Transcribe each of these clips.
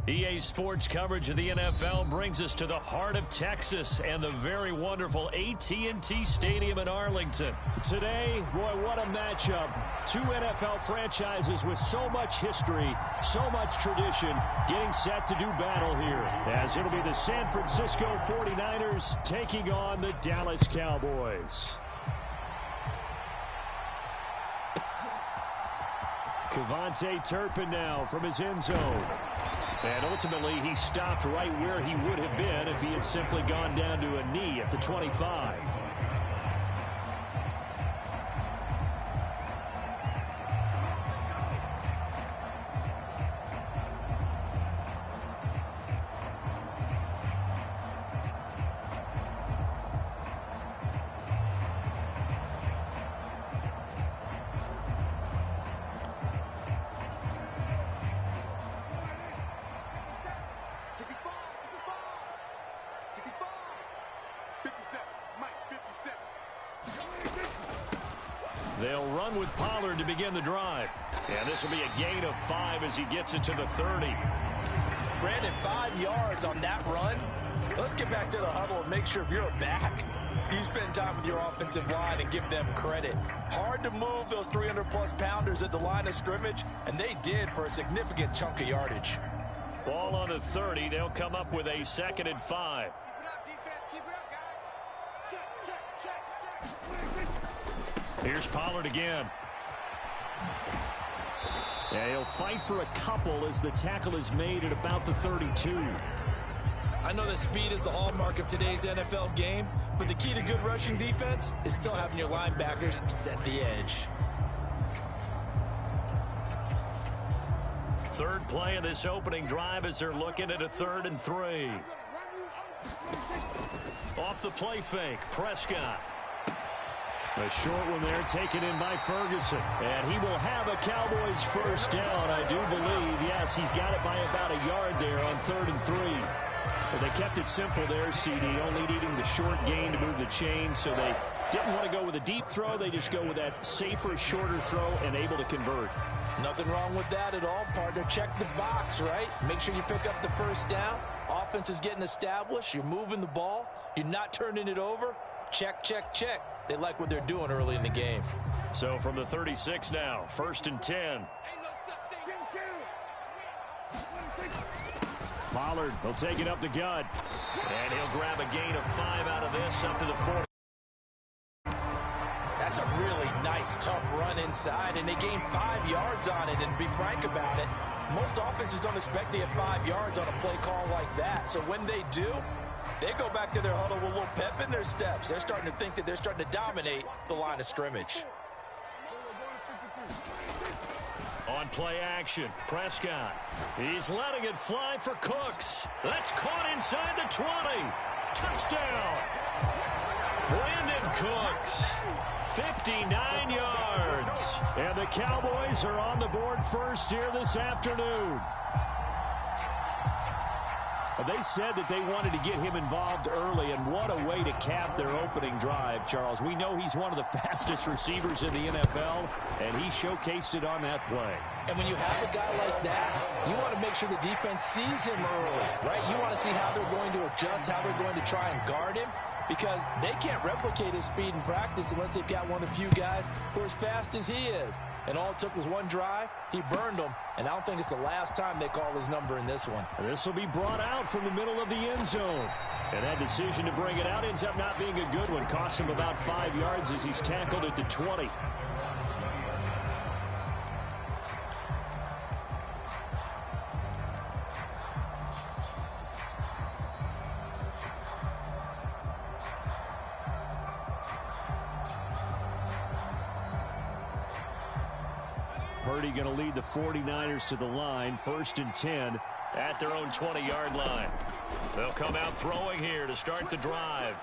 EA Sports coverage of the NFL brings us to the heart of Texas and the very wonderful AT&T Stadium in Arlington. Today, boy, what a matchup. Two NFL franchises with so much history, so much tradition, getting set to do battle here. As it'll be the San Francisco 49ers taking on the Dallas Cowboys. Kevontae Turpin now from his end zone. And ultimately, he stopped right where he would have been if he had simply gone down to a knee at the 25. They'll run with Pollard to begin the drive. And this will be a gain of 5 as he gets it to the 30. Brandon, 5 yards on that run. Let's get back to the huddle and make sure if you're a back, you spend time with your offensive line and give them credit. Hard to move those 300-plus pounders at the line of scrimmage, and they did for a significant chunk of yardage. Ball on the 30. They'll come up with a 2nd and 5. Here's Pollard again. Yeah, he'll fight for a couple as the tackle is made at about the 32. I know that speed is the hallmark of today's NFL game, but the key to good rushing defense is still having your linebackers set the edge. Third play of this opening drive as they're looking at a 3rd and 3. Off the play fake, Prescott. A short one there taken in by Ferguson. And he will have a Cowboys first down, I do believe. Yes, he's got it by about a yard there on 3rd and 3. But they kept it simple there, CD, only needing the short gain to move the chain. So they didn't want to go with a deep throw. They just go with that safer, shorter throw and able to convert. Nothing wrong with that at all, partner. Check the box, right? Make sure you pick up the first down. Offense is getting established. You're moving the ball. You're not turning it over. Check, check, check. They like what they're doing early in the game. So from the 36 now, 1st and 10. Pollard will take it up the gut. And he'll grab a gain of 5 out of this up to the 40. That's a really nice, tough run inside, and they gained 5 yards on it. And to be frank about it, most offenses don't expect to get 5 yards on a play call like that. So when they do, they go back to their huddle with a little pep in their steps. They're starting to think that they're starting to dominate the line of scrimmage. On play action, Prescott. He's letting it fly for Cooks. That's caught inside the 20. Touchdown. Brandon Cooks. 59 yards. And the Cowboys are on the board first here this afternoon. They said that they wanted to get him involved early, and what a way to cap their opening drive, Charles. We know he's one of the fastest receivers in the NFL, and he showcased it on that play. And when you have a guy like that, you want to make sure the defense sees him early, right? You want to see how they're going to adjust, how they're going to try and guard him, because they can't replicate his speed in practice unless they've got one of the few guys who are as fast as he is. And all it took was one drive. He burned them, and I don't think it's the last time they call his number in this one. This will be brought out from the middle of the end zone. And that decision to bring it out ends up not being a good one. Cost him about 5 yards as he's tackled at the 20. Purdy going to lead the 49ers to the line. 1st and 10 at their own 20-yard line. They'll come out throwing here to start the drive.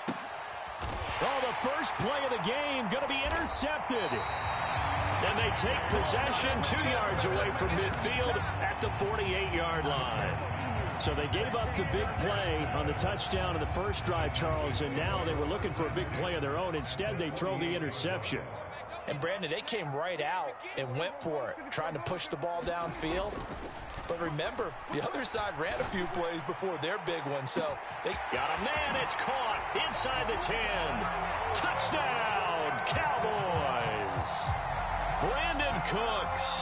Oh, the first play of the game going to be intercepted. And they take possession 2 yards away from midfield at the 48-yard line. So they gave up the big play on the touchdown in the first drive, Charles, and now they were looking for a big play of their own. Instead, they throw the interception. And, Brandon, they came right out and went for it, trying to push the ball downfield. But remember, the other side ran a few plays before their big one, so they got a man. It's caught inside the 10. Touchdown, Cowboys. Brandon Cooks.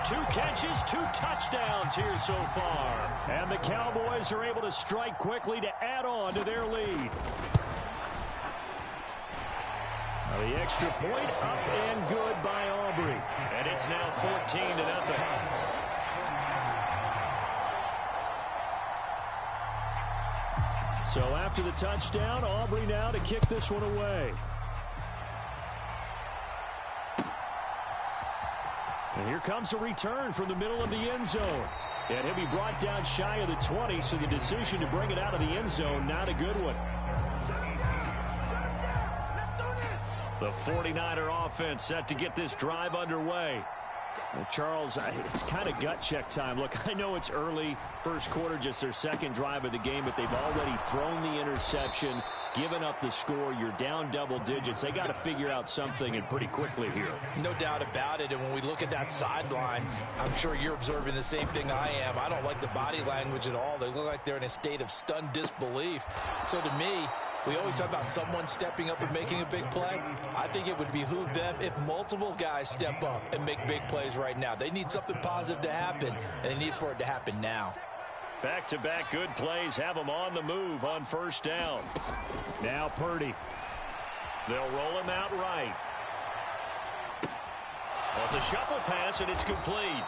2 catches, 2 touchdowns here so far. And the Cowboys are able to strike quickly to add on to their lead. Now the extra point up and good by Aubrey. And it's now 14-0. So after the touchdown, Aubrey now to kick this one away. And here comes a return from the middle of the end zone. And he'll be brought down shy of the 20, so the decision to bring it out of the end zone, not a good one. The 49er offense set to get this drive underway. Well, Charles, it's kind of gut check time. Look, I know it's early, first quarter, just their second drive of the game, but they've already thrown the interception, given up the score. You're down double digits. They got to figure out something, and pretty quickly here. No doubt about it. And when we look at that sideline, I'm sure you're observing the same thing I am. I don't like the body language at all. They look like they're in a state of stunned disbelief. So to me, we always talk about someone stepping up and making a big play. I think it would behoove them if multiple guys step up and make big plays right now. They need something positive to happen, and they need for it to happen now. Back-to-back good plays have them on the move on first down. Now Purdy. They'll roll him out right. Well, it's a shuffle pass, and it's complete.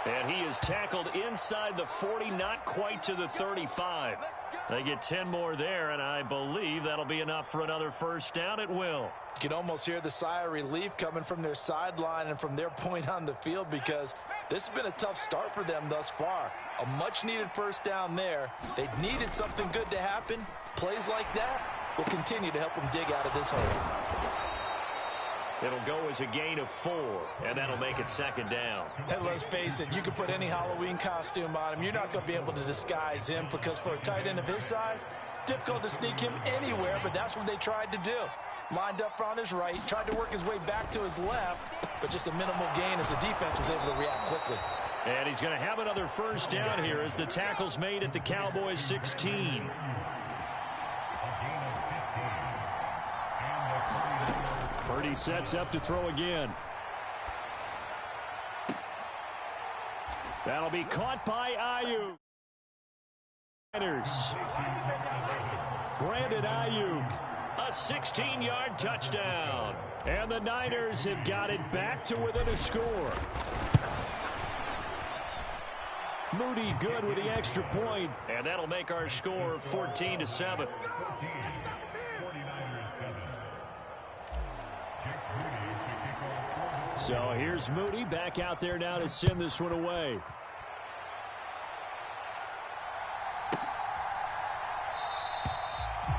And he is tackled inside the 40, not quite to the 35. They get 10 more there, and I believe that'll be enough for another first down. It will. You can almost hear the sigh of relief coming from their sideline and from their point on the field, because this has been a tough start for them thus far. A much-needed first down there. They needed something good to happen. Plays like that will continue to help them dig out of this hole. It'll go as a gain of 4, and that'll make it second down. And let's face it, you can put any Halloween costume on him. You're not going to be able to disguise him, because for a tight end of his size, difficult to sneak him anywhere, but that's what they tried to do. Lined up on his right, tried to work his way back to his left, but just a minimal gain as the defense was able to react quickly. And he's going to have another first down here as the tackle's made at the Cowboys 16. Purdy sets up to throw again. That'll be caught by Ayuk. Brandon Ayuk, a 16-yard touchdown. And the Niners have got it back to within a score. Moody good with the extra point. And that'll make our score 14-7. So here's Moody back out there now to send this one away.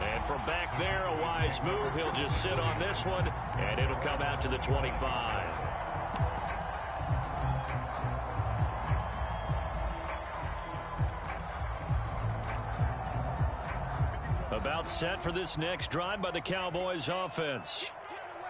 And from back there, a wise move. He'll just sit on this one, and it'll come out to the 25. About set for this next drive by the Cowboys offense.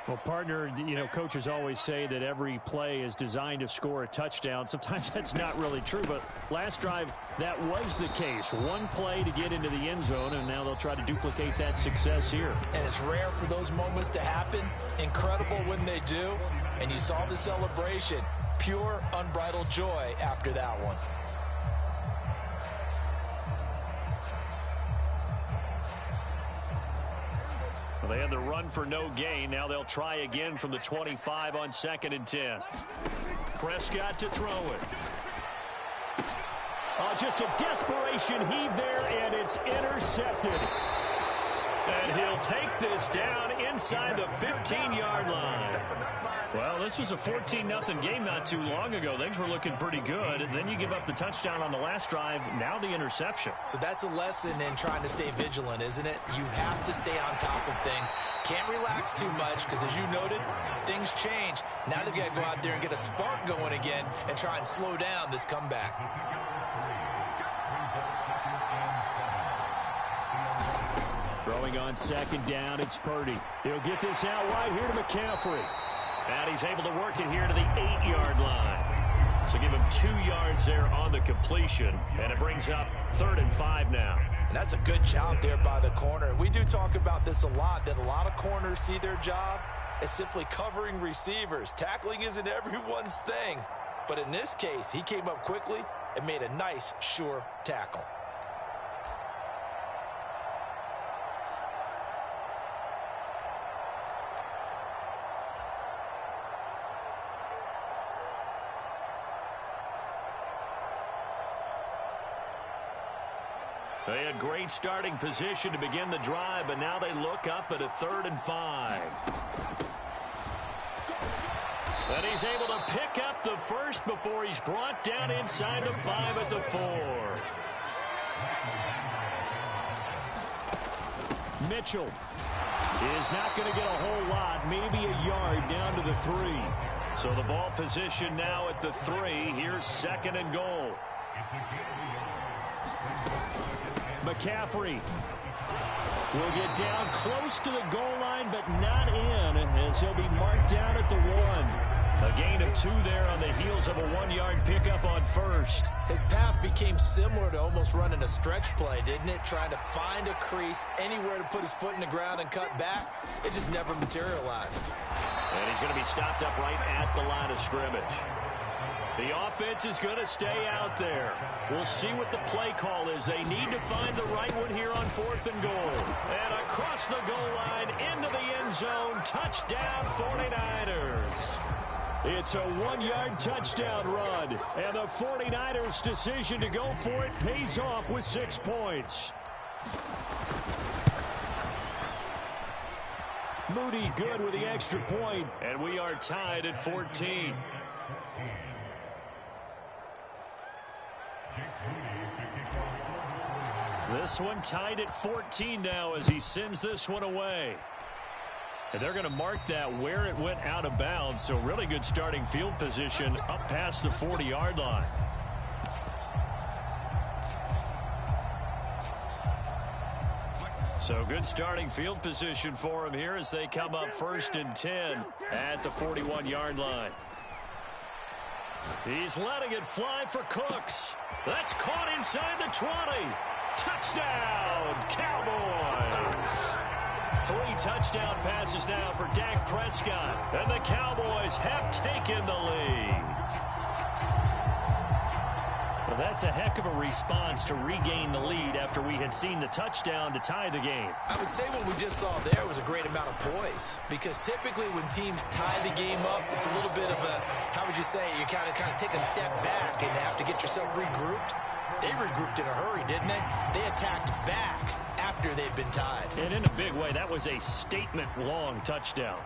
Well, partner, you know, coaches always say that every play is designed to score a touchdown. Sometimes that's not really true, but last drive, that was the case. One play to get into the end zone, and now they'll try to duplicate that success here. And it's rare for those moments to happen. Incredible when they do. And you saw the celebration. Pure, unbridled joy after that one. They had the run for no gain. Now they'll try again from the 25 on 2nd and 10. Prescott to throw it. Just a desperation heave there, and it's intercepted. And he'll take this down inside the 15-yard line. Well, this was a 14-0 game not too long ago. Things were looking pretty good. And then you give up the touchdown on the last drive. Now the interception. So that's a lesson in trying to stay vigilant, isn't it? You have to stay on top of things. Can't relax too much because, as you noted, things change. Now they've got to go out there and get a spark going again and try and slow down this comeback. Throwing on 2nd down, it's Purdy. He'll get this out wide here to McCaffrey. And he's able to work it here to the 8-yard line. So give him 2 yards there on the completion, and it brings up 3rd and 5 now. And that's a good job there by the corner. We do talk about this a lot, that a lot of corners see their job as simply covering receivers. Tackling isn't everyone's thing. But in this case, he came up quickly and made a nice, sure tackle. They had great starting position to begin the drive, but now they look up at a 3rd and 5. And he's able to pick up the first before he's brought down inside the 5 at the 4. Mitchell is not going to get a whole lot, maybe a yard down to the 3. So the ball position now at the 3. Here's 2nd and goal. McCaffrey will get down close to the goal line, but not in, as he'll be marked down at the 1. A gain of 2 there on the heels of a 1-yard pickup on first. His path became similar to almost running a stretch play, didn't it? Trying to find a crease, anywhere to put his foot in the ground and cut back. It just never materialized. And he's going to be stopped up right at the line of scrimmage. The offense is going to stay out there. We'll see what the play call is. They need to find the right one here on 4th and goal. And across the goal line, into the end zone, touchdown 49ers. It's a 1-yard touchdown run. And the 49ers' decision to go for it pays off with 6 points. Moody good with the extra point. And we are tied at 14. This one tied at 14 now as he sends this one away. And they're going to mark that where it went out of bounds. So really good starting field position up past the 40-yard line. So good starting field position for him here as they come up 1st and 10 at the 41-yard line. He's letting it fly for Cooks. That's caught inside the 20. Touchdown, Cowboys. 3 touchdown passes now for Dak Prescott. And the Cowboys have taken the lead. Well, that's a heck of a response to regain the lead after we had seen the touchdown to tie the game. I would say what we just saw there was a great amount of poise. Because typically when teams tie the game up, it's a little bit of a, how would you say, you kind of take a step back and have to get yourself regrouped. They regrouped in a hurry, didn't they? They attacked back after they'd been tied. And in a big way, that was a statement-long touchdown.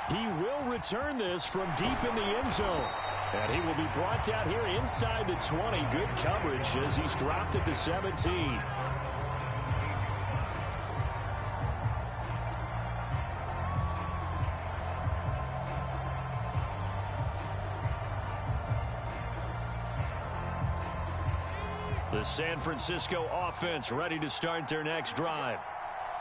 He will return this from deep in the end zone. And he will be brought down here inside the 20. Good coverage as he's dropped at the 17. The San Francisco offense ready to start their next drive.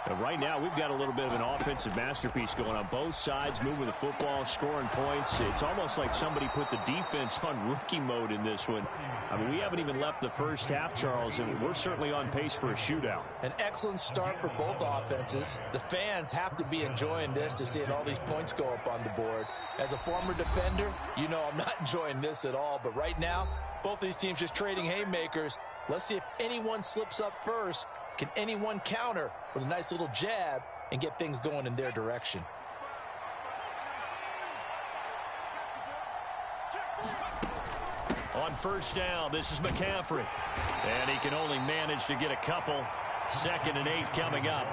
And right now, we've got a little bit of an offensive masterpiece going on both sides, moving the football, scoring points. It's almost like somebody put the defense on rookie mode in this one. I mean, we haven't even left the first half, Charles, and we're certainly on pace for a shootout. An excellent start for both offenses. The fans have to be enjoying this to see all these points go up on the board. As a former defender, you know I'm not enjoying this at all. But right now, both these teams just trading haymakers. Let's see if anyone slips up first. Can anyone counter with a nice little jab and get things going in their direction? On first down, this is McCaffrey. And he can only manage to get a couple. 2nd and 8 coming up.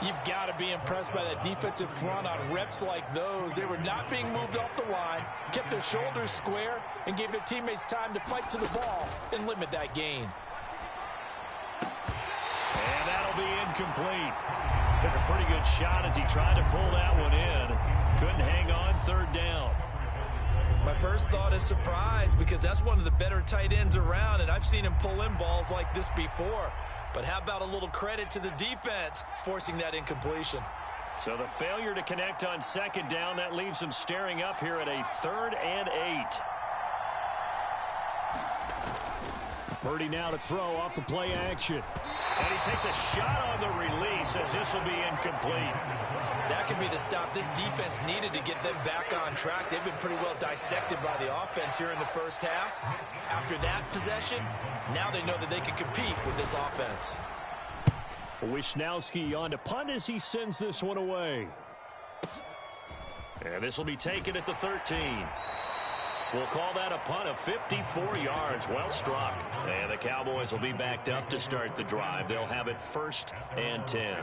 You've got to be impressed by that defensive front on reps like those. They were not being moved off the line, kept their shoulders square, and gave their teammates time to fight to the ball and limit that gain. And that'll be incomplete. Took a pretty good shot as he tried to pull that one in. Couldn't hang on 3rd down. My first thought is surprise because that's one of the better tight ends around, and I've seen him pull in balls like this before. But how about a little credit to the defense forcing that incompletion? So the failure to connect on second down, that leaves them staring up here at a 3rd and 8. Purdy now to throw off the play action. And he takes a shot on the release as this will be incomplete. That could be the stop this defense needed to get them back on track. They've been pretty well dissected by the offense here in the first half. After that possession, now they know that they can compete with this offense. Wisnowski on to punt as he sends this one away. And this will be taken at the 13. We'll call that a punt of 54 yards. Well struck. And the Cowboys will be backed up to start the drive. They'll have it 1st and 10.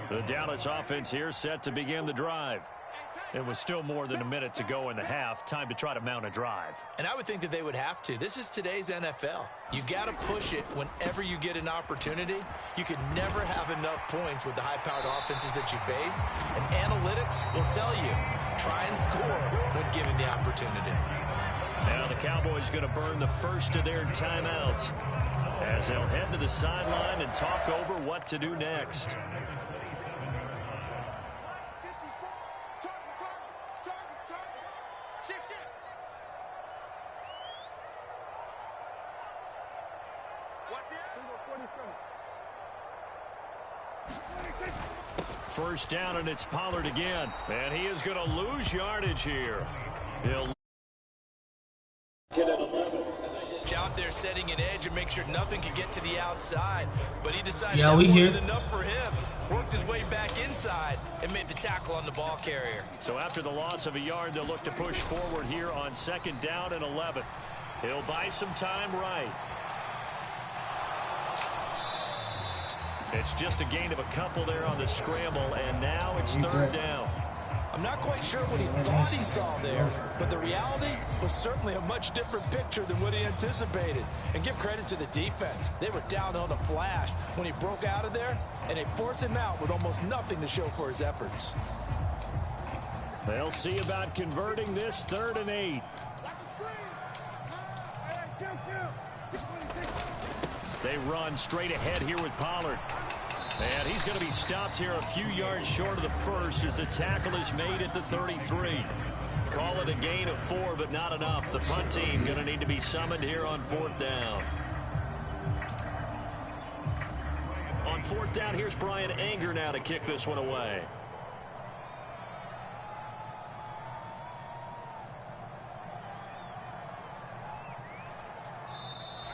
The Dallas offense here set to begin the drive. It was still more than a minute to go in the half. Time to try to mount a drive. And I would think that they would have to. This is today's NFL. You got to push it whenever you get an opportunity. You could never have enough points with the high-powered offenses that you face. And analytics will tell you, try and score when given the opportunity. Now the Cowboys going to burn the first of their timeouts as they'll head to the sideline and talk over what to do next. First down, and it's Pollard again. And he is going to lose yardage here. He'll out there setting an edge and make sure nothing can get to the outside, but he decided that wasn't enough for him. Worked his way back inside and made the tackle on the ball carrier. So after the loss of a yard, they'll look to push forward here on 2nd down and 11. He'll buy some time right. It's just a gain of a couple there on the scramble, and now it's 3rd down. I'm not quite sure what he thought he saw there, but the reality was certainly a much different picture than what he anticipated. And give credit to the defense. They were down on the flash when he broke out of there, and they forced him out with almost nothing to show for his efforts. They'll see about converting this 3rd and 8. They run straight ahead here with Pollard. And he's going to be stopped here a few yards short of the first as the tackle is made at the 33. Call it a gain of 4, but not enough. The punt team going to need to be summoned here on 4th down. On 4th down, here's Brian Anger now to kick this one away.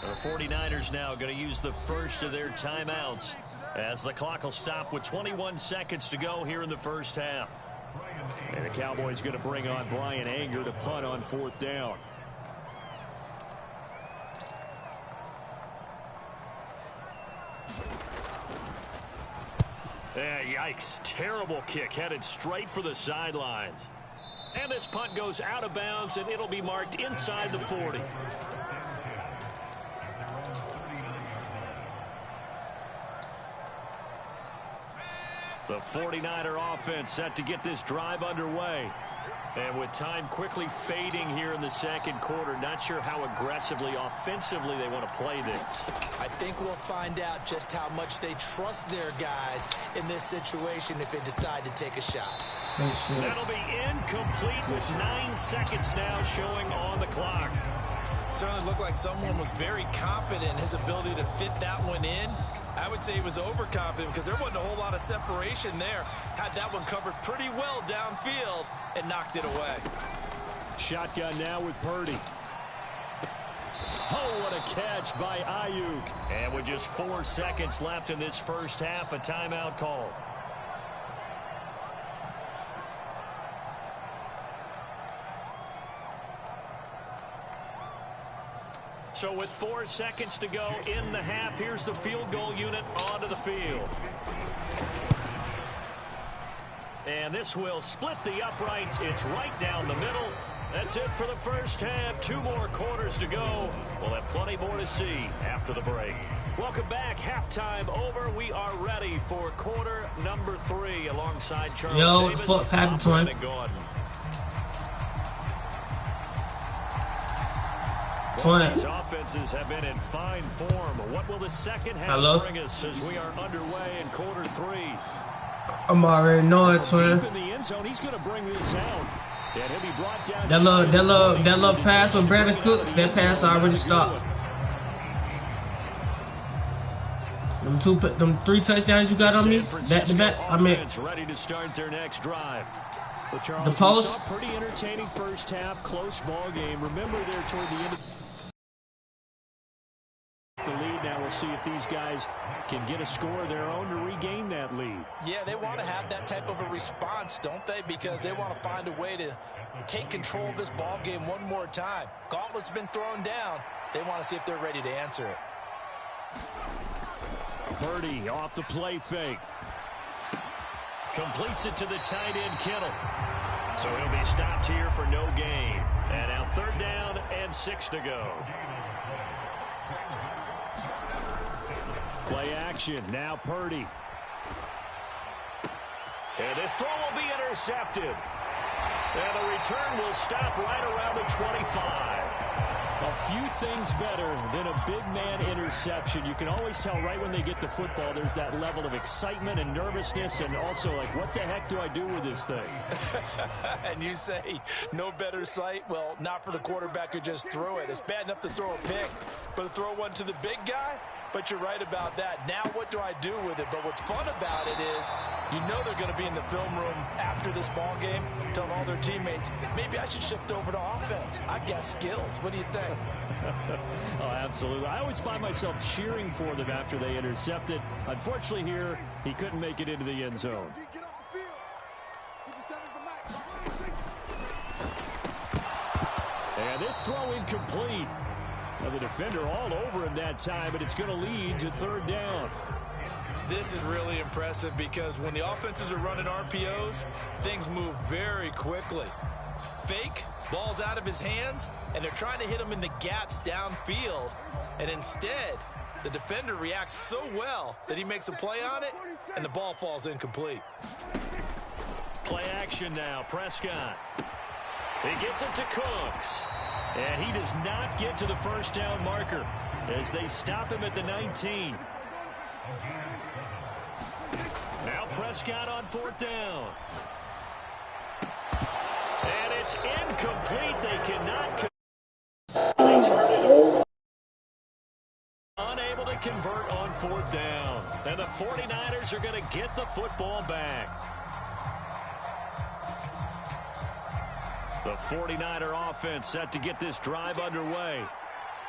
The 49ers now going to use the first of their timeouts as the clock will stop with 21 seconds to go here in the first half. And the Cowboys going to bring on Brian Anger to punt on 4th down. Yikes. Terrible kick headed straight for the sidelines. And this punt goes out of bounds, and it'll be marked inside the 40. The 49er offense set to get this drive underway. And with time quickly fading here in the second quarter, not sure how aggressively, offensively they want to play this. I think we'll find out just how much they trust their guys in this situation if they decide to take a shot. That'll be incomplete with 9 seconds now showing on the clock. Certainly looked like someone was very confident in his ability to fit that one in. I would say he was overconfident because there wasn't a whole lot of separation there. Had that one covered pretty well downfield and knocked it away. Shotgun now with Purdy. Oh, what a catch by Ayuk. And with just 4 seconds left in this first half, a timeout call. So with 4 seconds to go in the half, here's the field goal unit onto the field. And this will split the uprights. It's right down the middle. That's it for the first half. 2 more quarters to go. We'll have plenty more to see after the break. Welcome back. Halftime over. We are ready for quarter number 3 alongside Charles Davis. Yo, what happened to him? These offenses have been in fine form. What will the second half bring us as we are underway in quarter 3? I'm already knowing, twin. Deep in the end zone, he's going to bring this out. And he'll be brought down. That little pass with Brandon Cooks, that pass already stopped. Them 3 touchdowns you got on me, back to back. I mean, ready to start their next drive. But Charles, the post. Pretty entertaining first half, close ball game. Remember there toward the end of the lead. Now we'll see if these guys can get a score of their own to regain that lead. Yeah, they want to have that type of a response, don't they? Because they want to find a way to take control of this ball game one more time. Gauntlet's been thrown down. They want to see if they're ready to answer it. Purdy off the play fake. Completes it to the tight end, Kittle. So he'll be stopped here for no gain. And now 3rd down and 6 to go. Play action. Now Purdy. And this throw will be intercepted. And the return will stop right around the 25. A few things better than a big man interception. You can always tell right when they get the football, there's that level of excitement and nervousness, and also like, what the heck do I do with this thing? And you say, no better sight? Well, not for the quarterback who just threw it. It's bad enough to throw a pick, but to throw one to the big guy? But you're right about that. Now what do I do with it? But what's fun about it is you know they're going to be in the film room after this ball game, telling all their teammates, maybe I should shift over to offense. I've got skills. What do you think? Oh, absolutely. I always find myself cheering for them after they intercept it. Unfortunately here, he couldn't make it into the end zone. And this throw incomplete. Now the defender all over him that time, but it's going to lead to 3rd down. This is really impressive because when the offenses are running RPOs, things move very quickly. Fake, ball's out of his hands, and they're trying to hit him in the gaps downfield. And instead, the defender reacts so well that he makes a play on it, and the ball falls incomplete. Play action now, Prescott. He gets it to Cooks. And he does not get to the 1st down marker as they stop him at the 19. Now Prescott on 4th down. And it's incomplete. They cannot. Unable to convert on 4th down. And the 49ers are going to get the football back. The 49er offense set to get this drive underway.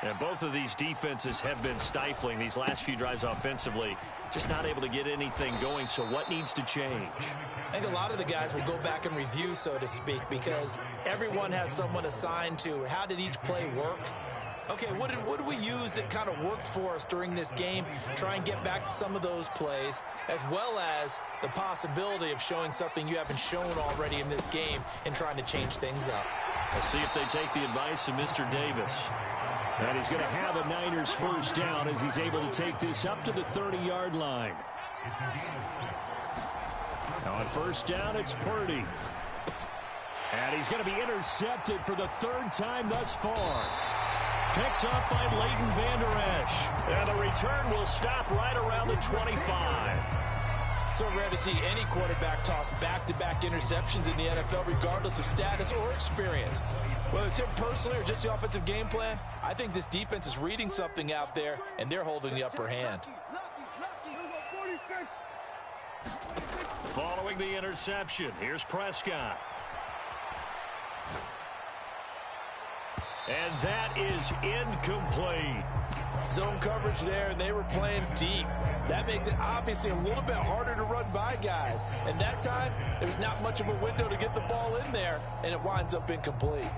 And both of these defenses have been stifling these last few drives offensively. Just not able to get anything going. So what needs to change? I think a lot of the guys will go back and review, so to speak, because everyone has someone assigned to how did each play work. Okay, what did we use that kind of worked for us during this game? Try and get back to some of those plays, as well as the possibility of showing something you haven't shown already in this game and trying to change things up. Let's see if they take the advice of Mr. Davis. And he's going to have a Niners 1st down as he's able to take this up to the 30-yard line. On 1st down, it's Purdy. And he's going to be intercepted for the 3rd time thus far. Picked up by Leighton Vander Esch. And the return will stop right around the 25. So rare to see any quarterback toss back-to-back interceptions in the NFL, regardless of status or experience. Whether it's him personally or just the offensive game plan, I think this defense is reading something out there, and they're holding the upper hand. Following the interception, here's Prescott. And that is incomplete. Zone coverage there, and they were playing deep. That makes it obviously a little bit harder to run by guys. And that time, there's not much of a window to get the ball in there, and it winds up incomplete.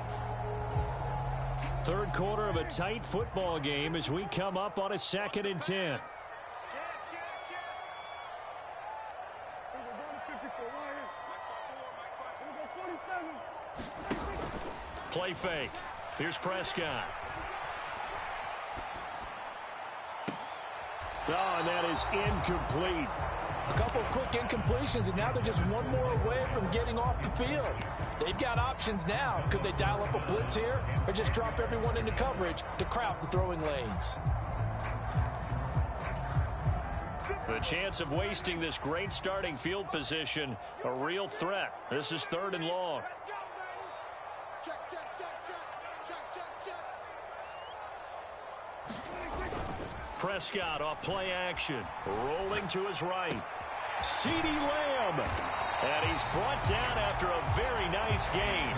3rd quarter of a tight football game as we come up on a 2nd and 10. Play fake. Here's Prescott. Oh, and that is incomplete. A couple of quick incompletions, and now they're just one more away from getting off the field. They've got options now. Could they dial up a blitz here or just drop everyone into coverage to crowd the throwing lanes? The chance of wasting this great starting field position, a real threat. This is 3rd and long. Prescott off play action, rolling to his right. CeeDee Lamb, and he's brought down after a very nice gain.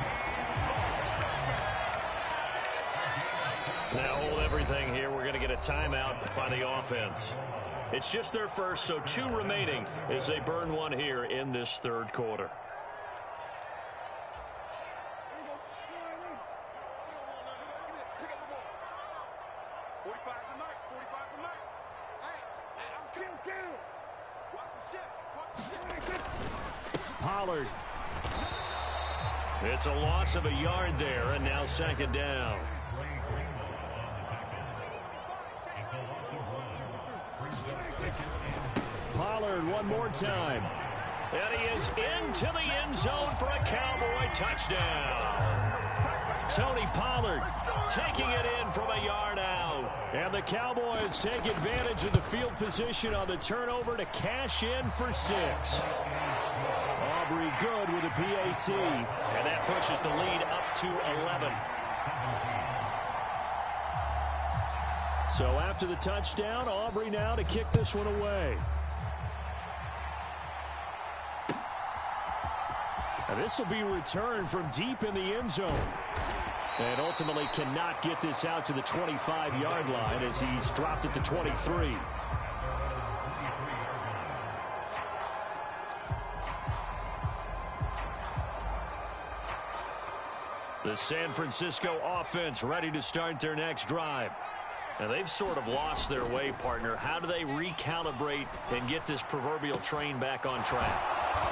Now hold everything here. We're going to get a timeout by the offense. It's just their first, so 2 remaining as they burn one here in this 3rd quarter. Pollard. It's a loss of a yard there, and now 2nd down. Pollard one more time. And he is into the end zone for a Cowboy touchdown. Tony Pollard taking it in from a yard out. And the Cowboys take advantage of the field position on the turnover to cash in for 6. Aubrey good with a PAT. And that pushes the lead up to 11. So after the touchdown, Aubrey now to kick this one away. And this will be returned from deep in the end zone. And ultimately cannot get this out to the 25-yard line as he's dropped it to 23. The San Francisco offense ready to start their next drive. And they've sort of lost their way, partner. How do they recalibrate and get this proverbial train back on track?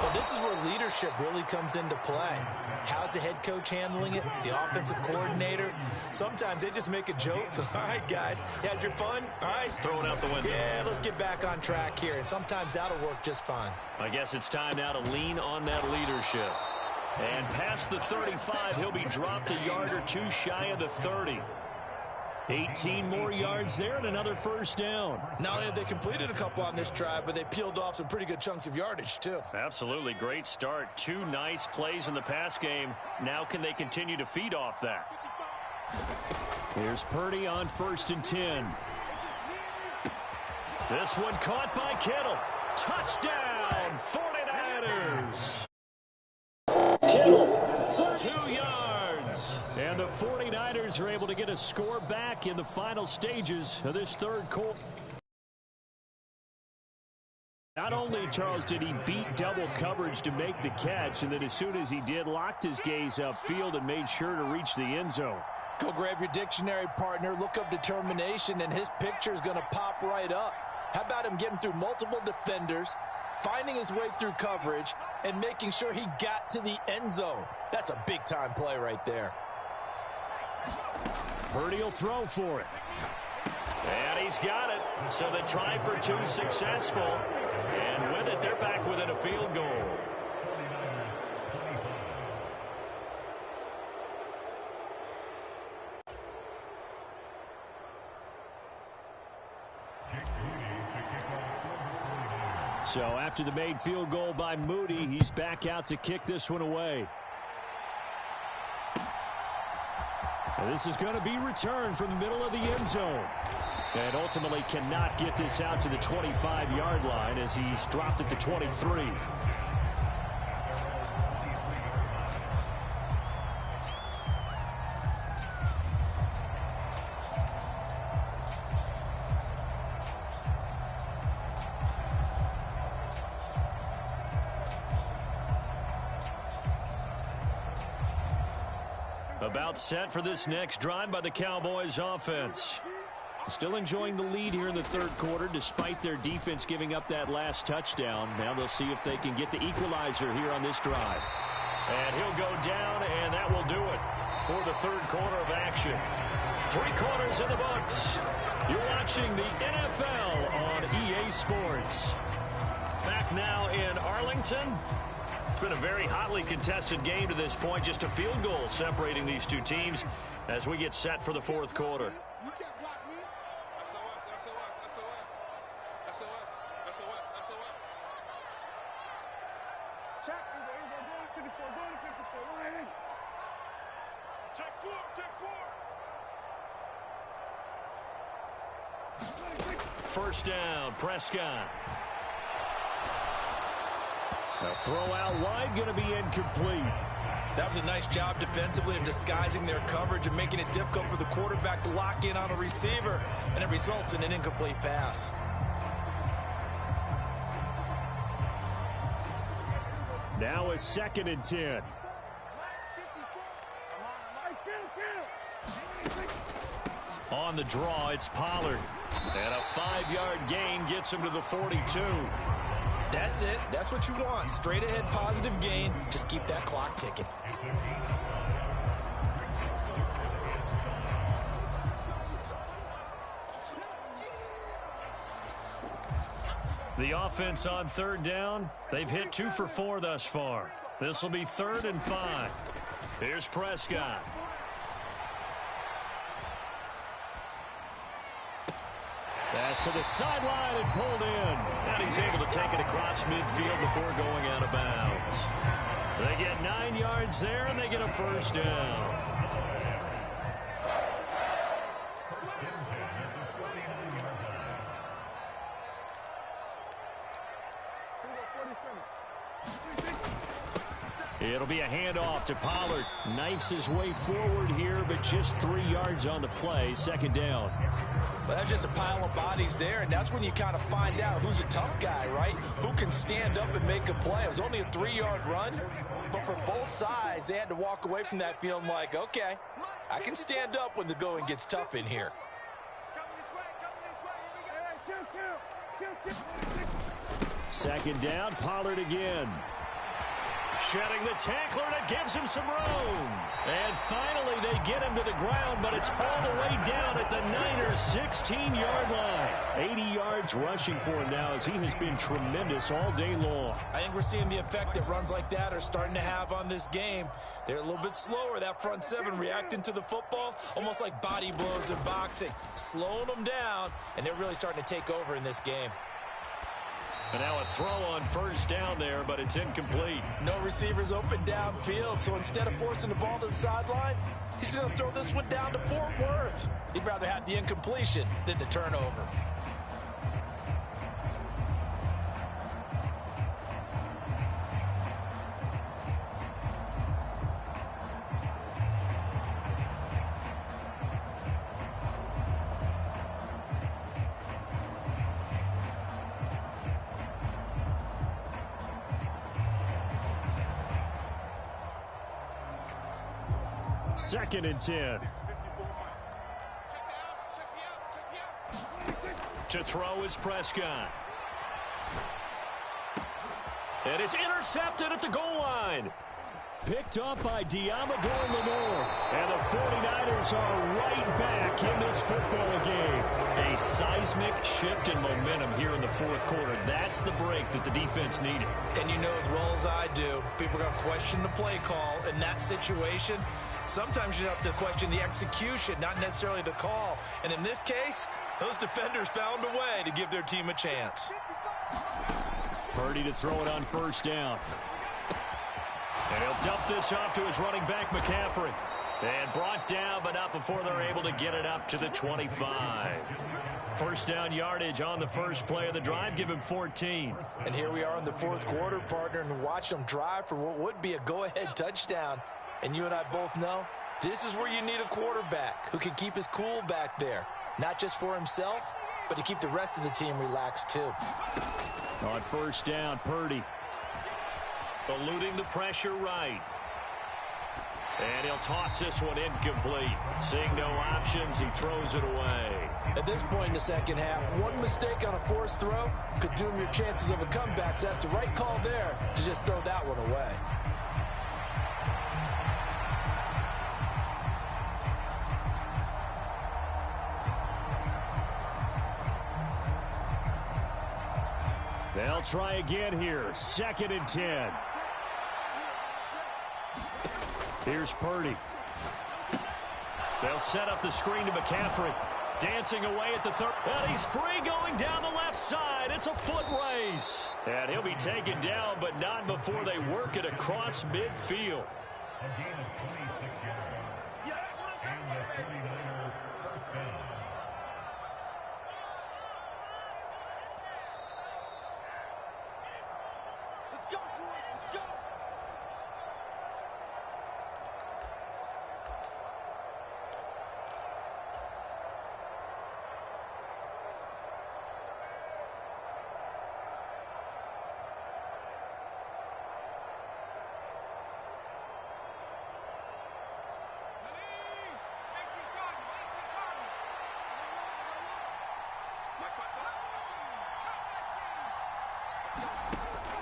Well, this is where leadership really comes into play. How's the head coach handling it? The offensive coordinator? Sometimes they just make a joke. All right, guys, had your fun? All right. Throw it out the window. Yeah, let's get back on track here. And sometimes that'll work just fine. I guess it's time now to lean on that leadership. And past the 35, he'll be dropped a yard or 2 shy of the 30. 18 more yards there and another 1st down. Not only have they completed a couple on this drive, but they peeled off some pretty good chunks of yardage, too. Absolutely. Great start. 2 nice plays in the pass game. Now can they continue to feed off that? Here's Purdy on 1st and 10. This one caught by Kittle. Touchdown, 49ers. Kittle, 2 yards. And the 49ers are able to get a score back in the final stages of this 3rd quarter. Not only, Charles, did he beat double coverage to make the catch, and then as soon as he did, locked his gaze upfield and made sure to reach the end zone. Go grab your dictionary, partner, look up determination, and his picture is going to pop right up. How about him getting through multiple defenders, finding his way through coverage, and making sure he got to the end zone? That's a big-time play right there. Purdy will throw for it. And he's got it. So the try for 2 successful. And with it, they're back within a field goal. So after the made field goal by Moody, he's back out to kick this one away. And this is going to be returned from the middle of the end zone. And ultimately cannot get this out to the 25-yard line as he's dropped it to 23. About set for this next drive by the Cowboys offense. Still enjoying the lead here in the 3rd quarter despite their defense giving up that last touchdown. Now they'll see if they can get the equalizer here on this drive. And he'll go down, and that will do it for the 3rd quarter of action. 3 quarters in the books. You're watching the NFL on EA Sports. Back now in Arlington. It's been a very hotly contested game to this point. Just a field goal separating these 2 teams as we get set for the 4th quarter. First down, Prescott. A throw out wide, going to be incomplete. That was a nice job defensively of disguising their coverage and making it difficult for the quarterback to lock in on a receiver, and it results in an incomplete pass. Now a 2nd and 10. On the draw, it's Pollard. And a 5-yard gain gets him to the 42. That's it. That's what you want. Straight ahead positive gain. Just keep that clock ticking. The offense on 3rd down. They've hit 2 for 4 thus far. This will be 3rd and 5. Here's Prescott. Pass to the sideline and pulled in. And he's able to take it across midfield before going out of bounds. They get 9 yards there, and they get a first down. It'll be a handoff to Pollard. Knifes his way forward here, but just 3 yards on the play. 2nd down. Well, that's just a pile of bodies there, and that's when you kind of find out who's a tough guy, right? Who can stand up and make a play. It was only a 3-yard run, but for both sides, they had to walk away from that feeling like, okay, I can stand up when the going gets tough in here. Second down, Pollard again. Shedding the tackler, and it gives him some room. And finally, they get him to the ground, but it's all the way down at the Niners' 16-yard line. 80 yards rushing for him now, as he has been tremendous all day long. I think we're seeing the effect that runs like that are starting to have on this game. They're a little bit slower, that front seven, reacting to the football, almost like body blows in boxing, slowing them down, and they're really starting to take over in this game. And now a throw on first down there, but it's incomplete. No receivers open downfield, so instead of forcing the ball to the sideline, he's going to throw this one down to Fort Worth. He'd rather have the incompletion than the turnover. Second and 10. To throw is Prescott. And it's intercepted at the goal line. Picked up by Diamador Lenore. And the 49ers are right back in this football game. A seismic shift in momentum here in the fourth quarter. That's the break that the defense needed. And you know as well as I do, people are going to question the play call in that situation. Sometimes you have to question the execution, not necessarily the call. And in this case, those defenders found a way to give their team a chance. Purdy to throw it on first down. And he'll dump this off to his running back, McCaffrey. And brought down, but not before they're able to get it up to the 25. First down yardage on the first play of the drive. Give him 14. And here we are in the fourth quarter, partner, and watch them drive for what would be a go-ahead touchdown. And you and I both know this is where you need a quarterback who can keep his cool back there. Not just for himself, but to keep the rest of the team relaxed too. On first down, Purdy. Eluding the pressure right. And he'll toss this one incomplete. Seeing no options, he throws it away. At this point in the second half, one mistake on a forced throw could doom your chances of a comeback. So that's the right call there to just throw that one away. They'll try again here. 2nd and 10. Here's Purdy. They'll set up the screen to McCaffrey. Dancing away at the third. And he's free going down the left side. It's a foot race. And he'll be taken down, but not before they work it across midfield.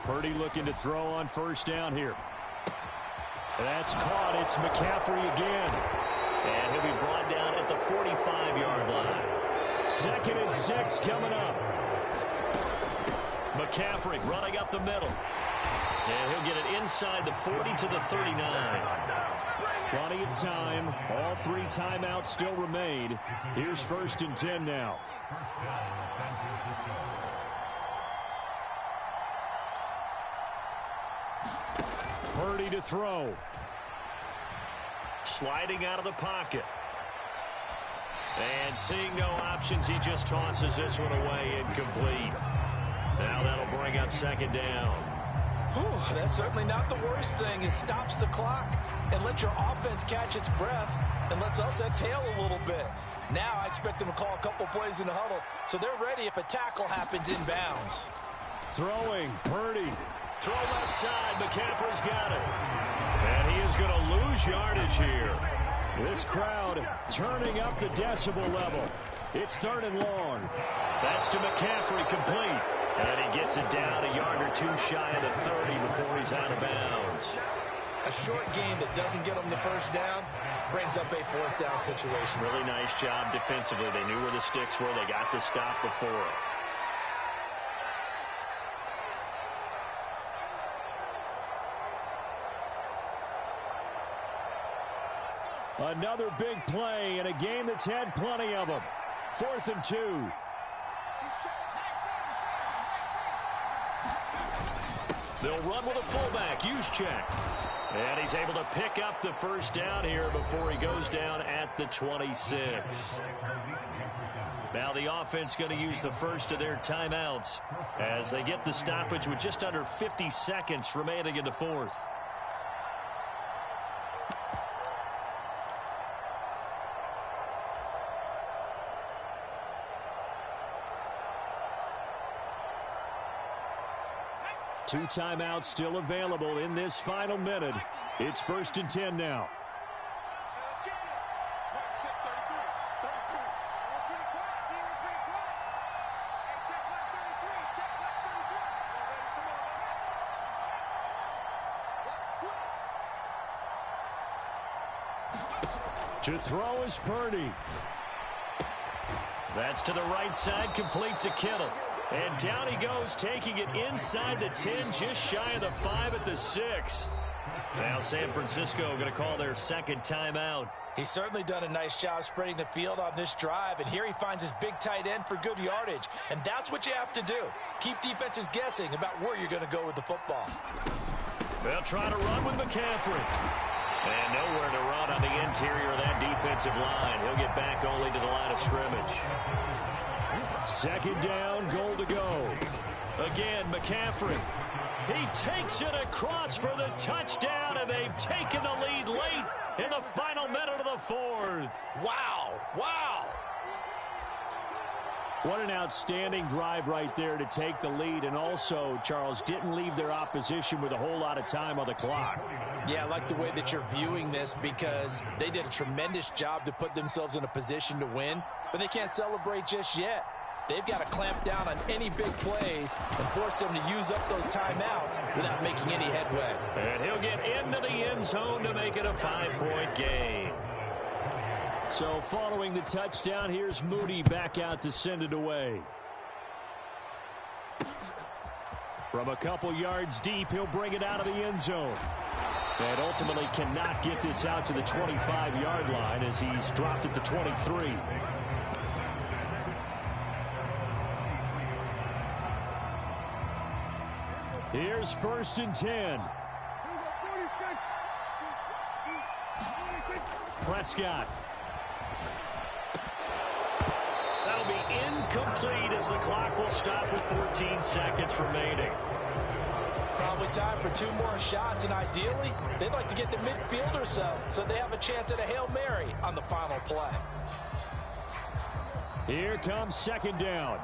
Purdy looking to throw on first down here. That's caught. It's McCaffrey again. And he'll be brought down at the 45-yard line. 2nd and 6 coming up. McCaffrey running up the middle. And he'll get it inside the 40 to the 39. Plenty of time. All 3 timeouts still remain. Here's 1st and 10 now. Purdy to throw. Sliding out of the pocket. And seeing no options, he just tosses this one away incomplete. Now that'll bring up 2nd down. Whew, that's certainly not the worst thing. It stops the clock and lets your offense catch its breath and lets us exhale a little bit. Now I expect them to call a couple plays in the huddle so they're ready if a tackle happens inbounds. Throwing, Purdy. Throw left side. McCaffrey's got it. And he is going to lose yardage here. This crowd turning up the decibel level. It's 3rd and long. That's to McCaffrey, complete. And he gets it down a yard or 2 shy of the 30 before he's out of bounds. A short game that doesn't get them the first down brings up a 4th down situation. Really nice job defensively. They knew where the sticks were. They got the stop before. Another big play in a game that's had plenty of them. 4th and 2. They'll run with a fullback. Juszczyk. And he's able to pick up the first down here before he goes down at the 26. Now the offense going to use the first of their timeouts as they get the stoppage with just under 50 seconds remaining in the 4th. Two timeouts still available in this final minute. It's 1st and 10 now. To throw is Purdy. That's to the right side, complete to Kittle. And down he goes, taking it inside the 10, just shy of the 5 at the 6. Now San Francisco going to call their 2nd timeout. He's certainly done a nice job spreading the field on this drive, and here he finds his big tight end for good yardage. And that's what you have to do. Keep defenses guessing about where you're going to go with the football. They'll try to run with McCaffrey. And nowhere to run on the interior of that defensive line. He'll get back only to the line of scrimmage. 2nd down, goal to go. Again, McCaffrey. He takes it across for the touchdown, and they've taken the lead late in the final minute of the 4th. Wow. Wow. What an outstanding drive right there to take the lead, and also, Charles, didn't leave their opposition with a whole lot of time on the clock. Yeah, I like the way that you're viewing this because they did a tremendous job to put themselves in a position to win, but they can't celebrate just yet. They've got to clamp down on any big plays and force them to use up those timeouts without making any headway. And he'll get into the end zone to make it a 5-point game. So following the touchdown, here's Moody back out to send it away. From a couple yards deep, he'll bring it out of the end zone. And ultimately cannot get this out to the 25-yard line as he's dropped at the 23. Here's 1st and 10. Prescott. as the clock will stop with 14 seconds remaining. Probably time for 2 more shots, and ideally, they'd like to get to midfield or so they have a chance at a Hail Mary on the final play. Here comes second down.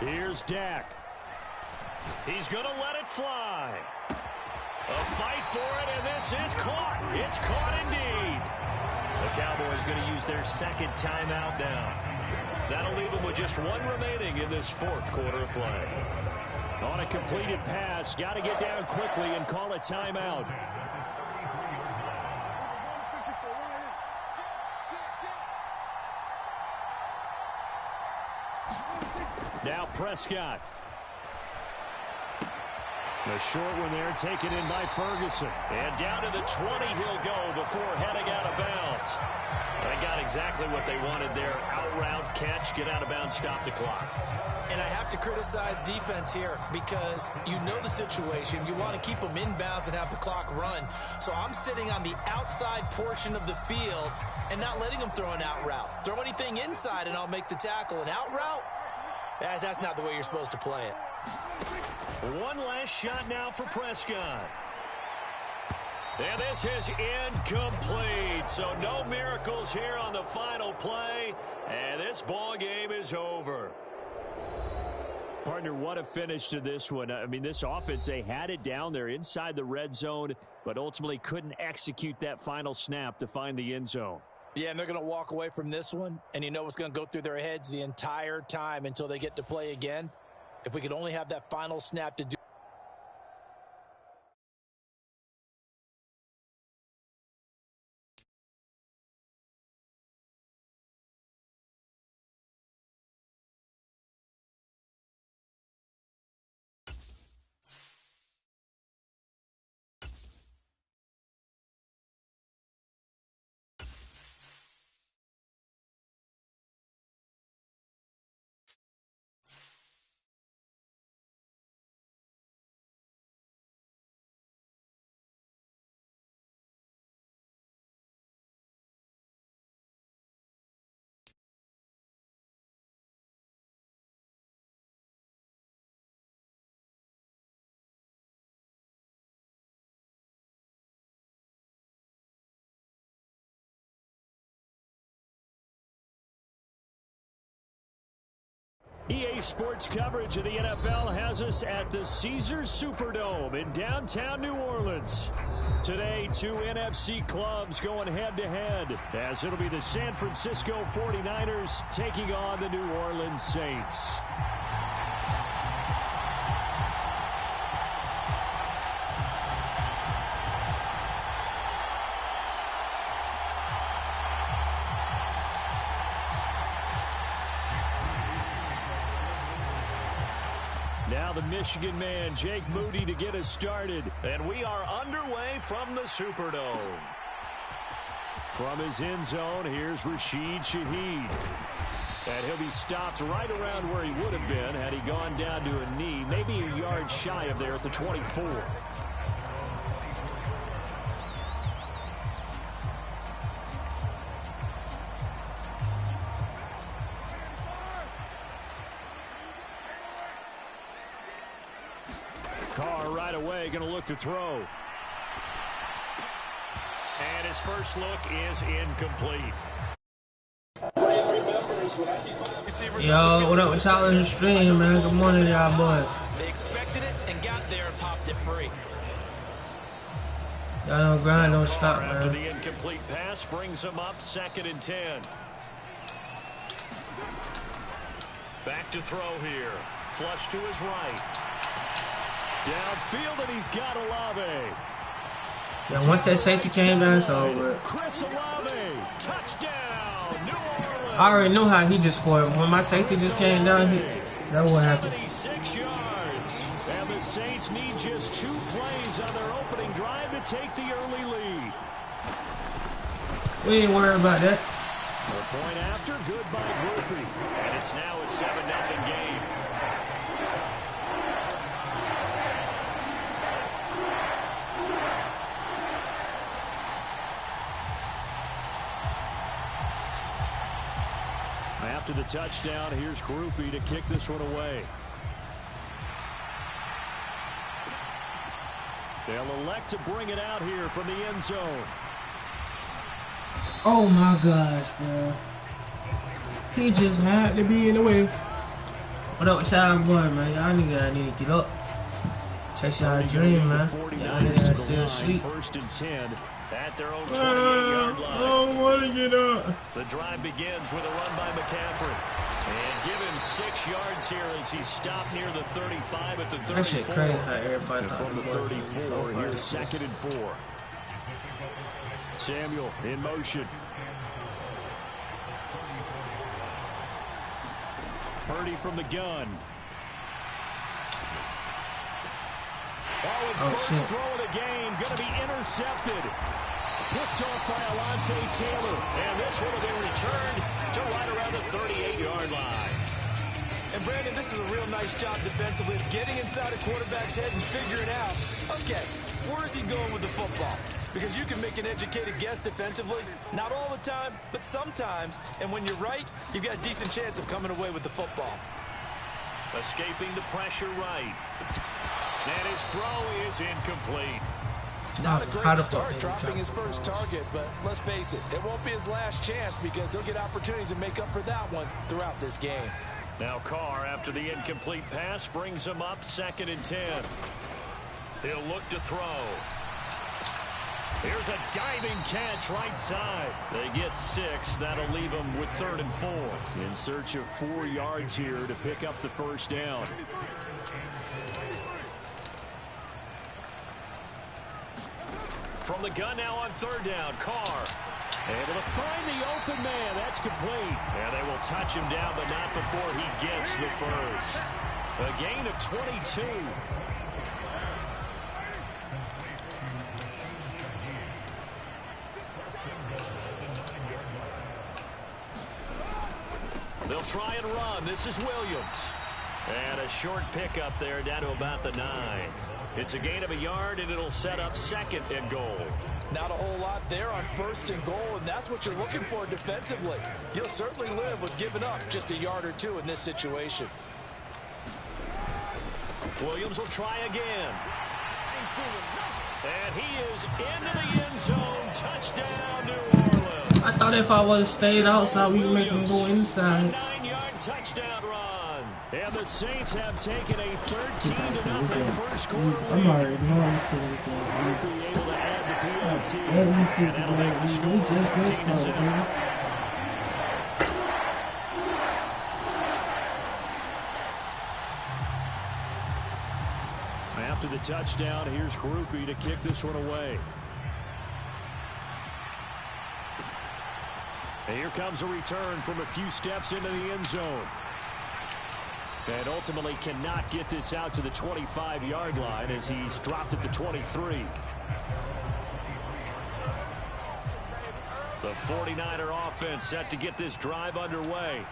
Here's Dak. He's going to let it fly. A fight for it, and this is caught. It's caught indeed. The Cowboys going to use their second timeout now. That'll leave them with just 1 remaining in this 4th quarter of play. On a completed pass, got to get down quickly and call a timeout. Now Prescott. The short one there taken in by Ferguson. And down to the 20 he'll go before heading out of bounds. They got exactly what they wanted there. Out route, catch, get out of bounds, stop the clock. And I have to criticize defense here because you know the situation. You want to keep them in bounds and have the clock run. So I'm sitting on the outside portion of the field and not letting them throw an out route. Throw anything inside and I'll make the tackle. An out route? That's not the way you're supposed to play it. One last shot now for Prescott. And this is incomplete. So no miracles here on the final play. And this ball game is over. Partner, what a finish to this one. I mean, this offense, they had it down there inside the red zone, but ultimately couldn't execute that final snap to find the end zone. Yeah, and they're going to walk away from this one, and you know what's going to go through their heads the entire time until they get to play again. If we could only have that final snap to do. EA Sports coverage of the NFL has us at the Caesars Superdome in downtown New Orleans. Today, 2 NFC clubs going head-to-head, as it'll be the San Francisco 49ers taking on the New Orleans Saints. Now the Michigan man, Jake Moody, to get us started. And we are underway from the Superdome. From his end zone, here's Rashid Shaheed. And he'll be stopped right around where he would have been had he gone down to a knee, maybe a yard shy of there at the 24. Carr right away going to look to throw. And his first look is incomplete. Yo, what up with y'all in the stream, man? Good morning, y'all boys. They expected it and got there and popped it free. Y'all don't grind, don't stop, After man. the incomplete pass brings him up 2nd and 10. Back to throw here. Flush to his right. Downfield, and he's got Olave. Yeah, once that safety came down, it's over. Chris Olave. Touchdown, New Orleans. I already knew how he just scored. When my safety just came down, that's what happened. 76 yards. And the Saints need just 2 plays on their opening drive to take the early lead. We ain't worried about that. The point after, good by Groupie. And it's now a 7-0 game. After the touchdown, here's Groupie to kick this one away. They'll elect to bring it out here from the end zone. Oh my gosh, bro. He just had to be in the way. What up with y'all going, man? Y'all niggas need to get up. Chase y'all dream, man. Y'all niggas still sleep. First and 10 at their own 28-yard line. I don't want to get up. The drive begins with a run by McCaffrey. And give him 6 yards here as he's stopped near the 35 at the 34. That shit crazy how everybody And from the 34, so here's 2nd and 4. Samuel in motion. Purdy from the gun. His first shit. throw of the game going to be intercepted. Picked off by Alontae Taylor. And this one will be returned to right around the 38-yard line. And Brandon, this is a real nice job defensively of getting inside a quarterback's head and figuring out, okay, where is he going with the football? Because you can make an educated guess defensively, not all the time, but sometimes. And when you're right, you've got a decent chance of coming away with the football. Escaping the pressure right. And his throw is incomplete. Not a great start dropping his first target, but let's face it, it won't be his last chance because he'll get opportunities to make up for that one throughout this game. Now Carr, after the incomplete pass, brings him up 2nd and 10. He'll look to throw. Here's a diving catch right side. They get 6. That'll leave them with 3rd and 4. In search of 4 yards here to pick up the first down. From the gun now on 3rd down, Carr. Able to find the open man. That's complete. And they will touch him down, but not before he gets the first. A gain of 22. They'll try and run. This is Williams. And a short pickup there down to about the 9. It's a gain of a yard, and it'll set up 2nd and goal. Not a whole lot there on 1st and goal, and that's what you're looking for defensively. You'll certainly live with giving up just a yard or 2 in this situation. Williams will try again. And he is into the end zone. Touchdown, New Orleans. I thought if I would have stayed outside, we would make him go inside. 9-yard touchdown run. And the Saints have taken a 13-0 first quarter. I'm already knowing things that Able to add the penalty. we just get started, baby. After the touchdown, here's Groupie to kick this one away. And here comes a return from a few steps into the end zone. And ultimately cannot get this out to the 25-yard line as he's dropped at the 23. The 49er offense set to get this drive underway.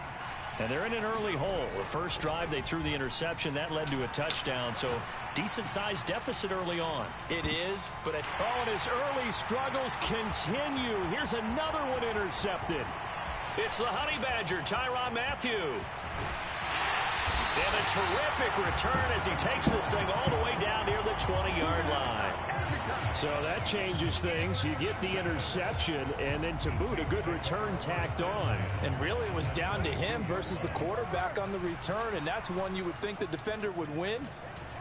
And they're in an early hole. The first drive, they threw the interception. That led to a touchdown. So decent-sized deficit early on. It is, but and his early struggles continue. Here's another one intercepted. It's the Honey Badger, Tyrann Mathieu. And a terrific return as he takes this thing all the way down near the 20-yard line. So that changes things. You get the interception, and then to boot, a good return tacked on. And really it was down to him versus the quarterback on the return, and that's one you would think the defender would win.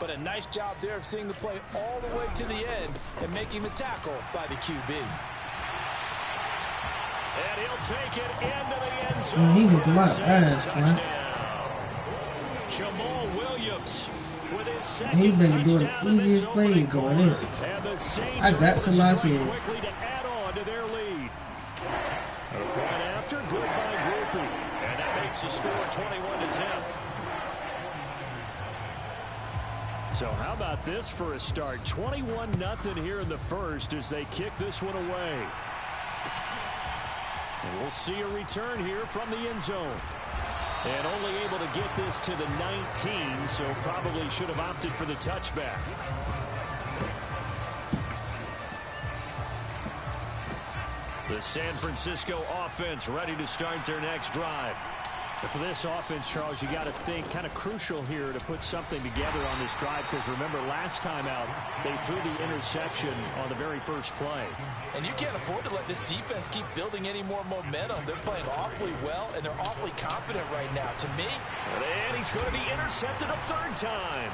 But a nice job there of seeing the play all the way to the end and making the tackle by the QB. And he'll take it into the end zone. Man, he looked my ass, man. Jamal Williams with his second He been doing the touchdown easiest play going in. I got some luck here. Quickly to add on to their lead. A point after, good by Groupie. And that makes the score 21-0. So how about this for a start? 21-0 here in the first as they kick this one away. And we'll see a return here from the end zone. And only able to get this to the 19, so probably should have opted for the touchback. The San Francisco offense ready to start their next drive. For this offense, Charles, you got to think kind of crucial here to put something together on this drive, because remember last time out they threw the interception on the very first play. And you can't afford to let this defense keep building any more momentum. They're playing awfully well, and they're awfully confident right now. To me, and he's going to be intercepted a third time.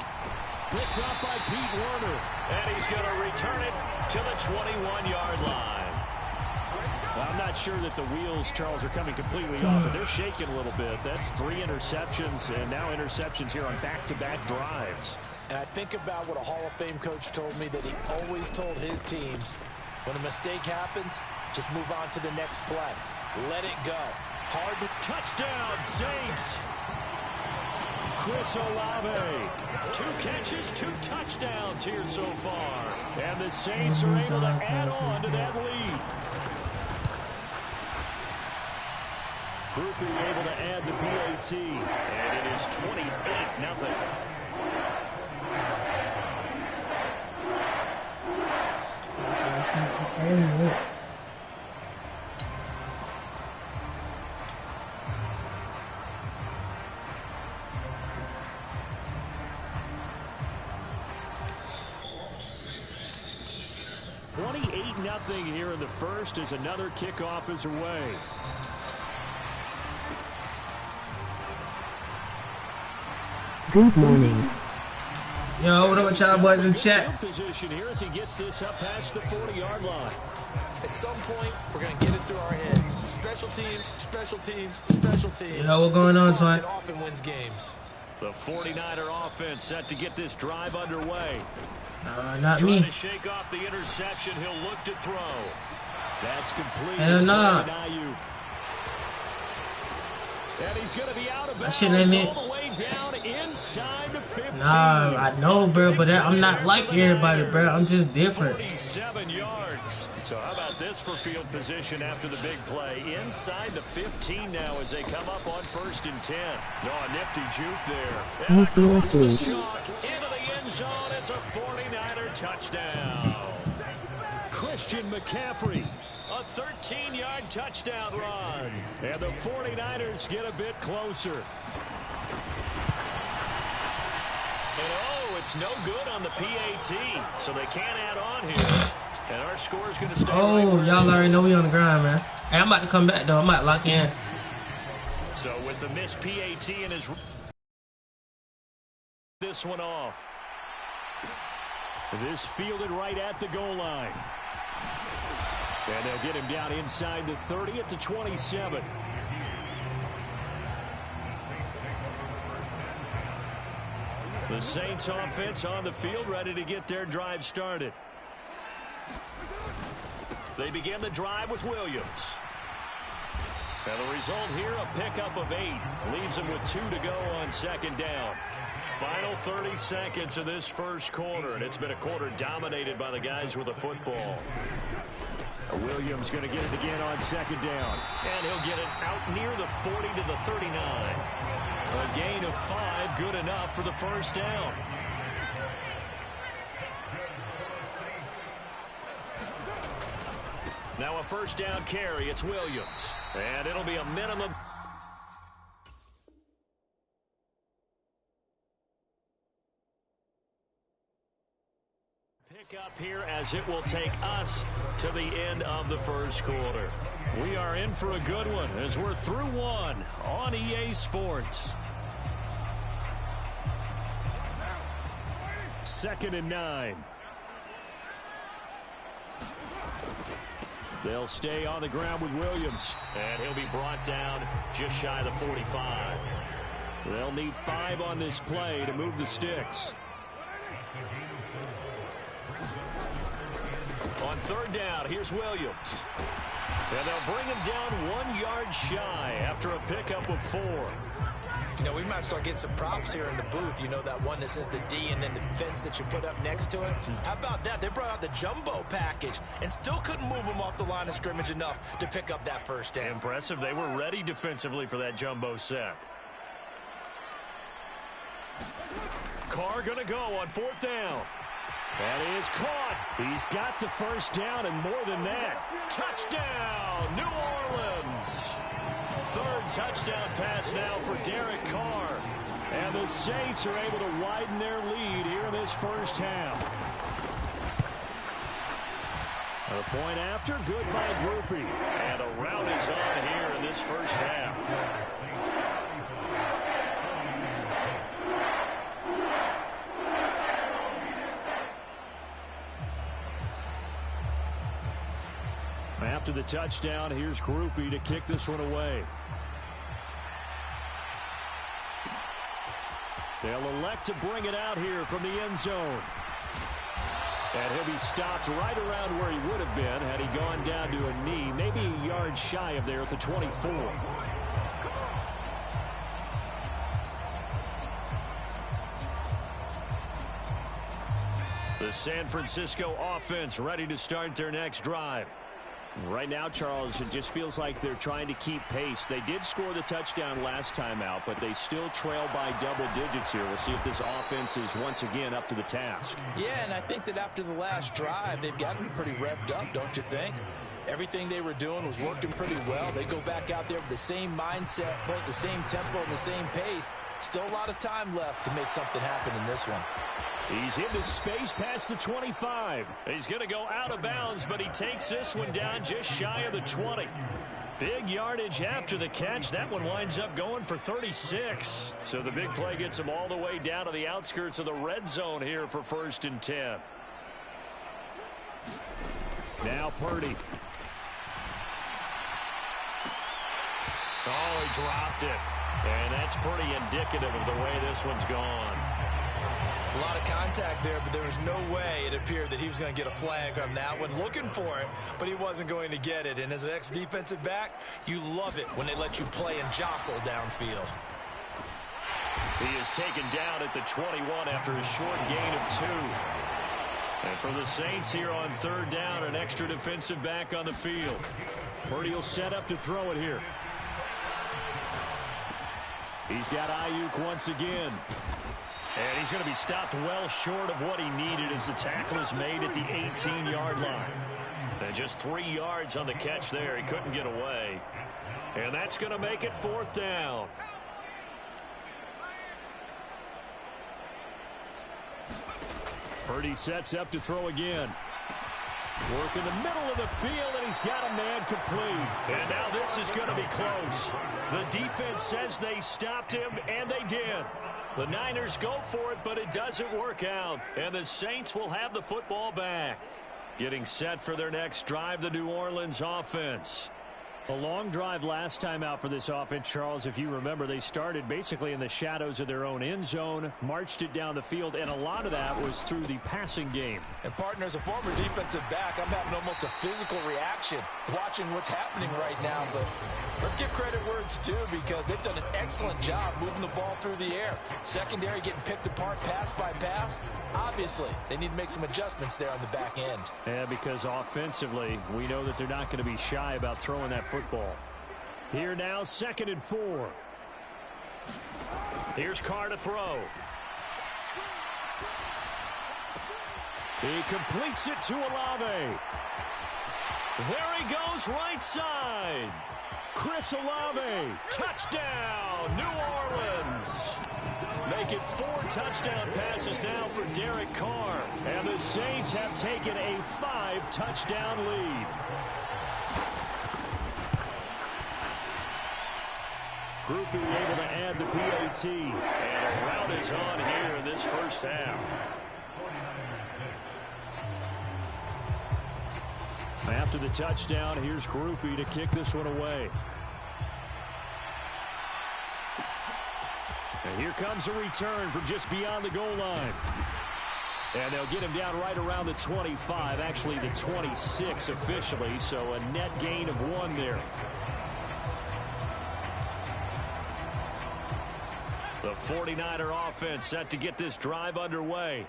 Picked up by Pete Werner, and he's going to return it to the 21-yard line. Well, I'm not sure that the wheels, Charles, are coming completely off, but they're shaking a little bit. That's 3 interceptions, and now interceptions here on back-to-back drives. And I think about what a Hall of Fame coach told me, that he always told his teams, when a mistake happens, just move on to the next play. Let it go. Hard to touchdown, Saints. Chris Olave. 2 catches, 2 touchdowns here so far. And the Saints are able to add on to that lead. Group being able to add the PAT, and it is 28-0. Nothing here in the first as another kickoff is away. Good morning. Yo, what up, y'all boys in chat? Position here as he gets this up past the 40-yard line. At some point, we're going to get it through our heads. Special teams, special teams, special teams. Yo, what going on, Twine? It often wins games. The 49er offense set to get this drive underway. Not Trying me. to shake off the interception. He'll look to throw. That's complete. Hell nah. And he's going to be out of bounds that shit ain't it. all the way down inside the 15. Nah, I know, bro, but I'm not like everybody, bro. I'm just different. 47 yards. So how about this for field position after the big play? Inside the 15 now as they come up on 1st and 10. Oh, a nifty juke there. I feel asleep. Into the end zone. It's a 49er touchdown. Christian McCaffrey. A 13-yard touchdown run. And the 49ers get a bit closer. And oh, it's no good on the PAT. So they can't add on here. And our score is going to stay. Oh, y'all already know we on the grind, man. Hey, I'm about to come back, though. I might lock in. So with the missed PAT in his... this one off. This fielded right at the goal line. And they'll get him down inside the 30 at the 27. The Saints offense on the field, ready to get their drive started. They begin the drive with Williams. And the result here, a pickup of 8. Leaves them with 2 to go on 2nd down. Final 30 seconds of this first quarter, and it's been a quarter dominated by the guys with the football. Williams going to get it again on 2nd down. And he'll get it out near the 40 to the 39. A gain of 5, good enough for the first down. Now a first down carry, it's Williams. And it'll be a minimum. Up here as it will take us to the end of the first quarter. We are in for a good one as we're through one on EA Sports. 2nd and 9. They'll stay on the ground with Williams, and he'll be brought down just shy of the 45. They'll need 5 on this play to move the sticks. On 3rd down, here's Williams. And they'll bring him down 1 yard shy after a pickup of 4. You know, we might start getting some props here in the booth. You know, that one that says the D and then the fence that you put up next to it. How about that? They brought out the jumbo package and still couldn't move them off the line of scrimmage enough to pick up that first down. Impressive. They were ready defensively for that jumbo set. Carr going to go on 4th down. That is caught. He's got the first down and more than that. Touchdown, New Orleans. third touchdown pass now for Derek Carr. And the Saints are able to widen their lead here in this first half. A point after, good by Groupie. And a rout is on here in this first half. After the touchdown, here's Groupie to kick this one away. They'll elect to bring it out here from the end zone. And he'll be stopped right around where he would have been had he gone down to a knee, maybe a yard shy of there at the 24. The San Francisco offense ready to start their next drive. Right now, Charles, it just feels like they're trying to keep pace. They did score the touchdown last time out, but they still trail by double digits here. We'll see if this offense is once again up to the task. Yeah, and I think that after the last drive, they've got to be pretty revved up, don't you think? Everything they were doing was working pretty well. They go back out there with the same mindset, play at the same tempo and the same pace. Still a lot of time left to make something happen in this one. He's into space past the 25. He's going to go out of bounds, but he takes this one down just shy of the 20. Big yardage after the catch. That one winds up going for 36. So the big play gets him all the way down to the outskirts of the red zone here for 1st and 10. Now Purdy. Oh, he dropped it. And that's pretty indicative of the way this one's gone. A lot of contact there, but there was no way it appeared that he was going to get a flag on that one. Looking for it, but he wasn't going to get it. And as an ex-defensive back, you love it when they let you play and jostle downfield. He is taken down at the 21 after a short gain of 2. And for the Saints here on 3rd down, an extra defensive back on the field. Purdy will set up to throw it here. He's got Ayuk once again. And he's going to be stopped well short of what he needed as the tackle is made at the 18-yard line. And just 3 yards on the catch there. He couldn't get away. And that's going to make it 4th down. Purdy sets up to throw again. Work in the middle of the field, and he's got a man complete. And now this is going to be close. The defense says they stopped him, and they did. The Niners go for it, but it doesn't work out. And the Saints will have the football back. Getting set for their next drive, the New Orleans offense. A long drive last time out for this offense, Charles. If you remember, they started basically in the shadows of their own end zone, marched it down the field, and a lot of that was through the passing game. And, partner, as a former defensive back, I'm having almost a physical reaction watching what's happening right now. But let's give credit where it's due, because they've done an excellent job moving the ball through the air. Secondary getting picked apart pass by pass. Obviously, they need to make some adjustments there on the back end. Yeah, because offensively, we know that they're not going to be shy about throwing that football. Here now, 2nd and 4. Here's Carr to throw. He completes it to Olave. There he goes, right side. Chris Olave. Touchdown, New Orleans. Make it 4 touchdown passes now for Derek Carr. And the Saints have taken a 5-touchdown lead. Groupie able to add the PAT. And a rout is on here in this first half. After the touchdown, here's Groupie to kick this one away. And here comes a return from just beyond the goal line. And they'll get him down right around the 25, actually the 26 officially, so a net gain of 1 there. The 49er offense set to get this drive underway.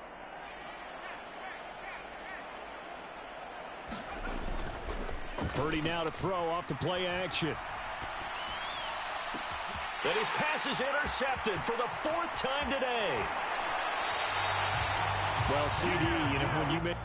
Purdy now to throw off the play action. And his pass is intercepted for the 4th time today. Well, CD, when you make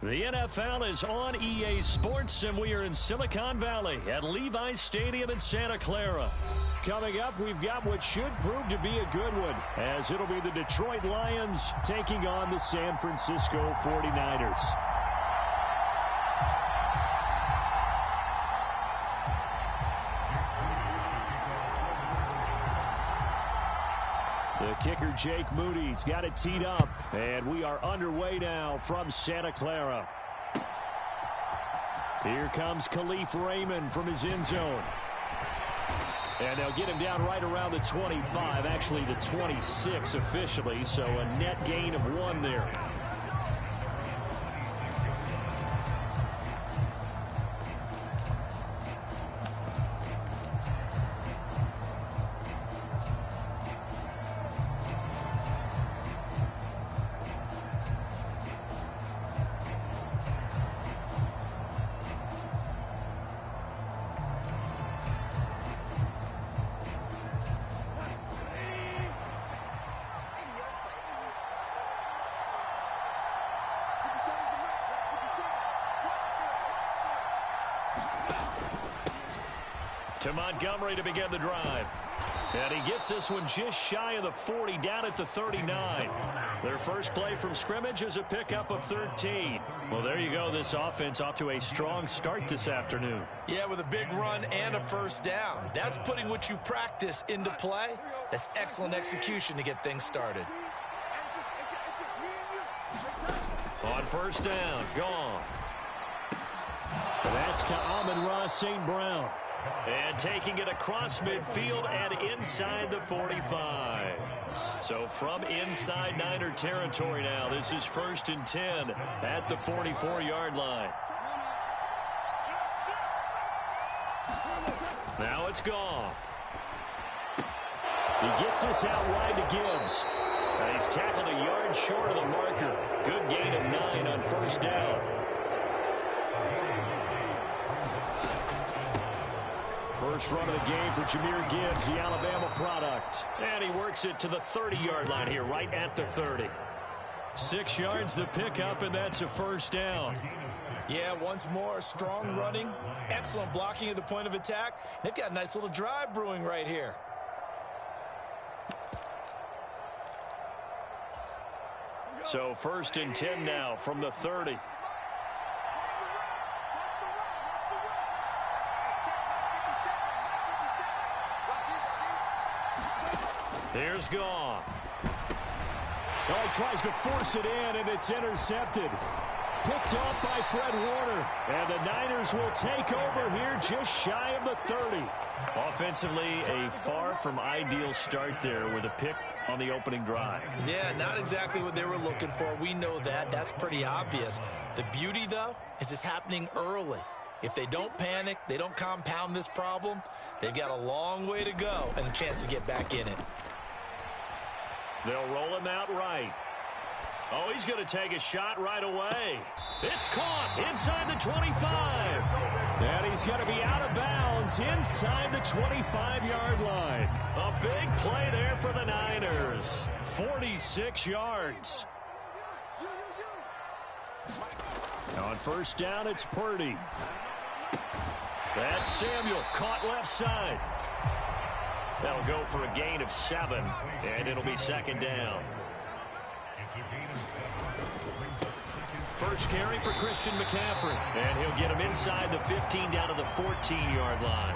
The NFL is on EA Sports, and we are in Silicon Valley at Levi's Stadium in Santa Clara. Coming up, we've got what should prove to be a good one, as it'll be the Detroit Lions taking on the San Francisco 49ers. The kicker, Jake Moody's got it teed up, and we are underway now from Santa Clara. Here comes Khalif Raymond from his end zone. And they'll get him down right around the 25, actually the 26 officially, so a net gain of 1 there. To Montgomery to begin the drive. And he gets this one just shy of the 40, down at the 39. Their first play from scrimmage is a pickup of 13. Well, there you go. This offense off to a strong start this afternoon. Yeah, with a big run and a first down. That's putting what you practice into play. That's excellent execution to get things started. On first down, gone. That's to Amon-Ra St. Brown. And taking it across midfield and inside the 45. So from inside Niner territory now, this is 1st and 10 at the 44-yard line. Now it's Goff. He gets this out wide to Gibbs. And he's tackled a yard short of the marker. Good gain of 9 on first down. First run of the game for Jahmyr Gibbs, the Alabama product. And he works it to the 30-yard line here, right at the 30. 6 yards the pickup, and that's a first down. Yeah, once more, strong running, excellent blocking at the point of attack. They've got a nice little drive brewing right here. So 1st and 10 now from the 30. Here's Goff. Oh, he tries to force it in, and it's intercepted. Picked off by Fred Warner. And the Niners will take over here just shy of the 30. Offensively, a far from ideal start there with a pick on the opening drive. Yeah, not exactly what they were looking for. We know that. That's pretty obvious. The beauty, though, is it's happening early. If they don't panic, they don't compound this problem, they've got a long way to go and a chance to get back in it. They'll roll him out right. Oh, he's going to take a shot right away. It's caught inside the 25. And he's going to be out of bounds inside the 25-yard line. A big play there for the Niners. 46 yards. On first down, it's Purdy. That's Samuel, caught left side. That'll go for a gain of 7, and it'll be 2nd down. First carry for Christian McCaffrey, and he'll get him inside the 15 down to the 14-yard line.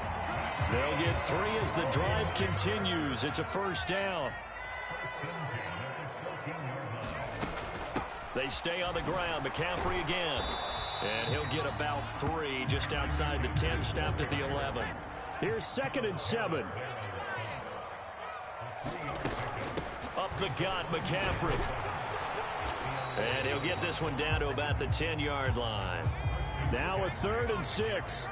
They'll get 3 as the drive continues. It's a first down. They stay on the ground. McCaffrey again. And he'll get about 3 just outside the 10, stopped at the 11. Here's 2nd and 7. Up the gut, McCaffrey. And he'll get this one down to about the 10-yard line. Now a 3rd and 6.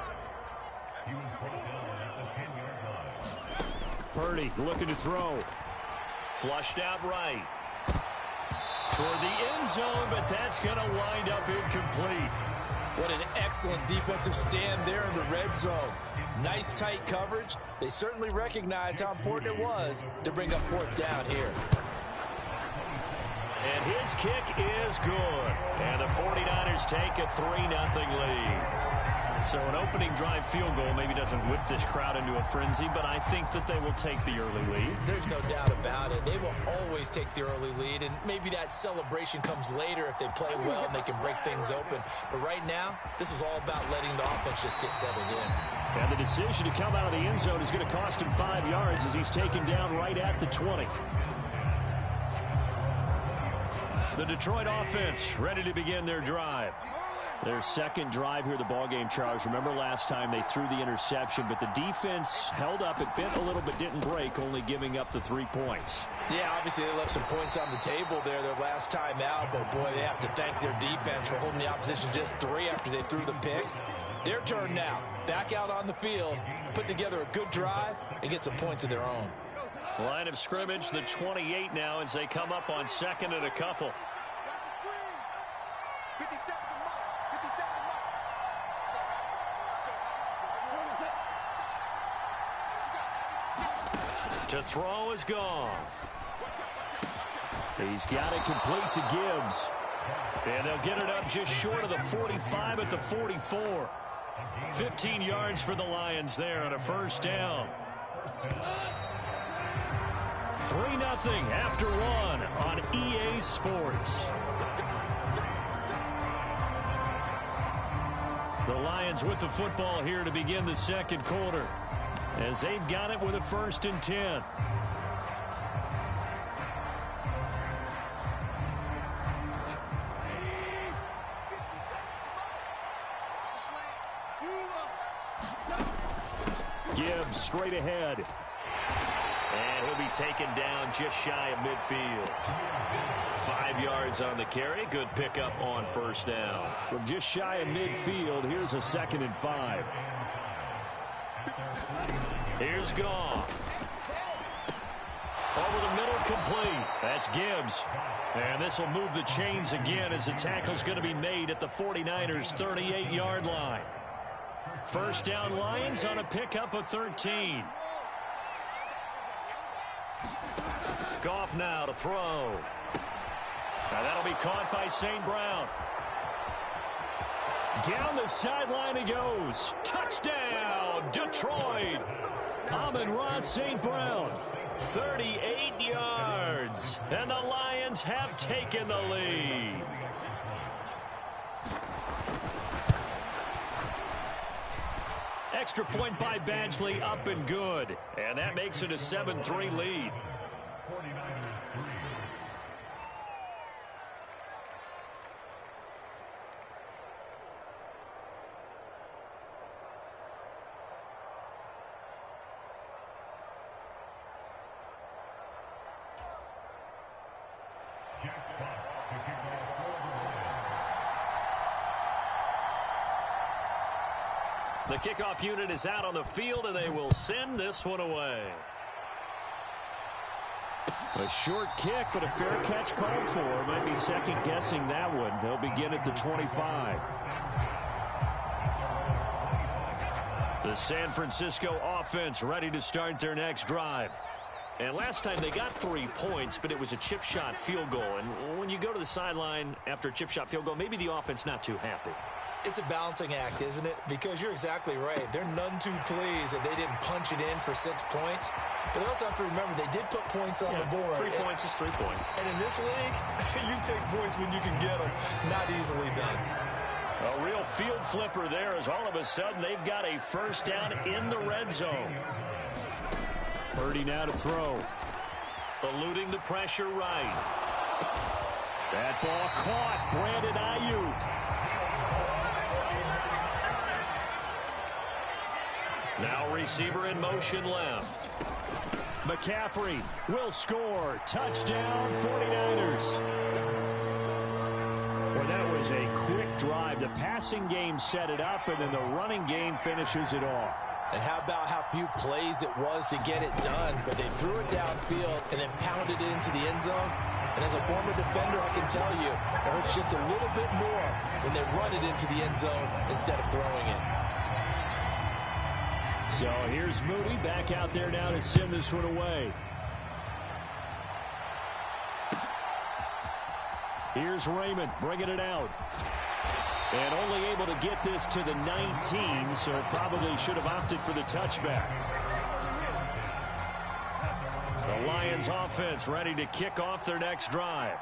Purdy looking to throw. Flushed out right. Toward the end zone, but that's going to wind up incomplete. What an excellent defensive stand there in the red zone. Nice tight coverage. They certainly recognized how important it was to bring up 4th down here. And his kick is good. And the 49ers take a 3-0 lead. So an opening drive field goal maybe doesn't whip this crowd into a frenzy, but I think that they will take the early lead. There's no doubt about it. They will always take the early lead, and maybe that celebration comes later if they play well and they can break things open. But right now, this is all about letting the offense just get settled in. And the decision to come out of the end zone is going to cost him 5 yards as he's taken down right at the 20. The Detroit offense ready to begin their drive. Their second drive here of the ballgame, Charles. Remember last time they threw the interception, but the defense held up. It bent a little but didn't break, only giving up the 3 points. Yeah, obviously they left some points on the table there their last time out, but boy, they have to thank their defense for holding the opposition just 3 after they threw the pick. Their turn now. Back out on the field, put together a good drive, and get some points of their own. Line of scrimmage, the 28 now as they come up on second and a couple. To throw is gone. He's got it complete to Gibbs. And they'll get it up just short of the 45 at the 44. 15 yards for the Lions there on a first down. 3-0 after 1 on EA Sports. The Lions with the football here to begin the second quarter, as they've got it with a 1st and 10. Gibbs straight ahead. And he'll be taken down just shy of midfield. 5 yards on the carry. Good pickup on first down. From just shy of midfield, here's a 2nd and 5. Here's Goff. Over the middle, complete. That's Gibbs. And this will move the chains again as the tackle's going to be made at the 49ers' 38-yard line. First down Lions on a pickup of 13. Goff now to throw. Now that'll be caught by St. Brown. Down the sideline he goes. Touchdown, Detroit. Amon-Ra St. Brown. 38 yards. And the Lions have taken the lead. Extra point by Badgley, up and good. And that makes it a 7-3 lead. The kickoff unit is out on the field, and they will send this one away. A short kick, but a fair catch called for. Might be second-guessing that one. They'll begin at the 25. The San Francisco offense ready to start their next drive. And last time they got 3 points, but it was a chip shot field goal. And when you go to the sideline after a chip shot field goal, maybe the offense not too happy. It's a balancing act, isn't it? Because you're exactly right. They're none too pleased that they didn't punch it in for 6 points. But they also have to remember they did put points on the board. 3 points is 3 points. And in this league, you take points when you can get them. Not easily done. A real field flipper there as all of a sudden they've got a first down in the red zone. Purdy now to throw. Eluding the pressure right. That ball caught. Brandon Ayuk. Now receiver in motion left. McCaffrey will score. Touchdown 49ers. Well, that was a quick drive. The passing game set it up, and then the running game finishes it off. And how about how few plays it was to get it done, but they threw it downfield and then pounded it into the end zone. And as a former defender, I can tell you, it hurts just a little bit more when they run it into the end zone instead of throwing it. So here's Moody back out there now to send this one away. Here's Raymond bringing it out. And only able to get this to the 19, so probably should have opted for the touchback. The Lions offense ready to kick off their next drive.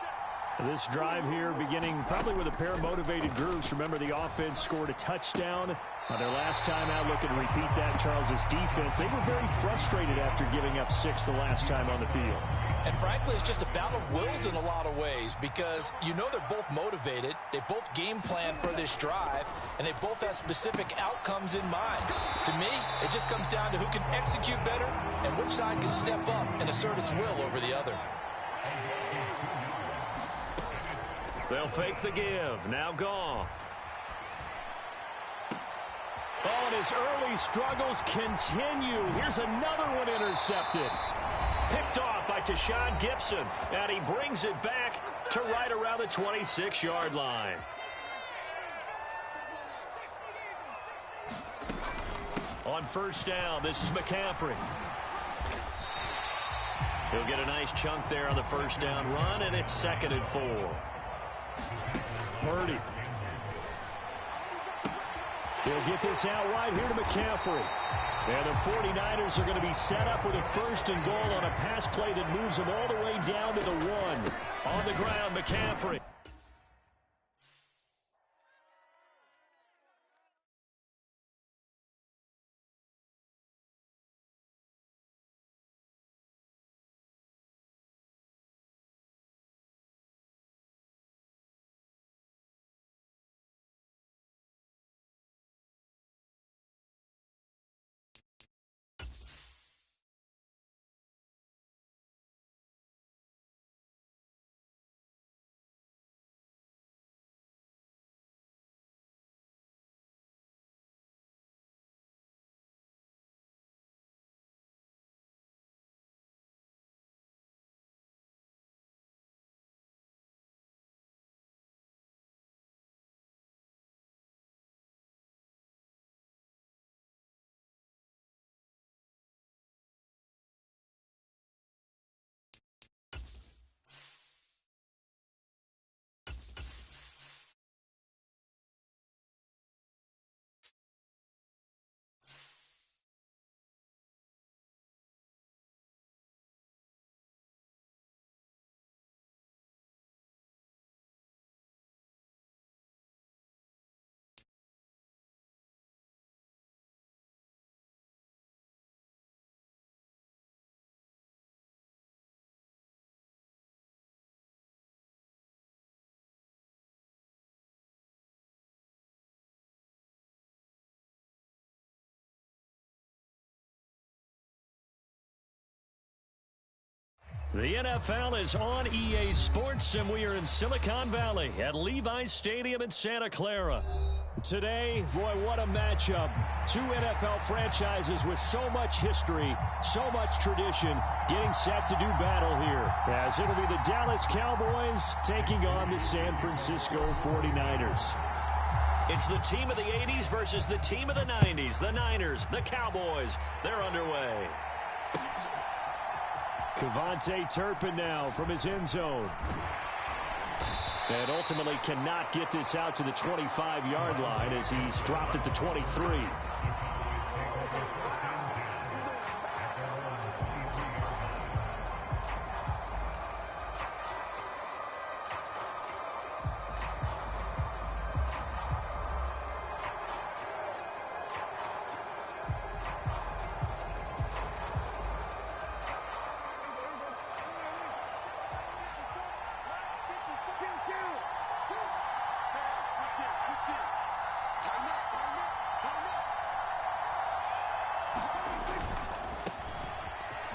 This drive here beginning probably with a pair of motivated groups. Remember, the offense scored a touchdown on their last time out. Looking to repeat that. Charles's defense, they were very frustrated after giving up 6 the last time on the field. And frankly, it's just a battle of wills in a lot of ways because you know they're both motivated. They both game plan for this drive, and they both have specific outcomes in mind. To me, it just comes down to who can execute better and which side can step up and assert its will over the other. They'll fake the give. Now Goff. Oh, and his early struggles continue. Here's another one intercepted. Picked off by Tashawn Gibson, and he brings it back to right around the 26-yard line. On first down, this is McCaffrey. He'll get a nice chunk there on the first down run, and it's 2nd and 4. Purdy. He'll get this out wide here to McCaffrey. And the 49ers are going to be set up with a 1st and goal on a pass play that moves them all the way down to the 1. On the ground, McCaffrey. The NFL is on EA Sports, and we are in Silicon Valley at Levi's Stadium in Santa Clara. Today, boy, what a matchup. 2 NFL franchises with so much history, so much tradition, getting set to do battle here. As it'll be the Dallas Cowboys taking on the San Francisco 49ers. It's the team of the 80s versus the team of the 90s. The Niners, the Cowboys, they're underway. Kevontae Turpin now from his end zone. And ultimately cannot get this out to the 25-yard line as he's dropped at the 23.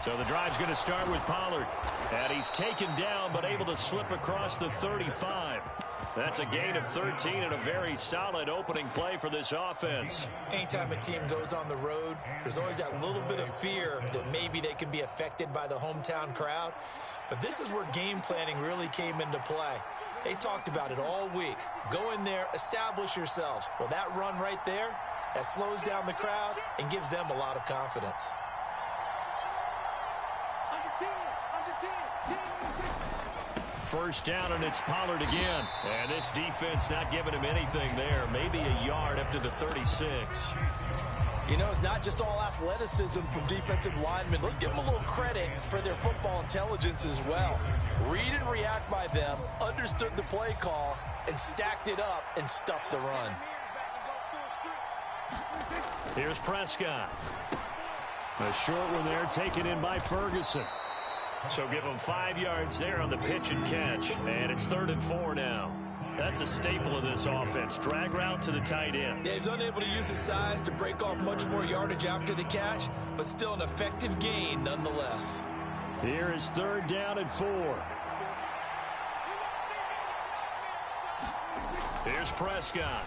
So the drive's going to start with Pollard. And he's taken down but able to slip across the 35. That's a gain of 13 and a very solid opening play for this offense. Anytime a team goes on the road, there's always that little bit of fear that maybe they can be affected by the hometown crowd. But this is where game planning really came into play. They talked about it all week. Go in there, establish yourselves. Well, that run right there, that slows down the crowd and gives them a lot of confidence. first down, and it's Pollard again. And this defense not giving him anything there. Maybe a yard up to the 36. You know, it's not just all athleticism from defensive linemen. Let's give them a little credit for their football intelligence as well. Read and react by them, understood the play call, and stacked it up and stuffed the run. Here's Prescott. A short one there taken in by Ferguson. So give him 5 yards there on the pitch and catch. And it's 3rd and 4 now. That's a staple of this offense. Drag route to the tight end. Dave's unable to use his size to break off much more yardage after the catch, but still an effective gain nonetheless. Here is 3rd down and 4. Here's Prescott.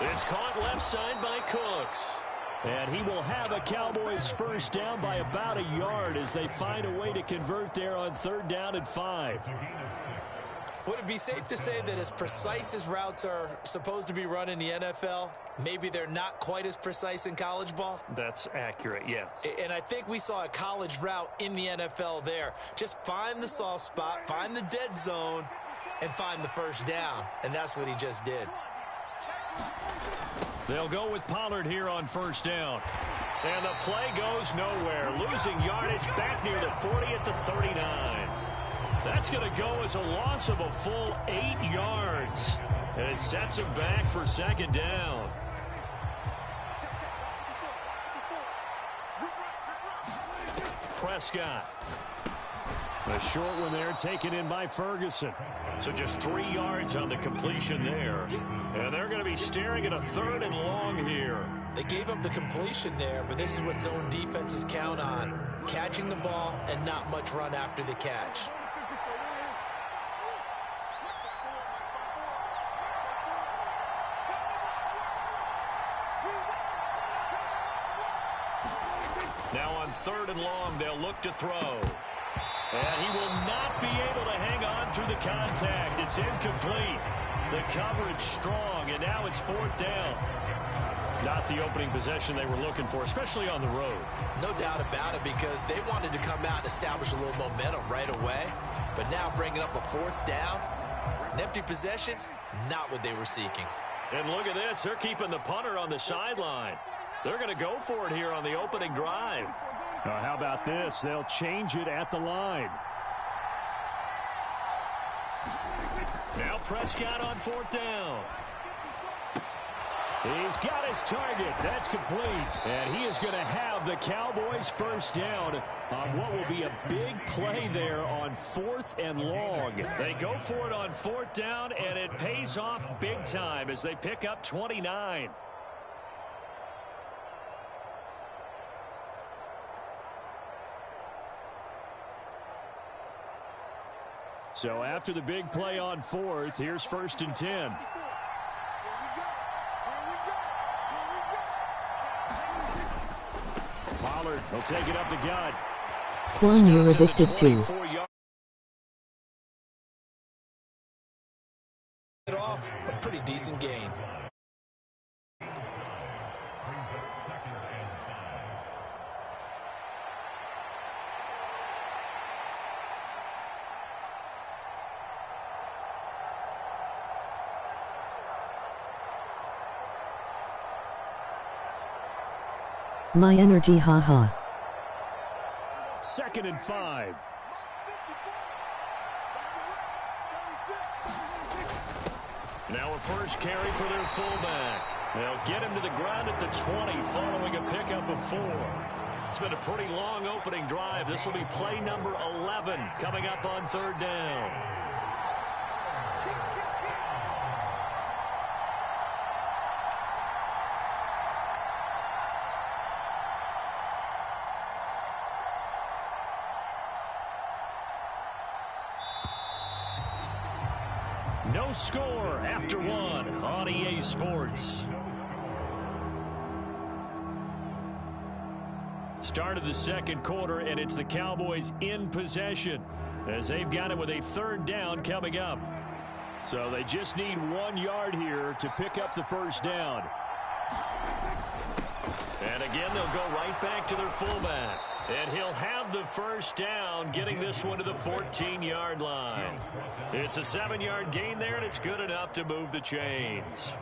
It's caught left side by Cooks. And he will have a Cowboys first down by about a yard as they find a way to convert there on 3rd down and 5. Would it be safe to say that as precise as routes are supposed to be run in the NFL, maybe they're not quite as precise in college ball? That's accurate, yes. And I think we saw a college route in the NFL there. Just find the soft spot, find the dead zone, and find the first down. And that's what he just did. They'll go with Pollard here on first down. And the play goes nowhere. Losing yardage back near the 40 at the 39. That's going to go as a loss of a full 8 yards. And it sets him back for 2nd down. Prescott. A short one there taken in by Ferguson. So just 3 yards on the completion there. And they're going to be staring at a 3rd and long here. They gave up the completion there, but this is what zone defenses count on. Catching the ball and not much run after the catch. Now on 3rd and long, they'll look to throw. And he will not be able to hang on through the contact. It's incomplete. The coverage strong, and now it's 4th down. Not the opening possession they were looking for, especially on the road. No doubt about it, because they wanted to come out and establish a little momentum right away. But now bringing up a 4th down, an empty possession, not what they were seeking. And look at this. They're keeping the punter on the sideline. They're going to go for it here on the opening drive. How about this? They'll change it at the line. Now Prescott on 4th down. He's got his target. That's complete. And he is going to have the Cowboys first down on what will be a big play there on 4th and long. They go for it on 4th down, and it pays off big time as they pick up 29. So after the big play on 4th, here's 1st and 10. Pollard will take it up the gut. One you're addicted to. Off a pretty decent gain. My energy, haha. 2nd and 5. Now a first carry for their fullback. They'll get him to the ground at the 20 following a pickup of 4. It's been a pretty long opening drive. This will be play number 11 coming up on 3rd down. No score after 1 on EA Sports. Start of the 2nd quarter, and it's the Cowboys in possession as they've got it with a 3rd down coming up. So they just need 1 yard here to pick up the first down. And again, they'll go right back to their fullback. And he'll have the first down, getting this one to the 14-yard line. It's a 7-yard gain there, and it's good enough to move the chains.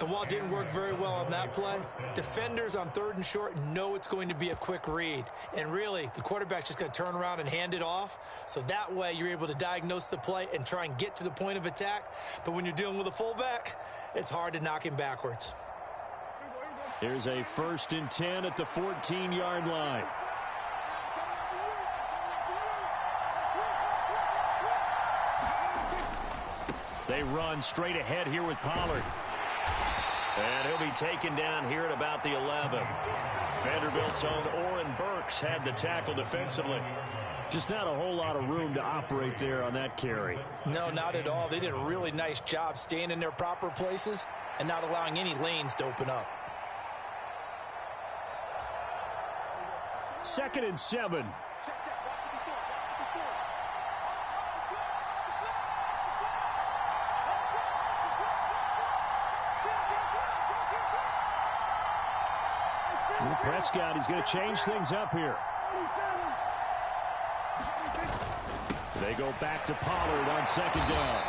And while it didn't work very well on that play, defenders on 3rd and short know it's going to be a quick read. And really, the quarterback's just going to turn around and hand it off. So that way, you're able to diagnose the play and try and get to the point of attack. But when you're dealing with a fullback, it's hard to knock him backwards. Here's a 1st and 10 at the 14-yard line. They run straight ahead here with Pollard. And he'll be taken down here at about the 11. Vanderbilt's own Oren Burks had the tackle defensively. Just not a whole lot of room to operate there on that carry. No, not at all. They did a really nice job staying in their proper places and not allowing any lanes to open up. 2nd and 7. Prescott, he's going to change things up here. They go back to Pollard on 2nd down.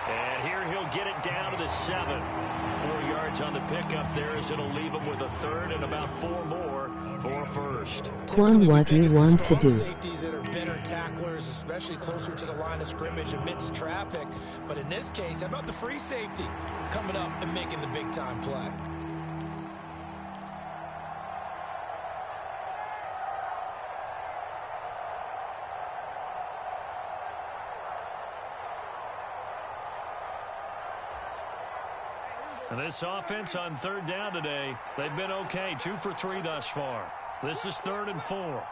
And here he'll get it down to the 7. 4 yards on the pickup there as it'll leave him with a 3rd and about 4 more for a first. Quan, what you want to do. Safeties that are better tacklers, especially closer to the line of scrimmage amidst traffic. But in this case, how about the free safety coming up and making the big-time play? And this offense on 3rd down today, they've been okay. 2 for 3 thus far. This is 3rd and 4.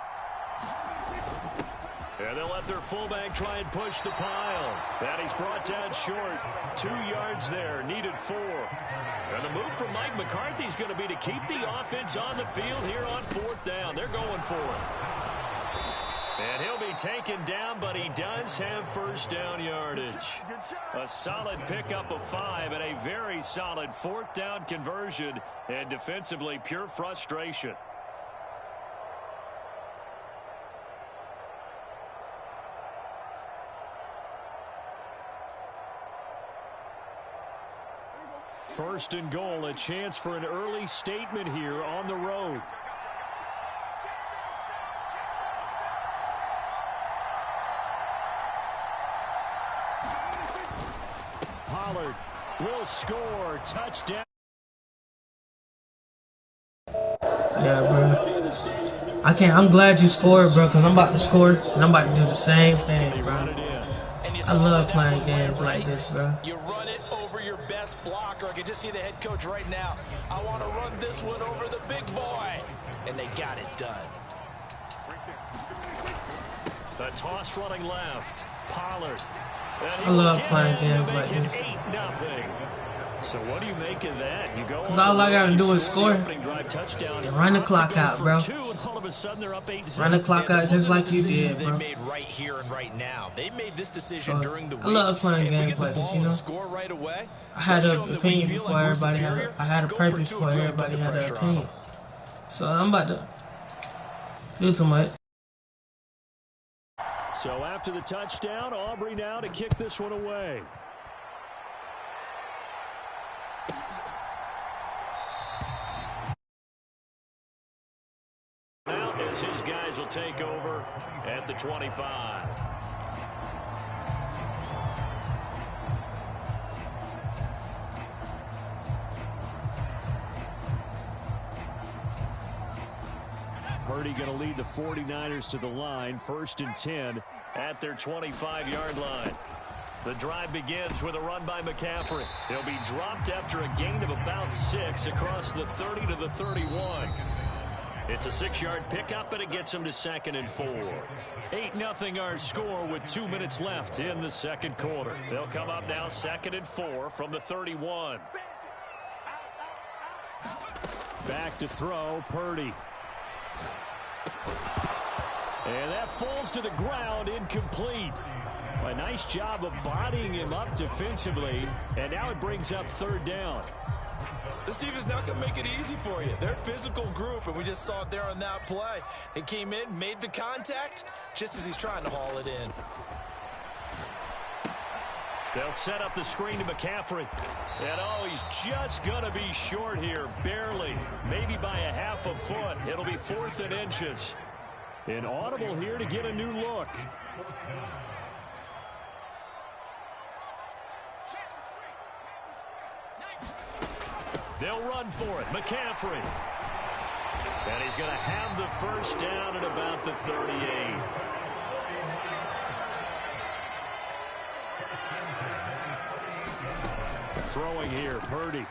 And they'll let their fullback try and push the pile. And he's brought down short. 2 yards there, needed 4. And the move from Mike McCarthy is going to be to keep the offense on the field here on 4th down. They're going for it. And he'll be taken down, but he does have first down yardage. A solid pickup of 5 and a very solid 4th down conversion. And defensively, pure frustration. First and goal, a chance for an early statement here on the road. Pollard will score. Touchdown. Yeah, bro. I'm glad you scored, bro, because I'm about to score, and I'm about to do the same thing, bro. I love playing games like this, bro. You run it over your best blocker. I can just see the head coach right now. I want to run this one over the big boy. And they got it done. The toss running left. Pollard. I love playing games like this. 8-0. So what do you make of that? You go. Because all I gotta do is score. Run the clock out, bro. Run the clock out just like you did, bro. They made right here and right now. They made this decision during the week. I love playing games like this, you know. Score right away, I had an opinion before everybody had. I had a purpose before everybody had an opinion. So I'm about to do too much. So after the touchdown, Aubrey now to kick this one away. Now as his guys will take over at the 25. Purdy going to lead the 49ers to the line. 1st and 10 at their 25-yard line. The drive begins with a run by McCaffrey. He'll be dropped after a gain of about 6 across the 30 to the 31. It's a 6-yard pickup, and it gets him to 2nd and 4. 8-0 our score with 2 minutes left in the second quarter. They'll come up now 2nd and 4 from the 31. Back to throw, Purdy. And that falls to the ground, incomplete. A nice job of bodying him up defensively, and now it brings up 3rd down. This defense not going to make it easy for you. They're a physical group, and we just saw it there on that play. He came in, made the contact, just as he's trying to haul it in. They'll set up the screen to McCaffrey. And, oh, he's just going to be short here, barely. Maybe by a half a foot. It'll be 4th and inches. An audible here to get a new look. They'll run for it. McCaffrey. And he's going to have the first down at about the 38. Throwing here, Purdy.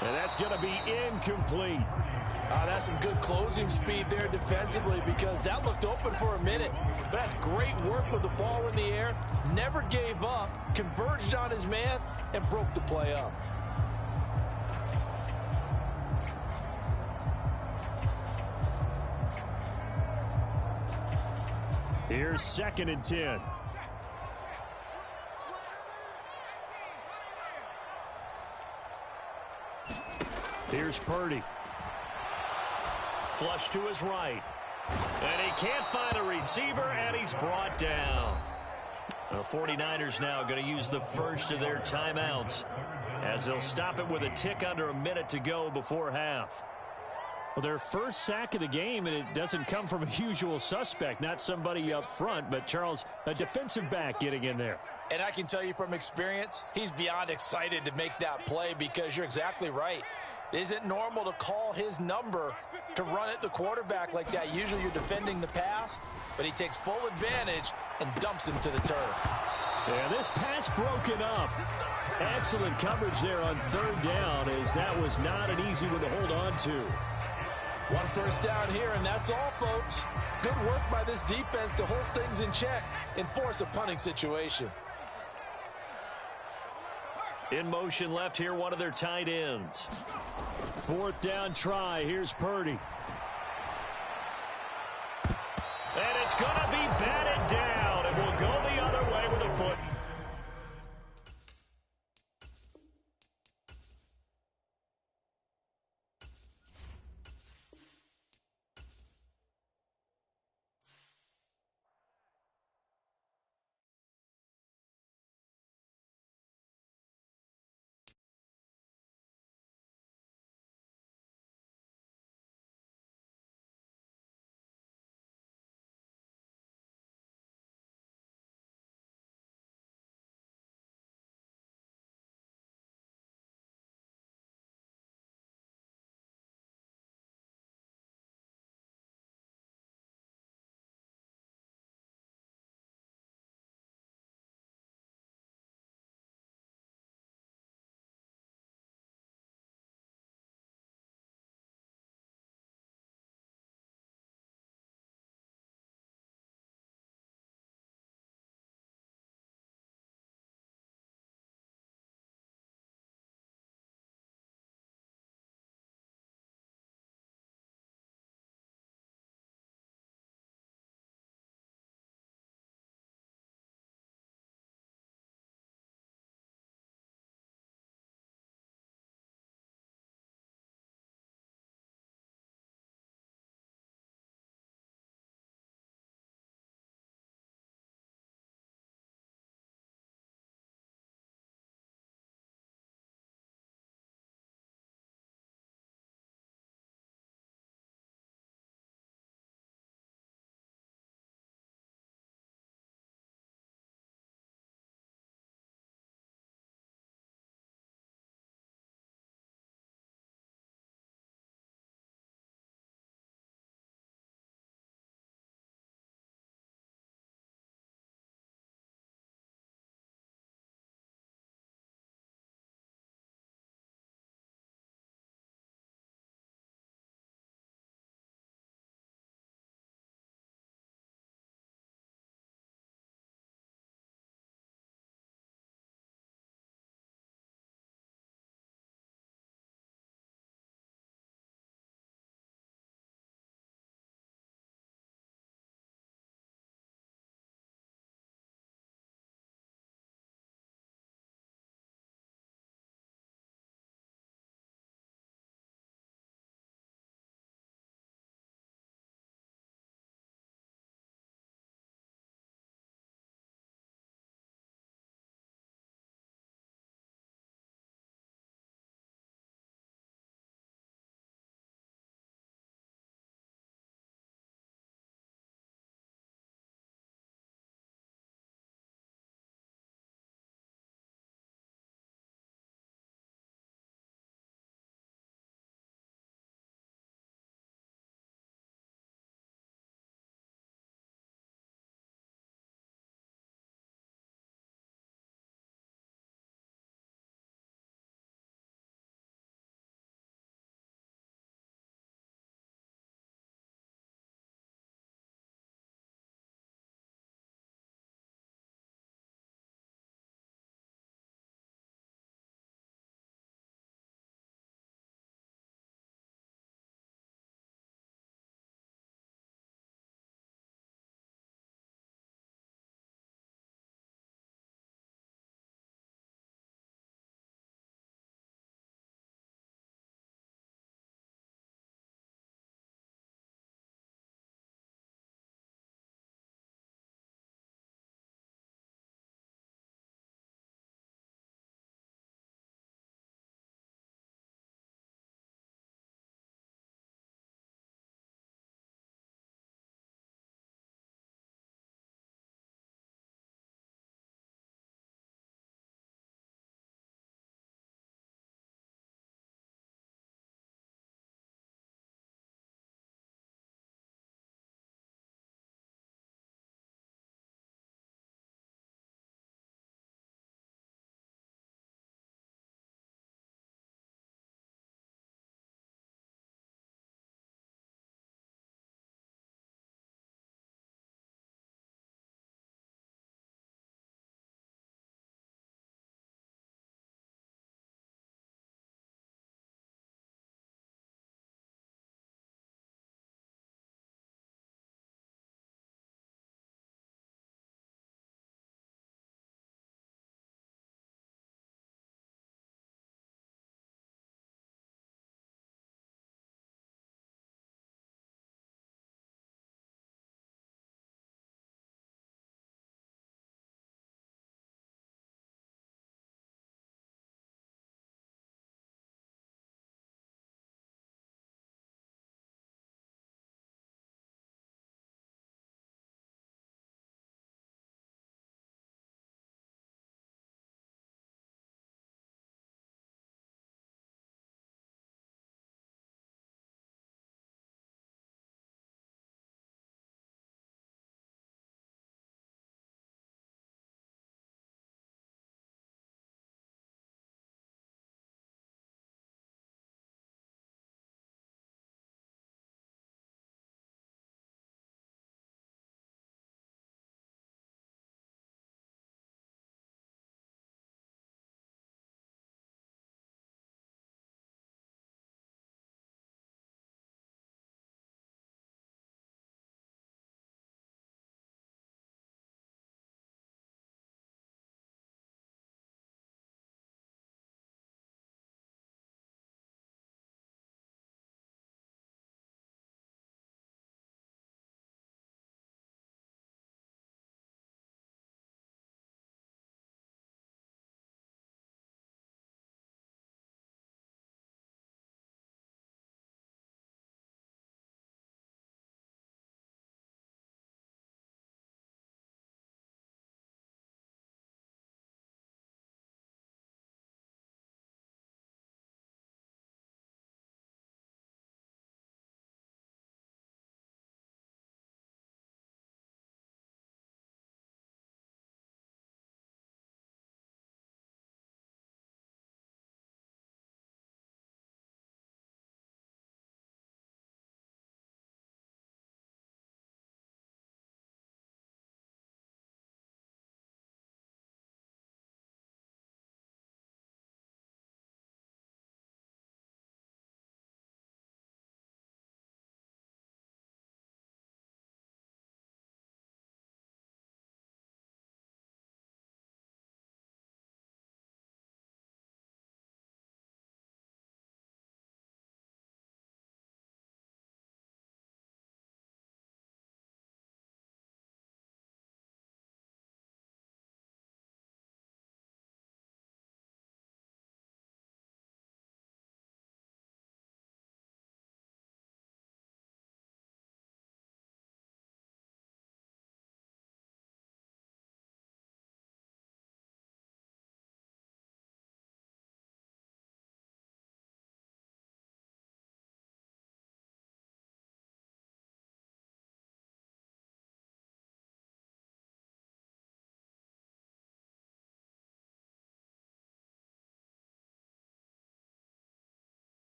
And that's going to be incomplete. That's some good closing speed there defensively because that looked open for a minute. But that's great work with the ball in the air. Never gave up, converged on his man, and broke the play up. Here's 2nd and 10. Here's Purdy. Flush to his right. And he can't find a receiver, and he's brought down. The 49ers now going to use the first of their timeouts as they'll stop it with a tick under a minute to go before half. Well, their first sack of the game, and it doesn't come from a usual suspect, not somebody up front, but Charles, a defensive back getting in there. And I can tell you from experience, he's beyond excited to make that play because you're exactly right. It isn't normal to call his number to run at the quarterback like that. Usually you're defending the pass, but he takes full advantage and dumps him to the turf. Yeah, this pass broken up. Excellent coverage there on 3rd down, as that was not an easy one to hold on to. 1 first down here, and that's all, folks. Good work by this defense to hold things in check and force a punting situation. In motion left here, one of their tight ends. 4th down try. Here's Purdy. And it's going to be batted down. It will go the other way with a foot.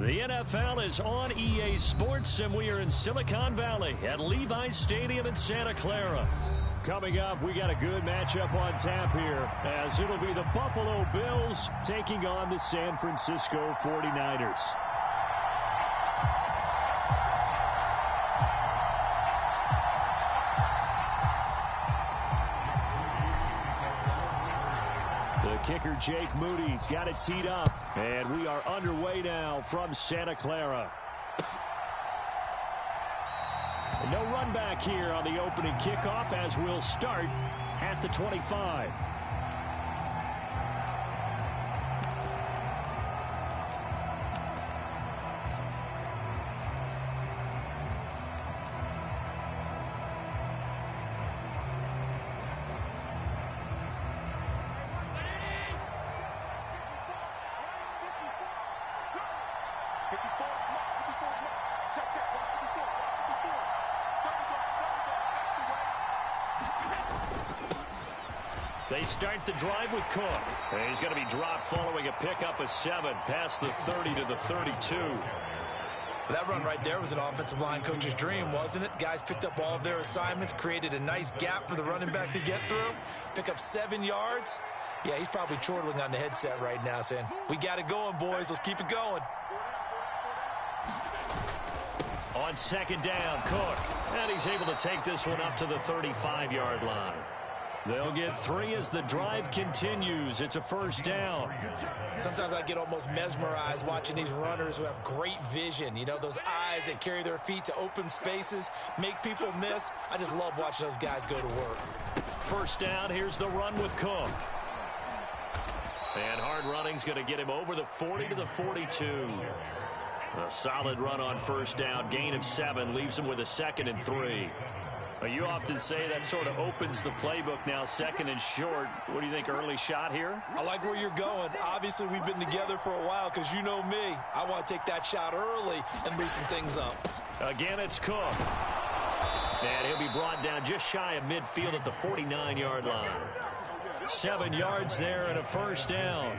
The NFL is on EA Sports, and we are in Silicon Valley at Levi's Stadium in Santa Clara. Coming up, we got a good matchup on tap here, as it'll be the Buffalo Bills taking on the San Francisco 49ers. The kicker, Jake Moody's got it teed up, and we are underway now from Santa Clara. No run back here on the opening kickoff, as we'll start at the 25. They start the drive with Cook. And he's going to be dropped following a pickup of 7 past the 30 to the 32. That run right there was an offensive line coach's dream, wasn't it? Guys picked up all of their assignments, created a nice gap for the running back to get through, pick up 7 yards. Yeah, he's probably chortling on the headset right now saying, we got it going, boys. Let's keep it going. On second down, Cook. And he's able to take this one up to the 35-yard line. They'll get 3 as the drive continues. It's a first down. Sometimes I get almost mesmerized watching these runners who have great vision. You know, those eyes that carry their feet to open spaces, make people miss. I just love watching those guys go to work. First down, here's the run with Cook. And hard running's going to get him over the 40 to the 42. A solid run on first down. Gain of 7 leaves him with a 2nd and 3. You often say that sort of opens the playbook now, 2nd and short. What do you think, early shot here? I like where you're going. Obviously, we've been together for a while because you know me. I want to take that shot early and loosen things up. Again, it's Cook. And he'll be brought down just shy of midfield at the 49-yard line. 7 yards there and a first down.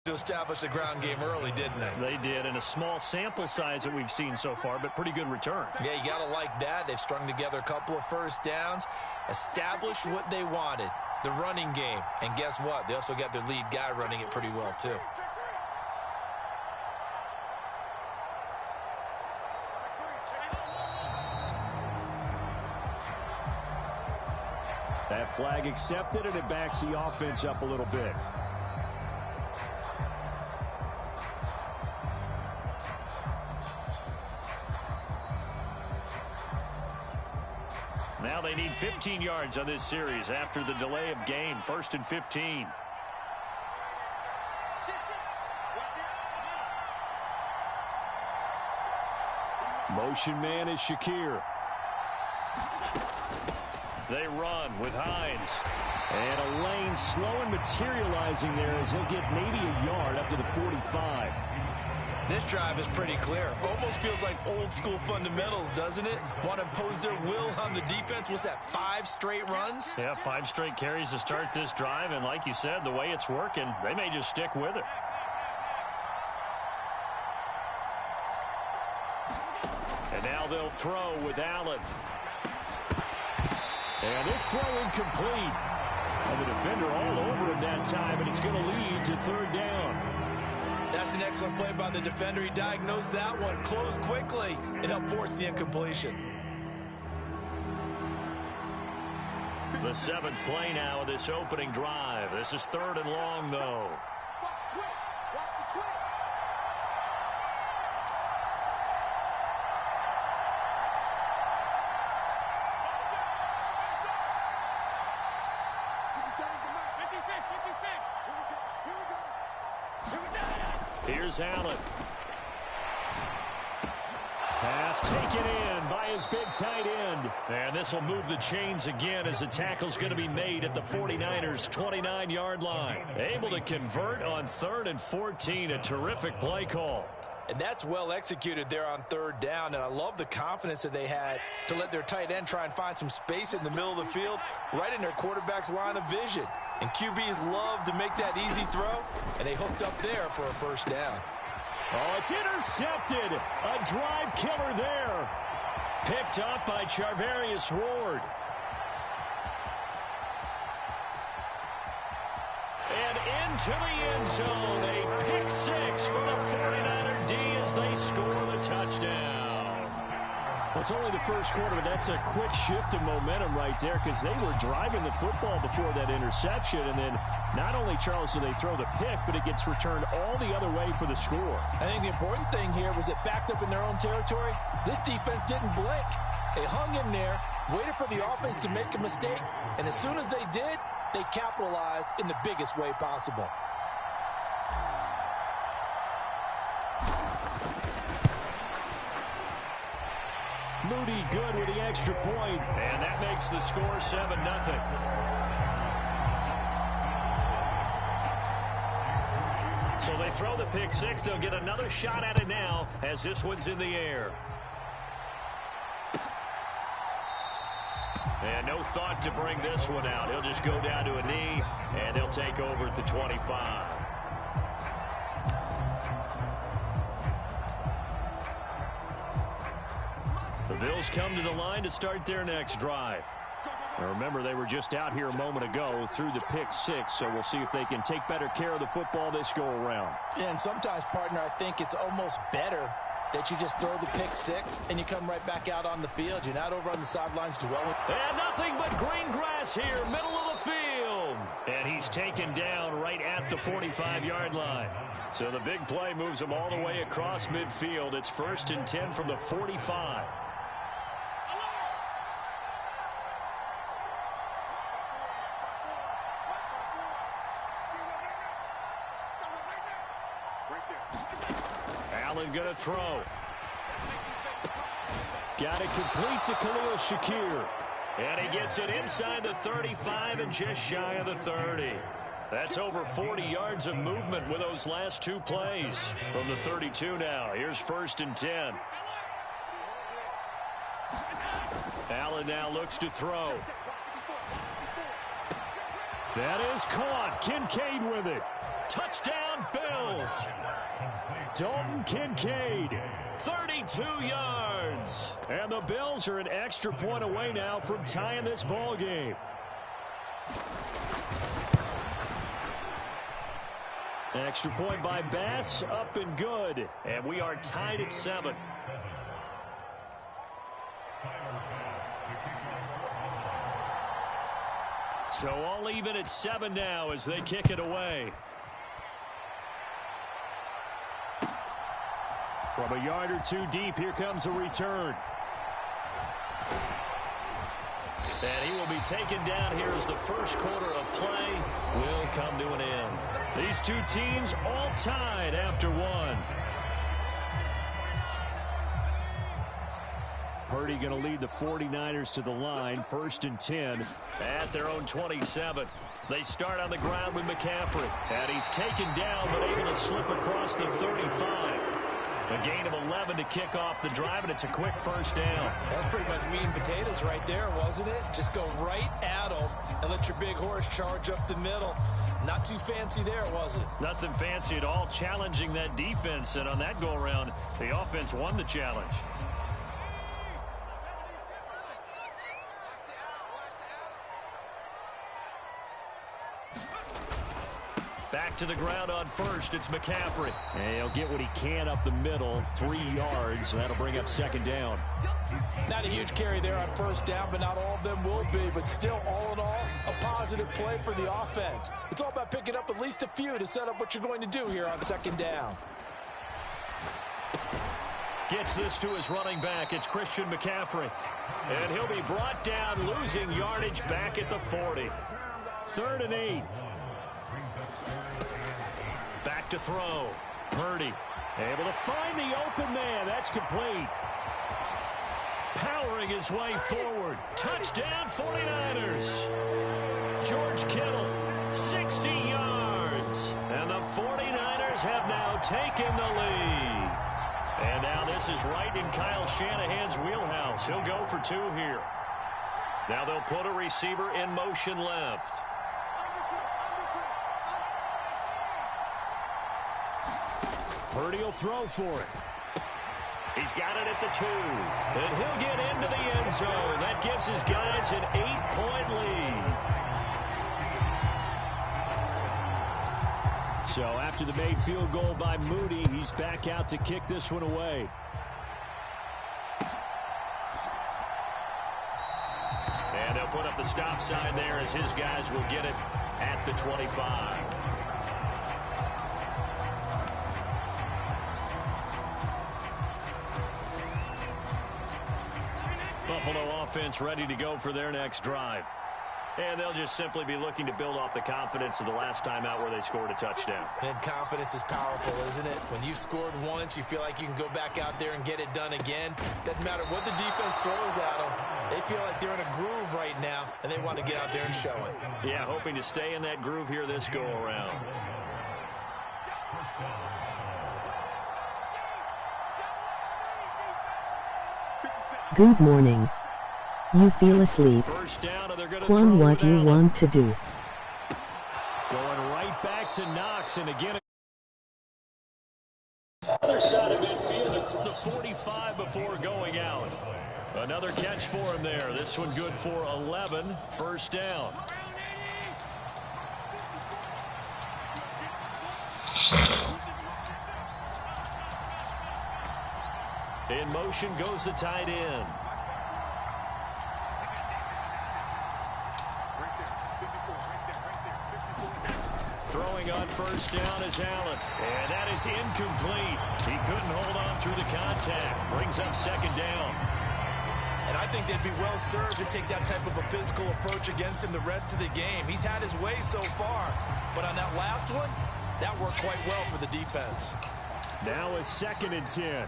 To establish the ground game early, didn't they? They did, in a small sample size that we've seen so far, but pretty good return. Yeah, you got to like that. They've strung together a couple of first downs, established what they wanted, the running game. And guess what? They also got their lead guy running it pretty well, too. That flag accepted, and it backs the offense up a little bit. Now they need 15 yards on this series after the delay of game. 1st and 15. Motion man is Shakir. They run with Hines. And a lane slow and materializing there as he'll get maybe a yard up to the 45. This drive is pretty clear. Almost feels like old school fundamentals, doesn't it? Want to impose their will on the defense. What's that, 5 straight runs? Yeah, 5 straight carries to start this drive. And like you said, the way it's working, they may just stick with it. And now they'll throw with Allen. And this throw incomplete. And the defender all over him that time, and it's going to lead to 3rd down. That's an excellent play by the defender. He diagnosed that one, closed quickly, and helped force the incompletion. The 7th play now of this opening drive. This is 3rd and long, though. Here's Allen. Pass taken in by his big tight end. And this will move the chains again as the tackle's going to be made at the 49ers' 29-yard line. Able to convert on 3rd and 14. A terrific play call. And that's well executed there on 3rd down. And I love the confidence that they had to let their tight end try and find some space in the middle of the field, right in their quarterback's line of vision. And QBs love to make that easy throw, and they hooked up there for a first down. Oh, it's intercepted. A drive killer there. Picked up by Charvarius Ward. And into the end zone. A pick six for the 49er D as they score the touchdown. Well, it's only the first quarter, but that's a quick shift of momentum right there because they were driving the football before that interception. And then not only, Charles, do they throw the pick, but it gets returned all the other way for the score. I think the important thing here was it backed up in their own territory. This defense didn't blink. They hung in there, waited for the offense to make a mistake, and as soon as they did, they capitalized in the biggest way possible. Moody good with the extra point, and that makes the score 7-0. So they throw the pick six. They'll get another shot at it now as this one's in the air. And no thought to bring this one out. He'll just go down to a knee, and they'll take over at the 25. The Bills come to the line to start their next drive. Now remember, they were just out here a moment ago through the pick six, so we'll see if they can take better care of the football this go around. Yeah, and sometimes, partner, I think it's almost better that you just throw the pick six and you come right back out on the field. You're not over on the sidelines dwelling. And nothing but green grass here, middle of the field. And he's taken down right at the 45-yard line. So the big play moves him all the way across midfield. It's 1st and 10 from the 45. Allen going to throw. Got it complete to Khalil Shakir. And he gets it inside the 35 and just shy of the 30. That's over 40 yards of movement with those last two plays. From the 32 now. Here's 1st and 10. Allen now looks to throw. That is caught. Kincaid with it. Touchdown, Bills. Dalton Kincaid, 32 yards. And the Bills are an extra point away now from tying this ball game. Extra point by Bass, up and good. And we are tied at 7. So all even at 7 now as they kick it away. From a yard or two deep, here comes a return. And he will be taken down here as the first quarter of play will come to an end. These two teams all tied after one. Purdy going to lead the 49ers to the line, 1st and 10 at their own 27. They start on the ground with McCaffrey. And he's taken down but able to slip across the 35. A gain of 11 to kick off the drive, and it's a quick first down. That's pretty much meat and potatoes right there, wasn't it? Just go right at them and let your big horse charge up the middle. Not too fancy there, was it? Nothing fancy at all, challenging that defense, and on that go-around, the offense won the challenge. Back to the ground on first. It's McCaffrey. And he'll get what he can up the middle. 3 yards. That'll bring up 2nd down. Not a huge carry there on 1st down, but not all of them will be. But still, all in all, a positive play for the offense. It's all about picking up at least a few to set up what you're going to do here on 2nd down. Gets this to his running back. It's Christian McCaffrey. And he'll be brought down, losing yardage back at the 40. 3rd and 8. Back to throw. Purdy able to find the open man. That's complete. Powering his way forward. Touchdown 49ers. George Kittle, 60 yards. And the 49ers have now taken the lead. And now this is right in Kyle Shanahan's wheelhouse. He'll go for 2 here. Now they'll put a receiver in motion left. Purdy will throw for it. He's got it at the 2. And he'll get into the end zone. That gives his guys an 8-point lead. So after the made field goal by Moody, he's back out to kick this one away. And they'll put up the stop sign there as his guys will get it at the 25. Buffalo offense ready to go for their next drive. And they'll just simply be looking to build off the confidence of the last time out where they scored a touchdown. And confidence is powerful, isn't it? When you've scored once, you feel like you can go back out there and get it done again. Doesn't matter what the defense throws at them. They feel like they're in a groove right now, and they want to get out there and show it. Yeah, hoping to stay in that groove here this go-around. Good morning. You feel asleep. First down, and they're going to Quan, throw what it you out. want to do? Going right back to Knox, and again, other side of midfield, The 45 before going out. Another catch for him there. This one good for 11. First down. In motion goes the tight end. Throwing on first down is Allen. And that is incomplete. He couldn't hold on through the contact. Brings up second down. And I think they'd be well served to take that type of a physical approach against him the rest of the game. He's had his way so far. But on that last one, that worked quite well for the defense. now is 2nd and 10.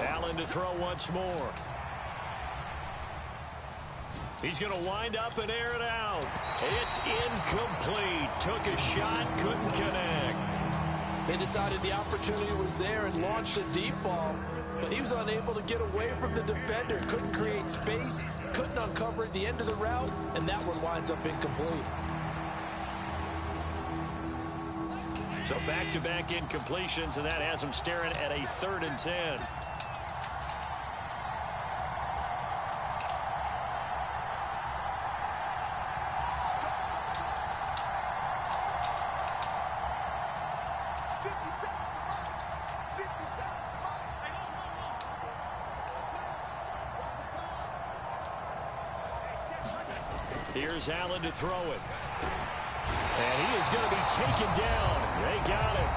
Allen to throw once more. He's going to wind up and air it out. It's incomplete. Took a shot, couldn't connect. They decided the opportunity was there and launched a deep ball, but he was unable to get away from the defender. Couldn't create space, couldn't uncover at the end of the route, and that one winds up incomplete. So back-to-back incompletions, and that has him staring at a 3rd and 10. Here's Allen to throw it. And he is going to be taken down. They got it.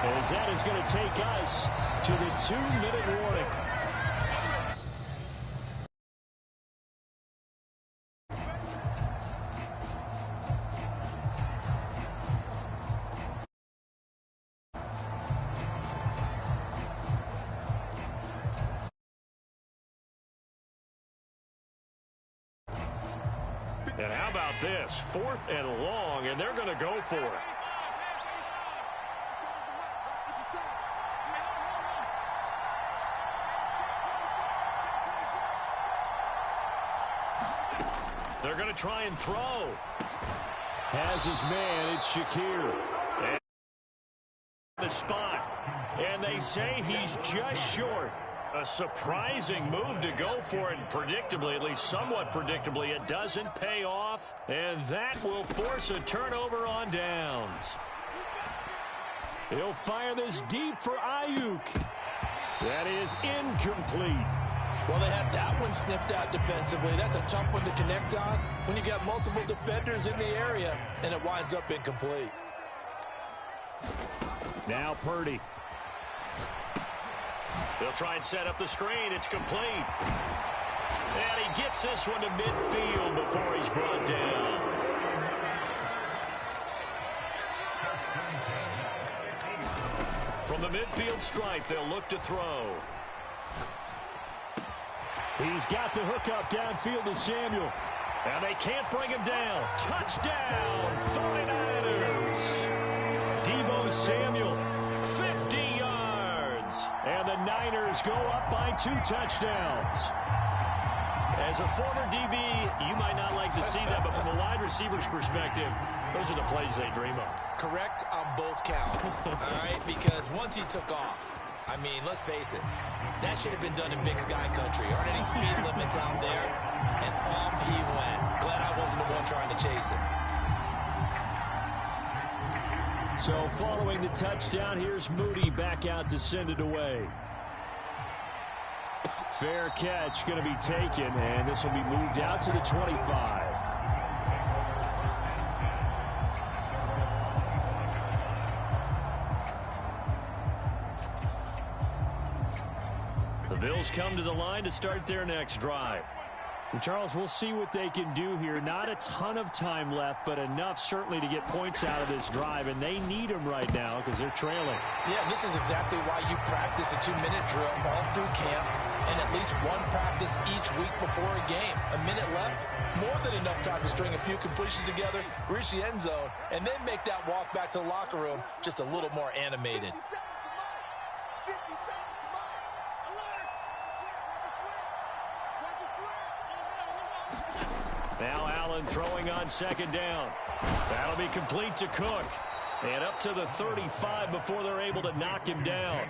As that is going to take us to the 2-minute warning. And how about this? 4th and long, and they're going to go for it. They're going to try and throw. Has his man, it's Shakir. And the spot. And they say he's just short. A surprising move to go for it, and predictably, at least somewhat predictably, it doesn't pay off, and that will force a turnover on downs. He'll fire this deep for Ayuk. That is incomplete. Well, they had that one snipped out defensively. That's a tough one to connect on when you got multiple defenders in the area, and it winds up incomplete. Now Purdy. They'll try and set up the screen. It's complete. And he gets this one to midfield before he's brought down. From the midfield stripe, they'll look to throw. He's got the hookup downfield to Samuel. And they can't bring him down. Touchdown, 49ers. Deebo Samuel, 50 yards. Niners go up by 2 touchdowns. As a former DB, you might not like to see that, but from a wide receiver's perspective, those are the plays they dream of. Correct on both counts, all right? Because once he took off, I mean, let's face it, that should have been done in Big Sky country. Aren't any speed limits out there? And off he went. Glad I wasn't the one trying to chase him. So following the touchdown, here's Moody back out to send it away. Fair catch going to be taken, and this will be moved out to the 25. The Bills come to the line to start their next drive. And Charles, we'll see what they can do here. Not a ton of time left, but enough certainly to get points out of this drive, and they need them right now because they're trailing. Yeah, this is exactly why you practice a 2-minute drill all through camp and at least one practice each week before a game. A minute left, more than enough time to string a few completions together, reach the end zone, and then make that walk back to the locker room just a little more animated. Now Allen throwing on second down. That'll be complete to Cook. And up to the 35 before they're able to knock him down.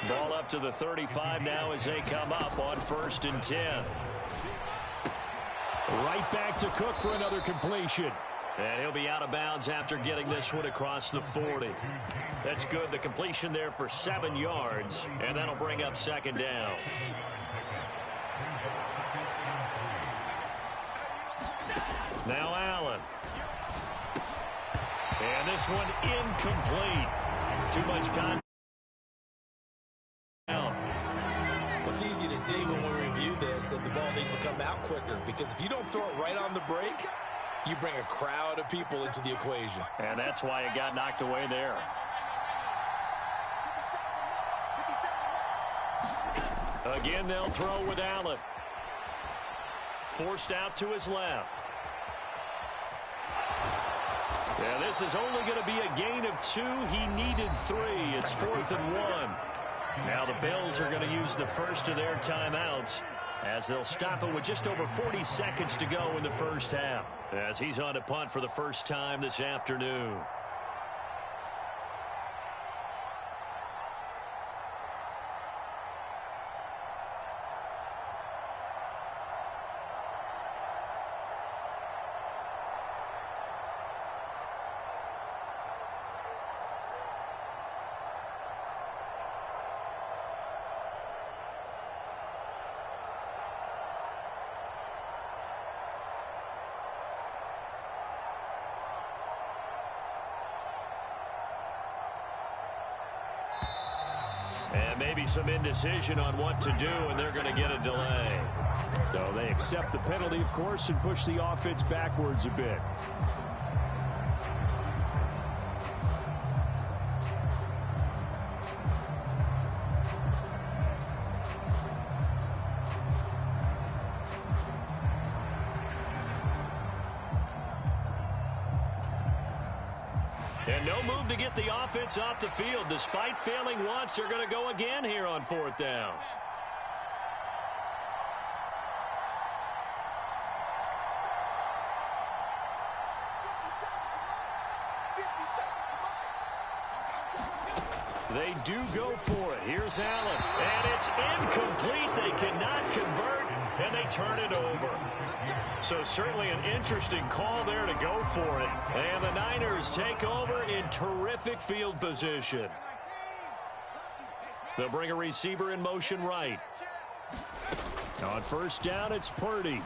Ball up to the 35 now as they come up on 1st and 10. Right back to Cook for another completion. And he'll be out of bounds after getting this one across the 40. That's good. The completion there for 7 yards. And that'll bring up second down. Now Allen. And this one incomplete. Too much contact. It's easy to see when we review this that the ball needs to come out quicker, because if you don't throw it right on the break, you bring a crowd of people into the equation. And that's why it got knocked away there. Again, they'll throw with Allen. Forced out to his left. Yeah, this is only going to be a gain of 2. He needed 3. It's 4th and 1. Now the Bills are going to use the first of their timeouts as they'll stop it with just over 40 seconds to go in the first half. As he's on to punt for the first time this afternoon. And maybe some indecision on what to do, and they're going to get a delay. So they accept the penalty, of course, and push the offense backwards a bit. And no move to get the offense off the field. Despite failing once, they're going to go again here on 4th down. They do go for it. Here's Allen. And it's incomplete. They cannot convert, and they turn it over. So certainly an interesting call there to go for it. And the Niners take over in terrific field position. They'll bring a receiver in motion right. On 1st down, it's Purdy.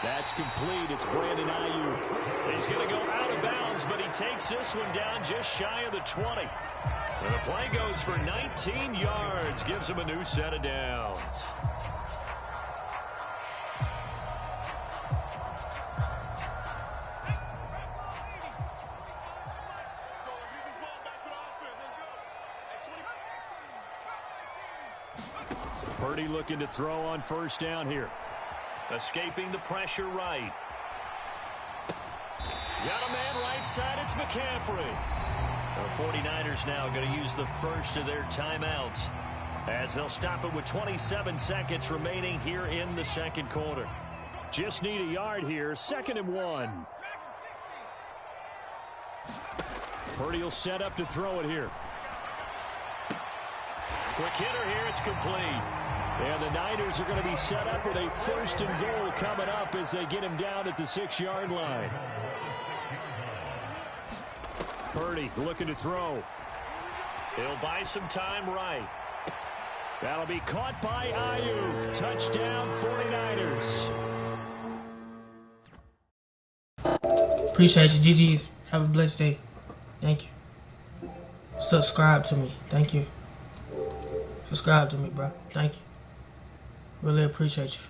That's complete. It's Brandon Ayuk. He's going to go out of bounds, but he takes this one down just shy of the 20. And the play goes for 19 yards. Gives him a new set of downs. Purdy looking to throw on 1st down here. Escaping the pressure right. Got a man right side. It's McCaffrey. The 49ers now going to use the first of their timeouts as they'll stop it with 27 seconds remaining here in the second quarter. Just need a yard here. 2nd and 1. Purdy will set up to throw it here. Quick hitter here. It's complete. And the Niners are going to be set up with a 1st and goal coming up as they get him down at the 6-yard line. Purdy looking to throw. He'll buy some time right. That'll be caught by Ayuk. Touchdown 49ers. Appreciate you, GG's. Have a blessed day. Thank you. Subscribe to me. Thank you. Subscribe to me, bro. Thank you. Really appreciate you.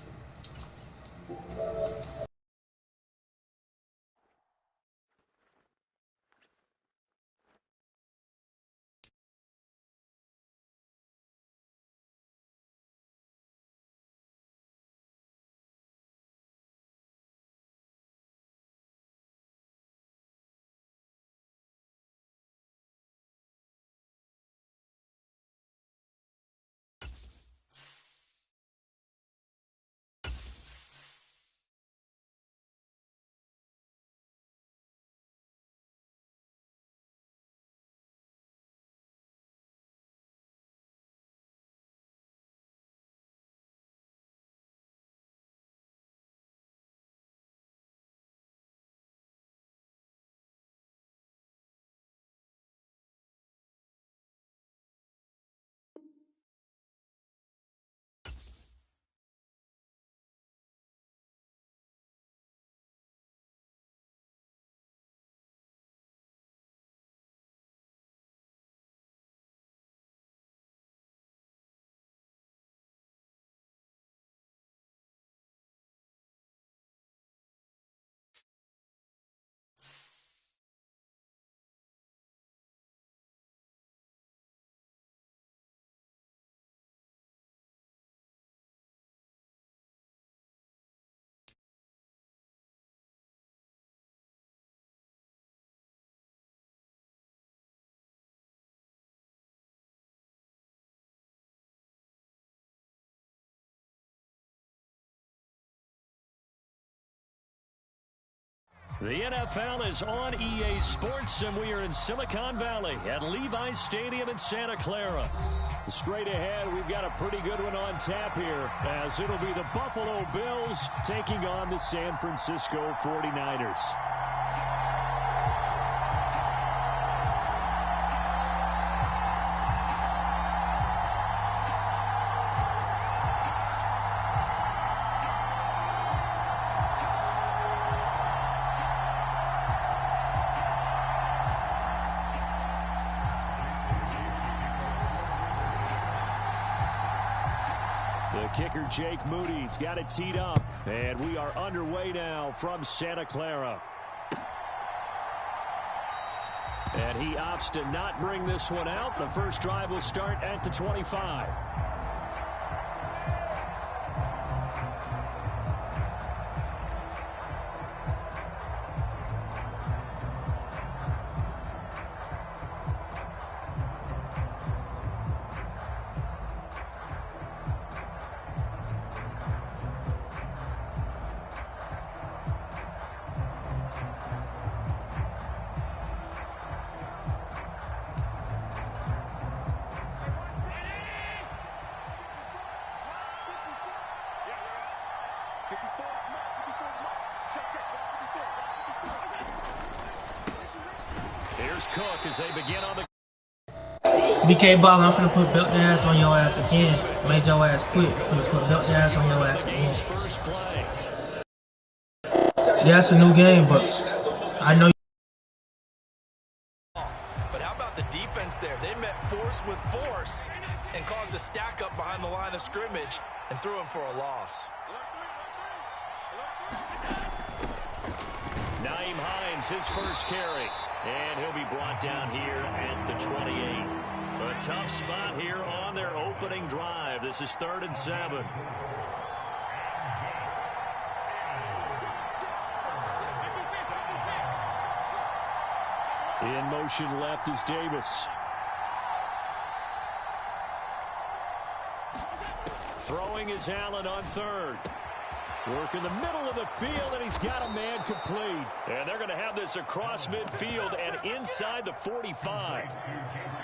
The NFL is on EA Sports, and we are in Silicon Valley at Levi's Stadium in Santa Clara. Straight ahead, we've got a pretty good one on tap here, as it'll be the Buffalo Bills taking on the San Francisco 49ers. Kicker Jake Moody's got it teed up, and we are underway now from Santa Clara. And he opts to not bring this one out. The first drive will start at the 25. Here's Cook as they begin on the... BK Ball, I'm finna put belt the ass on your ass again. Made your ass quit. I'm finna put belt the ass on your ass again. Yeah, it's a new game, but I know. But how about the defense there? They met force with force and caused a stack up behind the line of scrimmage and threw him for a loss. Nyheim Hines, his first carry. And he'll be brought down here at the 28. A tough spot here on their opening drive. This is 3rd and 7. In motion left is Davis. Throwing is Allen on third. Work in the middle of the field, and he's got a man complete. And they're going to have this across midfield and inside the 45.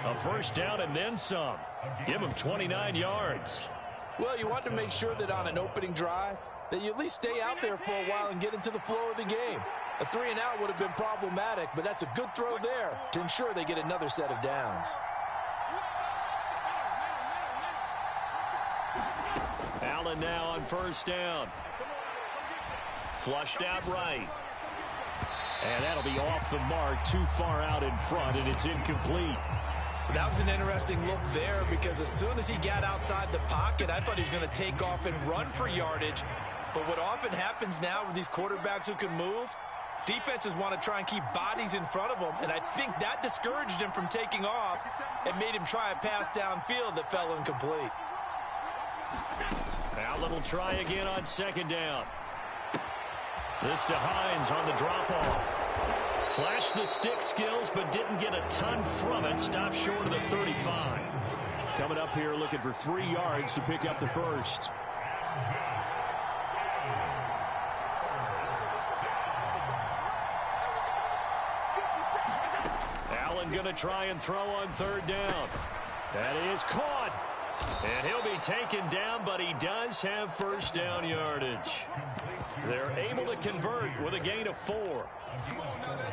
A first down and then some. Give him 29 yards. Well, you want to make sure that on an opening drive that you at least stay out there for a while and get into the flow of the game. A 3-and-out would have been problematic, but that's a good throw there to ensure they get another set of downs. Allen now on first down. Flushed out right. And that'll be off the mark, too far out in front, and it's incomplete. That was an interesting look there because as soon as he got outside the pocket, I thought he was going to take off and run for yardage. But what often happens now with these quarterbacks who can move, defenses want to try and keep bodies in front of them, and I think that discouraged him from taking off and made him try a pass downfield that fell incomplete. Allen will try again on second down. This to Hines on the drop-off. Flashed the stick skills, but didn't get a ton from it. Stopped short of the 35. Coming up here looking for 3 yards to pick up the first. Allen going to try and throw on third down. That is caught. And he'll be taken down, but he does have first down yardage. They're able to convert with a gain of 4.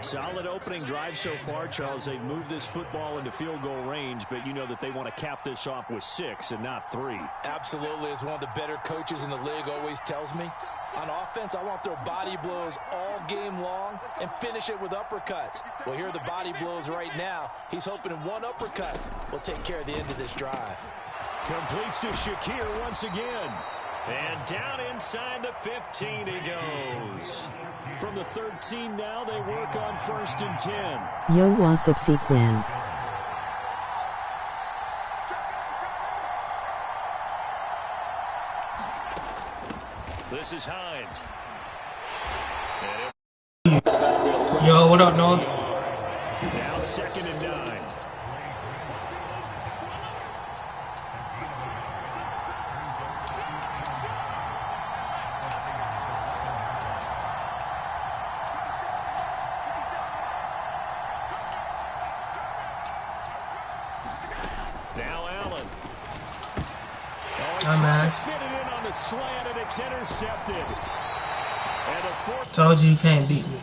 Solid opening drive so far, Charles. They've moved this football into field goal range, but you know that they want to cap this off with 6 and not 3. Absolutely. As one of the better coaches in the league always tells me, on offense, I want their body blows all game long and finish it with uppercuts. Well, here are the body blows right now. He's hoping one uppercut will take care of the end of this drive. Completes to Shakir once again. And down inside the 15 he goes. From the 13 now, they work on first and 10. Yo, what's up, Sequan? This is Hines. Yo, what up, Noah? Now second and 9. Now Allen. Dumbass. Fit it in on the slant, and it's intercepted. And a Told you you can't beat me.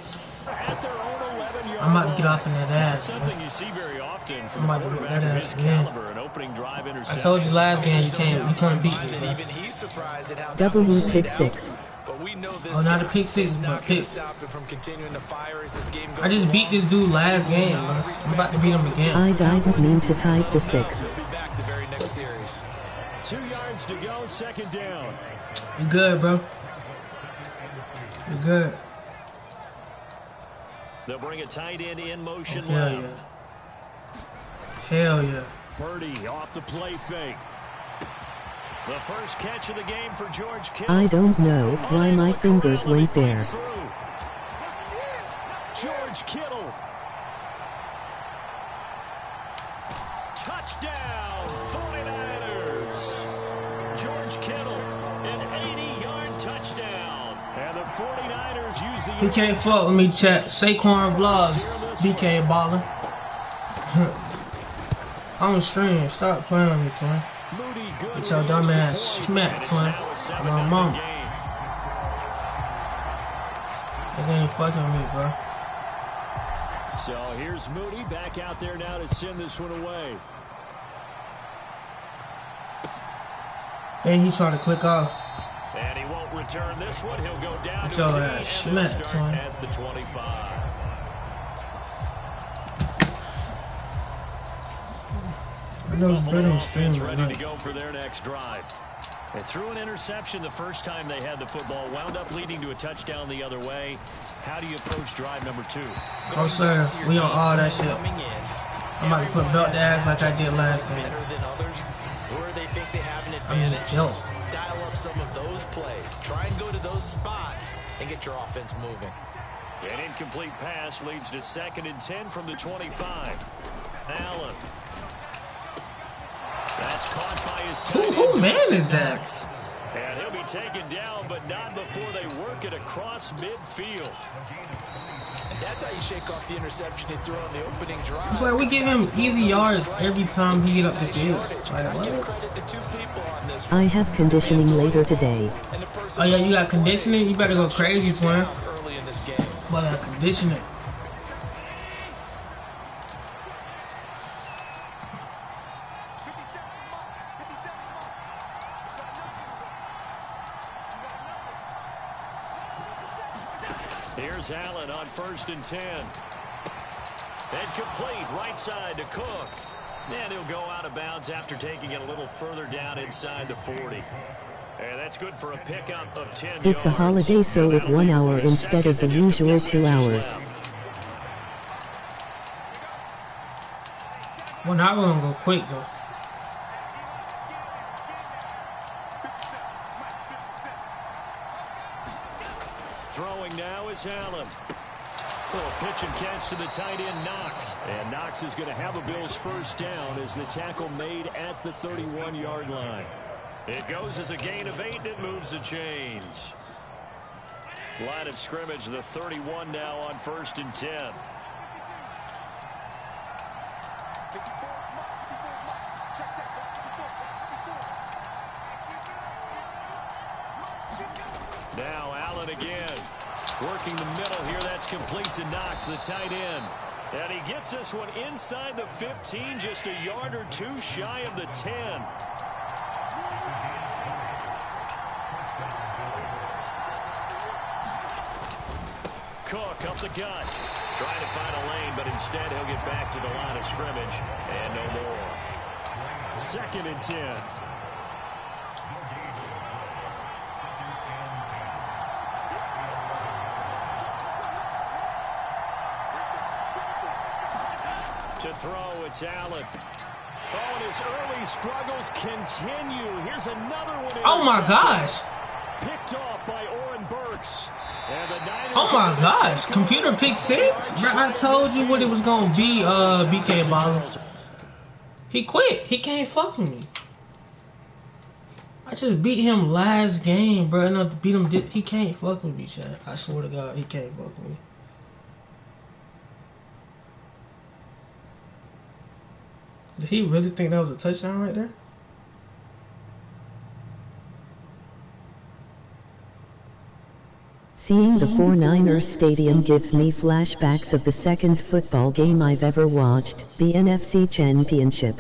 at their own 11-yard I'm about to get off in that ass. something you see very often from I'm a about to whip quarterback that of ass his again. caliber, an opening drive I interception. told you last game you couldn't beat me, bro. Even he's surprised at how W pick 6. But we know this Oh, not a guy pick 6, is but not pick. going to stop him from continuing to fire as this game goes I just beat along. this dude last game, bro. I'm about to beat him again. I didn't mean to type the 6. We'll be back the very next series. 2 yards to go, second down. You good, bro? You good? They'll bring a tight end in motion Hell left. yeah. Hell yeah. Purdy off the play fake. The first catch of the game for George Kittle. I don't know why my fingers went there. George Kittle. Touchdown, 49ers. George Kittle, an 80-yard touchdown. And the 49ers use the... He can't fuck with me, chat. Sequanvlogss, BK ballin'. I'm stream. Stop playing with me, twin. Get your dumb ass smacked, twin. My mom. They ain't fucking with me, bro. So here's Moody back out there now to send this one away. Then he trying to click off. And he won't return this one. He'll go down Get to your a ass gain and smacked, they'll start son. at the 25. I know it's better than stream, Offense ready but to go for their next drive. They threw an interception the first time they had the football, wound up leading to a touchdown the other way. How do you approach drive number 2? oh sir, we on all that shit. I'm about to put belt the ass like I did last game. Better than others, where they think they have an I mean, advantage. yo. Dial up some of those plays. Try and go to those spots and get your offense moving. An incomplete pass leads to 2nd and 10 from the 25. Allen. That's caught by his tight end. Who man is that? And he'll be taken down, but not before they work it across midfield. And that's how you shake off the interception he threw on the opening drive. It's like we give him easy yards every time he get up the field. Like, what? I have conditioning later today. Oh yeah, you got conditioning? You better go crazy, twin. But I got conditioning. Here's Allen on 1st and 10. And complete right side to Cook. And he'll go out of bounds after taking it a little further down inside the 40. And that's good for a pickup of 10 yards. It's a holiday, so with 1 hour instead of the usual 2 hours. Well, now we're gonna go quick though. Throwing now is Allen. Little pitch and catch to the tight end, Knox. And Knox is going to have a Bills first down as the tackle made at the 31-yard line. It goes as a gain of 8, and it moves the chains. Line of scrimmage, the 31 now on 1st and 10. Now Allen again. Working the middle here. That's complete to Knox, the tight end. And he gets this one inside the 15, just a yard or 2 shy of the 10. Cook up the gut. Trying to find a lane, but instead he'll get back to the line of scrimmage. And no more. 2nd and 10. To throw, it's Allen. Oh, and his early struggles continue. Here's another one. Oh my gosh. Picked off by Oren Burks. And the Niners, oh my gosh. Computer pick 6? Bro, I told you what it was gonna be, BK Baller. He quit. He can't fuck with me. I just beat him last game, bro. Enough to beat him. He can't fuck with me, Chad. I swear to God, he can't fuck with me. Did he really think that was a touchdown right there? Seeing the 49ers stadium gives me flashbacks of the second football game I've ever watched, the NFC Championship.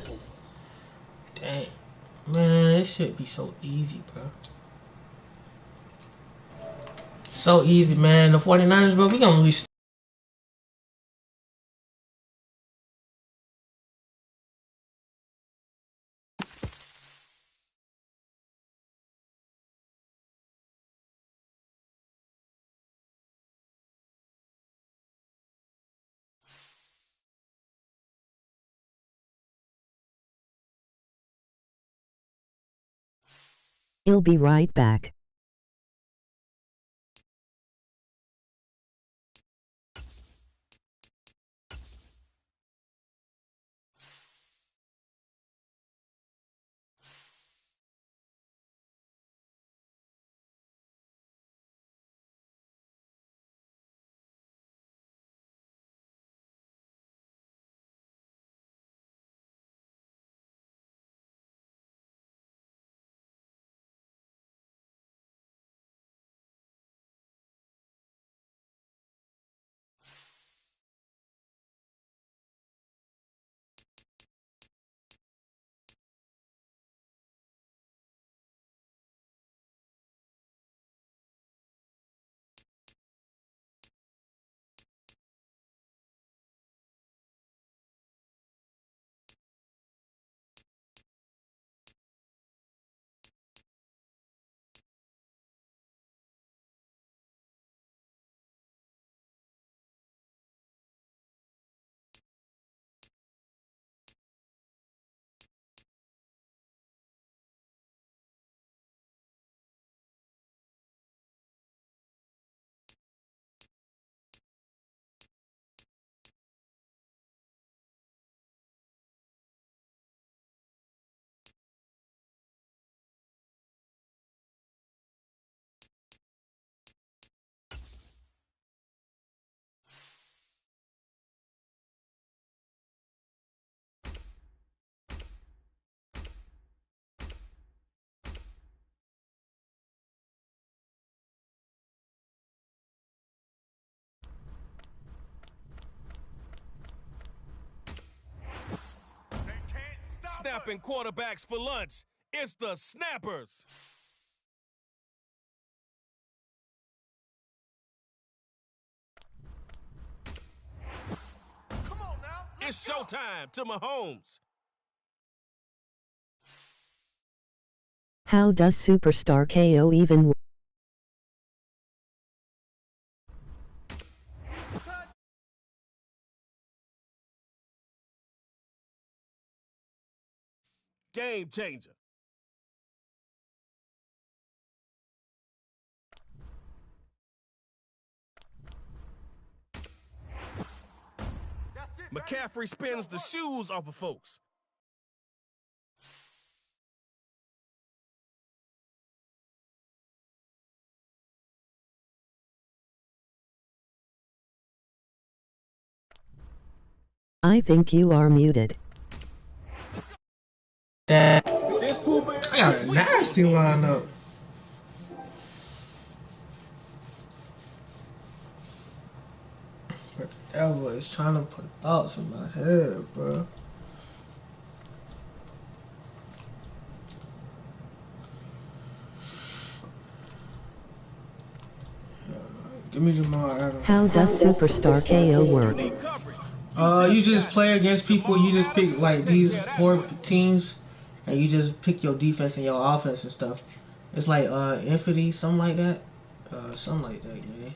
Dang. Man, it should be so easy, bro. So easy, man. The 49ers, bro, we gonna restart. He'll be right back. snapping quarterbacks for lunch. It's the Snappers. Come on now. It's showtime to Mahomes. How does Superstar KO even work? Game changer. McCaffrey spins the shoes off of folks. I think you are muted. I got a nasty lineup. But that was trying to put thoughts in my head, bro. Give me Jamal Adams. How does Superstar KO work? You just play against people. You just pick like these 4 teams, and you just pick your defense and your offense and stuff. It's like Infinity, something like that. Something like that, yeah.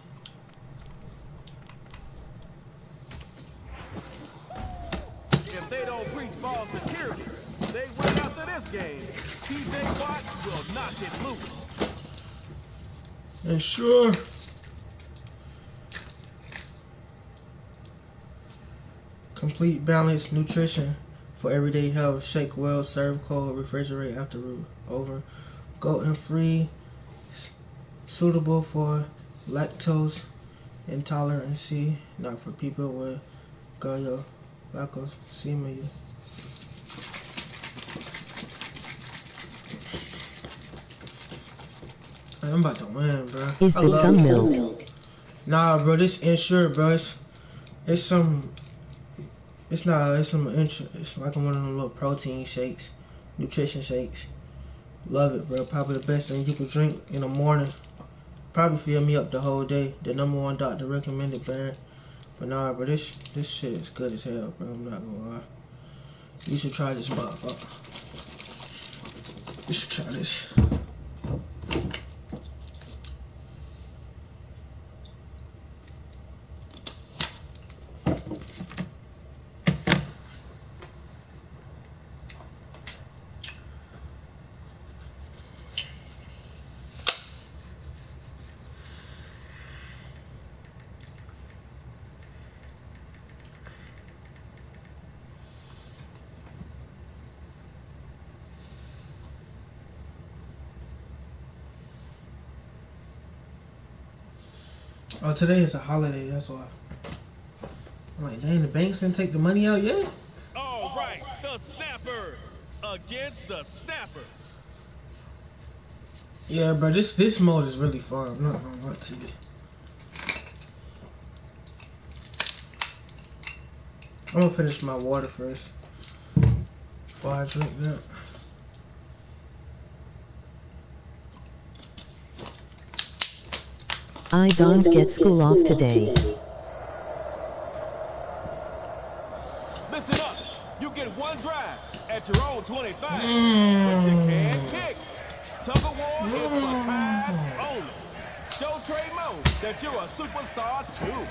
If they don't breach ball security, they win after this game. TJ Watt will knock it loose. And sure. Complete balanced nutrition for everyday health. Shake well, serve cold, refrigerate after over. Gluten-free, suitable for lactose intolerance, not for people with galactosemia. I'm about to win, bro. Is it some milk? Nah, bro, this insured, bro. It's some. It's not. It's some. It's like one of them little protein shakes, nutrition shakes. Love it, bro. Probably the best thing you could drink in the morning. Probably fill me up the whole day. The #1 doctor recommended brand. But nah, bro, this shit is good as hell, bro. I'm not gonna lie. You should try this, motherfucker. You should try this. Oh, today is a holiday, that's why. I'm like, dang, the banks didn't take the money out yet? All right, the Snappers against the Snappers. Yeah, bro, this mode is really fun. I'm not gonna lie to you. I'm gonna finish my water first before I drink that. I don't get school off today. Listen up. You get one drive at your own 25, but you can't kick. Tug of war is for ties only. Show Trey Mo that you're a superstar too.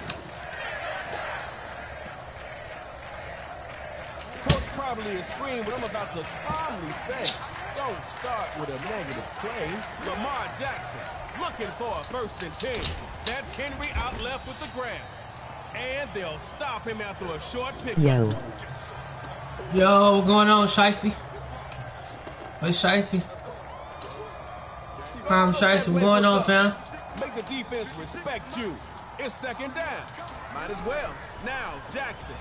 Coach probably is screaming what I'm about to calmly say. Don't start with a negative play. Lamar Jackson looking for a 1st and 10. That's Henry out left with the grab. And they'll stop him after a short pick. Yo, what's going on, Shiesty? What's Shiesty? I'm Shiesty. What's going on, fam? Make the defense respect you. It's 2nd down. Might as well. Now, Jackson.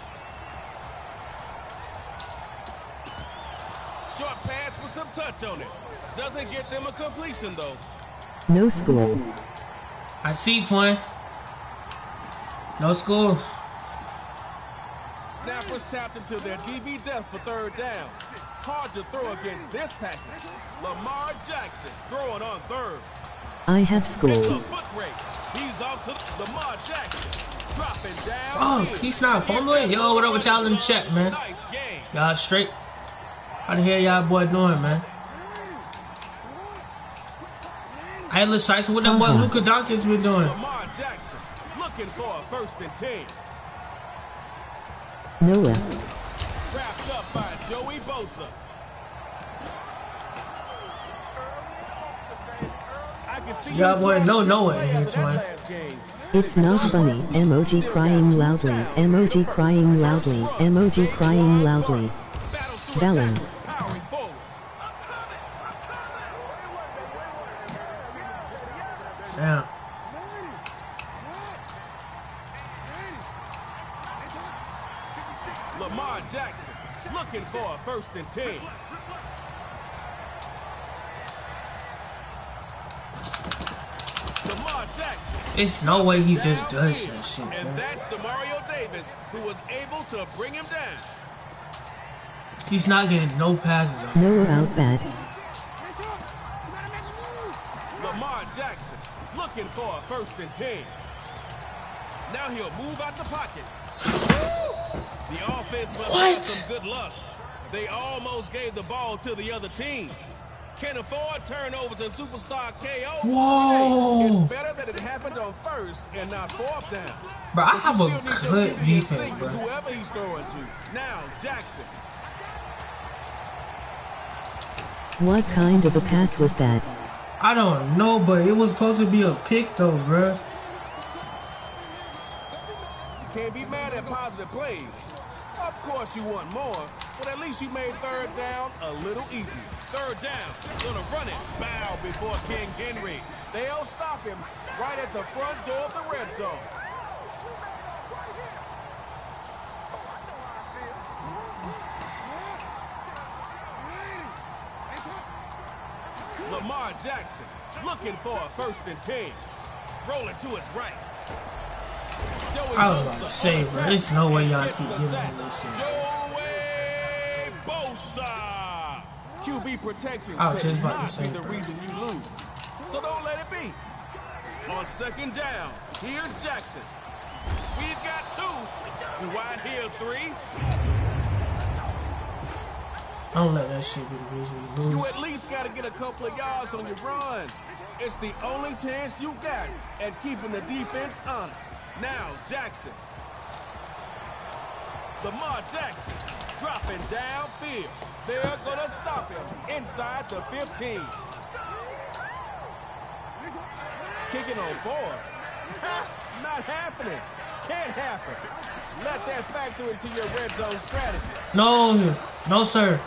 Short pass with some touch on it. Doesn't get them a completion, though. no school. I see, twin. No school. Snappers tapped into their DB depth for third down. Hard to throw against this package. Lamar Jackson throwing on third. I have It's a school. foot race. He's off to Lamar Jackson. Dropping down. Oh, he's not fumbling. Yo, what up with y'all in the chat, man? Nice game. Y'all straight? How the hell y'all boy doing, man? Hey, let's see what that boy Luka Doncic been doing. Lamar Jackson looking for a 1st and 10. Noah. Wrapped up by Joey Bosa. I can see Y'all boy you no trying to Noah play in here, after that twin. last game. It's not funny. Emoji crying loudly. Emoji crying loudly. Emoji crying loudly. Battles through Bellin. attack, powering forward. Damn. Lamar Jackson looking for a 1st and 10. Lamar Jackson. It's no way he just does that shit, And man. that's Demario Davis, who was able to bring him down. He's not getting no passes on. Noah out bad. Lamar Jackson looking for a 1st and 10. Now he'll move out the pocket. The offense must have some good luck. They almost gave the ball to the other team. Can't afford turnovers in superstar KO. Whoa. It's better that it happened on 1st and not 4th down. Bro, I But have you a still need your good QB in defense, sync bro. with whoever he's throwing to. Now, Jackson. What kind of a pass was that? I don't know, but it was supposed to be a pick though, bro. You can't be mad at positive plays. Of course you want more, but at least you made 3rd down a little easier. 3rd down, gonna run it. Bow before King Henry. They'll stop him right at the front door of the red zone. Lamar Jackson looking for a 1st and 10. Rolling to his right. Joey I was about to Bosa say, on bro, attack. there's no way y'all Gets keep the giving me sack. this shit. Joey Bosa. QB protection I was should just about to not say, be the bro. reason you lose. So don't let it be. On 2nd down, here's Jackson. We've got 2. Do I hear 3? Don't let that shit be the reason we lose. You at least got to get a couple of yards on your runs. It's the only chance you got at keeping the defense honest. Now, Jackson. Lamar Jackson dropping downfield. They're going to stop him inside the 15. Kicking on 4. Not happening. Can't happen. Let that factor into your red zone strategy. No, no, sir.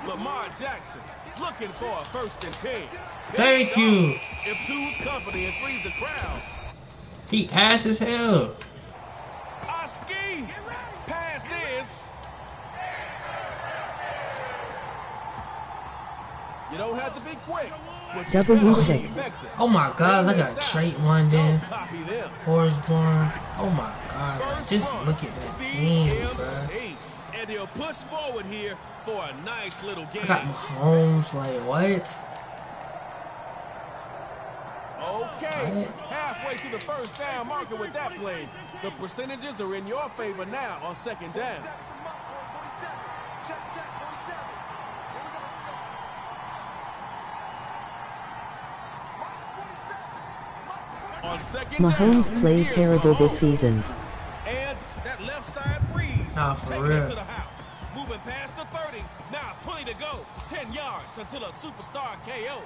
Lamar Jackson looking for a 1st and 10. Thank you. If 2's company and 3's a crowd. He ass as hell. Oski. Pass is. You don't have to be quick. But you Double better be mistake. effective. Oh my God, I got Trait London, Don't copy them. Horsborn. Oh my God, bro. First Just run, look at that team, bro. CMC. And he'll push forward here for a nice little game. I got Mahomes, like what? Okay, halfway to the 1st down marker with that play. The percentages are in your favor now on 2nd down. On 2nd Mahomes down, played here's terrible this Mahomes. season. And that left side breeze. Nah, for taking real. it to the house. Moving past the 30. Now 20 to go. 10 yards until a superstar KO.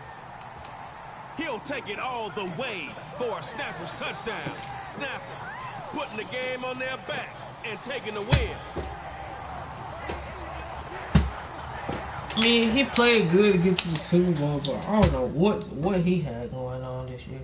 He'll take it all the way for a Snappers touchdown. Snappers putting the game on their backs and taking the win. I mean, he played good to get to the Super Bowl, but I don't know what he had going on this year.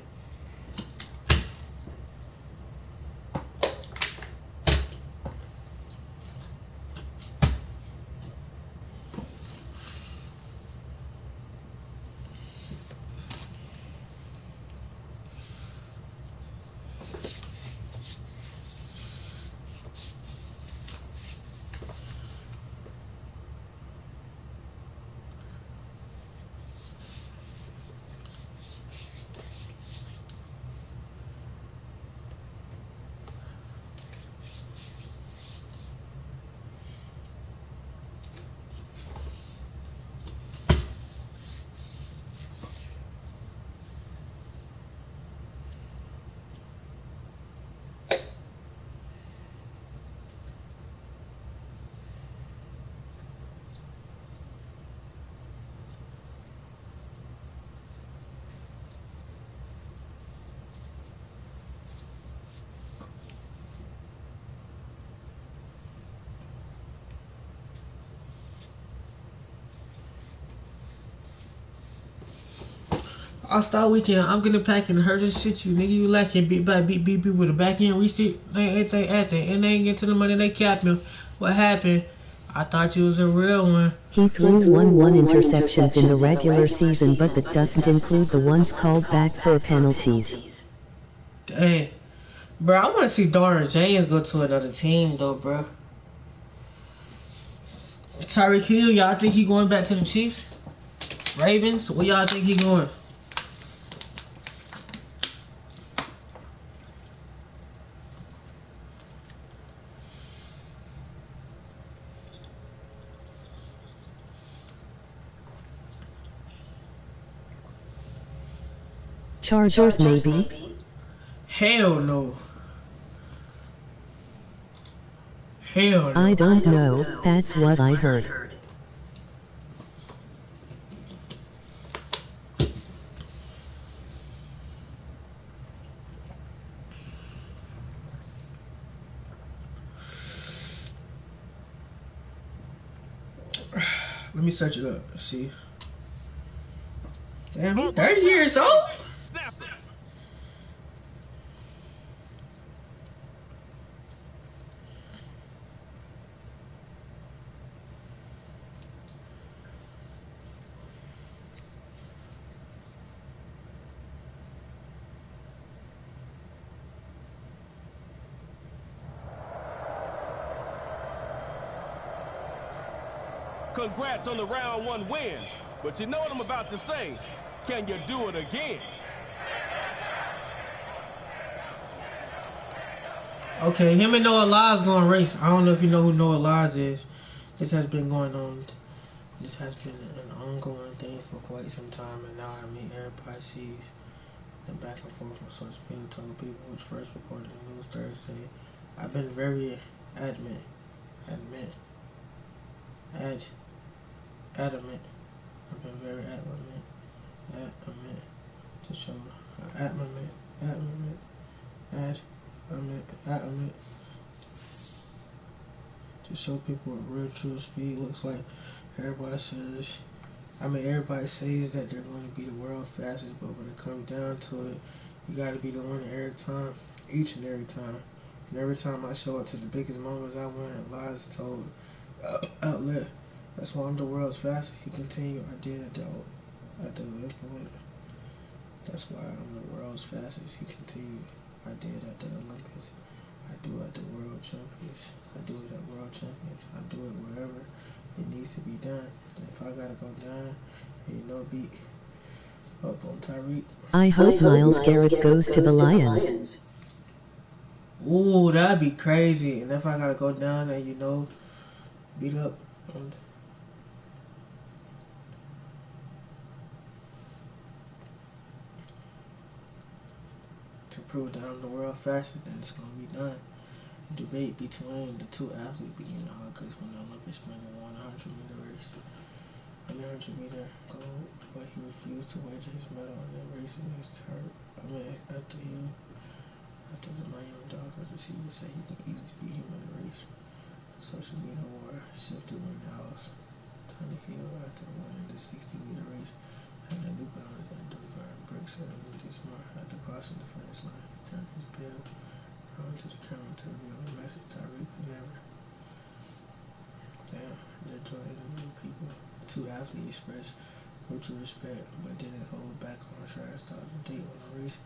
All-Star Weekend. I'm gonna pack and hurt this shit. You nigga, you lacking beat by beat with a back end reach it. Everything acting and they ain't get to the money. They capped me. What happened? I thought you was a real one. He threw 1 interceptions in the regular season, but that doesn't include the ones called back for penalties. Dang. Bro, I want to see Darren James go to another team, though, bro. Tyreek Hill, y'all think he going back to the Chiefs? Ravens, where y'all think he going? Chargers, maybe? Hell no. Hell no. I don't know, that's what I heard. Let me search it up. See. Damn, he's 30 years old? Snappers. Congrats on the round 1 win. But you know what I'm about to say. Can you do it again? Okay, him and Noah Lyles going to race. I don't know if you know who Noah Lyles is. This has been going on. This has been an ongoing thing for quite some time. And now, I mean, everybody sees the back and forth on social media. Told people which first reported in the news Thursday. I've been very adamant I've been very adamant to show adamant to show people what real true speed looks like. Everybody says that they're going to be the world's fastest, but when it comes down to it, you got to be the winner every time, each and every time. And every time I show up to the biggest moments, I win. Lies told outlet. That's why I'm the world's fastest. He continued. I did at the implement. That's why I'm the world's fastest. He continued. I did at the Olympics. I do it at the World Champions. I do it at World Champions. I do it wherever it needs to be done. If I gotta go down, ain't no beat up on Tyreek. I hope Myles Garrett goes to the Lions. Ooh, that'd be crazy. And if I gotta go down and beat up on to prove that I'm the world fastest, then it's gonna be done. Debate between the two athletes beginning in August when the Olympic sprinter won a 100-meter race. 100-meter gold, but he refused to wager his medal in the race against her. After the Miami Dolphins receiver said he can easily beat him in the race. Social media war shifted when Dallas turned the field after winning the 60-meter race. And the New Balance and Devon Brooks said this month after crossing the finish line, he turned his bill to the camera to reveal the message Tyreek could never. Damn, they're joining the new people. The two athletes expressed mutual respect, but didn't hold back on the trash talk. The date on the race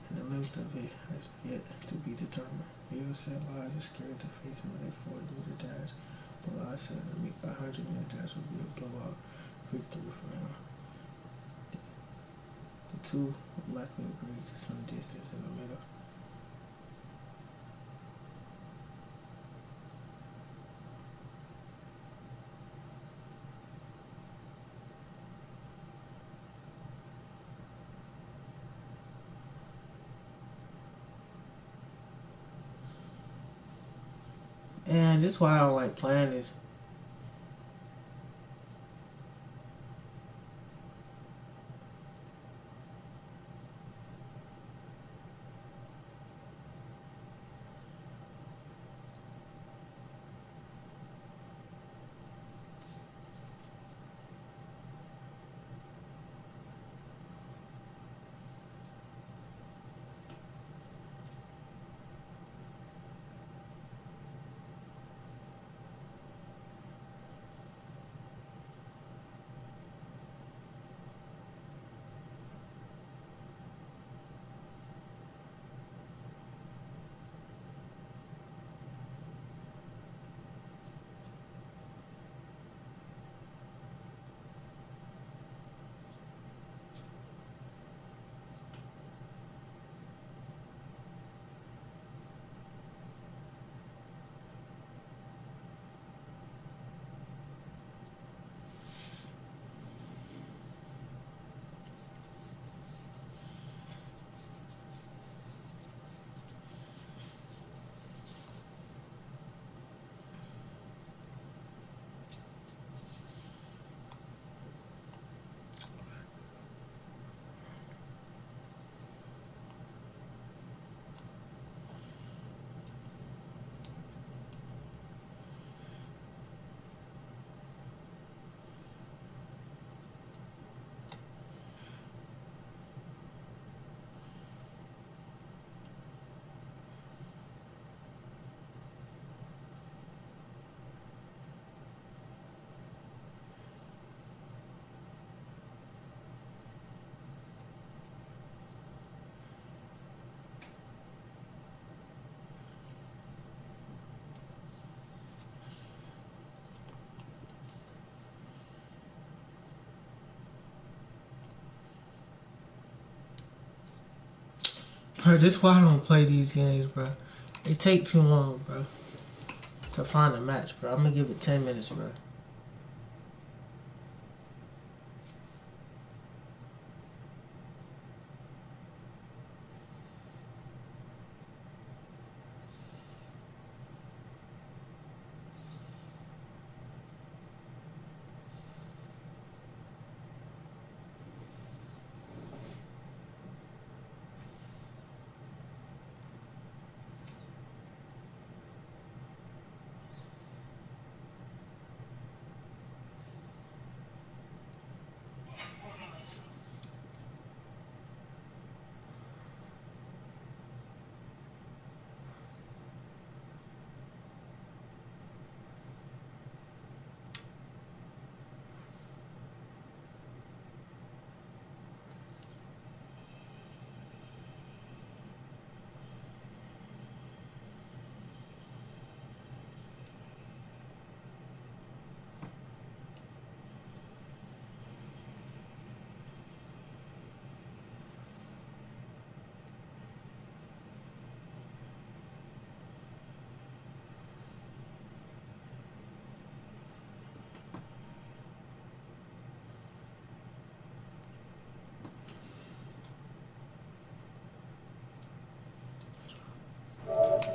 and the length of it has yet to be determined. Hill said Lyles is scared to face him in a 40-meter dash, but Lyles said a 100-meter dash would be a blowout victory for him. The two would likely agree to some distance in the middle. And this is why I don't like playing this. Bro, this is why I don't play these games, bro. They take too long, bro, to find a match, bro. I'm gonna give it 10 minutes, bro.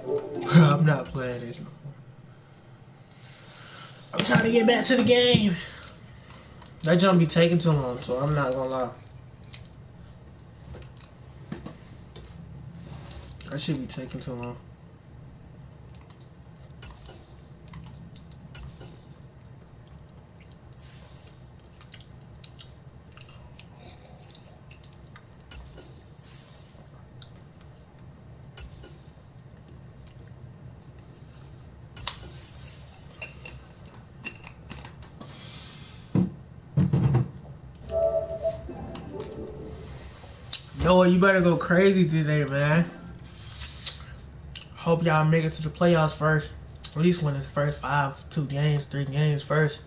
Bro, I'm not playing this no more. I'm trying to get back to the game. That jump be taking too long, so I'm not gonna lie. That should be taking too long. Noah, you better go crazy today, man. Hope y'all make it to the playoffs first. At least win the first 3 games first.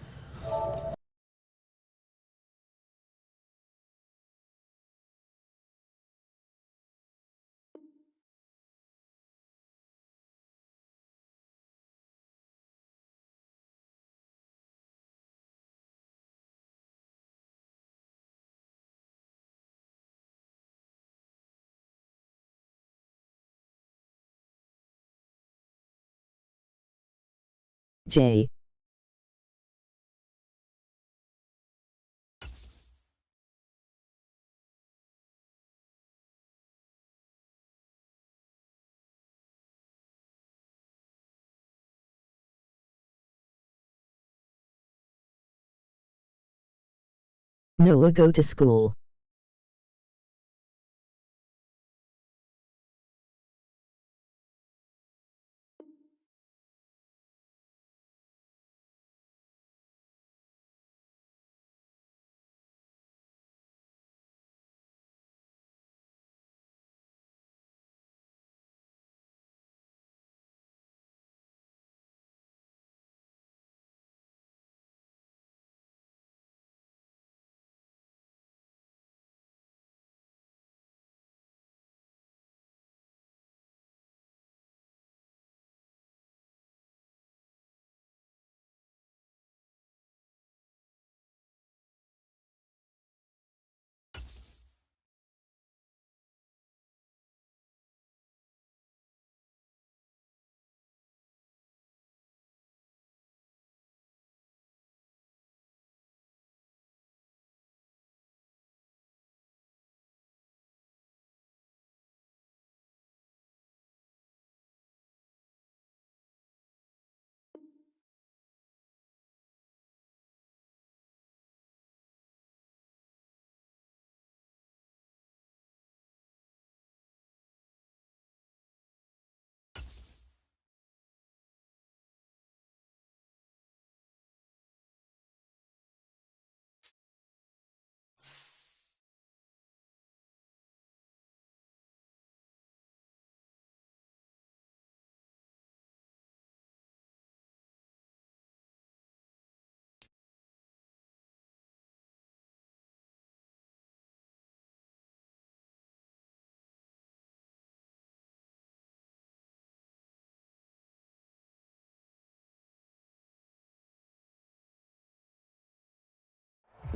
J. Noah, go to school.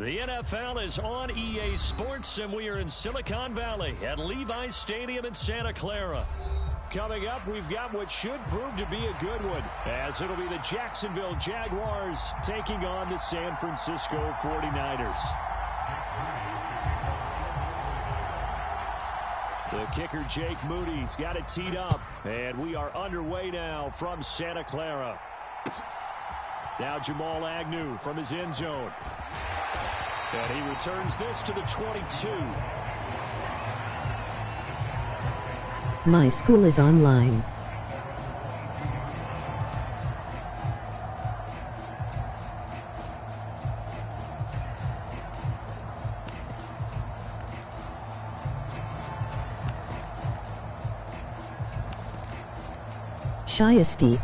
The NFL is on EA Sports, and we are in Silicon Valley at Levi's Stadium in Santa Clara. Coming up, we've got what should prove to be a good one, as it'll be the Jacksonville Jaguars taking on the San Francisco 49ers. The kicker, Jake Moody's got it teed up, and we are underway now from Santa Clara. Now Jamal Agnew from his end zone. And he returns this to the 22. My school is online. Shiesty.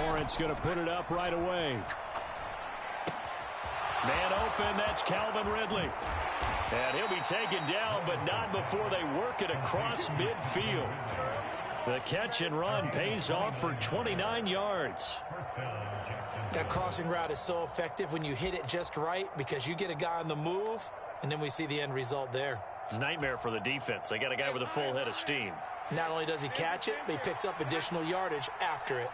Lawrence going to put it up right away. Man open, that's Calvin Ridley. And he'll be taken down, but not before they work it across midfield. The catch and run pays off for 29 yards. That crossing route is so effective when you hit it just right because you get a guy on the move, and then we see the end result there. Nightmare for the defense. They got a guy with a full head of steam. Not only does he catch it, but he picks up additional yardage after it.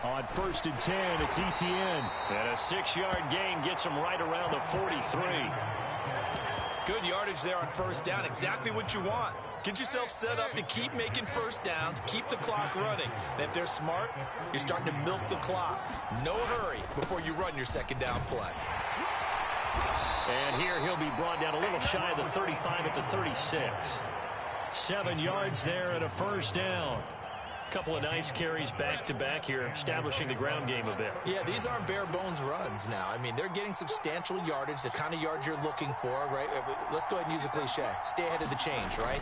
On 1st and 10, it's Etienne. And a 6-yard gain gets him right around the 43. Good yardage there on 1st down. Exactly what you want. Get yourself set up to keep making 1st downs, keep the clock running. And if they're smart, you're starting to milk the clock. No hurry before you run your 2nd down play. And here he'll be brought down a little shy of the 35 at the 36. 7 yards there and a 1st down. Couple of nice carries back-to-back here, establishing the ground game a bit. Yeah, these aren't bare-bones runs now. I mean, they're getting substantial yardage, the kind of yards you're looking for, right? Let's go ahead and use a cliche. Stay ahead of the change, right?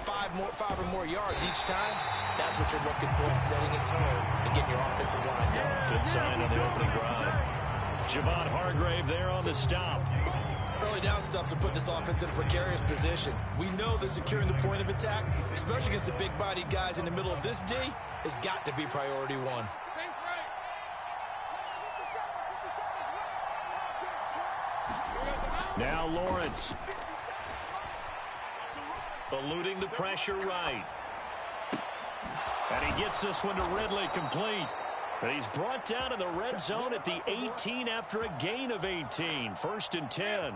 5 or more yards each time, that's what you're looking for in setting a tone and getting your offensive line going. Good sign on the opening drive. Javon Hargrave there on the stop. Early down stuff to put this offense in a precarious position. We know that securing the point of attack, especially against the big-bodied guys in the middle of this D, has got to be priority one. Now Lawrence. Eluding the pressure right. And he gets this one to Ridley complete. But he's brought down in the red zone at the 18 after a gain of 18. 1st and 10.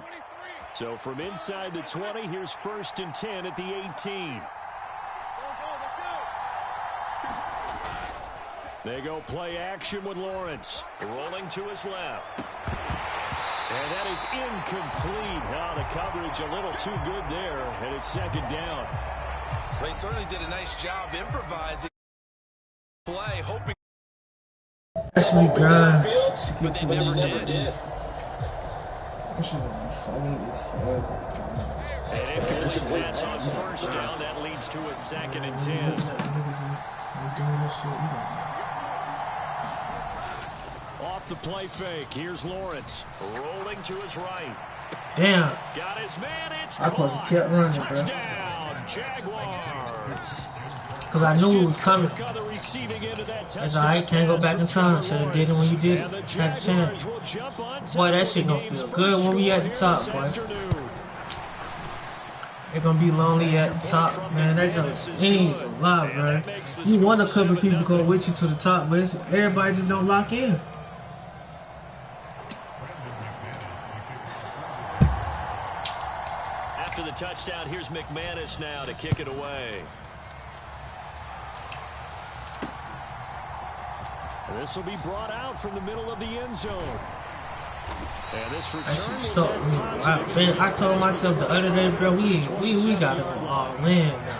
So from inside the 20, here's 1st and 10 at the 18. They go play action with Lawrence. Rolling to his left. And that is incomplete. Now the coverage a little too good there, and it's 2nd down. They certainly did a nice job improvising play, hoping. Actually, God, but they never did. This should be funny as hell. An incomplete pass on 1st down. That leads to a 2nd and 10. Off the play fake. Here's Lawrence. Rolling to his right. Damn. Got his man. It's I supposed to kept running, bro. touchdown, Jaguars. Because I knew it was coming. That's alright, can't go back in time. Should have did it when you did it. Had a chance. Boy, that shit gonna feel good when we at the top, boy. It's gonna be lonely at the top, man. That's just, we ain't gonna lie, bro. You want a couple people to go with you to the top, but everybody just don't lock in. After the touchdown, here's McManus now to kick it away. This will be brought out from the middle of the end zone. And this return That shit stuck me. I told myself the other day, bro, we gotta go all in now.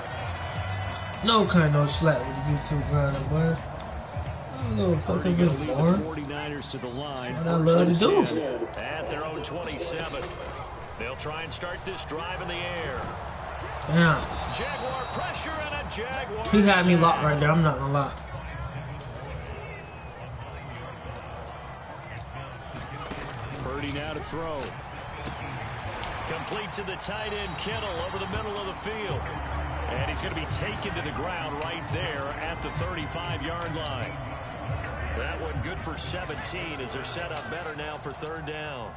No kind of slack when you get to the ground, boy. don't fuck if it's boring. 49ers to the line. That's what I love to do. At their own 27. They'll try and start this drive in the air. Damn. Jaguar pressure and a Jaguar. He had me locked right there. I'm not gonna lie. Purdy now to throw. Complete to the tight end, Kittle, over the middle of the field. And he's going to be taken to the ground right there at the 35-yard line. That one good for 17 as they're set up better now for third down.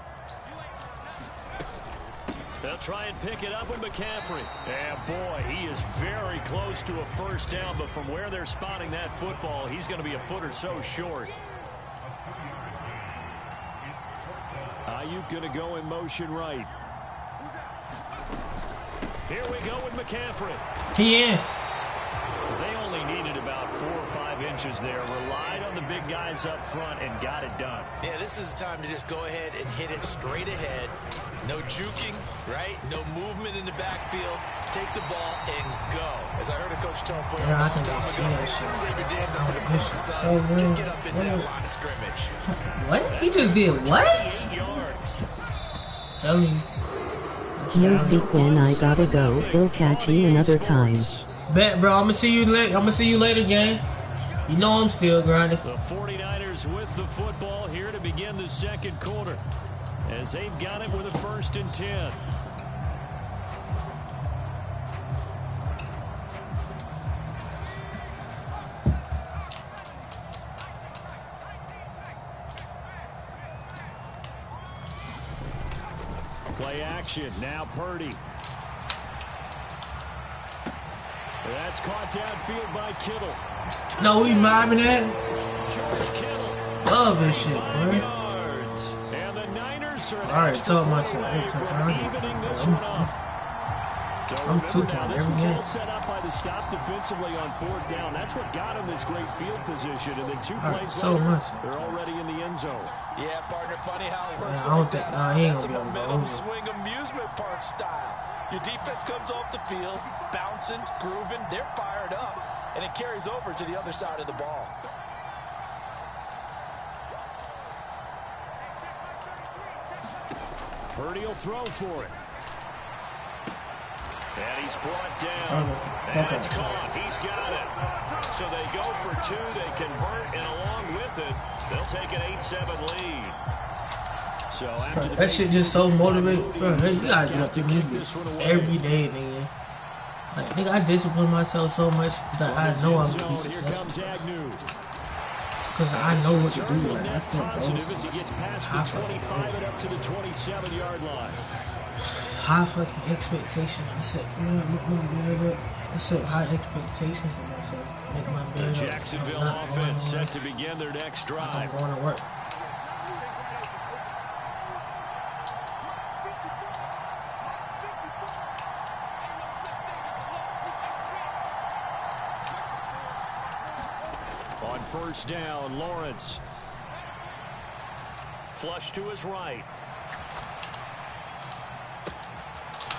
They'll try and pick it up with McCaffrey. And boy, he is very close to a first down, but from where they're spotting that football, he's going to be a foot or so short. Ayuk going to go in motion right. Here we go with McCaffrey. He in. They only needed about 4 or 5 inches there. Relied on the big guys up front and got it done. Yeah, this is the time to just go ahead and hit it straight ahead. No juking, right? No movement in the backfield. Take the ball and go. As I heard a coach tell him, put Yeah, I can time see ago, that shit. save your dance up for the This club, is son. so real. Just get up into that line of scrimmage. What? He just did what? 8 yards. Tell me. No Sequan, I gotta go. We'll catch you another time. Bet, bro. I'ma see you later. I'ma see you later, gang. You know I'm still grinding. The 49ers with the football here to begin the second quarter, as they've got it with a 1st and 10. Play action. Now Purdy. That's caught downfield by Kittle. No, we vibing that. George Kittle. Love this shit, 5 bro. yards. And the Niners are Alright, told myself, extra hey, point Tony, from evening this one up. So I'm remember 2 now, point this every was game. all set up by the stop defensively on 4th down. That's what got him this great field position. And then 2 Alright, plays so later, much. they're already in the end zone. Yeah, partner, funny how it works. I don't like think- that. nah, he ain't That's a gonna be able to go momentum over. swing amusement park style. Your defense comes off the field, bouncing, grooving, they're fired up, and it carries over to the other side of the ball. Purdy will throw for it. And he's brought down. Okay. That's caught. He's got it. So they go for 2. They convert, and along with it, they'll take an 8-7 lead. So after the That shit just so motivating. Bro, you gotta get up to this every day, nigga. Like, nigga, I discipline myself so much that I know I'm gonna be successful. Because I know what to do. Like, I set goals. As he gets past the 25 and up to the 27-yard line. High fucking expectation. I set high expectations for myself. Make my The bed up. Jacksonville I'm not offense going set to begin their next drive. I'm going to work. On 1st down, Lawrence. Flush to his right.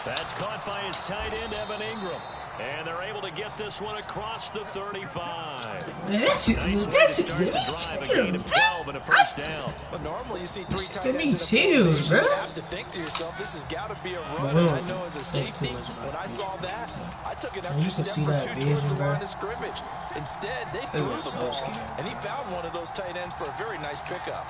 That's caught by his tight end, Evan Ingram. And they're able to get this one across the 35. Man, that shit, Nice way that to shit, start the drive, a gain of 12 and a 1st down. But normally you see 3 tight Give me ends in a chills, formation. bro. You have to think to yourself, this has got to be a run. Bro, And I know as a safety, too much about when I it. saw that, I took an And you extra can step see or that 2 towards vision, the bro. line of scrimmage. Instead, they It threw was the so ball, scary. and he found one of those tight ends for a very nice pickup.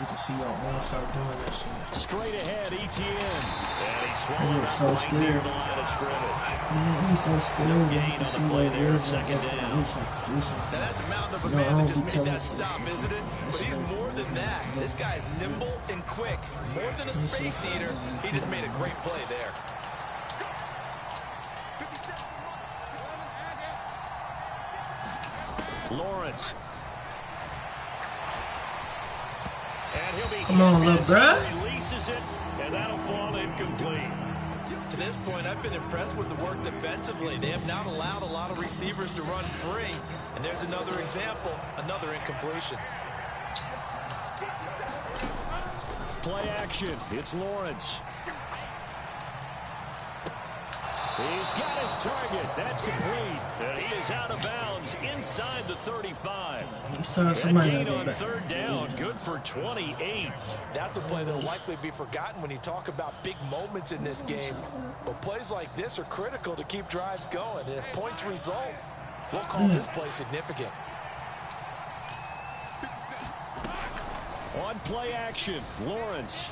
You can see your own self doing that shit. Straight ahead, ETN. And he He swallowed was up so right scared. near the line of scrimmage. Man, he's so scared. You can see play that there, vision. second That's down. what he's trying to do something. Now that's a mountain of a No, man I that don't just be made telling that you. stop, isn't it? But he's more than that. This guy is nimble and quick. More than a space eater, he just made a great play there. Lawrence. And he'll be Come on, hit little as he bruh. releases it, and that'll fall incomplete. To this point, I've been impressed with the work defensively. They have not allowed a lot of receivers to run free. And there's another example, another incompletion. Play action. It's Lawrence. He's got his target. That's complete. And he is out of bounds inside the 35. That gain on third down, good for 28. That's a play that will likely be forgotten when you talk about big moments in this game. But plays like this are critical to keep drives going. And if points result, we'll call this play significant. On play action, Lawrence.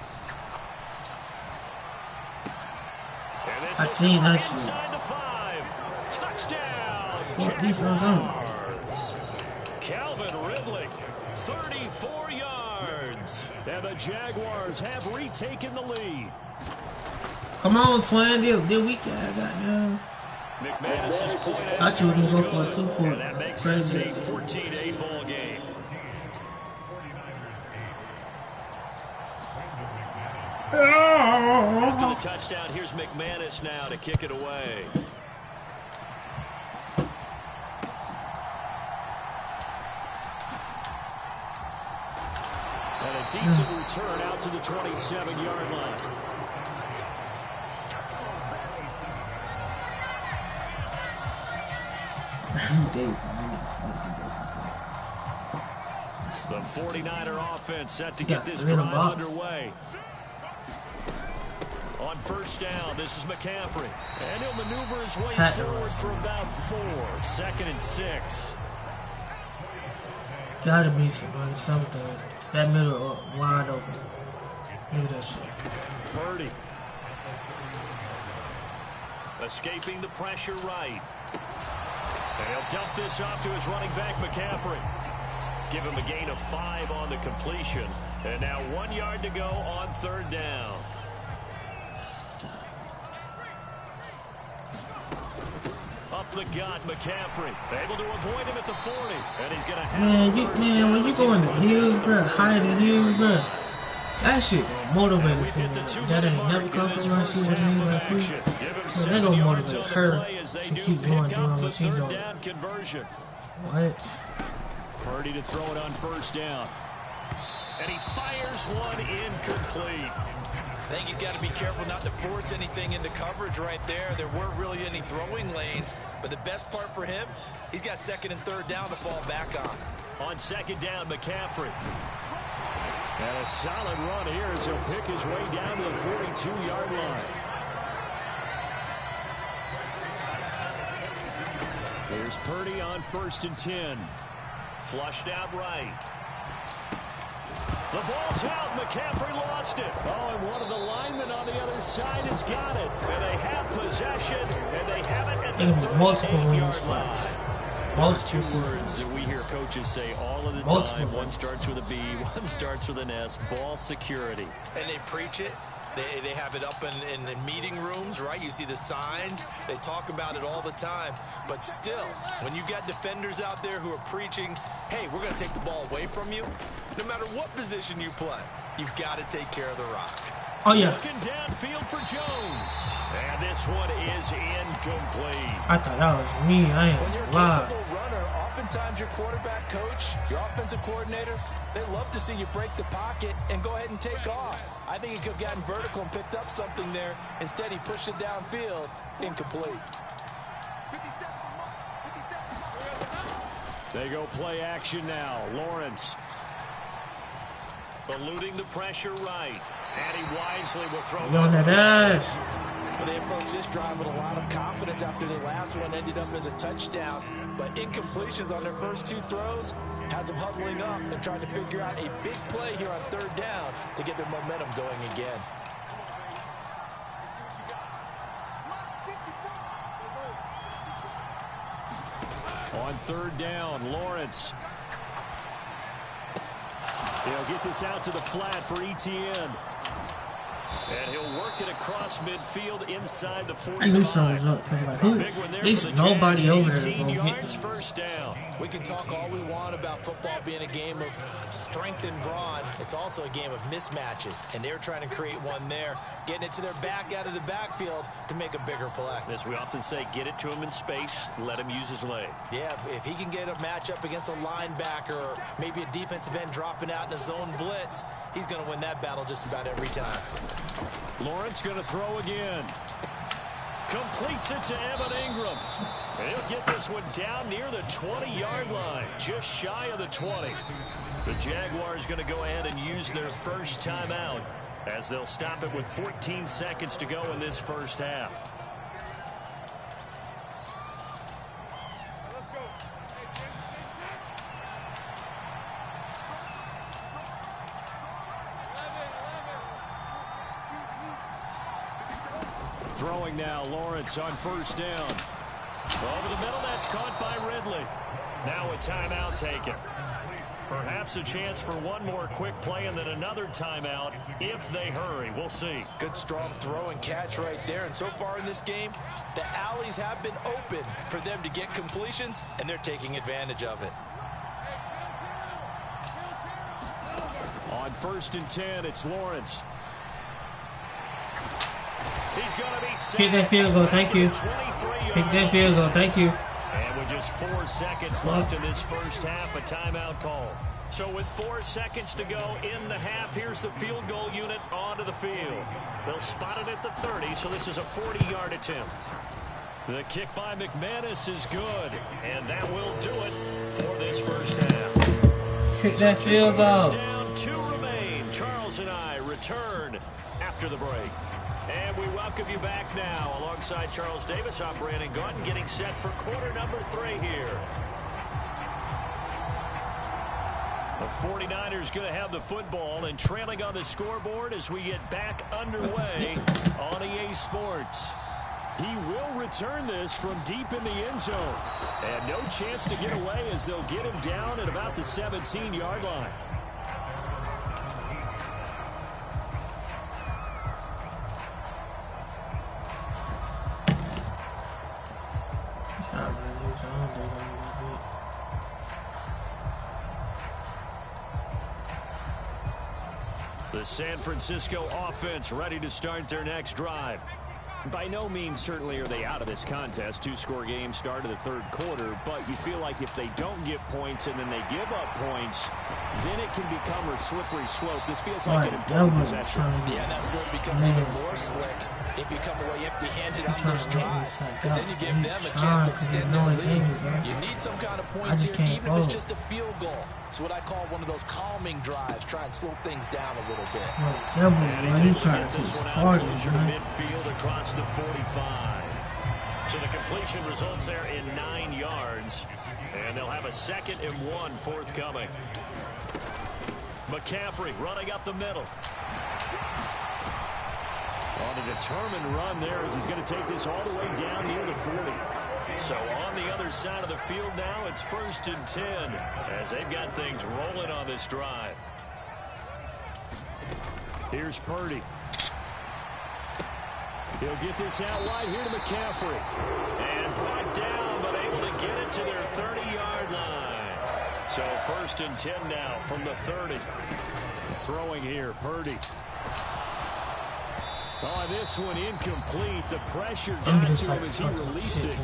I seen that shit. Inside the 5. Touchdown. What defense on? Calvin Ridley, 34 yards. And the Jaguars have retaken the lead. Come on, twin. Did we goddamn. McManus's point out. I thought you were going to go for a 2-point. That makes Crazy. it a 14-8 ball game. After the touchdown, here's McManus now to kick it away. And a decent return out to the 27-yard line. The 49er offense set to get this drive underway. On first down, this is McCaffrey. And he'll maneuver his way forward for about 4. 2nd and 6. Gotta be something. That middle wide open. Look at that shit. Purdy. Escaping the pressure right. And he'll dump this off to his running back, McCaffrey. Give him a gain of 5 on the completion. And now 1 yard to go on third down. Up the gut, McCaffrey. Able to avoid him at the 40. And he's going to have man, when you go in the hills, bro, high in the hills, bro, that shit motivated for me. That ain't never come from my shit with me like free. So they gonna motivate her to keep going doing what she's doing. What? Purdy to throw it on first down. And he fires one incomplete. I think he's got to be careful not to force anything into coverage right there. There weren't really any throwing lanes, but the best part for him, he's got 2nd and 3rd down to fall back on. On 2nd down, McCaffrey. And a solid run here as he'll pick his way down to the 42-yard line. Here's Purdy on 1st and 10. Flushed out right. The ball's out. McCaffrey lost it. Oh, and one of the linemen on the other side has got it. And they have possession, and they have it at the 38-yard line. Multiple 2 words that we hear coaches say all of the time. One starts with a B, one starts with an S. Ball security. And they preach it. They have it up in meeting rooms, right? You see the signs. They talk about it all the time. But still, when you've got defenders out there who are preaching, hey, we're going to take the ball away from you, no matter what position you play, you've got to take care of the rock. Oh, yeah. Looking downfield for Jones. And this one is incomplete. I thought that was me. I ain't lying. Runner, oftentimes your quarterback coach, your offensive coordinator, they love to see you break the pocket and go ahead and take off. I think he could have gotten vertical and picked up something there. Instead, he pushed it downfield. Incomplete. They go play action now. Lawrence. Eluding the pressure right. And he wisely will throw it. On that ass. Well, they approach this drive with a lot of confidence after the last one ended up as a touchdown. But incompletions on their first 2 throws has them huddling up and trying to figure out a big play here on third down to get their momentum going again. On third down, Lawrence. He'll get this out to the flat for Etienne. And he'll work it across midfield inside the 45. I knew something was up because like, there's nobody over there to go get them. First down. We can talk all we want about football being a game of strength and brawn. It's also a game of mismatches, and they're trying to create one there, getting it to their back out of the backfield to make a bigger play. As we often say, get it to him in space, let him use his leg. Yeah, if he can get a matchup against a linebacker or maybe a defensive end dropping out in a zone blitz, he's going to win that battle just about every time. Lawrence going to throw again. Completes it to Evan Ingram. And he'll get this one down near the 20-yard line, just shy of the 20. The Jaguars going to go ahead and use their first timeout as they'll stop it with 14 seconds to go in this first half. Let's go. Throwing now, Lawrence on first down. Over the middle, that's caught by Ridley. Now a timeout taken. Perhaps a chance for one more quick play and then another timeout if they hurry. We'll see. Good, strong throw and catch right there. And so far in this game, the alleys have been open for them to get completions, and they're taking advantage of it. On 1st and 10, it's Lawrence. He's going to be sacked. Kick that field goal, thank you. Kick that field goal, thank you. And with just 4 seconds left in this first half, a timeout call. So with 4 seconds to go in the half, here's the field goal unit onto the field. They'll spot it at the 30, so this is a 40-yard attempt. The kick by McManus is good, and that will do it for this first half. Kick that field goal. Down, 2 remain. Charles and I return after the break. And we welcome you back now. Alongside Charles Davis, I'm Brandon Gaudin, getting set for quarter number 3 here. The 49ers going to have the football and trailing on the scoreboard as we get back underway on EA Sports. He will return this from deep in the end zone. And no chance to get away as they'll get him down at about the 17-yard line. The San Francisco offense ready to start their next drive. By no means certainly are they out of this contest. 2-score game start of the 3rd quarter, but you feel like if they don't get points and then they give up points, then it can become a slippery slope. This feels like an important possession. Yeah, that slope becomes even more slick if you come away empty-handed on this drive, because then you give them a chance to extend their lead. You need some kind of points here, even if it's just a field goal. It's what I call one of those calming drives. Try and slow things down a little bit. And he's able to get this one out closer to midfield across the 45. So the completion results there in 9 yards, and they'll have a 2nd and 1 forthcoming. McCaffrey running up the middle. On a determined run there as he's going to take this all the way down near the 40. So on the other side of the field now, it's 1st and 10 as they've got things rolling on this drive. Here's Purdy. He'll get this out wide here to McCaffrey. And brought down, but able to get it to their 30-yard line. So 1st and 10 now from the 30. Throwing here, Purdy. Oh, this one incomplete. The pressure got to him as he released it.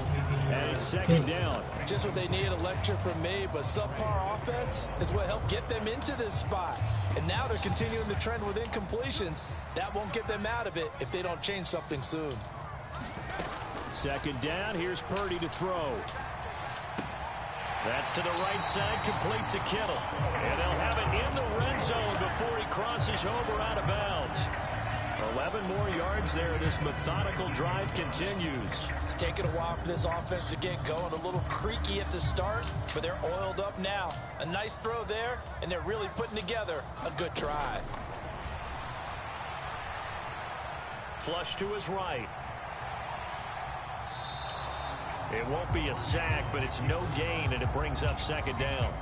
And it's 2nd down. Just what they need, a lecture from me, but subpar offense is what helped get them into this spot. And now they're continuing the trend with incompletions. That won't get them out of it if they don't change something soon. 2nd down. Here's Purdy to throw. That's to the right side, complete to Kittle. And they'll have it in the red zone before he crosses over out of bounds. 11 more yards there. This methodical drive continues. It's taken a while for this offense to get going. A little creaky at the start, but they're oiled up now. A nice throw there, and they're really putting together a good drive. Flush to his right. It won't be a sack, but it's no gain, and it brings up 2nd down.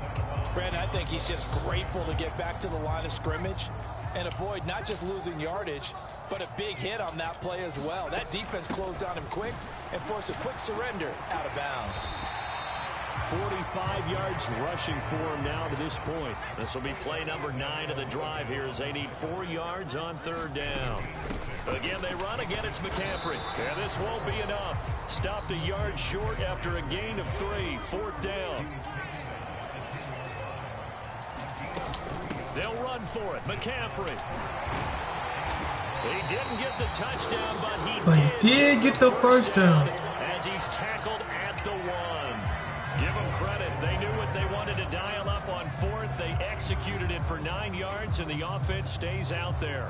Brandon, I think he's just grateful to get back to the line of scrimmage and avoid not just losing yardage, but a big hit on that play as well. That defense closed on him quick and forced a quick surrender out of bounds. 45 yards rushing for him now to this point. This will be play number 9 of the drive here as they need 4 yards on 3rd down. Again, they run. Again, it's McCaffrey. And this won't be enough. Stopped a yard short after a gain of 3. 4th down. They'll run for it. McCaffrey. He didn't get the touchdown, but he did get the first down. As he's tackled at the 1. Give them credit. They knew what they wanted to dial up on 4th. They executed it for 9 yards, and the offense stays out there.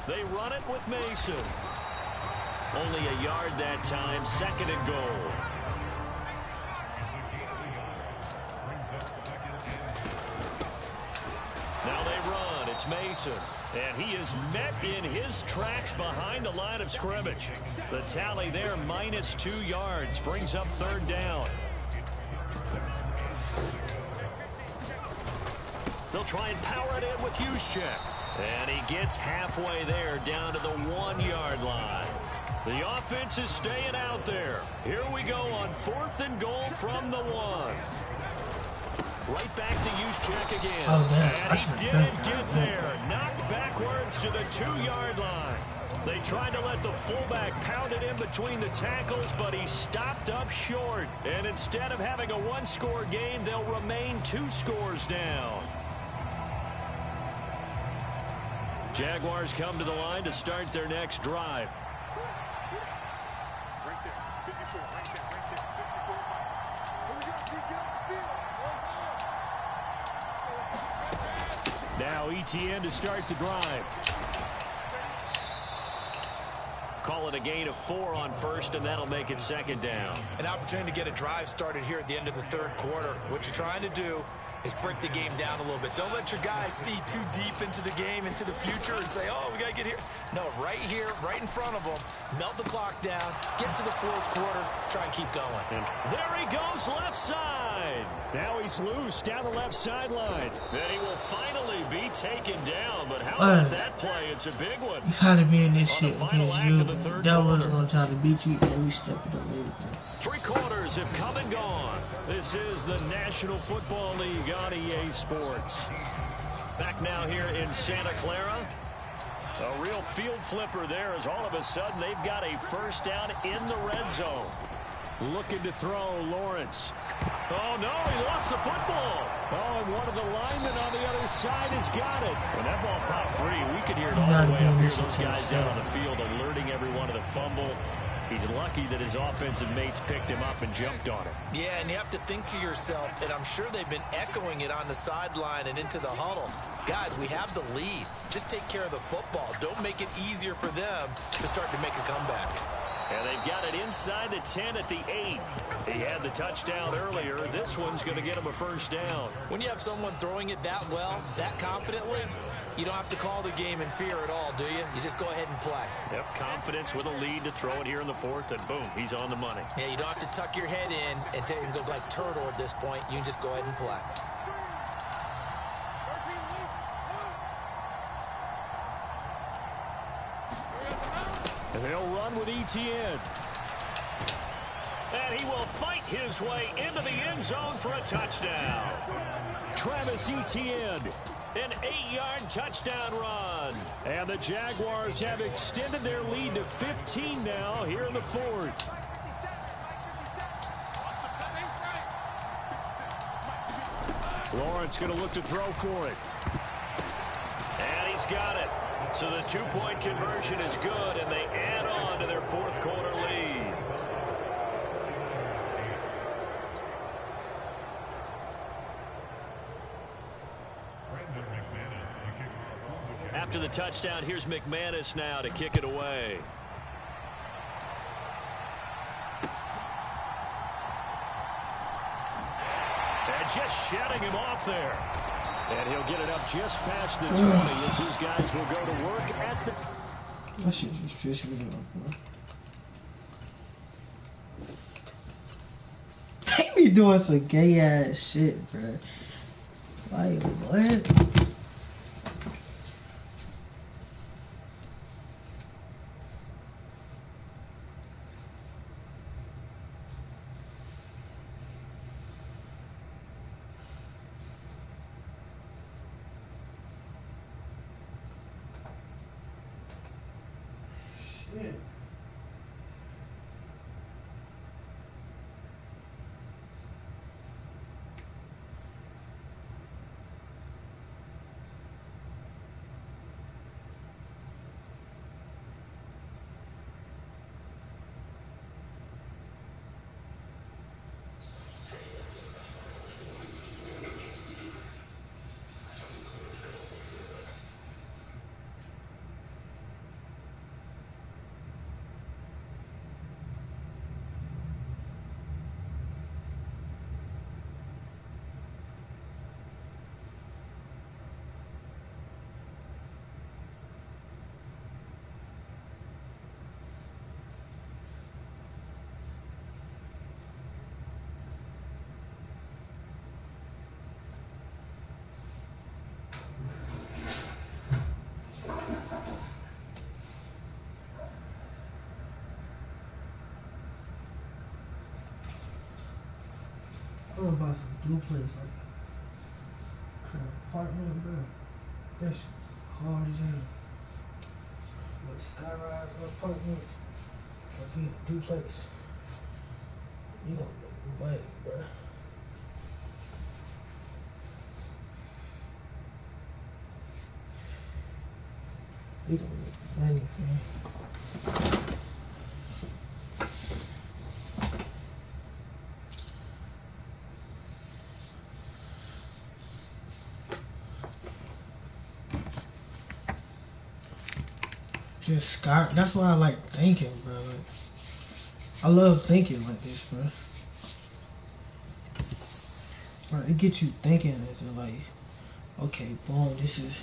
They run it with Mason. Only a yard that time, 2nd and goal. Now they run. It's Mason. And he is met in his tracks behind the line of scrimmage. The tally there, -2 yards, brings up 3rd down. They'll try and power it in with Juszczyk. And he gets halfway there, down to the 1-yard line. The offense is staying out there. Here we go on 4th and goal from the 1. Right back to Juszczyk again. Oh, man. And he didn't get there. Knocked backwards to the 2-yard line. They tried to let the fullback pound it in between the tackles, but he stopped up short. And instead of having a 1-score game, they'll remain 2 scores down. Jaguars come to the line to start their next drive. Now ETN to start the drive. Call it a gain of 4 on 1st, and that'll make it 2nd down. An opportunity to get a drive started here at the end of the 3rd quarter. What you're trying to do is break the game down a little bit. Don't let your guys see too deep into the game, into the future, and say, oh, we got to get here. No, right here, right in front of them, melt the clock down, get to the 4th quarter, try and keep going. And there he goes, left side. Now he's loose down the left sideline. And he will finally be taken down. But how about that play? It's a big one. You gotta be in this shit against you. That was gonna try to beat you, and we stepped it up a little bit. 3 quarters have come and gone. This is the National Football League on EA Sports. Back now here in Santa Clara. A real field flipper there, as all of a sudden they've got a 1st down in the red zone. Looking to throw, Lawrence. Oh, no, he lost the football. Oh, and one of the linemen on the other side has got it. When that ball popped free, we could hear it all the way up here. Those guys down on the field alerting everyone to the fumble. He's lucky that his offensive mates picked him up and jumped on him. Yeah, and you have to think to yourself, and I'm sure they've been echoing it on the sideline and into the huddle. Guys, we have the lead. Just take care of the football. Don't make it easier for them to start to make a comeback. And they've got it inside the 10 at the 8. He had the touchdown earlier. This one's going to get him a 1st down. When you have someone throwing it that well, that confidently, you don't have to call the game in fear at all, do you? You just go ahead and play. Yep, confidence with a lead to throw it here in the 4th, and boom, he's on the money. Yeah, you don't have to tuck your head in and go like turtle at this point. You can just go ahead and play. And they'll run with ETN. And he will fight his way into the end zone for a touchdown. Travis Etienne, an 8-yard touchdown run. And the Jaguars have extended their lead to 15 now here in the 4th. Lawrence going to look to throw for it. And he's got it. So the 2-point conversion is good, and they add on to their 4th quarter lead. After the touchdown, here's McManus now to kick it away. And just shutting him off there. And he'll get it up just past the 20 as his guys will go to work at the... That shit just pissed me off, bro. They be doing some gay ass shit, bro. Like, what? I'm gonna buy some duplex, like, kind of apartment, bro. That's hard as hell. Like, skyrise apartments, or if you duplex, you gonna make money, bro. You gonna make money, man. Just Scott. That's why I like thinking, bro. Like, I love thinking like this, bro. Like, it gets you thinking. It's like, okay, boom. This is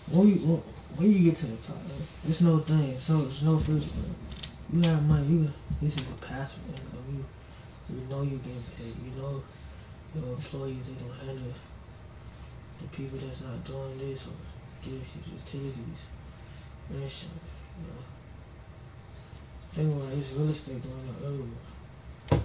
when you get to the top. Like, it's no thing. So it's no future. You have money. This is a passive income. You know you getting paid. You know your employees they gonna handle the people that's not doing this or give you utilities. Man, shit, you know. Think about this real estate going on everywhere.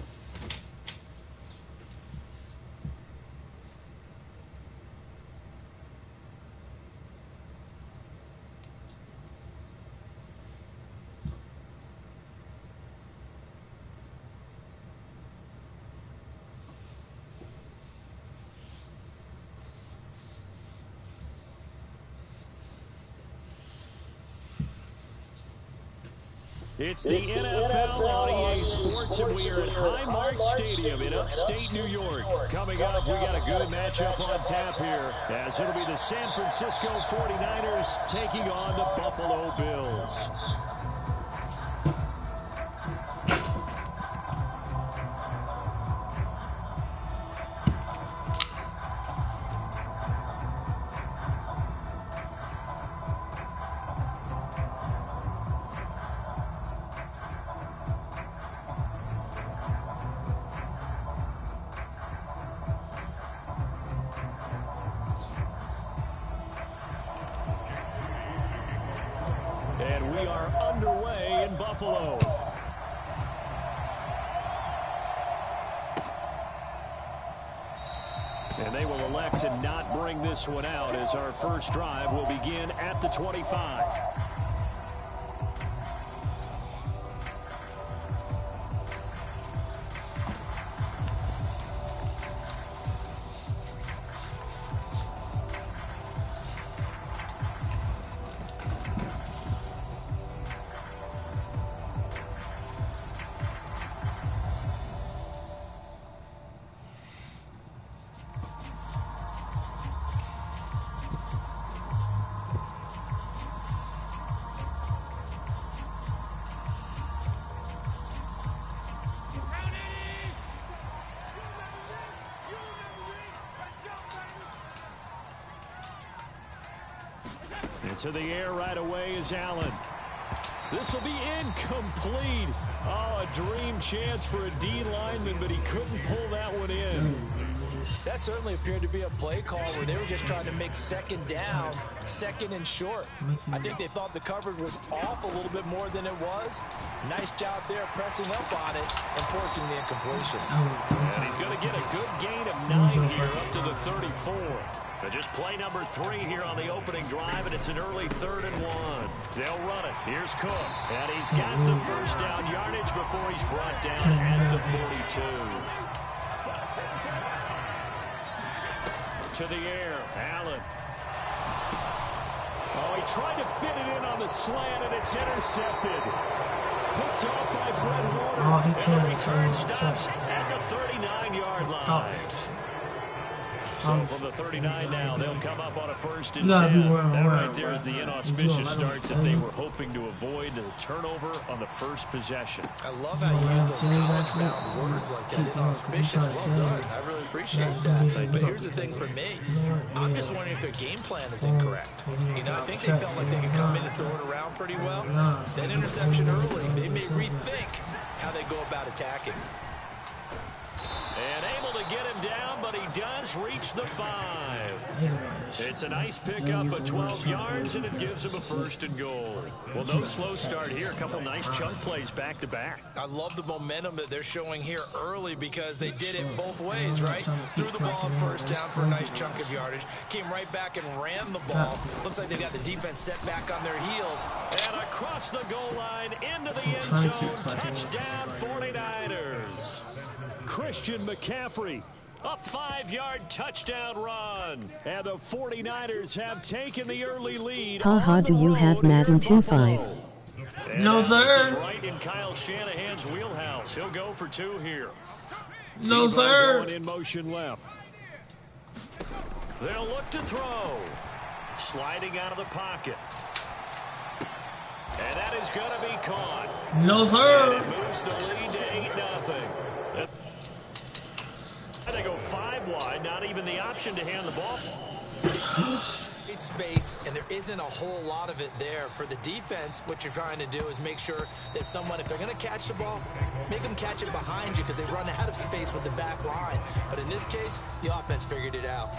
It's the NFL on EA Sports, and we are at Highmark Stadium in upstate New York. Coming up, we got a good matchup on tap here, as it'll be the San Francisco 49ers taking on the Buffalo Bills. And we are underway in Buffalo. And they will elect to not bring this one out, as our first drive will begin at the 25. To the air right away is Allen. This will be incomplete. Oh, a dream chance for a D lineman, but he couldn't pull that one in. That certainly appeared to be a play call where they were just trying to make second down, second and short. I think they thought the coverage was off a little bit more than it was. Nice job there pressing up on it and forcing the incompletion. And he's going to get a good gain of 9 here up to the 34. But just play number 3 here on the opening drive, and it's an early 3rd and 1. They'll run it. Here's Cook. And he's got the first down yardage before he's brought down at the 42. To the air, Allen. Oh, he tried to fit it in on the slant, and it's intercepted. Picked off by Fred Warner. And the return stops at the 39-yard line. So from the 39 now, they'll come up on a 1st and 10. That right there is the inauspicious start that they were hoping to avoid, the turnover on the first possession. I love how you use those college-bound words like that. Inauspicious, well done. I really appreciate that. But here's the thing for me. I'm just wondering if their game plan is incorrect. You know, I think they felt like they could come in and throw it around pretty well. That interception early, they may rethink how they go about attacking. And able to get him down, but he does reach the 5. It's a nice pickup of 12 yards, and it gives him a 1st and goal. Well, no slow start here. A couple nice chunk plays back-to-back. I love the momentum that they're showing here early because they did it both ways, right? Threw the ball on 1st down for a nice chunk of yardage. Came right back and ran the ball. Looks like they got the defense set back on their heels. And across the goal line, into the end zone. Touchdown, 49ers. Christian McCaffrey, a 5-yard touchdown run. And the 49ers have taken the early lead. Haha, do you have Madden 2.5? No, sir. This is right in Kyle Shanahan's wheelhouse. He'll go for 2 here. No, Debo sir. going in motion left. They'll look to throw. Sliding out of the pocket. And that is going to be caught. No, sir. And it moves the lead to 8-0. They go 5 wide, not even the option to hand the ball. It's space, and there isn't a whole lot of it there. For the defense, what you're trying to do is make sure that someone, if they're going to catch the ball, make them catch it behind you because they run out of space with the back line. But in this case, the offense figured it out.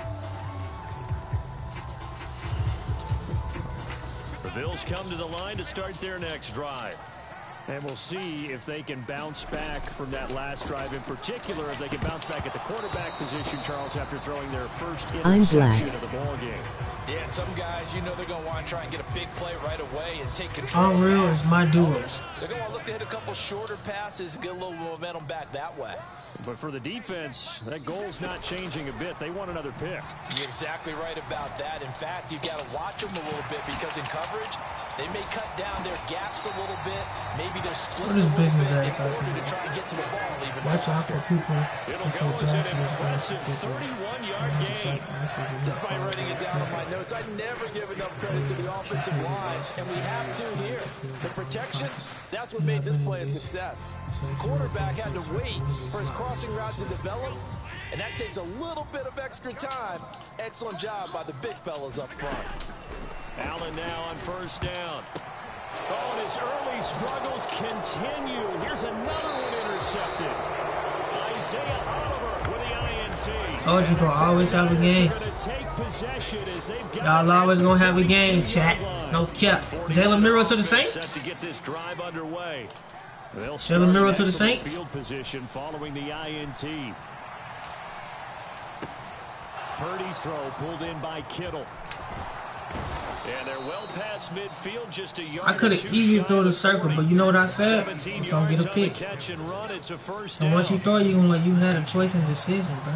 The Bills come to the line to start their next drive. And we'll see if they can bounce back from that last drive, in particular, if they can bounce back at the quarterback position, Charles, after throwing their first interception of the ball game. Yeah, and some guys, you know, they're going to want to try and get a big play right away and take control. Unreal is my duos. They're going to look to hit a couple shorter passes, get a little momentum back that way. But for the defense, that goal's not changing a bit. They want another pick. You're exactly right about that. In fact, you've got to watch them a little bit because in coverage, they may cut down their gaps a little bit. Maybe their splits a little bit in order to try and get to the ball. Even watch out for people. It'll go as an impressive 31-yard gain. Just by writing it down on my notes, I never give enough credit to the offensive line, and we have to here. The protection, that's what made this play a success. The quarterback had to wait for his crossing route to develop, and that takes a little bit of extra time. Excellent job by the big fellas up front. Allen now on 1st down. Oh, and his early struggles continue. Here's another one intercepted. Isaiah Oliver with the INT. Told you, gonna always have a game. Y'all always gonna have a game, chat. No cap. Jalen Miro to the Saints. To get this drive underway. Jalen Miro to the Saints. Field position following the INT. Purdy's throw pulled in by Kittle. And they're well past midfield, just a yard. I could have easily thrown the circle, but you know what I said? He's gonna get a pick. And once you throw it, you had a choice and decision, bro.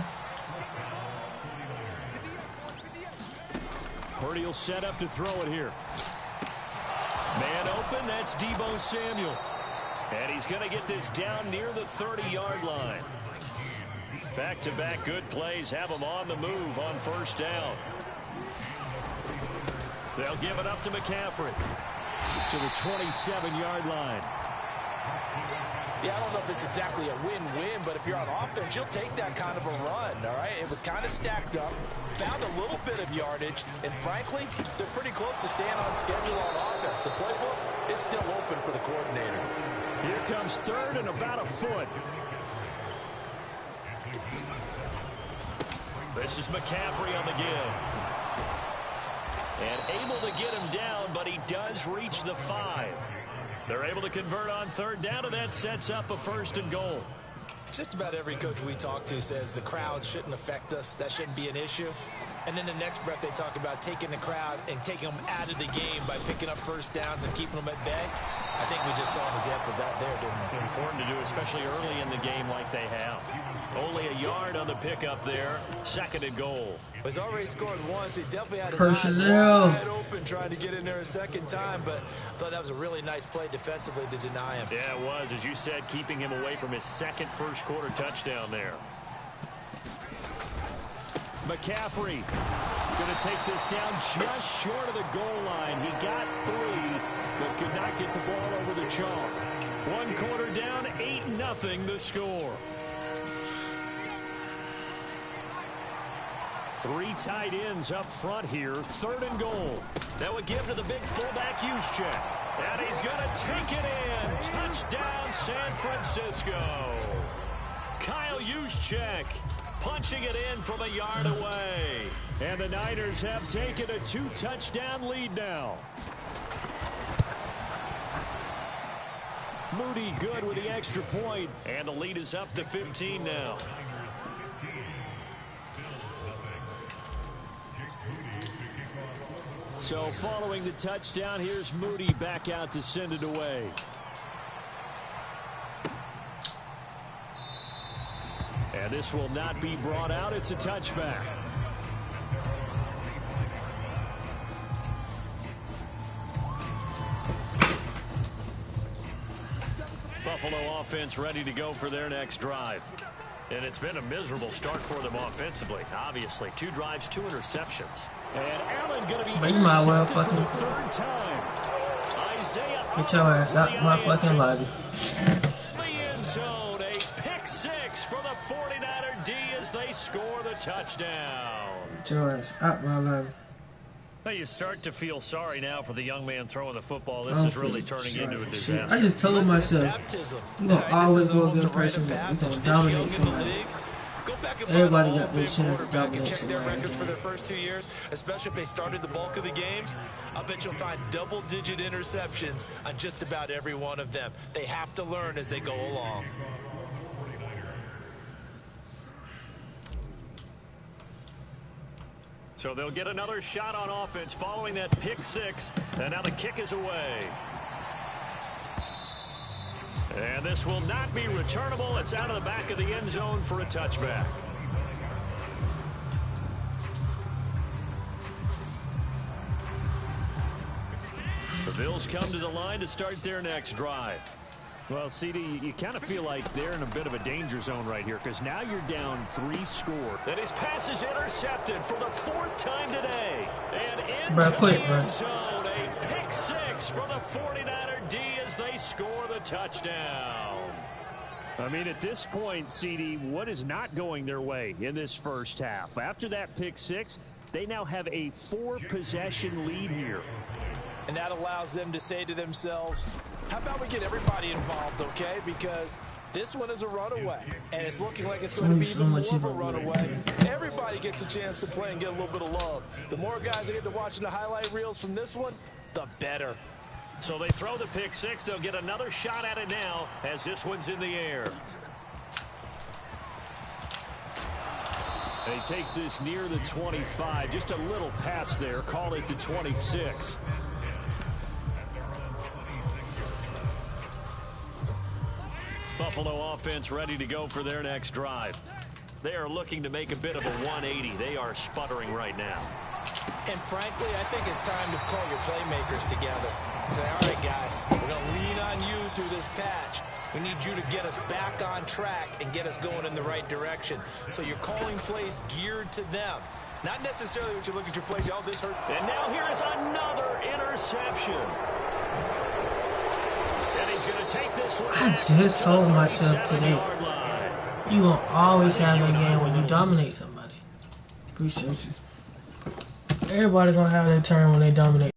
Purdy will set up to throw it here. Man open, that's Deebo Samuel. And he's going to get this down near the 30-yard line. Back-to-back good plays have him on the move on 1st down. They'll give it up to McCaffrey to the 27-yard line. Yeah, I don't know if it's exactly a win-win, but if you're on offense, you'll take that kind of a run, all right? It was kind of stacked up, found a little bit of yardage, and frankly, they're pretty close to staying on schedule on offense. The playbook is still open for the coordinator. Here comes 3rd and about a foot. This is McCaffrey on the give. And able to get him down, but he does reach the 5. They're able to convert on 3rd down, and that sets up a 1st and goal. Just about every coach we talk to says the crowd shouldn't affect us. That shouldn't be an issue. And then the next breath they talk about taking the crowd and taking them out of the game by picking up 1st downs and keeping them at bay. I think we just saw an example of that there, didn't we? It's important to do, especially early in the game like they have. Only a yard on the pickup there. 2nd and goal. He's already scored once. He definitely had his Personnel eyes wide open trying to get in there a second time, but I thought that was a really nice play defensively to deny him. Yeah, it was. As you said, keeping him away from his 2nd first-quarter touchdown there. McCaffrey going to take this down just short of the goal line. He got 3, but could not get the ball over the chalk. 1 quarter down, 8-0 the score. 3 tight ends up front here. 3rd and goal. That would give to the big fullback Juszczyk. And he's going to take it in. Touchdown, San Francisco. Kyle check. Punching it in from a yard away. And the Niners have taken a 2-touchdown lead now. Moody good with the extra point. And the lead is up to 15 now. So following the touchdown, here's Moody back out to send it away. And this will not be brought out. It's a touchback. Buffalo offense ready to go for their next drive. And it's been a miserable start for them offensively. Obviously, 2 drives, 2 interceptions. And Allen going to be But you might well intercepted for fucking the 3rd time. Isaiah get your ass out my fucking lobby. The end zone, a pick 6 for the 49er D as they score the touchdown. Get your ass out my lobby. Now you start to feel sorry now for the young man throwing the football. This is really turning into a disaster. I just told myself, you're going to always go against a person that's going to dominate somebody. Go back and Everybody find a got their chance to quarterback and dominate check their somebody. records for their first 2 years, especially if they started the bulk of the games. I bet you'll find double-digit interceptions on just about every one of them. They have to learn as they go along. So they'll get another shot on offense following that pick 6. And now the kick is away. And this will not be returnable. It's out of the back of the end zone for a touchback. The Bills come to the line to start their next drive. Well, CD, you kind of feel like they're in a bit of a danger zone right here because now you're down 3 score. And his pass is intercepted for the 4th time today. And into Bro, quit, the bro. end zone, a pick 6 for the 49er D as they score the touchdown. I mean, at this point, CD, what is not going their way in this first half? After that pick 6, they now have a 4-possession lead here. And that allows them to say to themselves, how about we get everybody involved, okay? Because this one is a runaway, and it's looking like it's going to be even more of a runaway. Everybody gets a chance to play and get a little bit of love. The more guys that get to watching the highlight reels from this one, the better. So they throw the pick 6. They'll get another shot at it now as this one's in the air. And he takes this near the 25. Just a little pass there. Call it the 26. Buffalo offense ready to go for their next drive. They are looking to make a bit of a 180. They are sputtering right now. And frankly, I think it's time to call your playmakers together and say, all right, guys, we're going to lean on you through this patch. We need you to get us back on track and get us going in the right direction. So you're calling plays geared to them. Not necessarily what you look at your plays, oh, this hurt. And now here is another interception. And he's going to take this one. I just told myself today, you going to always have that game when you dominate somebody. Appreciate you. Everybody going to have their turn when they dominate.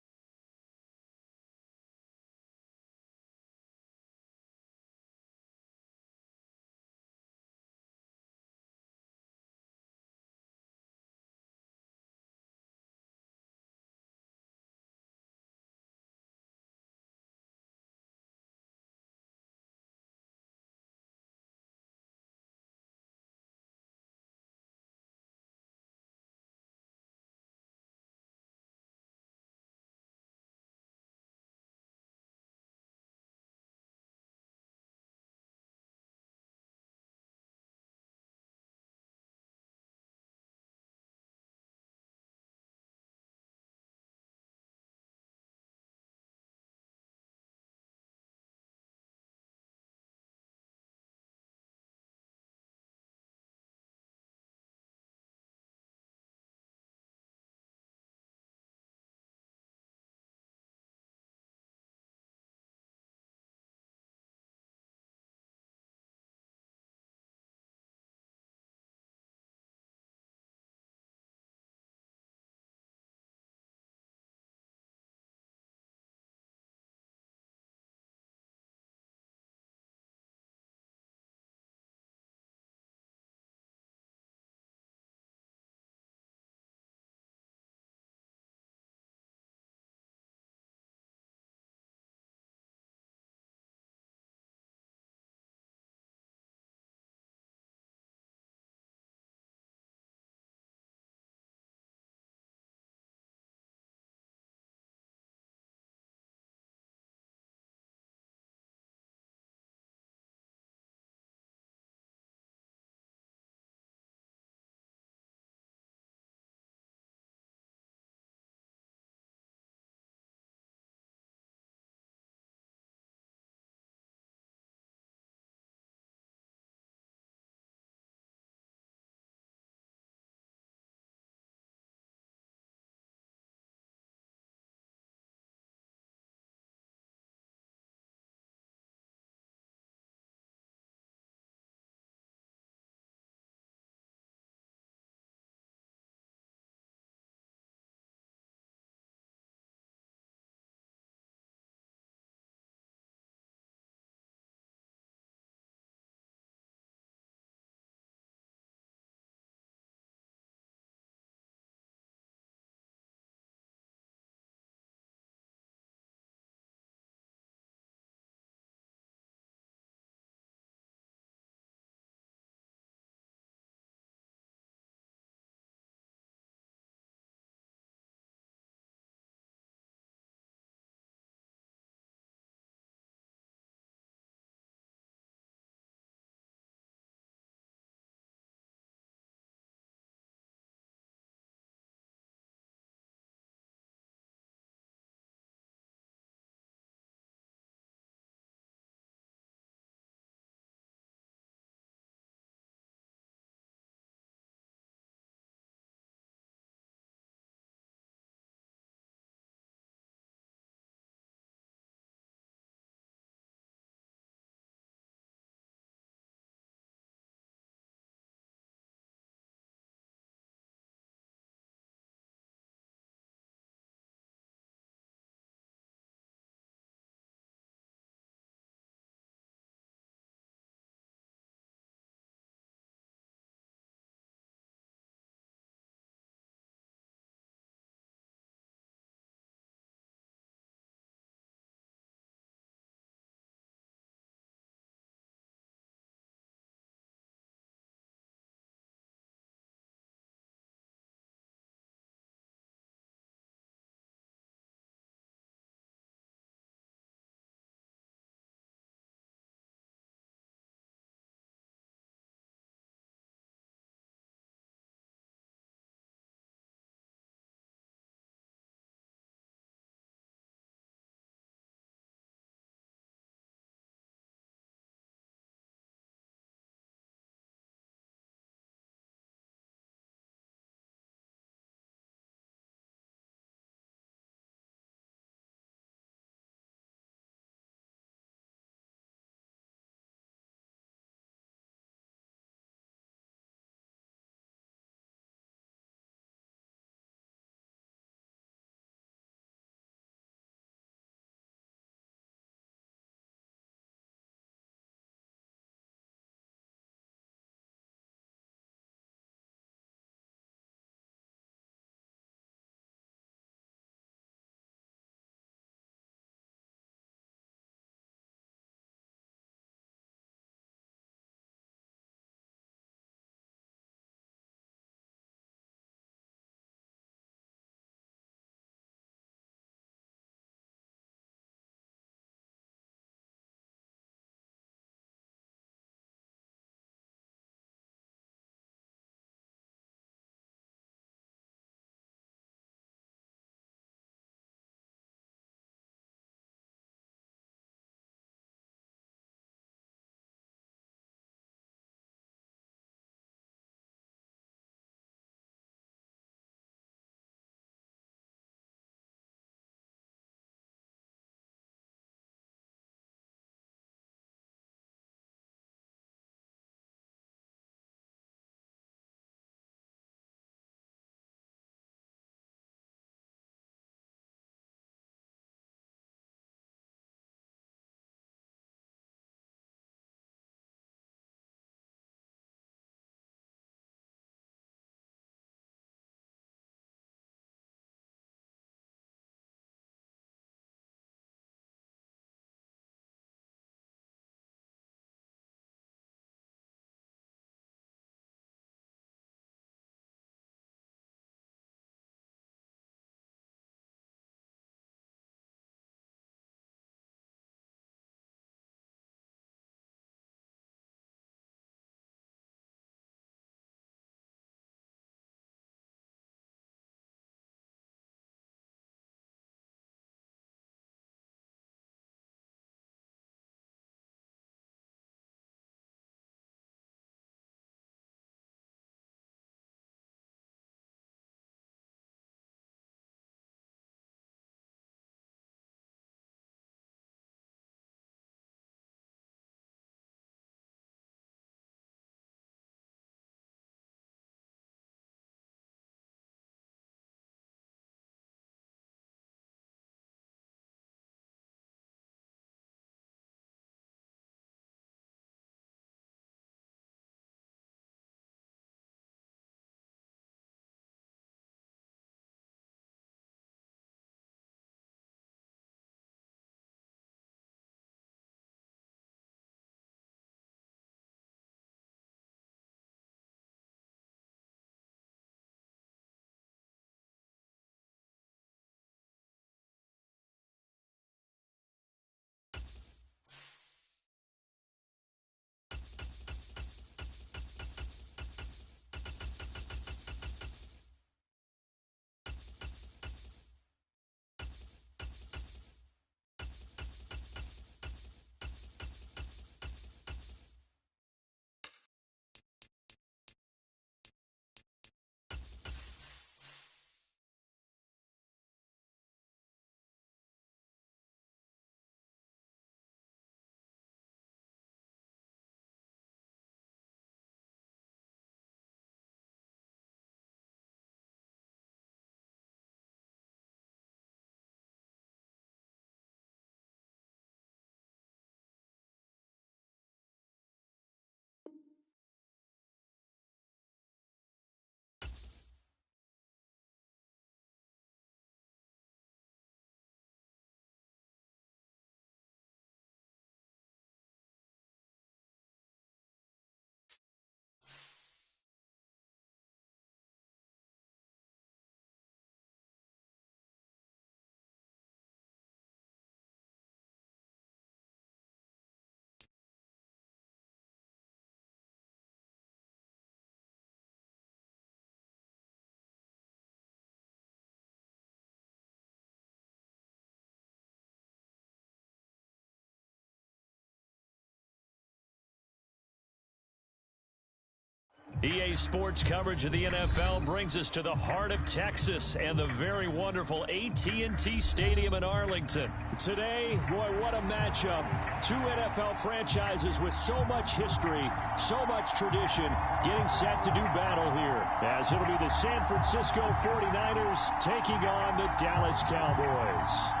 EA Sports coverage of the NFL brings us to the heart of Texas and the very wonderful AT&T Stadium in Arlington. Today, boy, what a matchup. Two NFL franchises with so much history, so much tradition, getting set to do battle here. As it'll be the San Francisco 49ers taking on the Dallas Cowboys.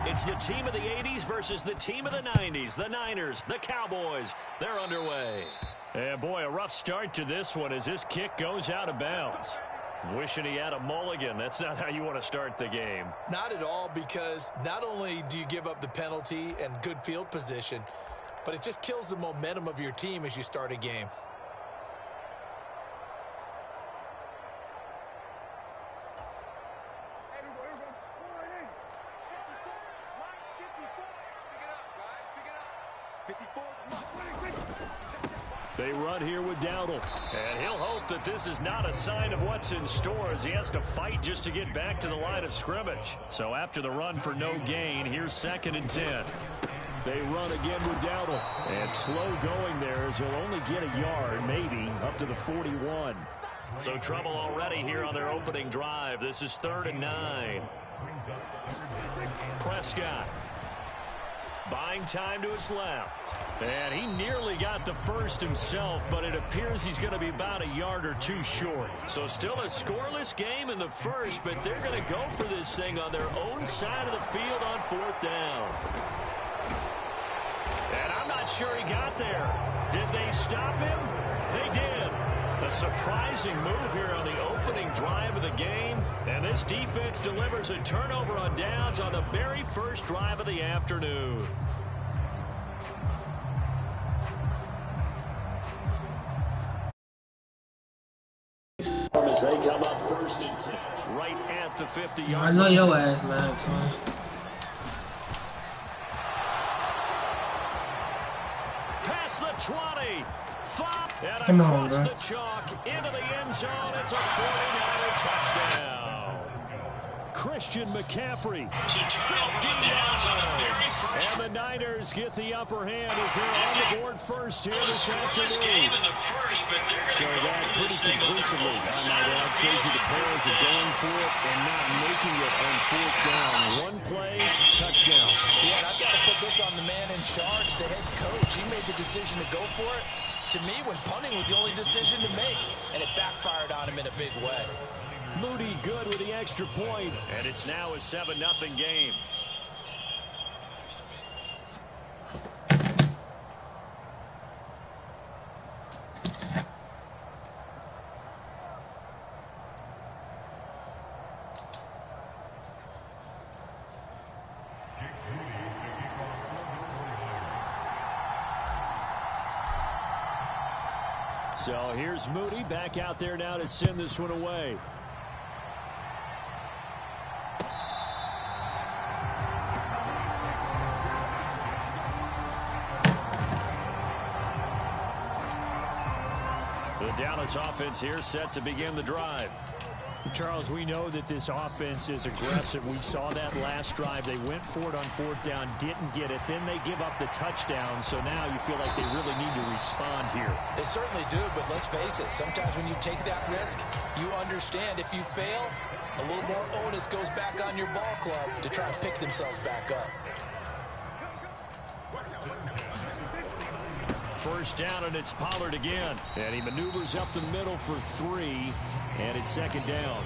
It's the team of the 80s versus the team of the 90s. The Niners, the Cowboys, they're underway. And boy, a rough start to this one as this kick goes out of bounds. Wishing he had a mulligan. That's not how you want to start the game. Not at all, because not only do you give up the penalty and good field position, but it just kills the momentum of your team as you start a game. They run here with Dowdle. And he'll hope that this is not a sign of what's in store as he has to fight just to get back to the line of scrimmage. So after the run for no gain, here's 2nd and 10. They run again with Dowdle. And slow going there as he'll only get a yard, maybe, up to the 41. So trouble already here on their opening drive. This is 3rd and 9. Prescott. Buying time to his left. And he nearly got the first himself, but it appears he's going to be about a yard or two short. So still a scoreless game in the first, but they're going to go for this thing on their own side of the field on 4th down. And I'm not sure he got there. Did they stop him? They did. A surprising move here on the opening drive of the game. And this defense delivers a turnover on downs on the very first drive of the afternoon. As they come up 1st and 10. Right at the 50-yard I know your ass, man, Tony. Past the 20. And Come on, across bro. the chalk into the end zone. It's a 49er touchdown. Christian McCaffrey. 50 yards. And the Niners get the upper hand as they're on the board first here this afternoon. first, but they're So that pretty conclusively, I might add, shows you the players are going for it and not making it on 4th down. One play, touchdown. Yeah, and I've got to put this on the man in charge, the head coach. He made the decision to go for it. To me, when punting was the only decision to make, and it backfired on him in a big way. Moody good with the extra point. And it's now a 7-0 game. So here's Moody back out there now to send this one away. The Dallas offense here set to begin the drive. Charles, we know that this offense is aggressive. We saw that last drive. They went for it on 4th down, didn't get it. Then they give up the touchdown. So now you feel like they really need to respond here. They certainly do, but let's face it. Sometimes when you take that risk, you understand if you fail, a little more onus goes back on your ball club to try to pick themselves back up. 1st down, and it's Pollard again. And he maneuvers up the middle for 3, and it's 2nd down.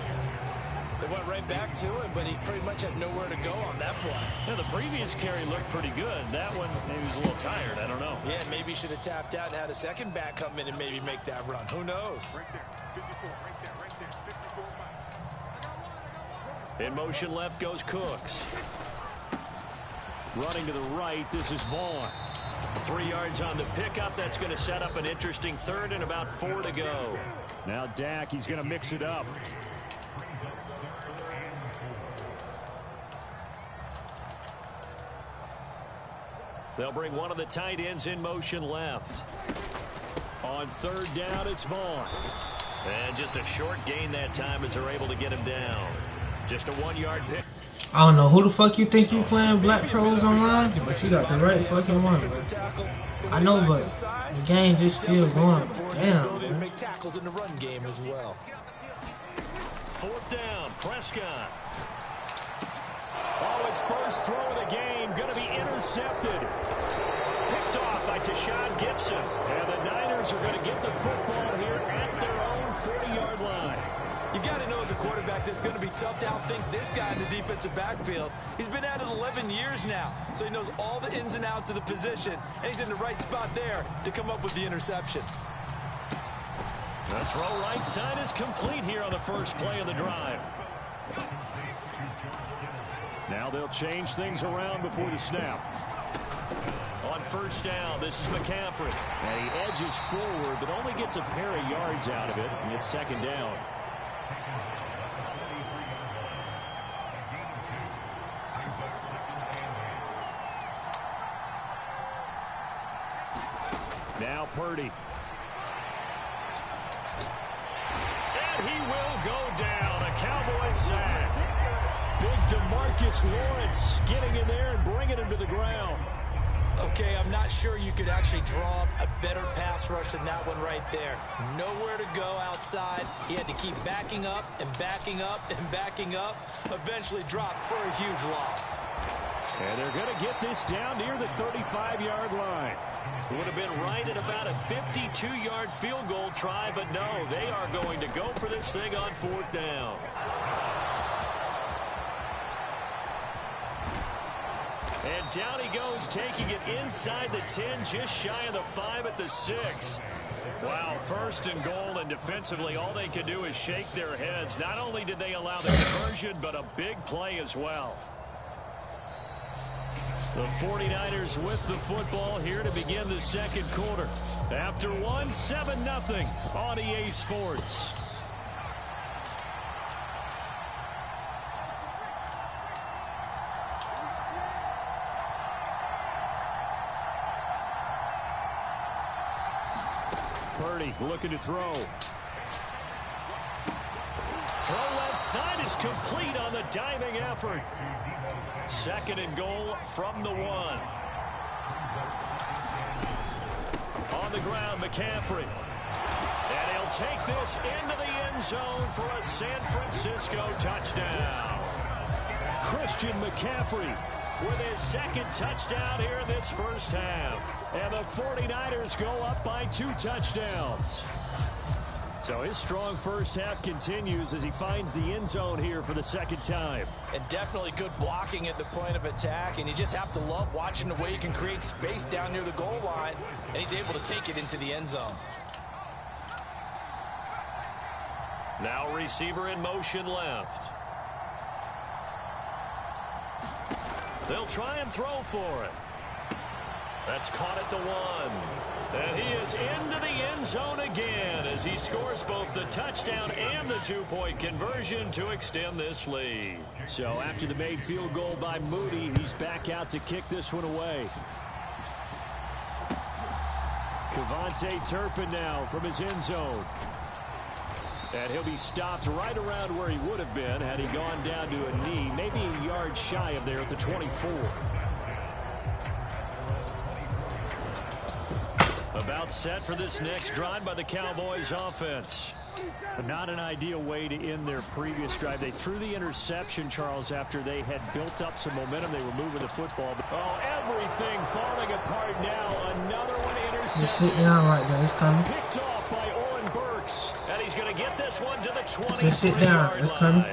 They went right back to him, but he pretty much had nowhere to go on that play. Yeah, the previous carry looked pretty good. That one, maybe he was a little tired. I don't know. Yeah, maybe he should have tapped out and had a second back come in and maybe make that run. Who knows? In motion left goes Cooks. Running to the right, this is Vaughn. 3 yards on the pickup. That's going to set up an interesting 3rd and about 4 to go. Now Dak, he's going to mix it up. They'll bring one of the tight ends in motion left. On third down, it's Vaughn. And just a short gain that time as they're able to get him down. Just a 1-yard pick. I don't know who the fuck you think you playing Black Pros online, but you got the right fucking one, bro. I know, but the game just still going. Damn, man. Make tackles in the run game as well. Fourth down, Prescott. Oh, his first throw of the game going to be intercepted. Picked off by Tashawn Gibson. And the Niners are going to get the football here at their own 40-yard line. You got to know as a quarterback that's going to be tough to outthink this guy in the defensive backfield. He's been at it 11 years now, so he knows all the ins and outs of the position, and he's in the right spot there to come up with the interception. The throw right side is complete here on the first play of the drive. Now they'll change things around before the snap. On first down, this is McCaffrey. And he edges forward, but only gets a pair of yards out of it, and it's second down. Now Purdy. And he will go down. A Cowboys sack. Big DeMarcus Lawrence getting in there and bringing him to the ground. Okay, I'm not sure you could actually draw a better pass rush than that one right there. Nowhere to go outside. He had to keep backing up and backing up and backing up. Eventually dropped for a huge loss. And they're going to get this down near the 35-yard line. Would have been right at about a 52-yard field goal try, but no, they are going to go for this thing on fourth down. And down he goes, taking it inside the 10, just shy of the 5 at the 6. Wow, first and goal, and defensively all they can do is shake their heads. Not only did they allow the conversion, but a big play as well. The 49ers with the football here to begin the second quarter. After one, 7-0 on EA Sports. Purdy looking to throw. Throw left side is complete on the diving effort. Second and goal from the 1. On the ground, McCaffrey. And he'll take this into the end zone for a San Francisco touchdown. Christian McCaffrey with his second touchdown here in this first half. And the 49ers go up by 2 touchdowns. So his strong first half continues as he finds the end zone here for the second time. And definitely good blocking at the point of attack. And you just have to love watching the way he can create space down near the goal line. And he's able to take it into the end zone. Now receiver in motion left. They'll try and throw for it. That's caught at the 1. And he is into the end zone again as he scores both the touchdown and the 2-point conversion to extend this lead. So after the made field goal by Moody, he's back out to kick this one away. Kevontae Turpin now from his end zone. And he'll be stopped right around where he would have been had he gone down to a knee, maybe a yard shy of there at the 24. About set for this next drive by the Cowboys offense. But not an ideal way to end their previous drive. They threw the interception, Charles, after they had built up some momentum. They were moving the football. But, oh, everything falling apart now. Another one intercepted. Just sit down right there. It's coming. Picked off by Oren Burks. And he's going to get this one to the 20. Just sit down. It's coming.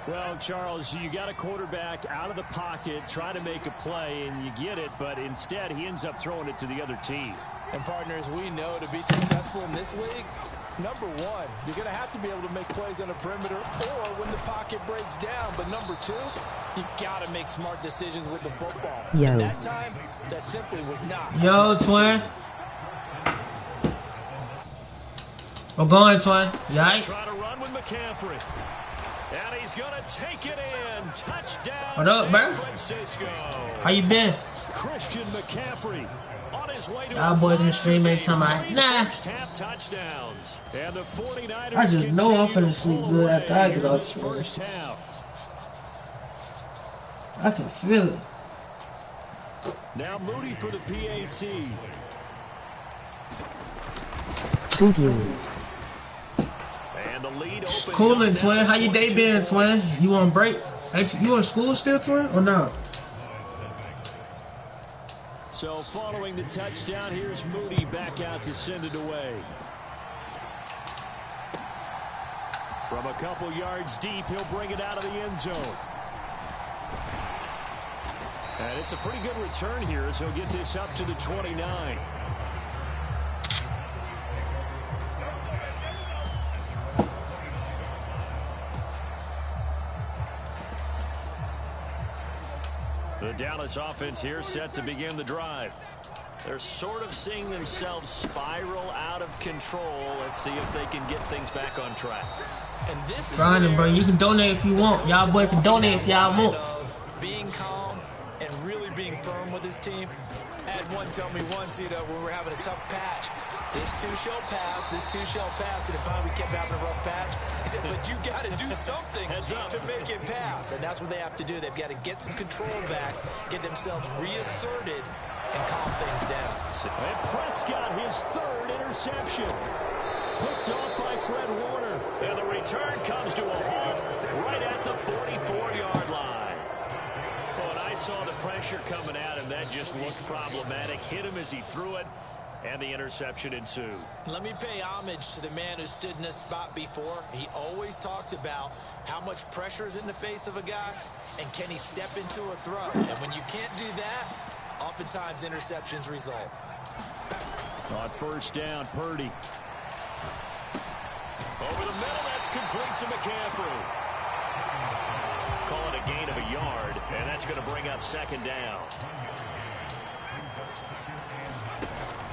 Well, Charles, you got a quarterback out of the pocket trying to make a play, and you get it, but instead he ends up throwing it to the other team. And partners, we know to be successful in this league, number one, you're going to have to be able to make plays on the perimeter or when the pocket breaks down. But number two, you got to make smart decisions with the football. Yo. And that time, that simply was not. Yo, twin. We're going, twin. Yikes. Try to run with McCaffrey. And he's going to take it in. Touchdown, What up, San man? Francisco. How you been? Christian McCaffrey on his way to y'all boys in the stream ain't talking about, nah. first half touchdowns. And the 49ers I just know I'm finna continue sleep to good pull after I away get in off this stream. first half. I can feel it. Now Moody for the PAT. Preview. And the lead opens Coolin', up twin. now How your day 22 been, twin? points. You on break? You in school still, twin, or no? So following the touchdown, here's Moody back out to send it away. From a couple yards deep, he'll bring it out of the end zone. And it's a pretty good return here as he'll get this up to the 29. The Dallas offense here set to begin the drive. They're sort of seeing themselves spiral out of control. Let's see if they can get things back on track. And this is Grinding, bro. You can donate if you want. Y'all boy can donate if y'all want. Being calm and really being firm with his team. I had one tell me once, when we were having a tough patch, this too shall pass, this too shall pass. And finally we kept having a rough patch. He said, but you got to do something to make it pass. And that's what they have to do. They've got to get some control back, get themselves reasserted, and calm things down. And Prescott, his third interception. Picked off by Fred Warner. And the return comes to a halt right at the 44-yard line. Oh, and I saw the pressure coming at him. That just looked problematic. Hit him as he threw it, and the interception ensued. Let me pay homage to the man who stood in this spot before. He always talked about how much pressure is in the face of a guy, and can he step into a throw. And when you can't do that, oftentimes interceptions result. On first down, Purdy. Over the middle, that's complete to McCaffrey. Call it a gain of a yard, and that's going to bring up second down.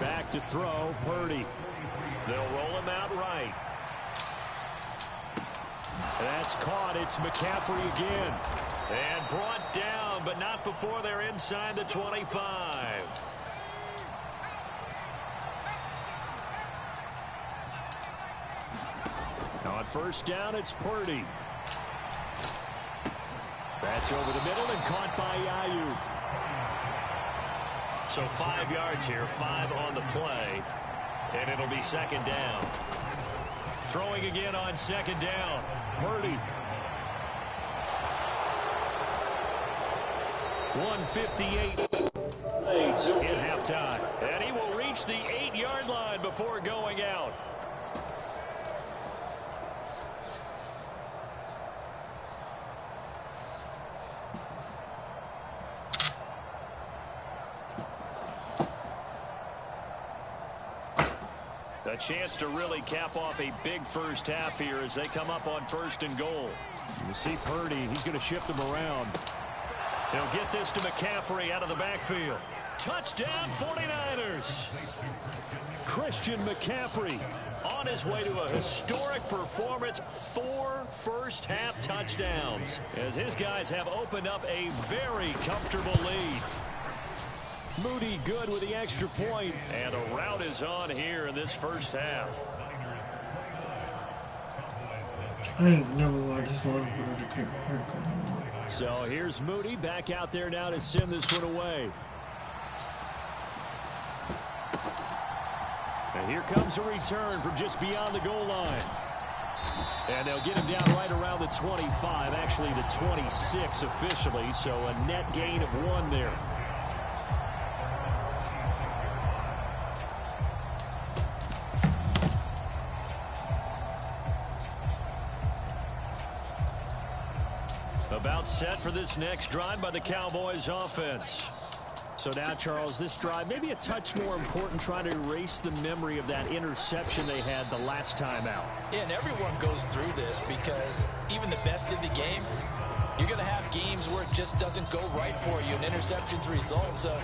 Back to throw, Purdy. They'll roll him out right. That's caught. It's McCaffrey again. And brought down, but not before they're inside the 25. On first down, it's Purdy. That's over the middle and caught by Ayuk. So 5 yards here, 5 on the play, and it'll be second down. Throwing again on second down, Purdy. 1:58 in halftime, and he will reach the 8-yard line before going out. A chance to really cap off a big first half here as they come up on first and goal. You see Purdy, he's going to shift them around. He'll get this to McCaffrey out of the backfield. Touchdown 49ers. Christian McCaffrey on his way to a historic performance. 4 first half touchdowns as his guys have opened up a very comfortable lead. Moody good with the extra point, and a rout is on here in this first half. I ain't never watched this long for the haircut. So here's Moody back out there now to send this one away. And here comes a return from just beyond the goal line. And they'll get him down right around the 25, actually the 26 officially, so a net gain of 1 there. About set for this next drive by the Cowboys offense. So now, Charles, this drive maybe a touch more important, trying to erase the memory of that interception they had the last time out. Yeah, and everyone goes through this because even the best in the game, you're going to have games where it just doesn't go right for you and interceptions result. So,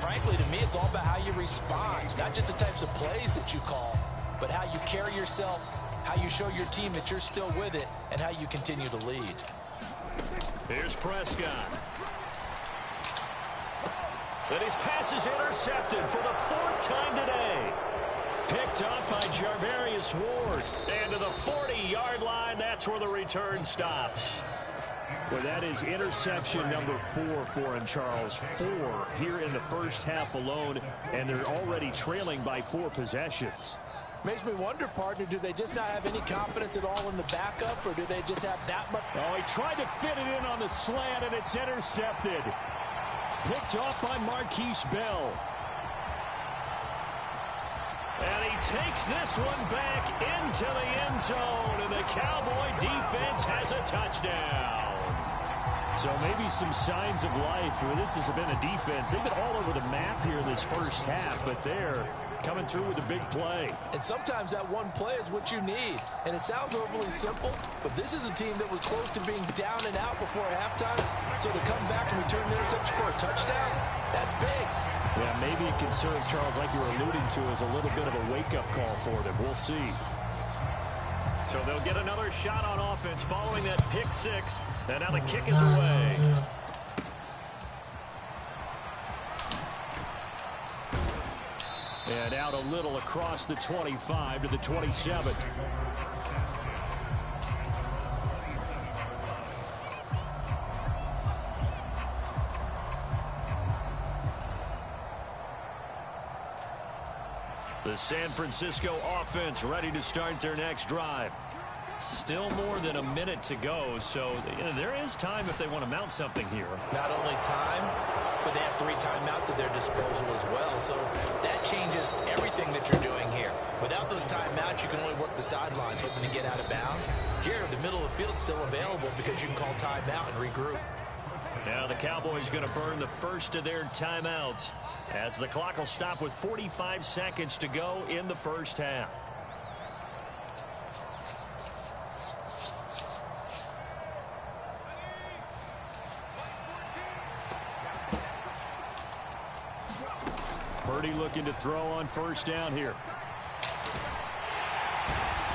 frankly, to me, it's all about how you respond, not just the types of plays that you call, but how you carry yourself, how you show your team that you're still with it, and how you continue to lead. Here's Prescott. And his pass is intercepted for the 4th time today. Picked up by Jarvarius Ward. And to the 40-yard line, that's where the return stops. Well, that is interception number 4 for him, Charles. 4 here in the first half alone, and they're already trailing by 4 possessions. Makes me wonder, partner, do they just not have any confidence at all in the backup, or do they just have that much? Oh, he tried to fit it in on the slant, and it's intercepted. Picked off by Marquise Bell. And he takes this one back into the end zone, and the Cowboy defense has a touchdown. So maybe some signs of life. Well, this has been a defense. They've been all over the map here in this first half, but they're coming through with a big play. And sometimes that one play is what you need. And it sounds overly simple, but this is a team that was close to being down and out before halftime. So to come back and return the interception for a touchdown, that's big. Yeah, maybe it can serve, Charles, like you were alluding to, as a little bit of a wake-up call for them. We'll see. So they'll get another shot on offense following that pick 6. And now the kick is away. And out a little across the 25 to the 27. The San Francisco offense ready to start their next drive. Still more than a minute to go, so there is time if they want to mount something here. Not only time, but they have 3 timeouts at their disposal as well, so that changes everything that you're doing here. Without those timeouts, you can only work the sidelines, hoping to get out of bounds. Here, the middle of the field is still available because you can call timeout and regroup. Now the Cowboys going to burn the first of their timeouts as the clock will stop with 45 seconds to go in the first half. Purdy looking to throw on first down here.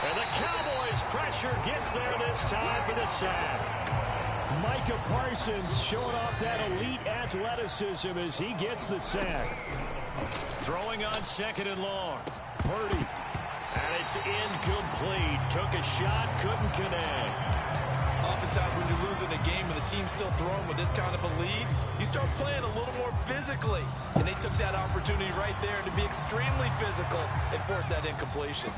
And the Cowboys pressure gets there this time for the sack. Micah Parsons showing off that elite athleticism as he gets the sack. Throwing on 2nd and long. Purdy. And it's incomplete. Took a shot, couldn't connect. Oftentimes when you're losing a game and the team's still throwing with this kind of a lead, you start playing a little more physically. And they took that opportunity right there to be extremely physical and force that incompletion.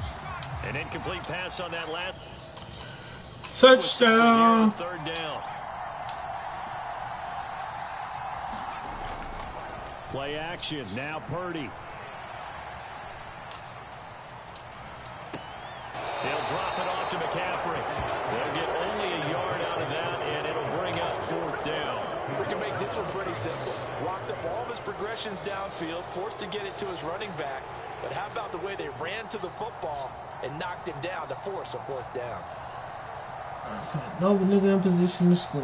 An incomplete pass on that last. Touchdown. 3rd down. Play action. Now Purdy. They'll drop it off to McCaffrey. They'll get only a yard out of that, and it'll bring up 4th down. We can make this one pretty simple. Locked up all of his progressions downfield, forced to get it to his running back. But how about the way they ran to the football and knocked him down to force a 4th down? No nigga in position to score.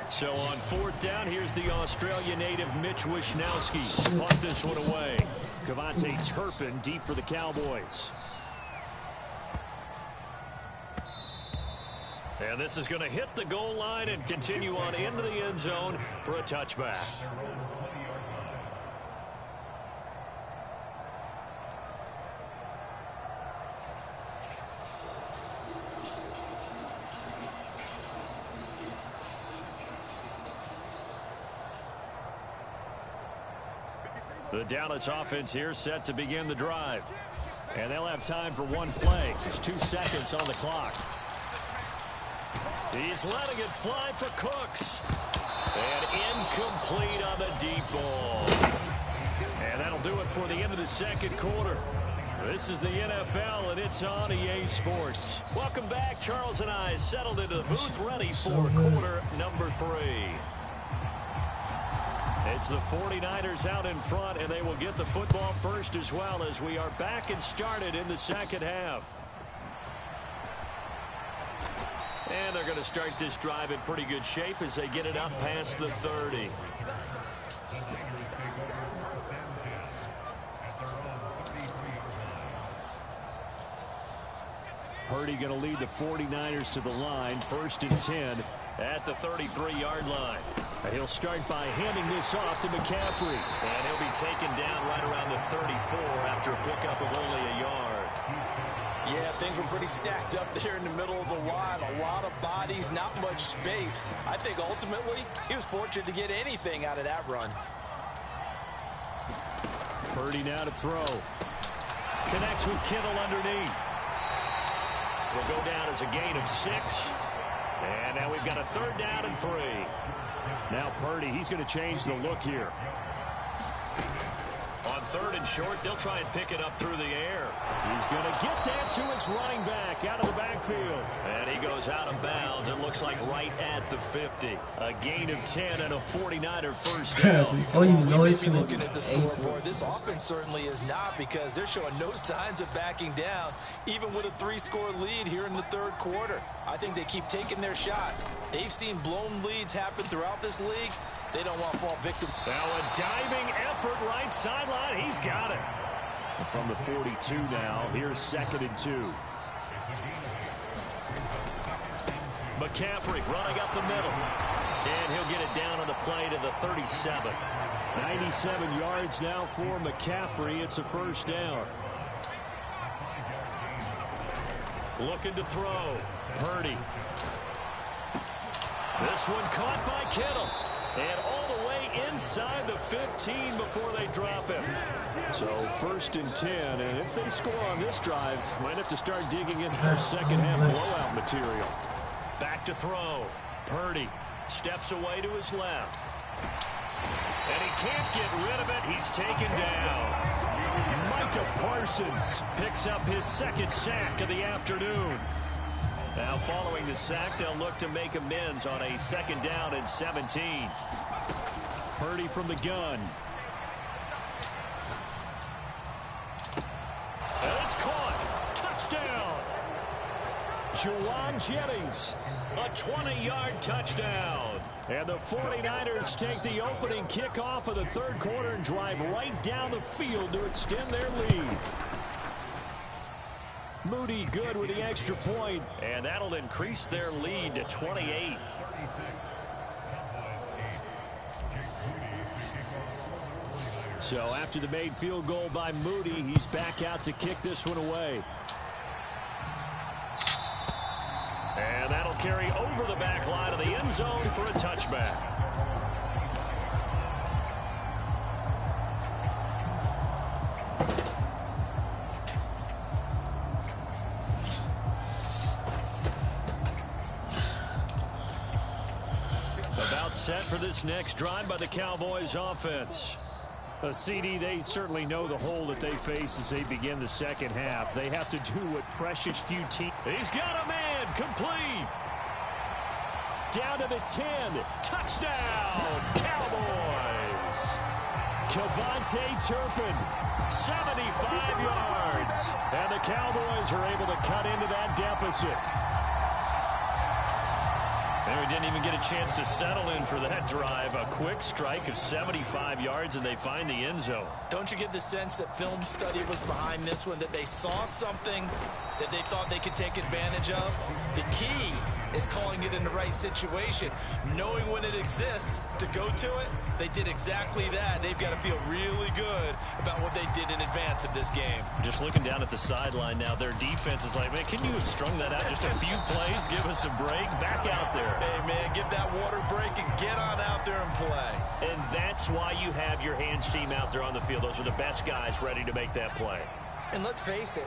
So on 4th down, here's the Australia native Mitch Wishnowsky. Punt this one away. Kavontae Turpin deep for the Cowboys. And this is going to hit the goal line and continue on into the end zone for a touchback. The Dallas offense here set to begin the drive. And they'll have time for one play. There's 2 seconds on the clock. He's letting it fly for Cooks. And incomplete on the deep ball. And that'll do it for the end of the 2nd quarter. This is the NFL, and it's on EA Sports. Welcome back. Charles and I settled into the booth ready for quarter number 3. It's the 49ers out in front, and they will get the football first as well as we are back and started in the 2nd half. And they're going to start this drive in pretty good shape as they get it up past the 30. Purdy going to lead the 49ers to the line. 1st and 10 at the 33-yard line. He'll start by handing this off to McCaffrey. And he'll be taken down right around the 34 after a pickup of only a yard. Yeah, things were pretty stacked up there in the middle of the line. A lot of bodies, not much space. I think ultimately he was fortunate to get anything out of that run. Purdy now to throw. Connects with Kittle underneath. Will go down as a gain of 6. And now we've got a 3rd down and 3. Now Purdy, he's going to change the look here. On 3rd and short, they'll try and pick it up through the air. He's going to get that to his running back out of the backfield. And he goes out of bounds. It looks like right at the 50. A gain of 10 and a 49er first down. Oh, you know We it's may be gonna looking be at the scoreboard. This offense certainly is not, because they're showing no signs of backing down, even with a 3-score lead here in the 3rd quarter. I think they keep taking their shots. They've seen blown leads happen throughout this league. They don't want to fall victim. Now a diving effort right sideline. He's got it. And from the 42 now, here's 2nd and 2. McCaffrey running up the middle. And he'll get it down on the play to the 37. 97 yards now for McCaffrey. It's a first down. Looking to throw. Purdy. This one caught by Kittle. And all the way inside the 15 before they drop him. So 1st and 10. And if they score on this drive, might have to start digging into their second half blowout material. Back to throw. Purdy steps away to his left. And he can't get rid of it. He's taken down. Micah Parsons picks up his 2nd sack of the afternoon. Now following the sack, they'll look to make amends on a 2nd down and 17. Purdy from the gun. And it's caught. Touchdown. Juwan Jennings. A 20-yard touchdown. And the 49ers take the opening kickoff of the 3rd quarter and drive right down the field to extend their lead. Moody good with the extra point, and that'll increase their lead to 28. So after the made field goal by Moody, he's back out to kick this one away. And that'll carry over the back line of the end zone for a touchback. Set for this next drive by the Cowboys offense. CD, they certainly know the hole that they face as they begin the second half. They have to do what precious few teams. He's got a man complete. Down to the 10. Touchdown, Cowboys. Kevontae Turpin, 75 yards. And the Cowboys are able to cut into that deficit. And we didn't even get a chance to settle in for that drive. A quick strike of 75 yards, and they find the end zone. Don't you get the sense that film study was behind this one, that they saw something that they thought they could take advantage of? The key is calling it in the right situation, knowing when it exists to go to it. They did exactly that. They've got to feel really good about what they did in advance of this game. Just looking down at the sideline now, their defense is like, man, can you have strung that out just a few plays? Give us a break. Back out there. Hey, man, give that water break and get on out there and play. And that's why you have your hands team out there on the field. Those are the best guys ready to make that play. And let's face it,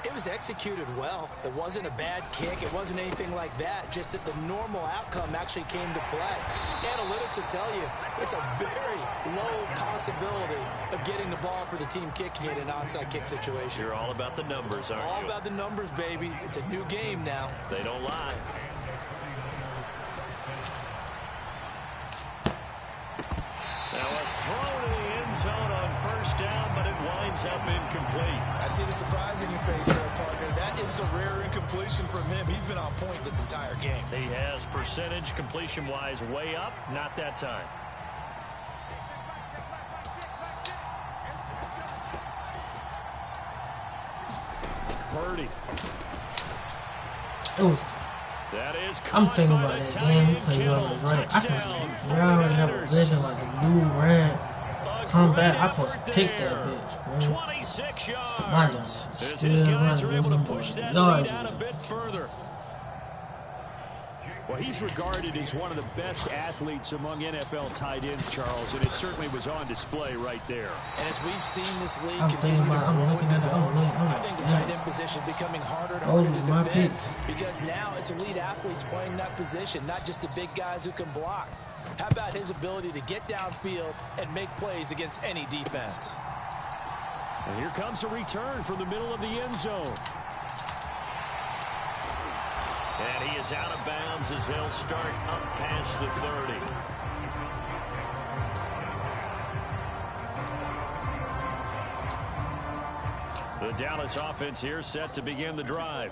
it was executed well. It wasn't a bad kick. It wasn't anything like that. Just that the normal outcome actually came to play. Analytics will tell you it's a very low possibility of getting the ball for the team kicking it in an onside kick situation. You're all about the numbers, aren't you? All about the numbers, baby. It's a new game now. They don't lie. Now a throw to the end zone on first down, but it winds up incomplete. I see the surprise in your face there, partner. That is a rare incompletion from him. He's been on point this entire game. He has percentage completion-wise way up, not that time. Purdy. That is I'm thinking about that game we played on this right. I can just already have a vision like the blue red come back. I supposed to pick that bitch, man. 26 yards. My God, As still his guys running, are giving able to them push boys that yards. lead out a bit further. Well, he's regarded as one of the best athletes among NFL tight ends, Charles, and it certainly was on display right there. And as we've seen this league I'm continue thinking to about, I'm grow looking and at it, develop, I'm I think the like, tight damn. end position is becoming harder and Those harder are to my defend picks. because now it's elite athletes playing that position, not just the big guys who can block. How about his ability to get downfield and make plays against any defense? And here comes a return from the middle of the end zone. And he is out of bounds as they'll start up past the 30. The Dallas offense here set to begin the drive.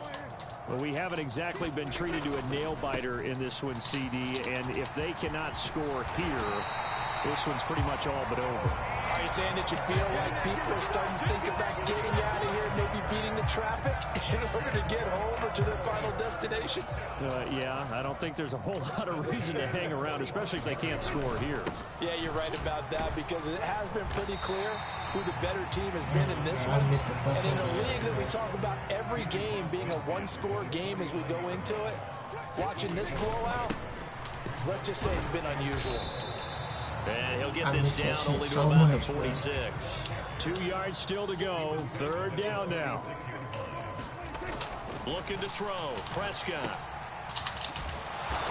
Well, we haven't exactly been treated to a nail-biter in this one, CD, and if they cannot score here, this one's pretty much all but over. Are you saying that you feel like people are starting to think about getting out of here and maybe beating the traffic in order to get home or to their final destination? Yeah, I don't think there's a whole lot of reason to hang around, especially if they can't score here. Yeah, you're right about that because it has been pretty clear who the better team has been in this one. And in a league that we talk about every game being a one-score game as we go into it, watching this blowout, let's just say it's been unusual. And he'll get this down only to so about much, the 46. 2 yards still to go. Third down now. Looking to throw. Prescott.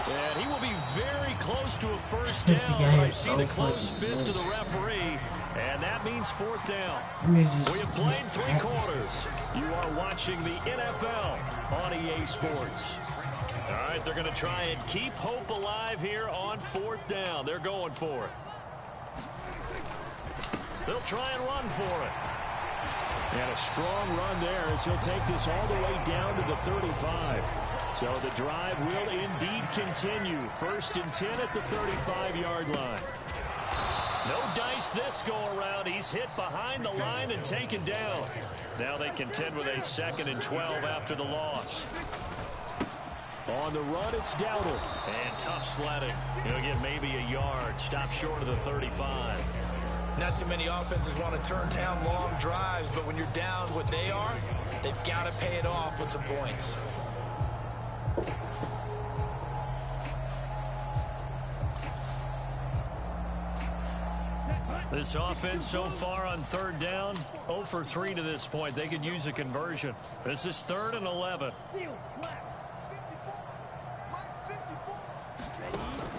And he will be very close to a first down. I see the closed fist of the referee, and that means fourth down. We have played 3 quarters. You are watching the NFL on EA Sports. All right, they're going to try and keep hope alive here on fourth down. They're going for it. They'll try and run for it. And a strong run there as he'll take this all the way down to the 35. So the drive will indeed continue. First and 10 at the 35-yard line. No dice this go-around. He's hit behind the line and taken down. Now they contend with a 2nd and 12 after the loss. On the run, it's Dowdle. And tough sledding. He'll get maybe a yard. Stop short of the 35. Not too many offenses want to turn down long drives, but when you're down what they are, they've got to pay it off with some points. This offense so far on third down, 0 for 3 to this point. They could use a conversion. This is 3rd and 11.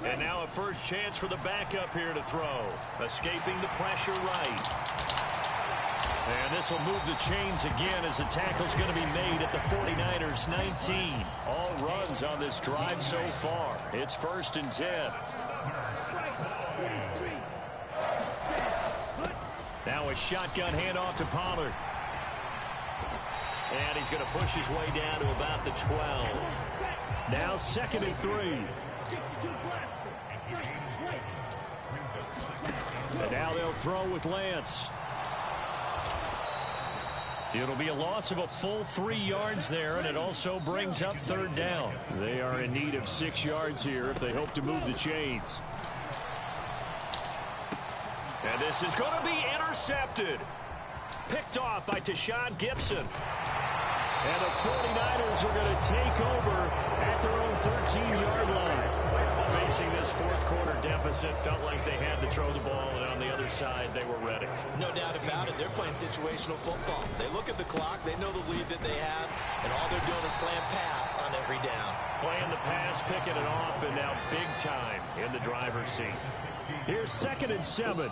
And now a first chance for the backup here to throw. Escaping the pressure right. And this will move the chains again as the tackle's going to be made at the 49ers 19. All runs on this drive so far. It's 1st and 10. Now a shotgun handoff to Pollard. And he's going to push his way down to about the 12. Now 2nd and 3. And now they'll throw with Lance. It'll be a loss of a full 3 yards there, and it also brings up 3rd down. They are in need of 6 yards here if they hope to move the chains. And this is going to be intercepted. Picked off by Tashawn Gibson. And the 49ers are going to take over at their own 13-yard line. Facing this 4th quarter deficit, felt like they had to throw the ball, and on the other side, they were ready. No doubt about it. They're playing situational football. They look at the clock. They know the lead that they have, and all they're doing is playing pass on every down. Playing the pass, picking it off, and now big time in the driver's seat. Here's 2nd and 7.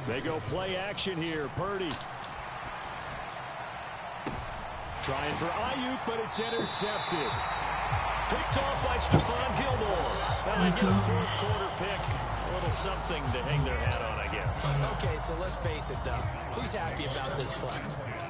They go play action here. Purdy. Trying for Ayuk, but it's intercepted. Picked off by Stephon Gilmore. Well, they get a 4th quarter pick. A little something to hang their hat on, I guess. Okay, so let's face it, though. Who's happy about this play?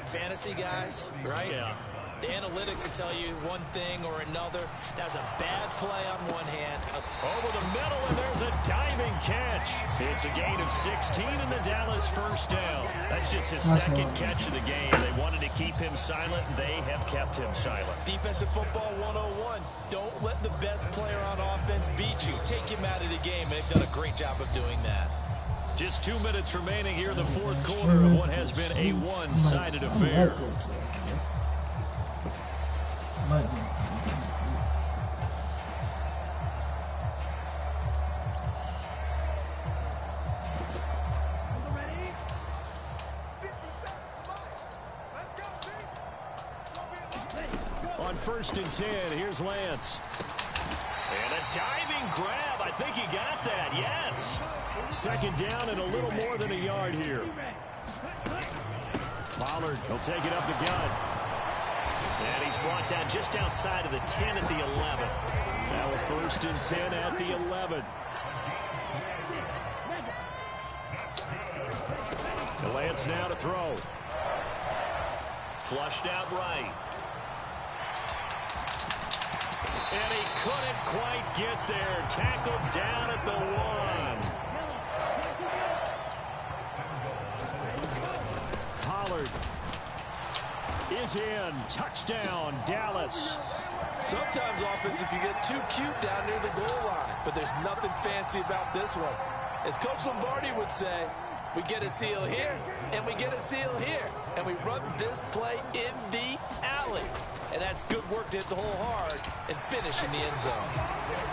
Fantasy guys, right? Yeah. The analytics will tell you one thing or another. That's a bad play on one hand. Over the middle, and there's a diving catch. catch. It's a gain of 16 and the Dallas first down. That's just his second catch of the game. They wanted to keep him silent. They have kept him silent. Defensive football 101. Don't let the best player on offense beat you. Take him out of the game, and they've done a great job of doing that. Just 2 minutes remaining here in the fourth quarter of what has been a one-sided affair. On 1st and 10, here's Lance. And a diving grab. I think he got that, yes. 2nd down and a little more than a yard here. Pollard will take it up the gut. And he's brought down just outside of the 10 at the 11. Now a 1st and 10 at the 11. Lance now to throw. Flushed out right. And he couldn't quite get there. Tackled down at the 1. Pollard is in. Touchdown, Dallas. Sometimes offenses can get too cute down near the goal line, but there's nothing fancy about this one. As Coach Lombardi would say, we get a seal here, and we get a seal here, and we run this play in the alley. And that's good work to hit the hole hard and finish in the end zone.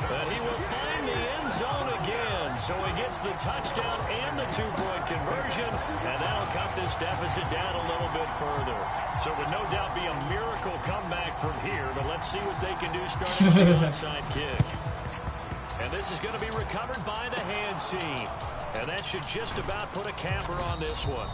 But he will find the end zone again. So he gets the touchdown and the 2-point conversion. And that'll cut this deficit down a little bit further. So it would no doubt be a miracle comeback from here. But let's see what they can do starting with the onside kick. And this is going to be recovered by the hands team. And that should just about put a capper on this one.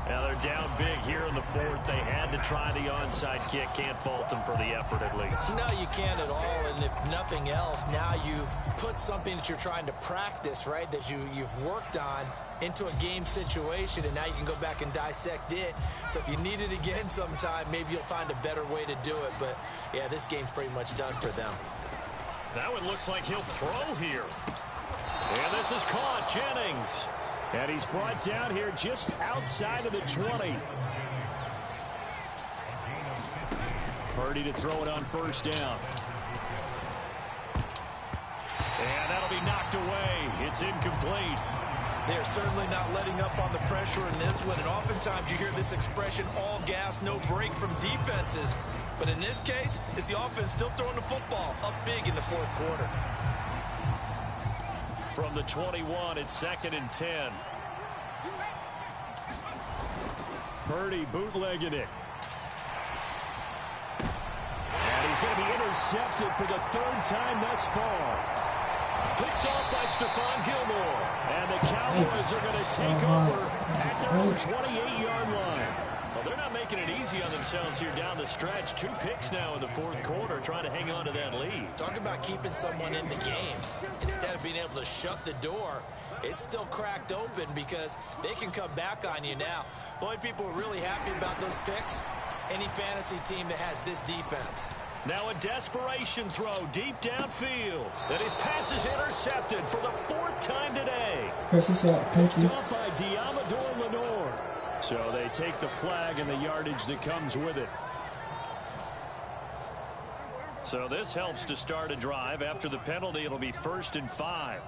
Now they're down big here in the 4th. They had to try the onside kick. Can't fault them for the effort at least. No, you can't at all. And if nothing else, now you've put something that you're trying to practice, right, that you've worked on into a game situation, and now you can go back and dissect it. So if you need it again sometime, maybe you'll find a better way to do it. But, yeah, this game's pretty much done for them. That one looks like he'll throw here. And this is caught. Jennings. And he's brought down here just outside of the 20. Purdy to throw it on 1st down. And that'll be knocked away. It's incomplete. They're certainly not letting up on the pressure in this one. And oftentimes you hear this expression, all gas, no break from defenses. But in this case, it's the offense still throwing the football up big in the 4th quarter. From the 21, it's 2nd and 10. Purdy bootlegging it. And he's going to be intercepted for the 3rd time thus far. Picked off by Stephon Gilmore. And the Cowboys are going to take over at their own 28-yard line. Well, they're not making it easy on themselves here down the stretch. 2 picks now in the 4th quarter, trying to hang on to that lead. Talk about keeping someone in the game. Instead of being able to shut the door, it's still cracked open because they can come back on you now. The only people who are really happy about those picks, any fantasy team that has this defense. Now a desperation throw deep downfield. And his pass is intercepted for the 4th time today. Press this up. Thank you. Picked up by Diamador Lenore. So they take the flag and the yardage that comes with it. So this helps to start a drive. After the penalty, it'll be 1st and 5.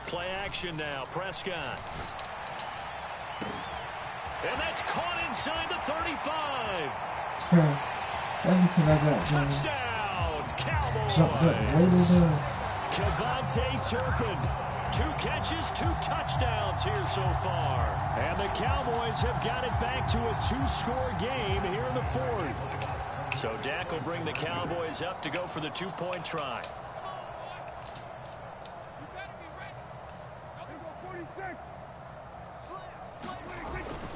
Play action now. Prescott. And that's caught inside the 35. Okay. That's because I got Touchdown, Cowboys. jump that late as hell. Kevontae Turpin. 2 catches, 2 touchdowns here so far. And the Cowboys have got it back to a 2-score game here in the 4th. So Dak will bring the Cowboys up to go for the 2-point try.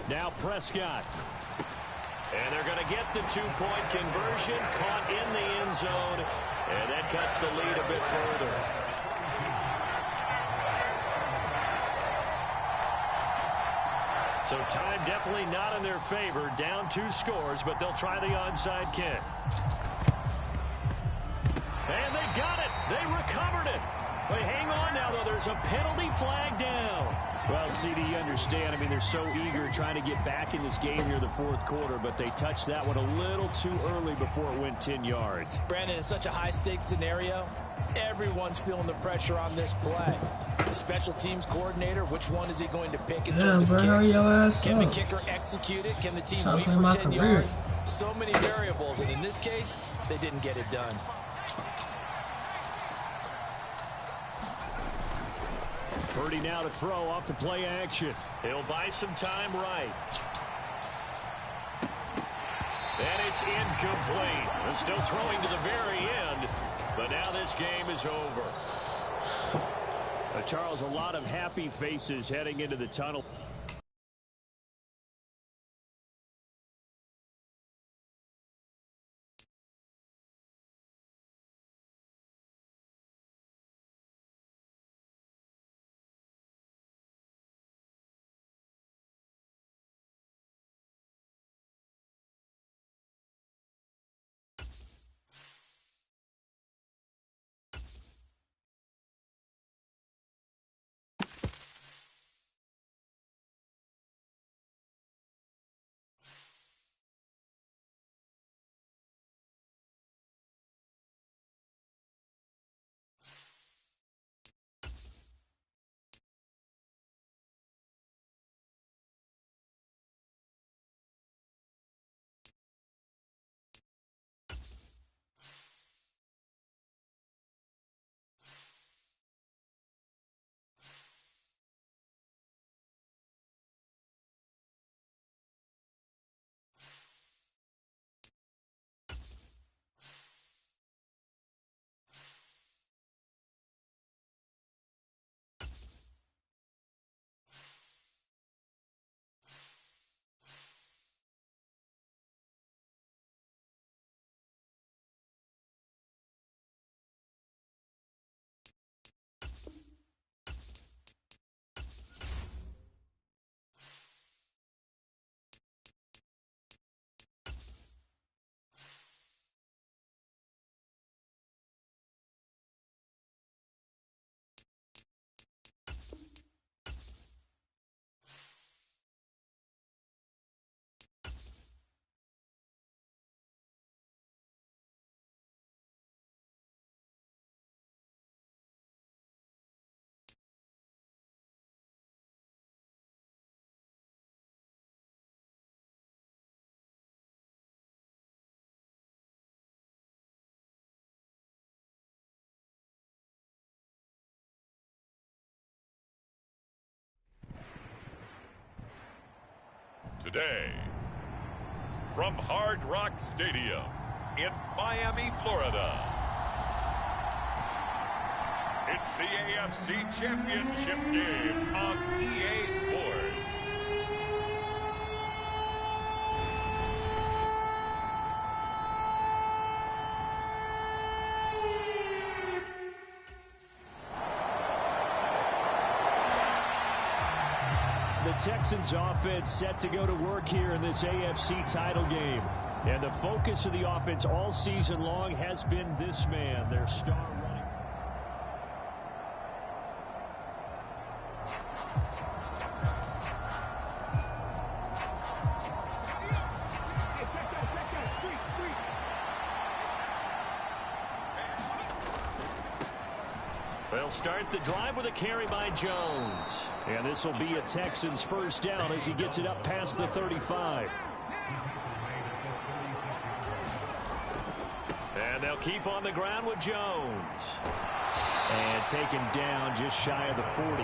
Now Prescott. And they're going to get the 2-point conversion. Caught in the end zone. And that cuts the lead a bit further. So time definitely not in their favor. Down 2 scores, but they'll try the onside kick. And they got it. They recovered it. Wait, hang on now, though. There's a penalty flag down. Well, CD, you understand. I mean, they're so eager trying to get back in this game here in the 4th quarter, but they touched that one a little too early before it went 10 yards. Brandon, in such a high-stakes scenario, everyone's feeling the pressure on this play. The special teams coordinator, which one is he going to pick in terms of kicks? Can the kicker execute it? Can the team wait for 10 yards? So many variables, and in this case, they didn't get it done. Purdy now to throw off the play action. He'll buy some time right. And it's incomplete. They're still throwing to the very end, but now this game is over. Charles, a lot of happy faces heading into the tunnel. Today, from Hard Rock Stadium in Miami, Florida, it's the AFC Championship game on EA Sports. The Texans offense set to go to work here in this AFC title game. And the focus of the offense all season long has been this man, their star running. They'll start the drive with a carry by Jones. And this will be a Texans first down as he gets it up past the 35. And they'll keep on the ground with Jones. And taken down just shy of the 40.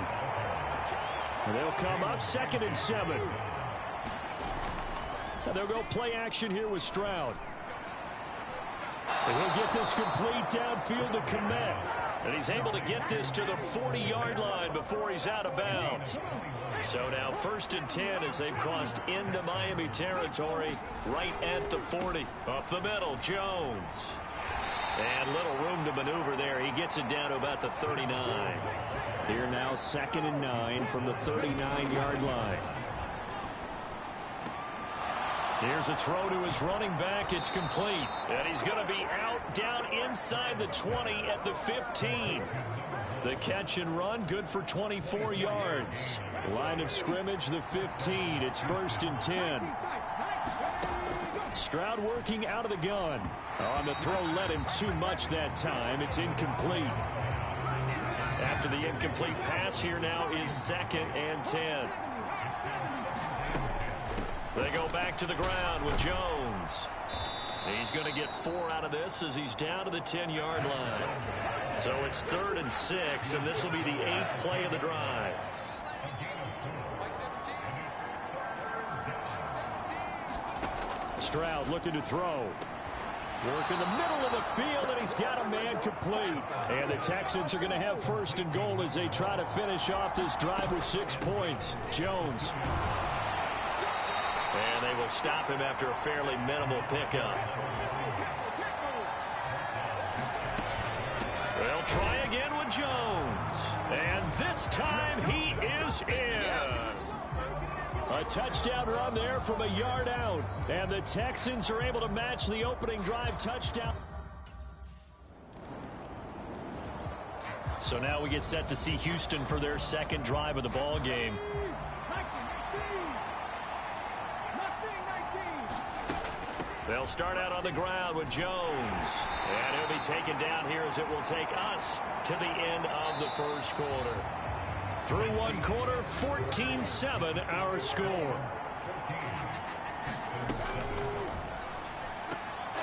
And they'll come up 2nd and 7. And they'll go play action here with Stroud. And he'll get this complete downfield to Kmet. And he's able to get this to the 40-yard line before he's out of bounds. So now 1st and 10 as they've crossed into Miami territory right at the 40. Up the middle, Jones. And little room to maneuver there. He gets it down to about the 39. Here now 2nd and 9 from the 39-yard line. Here's a throw to his running back. It's complete. And he's going to be out down inside the 20 at the 15. The catch and run, good for 24 yards. Line of scrimmage, the 15. It's 1st and 10. Stroud working out of the gun. On the throw, let him too much that time. It's incomplete. After the incomplete pass, here now is 2nd and 10. They go back to the ground with Jones. He's going to get 4 out of this as he's down to the 10-yard line. So it's 3rd and 6, and this will be the 8th play of the drive. Stroud looking to throw. Work in the middle of the field, and he's got a man complete. And the Texans are going to have 1st and goal as they try to finish off this drive with 6 points. Jones. And they will stop him after a fairly minimal pickup. They'll try again with Jones. And this time he is in. Yes. A touchdown run there from a yard out. And the Texans are able to match the opening drive touchdown. So now we get set to see Houston for their 2nd drive of the ball game. They'll start out on the ground with Jones. And he'll be taken down here as it will take us to the end of the 1st quarter. Through 1 quarter, 14-7 our score.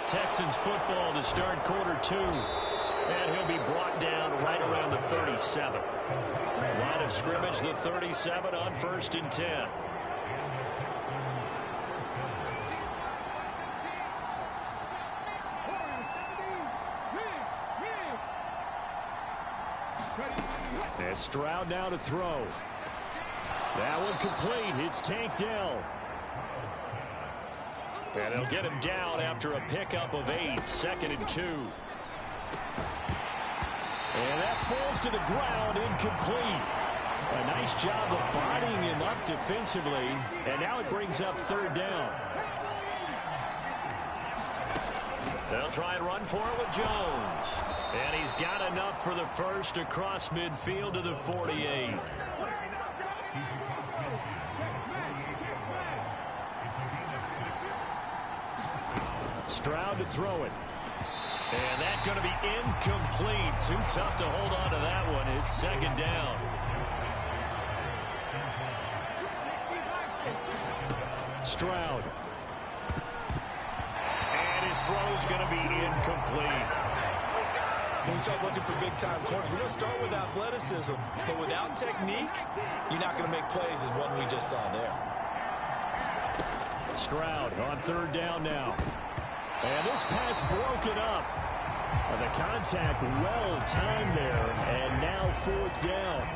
Texans football to start quarter 2. And he'll be brought down right around the 37. Line of scrimmage, the 37 on 1st and 10. And Stroud now to throw. That one complete. It's Tank Dell. And they'll get him down after a pickup of 8. 2nd and 2. And that falls to the ground, incomplete. A nice job of bodying him up defensively. And now it brings up 3rd down. They'll try and run for it with Jones. And he's got enough for the 1st across midfield to the 48. Stroud to throw it. And that's going to be incomplete. Too tough to hold on to that one. It's 2nd down. Stroud. And his throw's going to be incomplete. When we start looking for big-time corners, we're going to start with athleticism. But without technique, you're not going to make plays as one we just saw there. Stroud on 3rd down now. And this pass broken up. The contact well timed there. And now 4th down.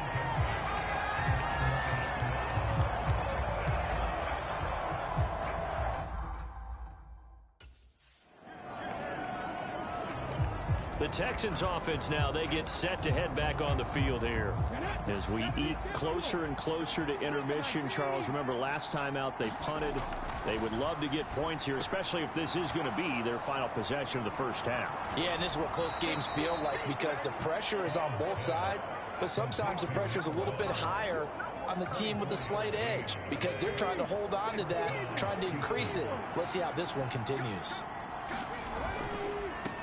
The Texans offense now, they get set to head back on the field here. As we eat closer and closer to intermission, Charles, remember last time out they punted. They would love to get points here, especially if this is going to be their final possession of the 1st half. Yeah, and this is what close games feel like because the pressure is on both sides, but sometimes the pressure is a little bit higher on the team with the slight edge because they're trying to hold on to that, trying to increase it. Let's see how this one continues.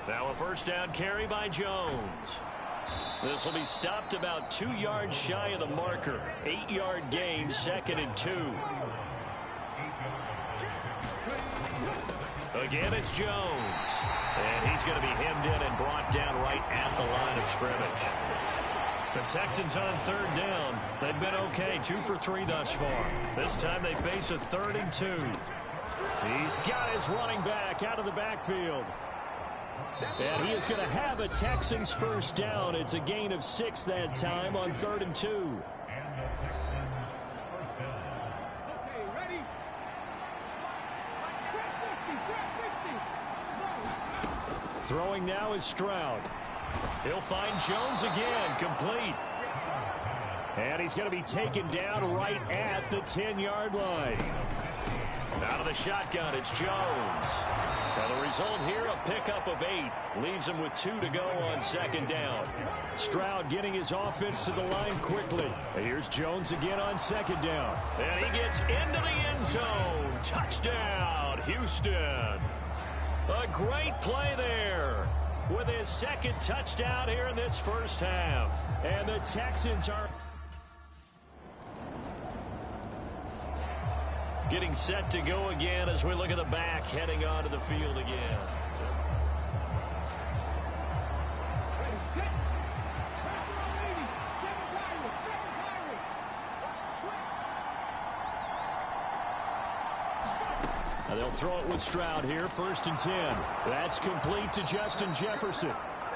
Now a 1st down carry by Jones. This will be stopped about 2 yards shy of the marker. 8-yard gain, 2nd and 2. Again, it's Jones. And he's going to be hemmed in and brought down right at the line of scrimmage. The Texans on 3rd down. They've been okay, 2 for 3 thus far. This time they face a 3rd and 2. He's got his running back out of the backfield. And he is going to have a Texans 1st down. It's a gain of 6 that time on 3rd and 2. Throwing now is Stroud. He'll find Jones again, complete. And he's going to be taken down right at the 10-yard line. Out of the shotgun, it's Jones. And the result here, a pickup of 8. Leaves him with 2 to go on second down. Stroud getting his offense to the line quickly. Here's Jones again on second down. And he gets into the end zone. Touchdown, Houston. A great play there with his second touchdown here in this first half. And the Texans are getting set to go again as we look at the back heading onto the field again. Now they'll throw it with Stroud here, 1st and 10. That's complete to Justin Jefferson.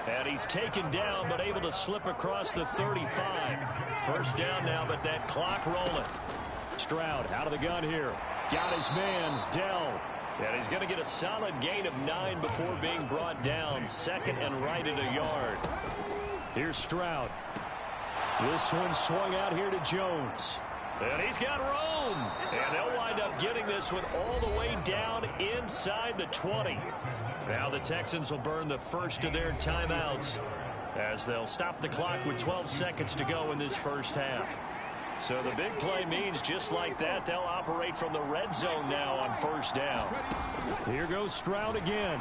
And he's taken down but able to slip across the 35. First down now, but that clock rolling. Stroud out of the gun here. Got his man, Dell. And he's going to get a solid gain of 9 before being brought down. 2nd and right at a yard. Here's Stroud. This one swung out here to Jones. And he's got room. And they'll wind up getting this one all the way down inside the 20. Now the Texans will burn the first of their timeouts as they'll stop the clock with 12 seconds to go in this first half. So the big play means just like that, they'll operate from the red zone now on first down. Here goes Stroud again.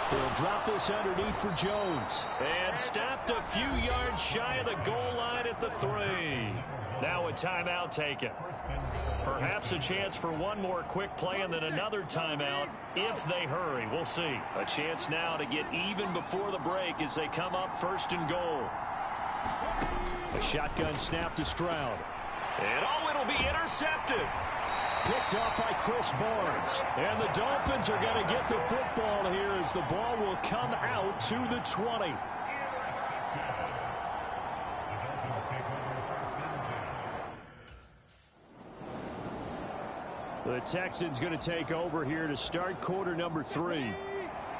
He'll drop this underneath for Jones. And stopped a few yards shy of the goal line at the 3. Now a timeout taken. Perhaps a chance for one more quick play and then another timeout if they hurry. We'll see. A chance now to get even before the break as they come up 1st and goal. A shotgun snap to Stroud. And it'll be intercepted. Picked off by Chris Barnes. And the Dolphins are going to get the football here as the ball will come out to the 20. The Texans going to take over here to start quarter number 3.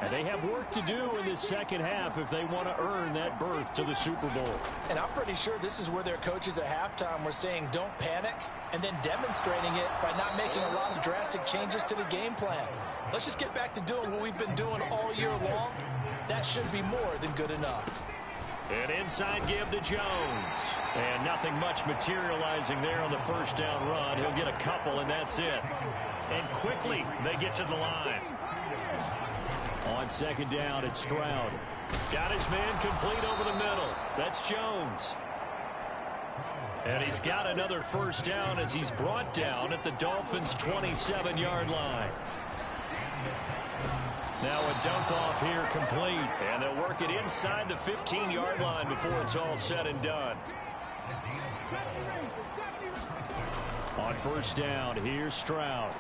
And they have work to do in this second half if they want to earn that berth to the Super Bowl. And I'm pretty sure this is where their coaches at halftime were saying don't panic and then demonstrating it by not making a lot of drastic changes to the game plan. Let's just get back to doing what we've been doing all year long. That should be more than good enough. An inside give to Jones. And nothing much materializing there on the first down run. He'll get a couple, and that's it. And quickly, they get to the line. On second down, it's Stroud. Got his man complete over the middle. That's Jones. And he's got another first down as he's brought down at the Dolphins' 27-yard line. Now a dunk off here complete. And they'll work it inside the 15-yard line before it's all said and done. On first down, here's Stroud.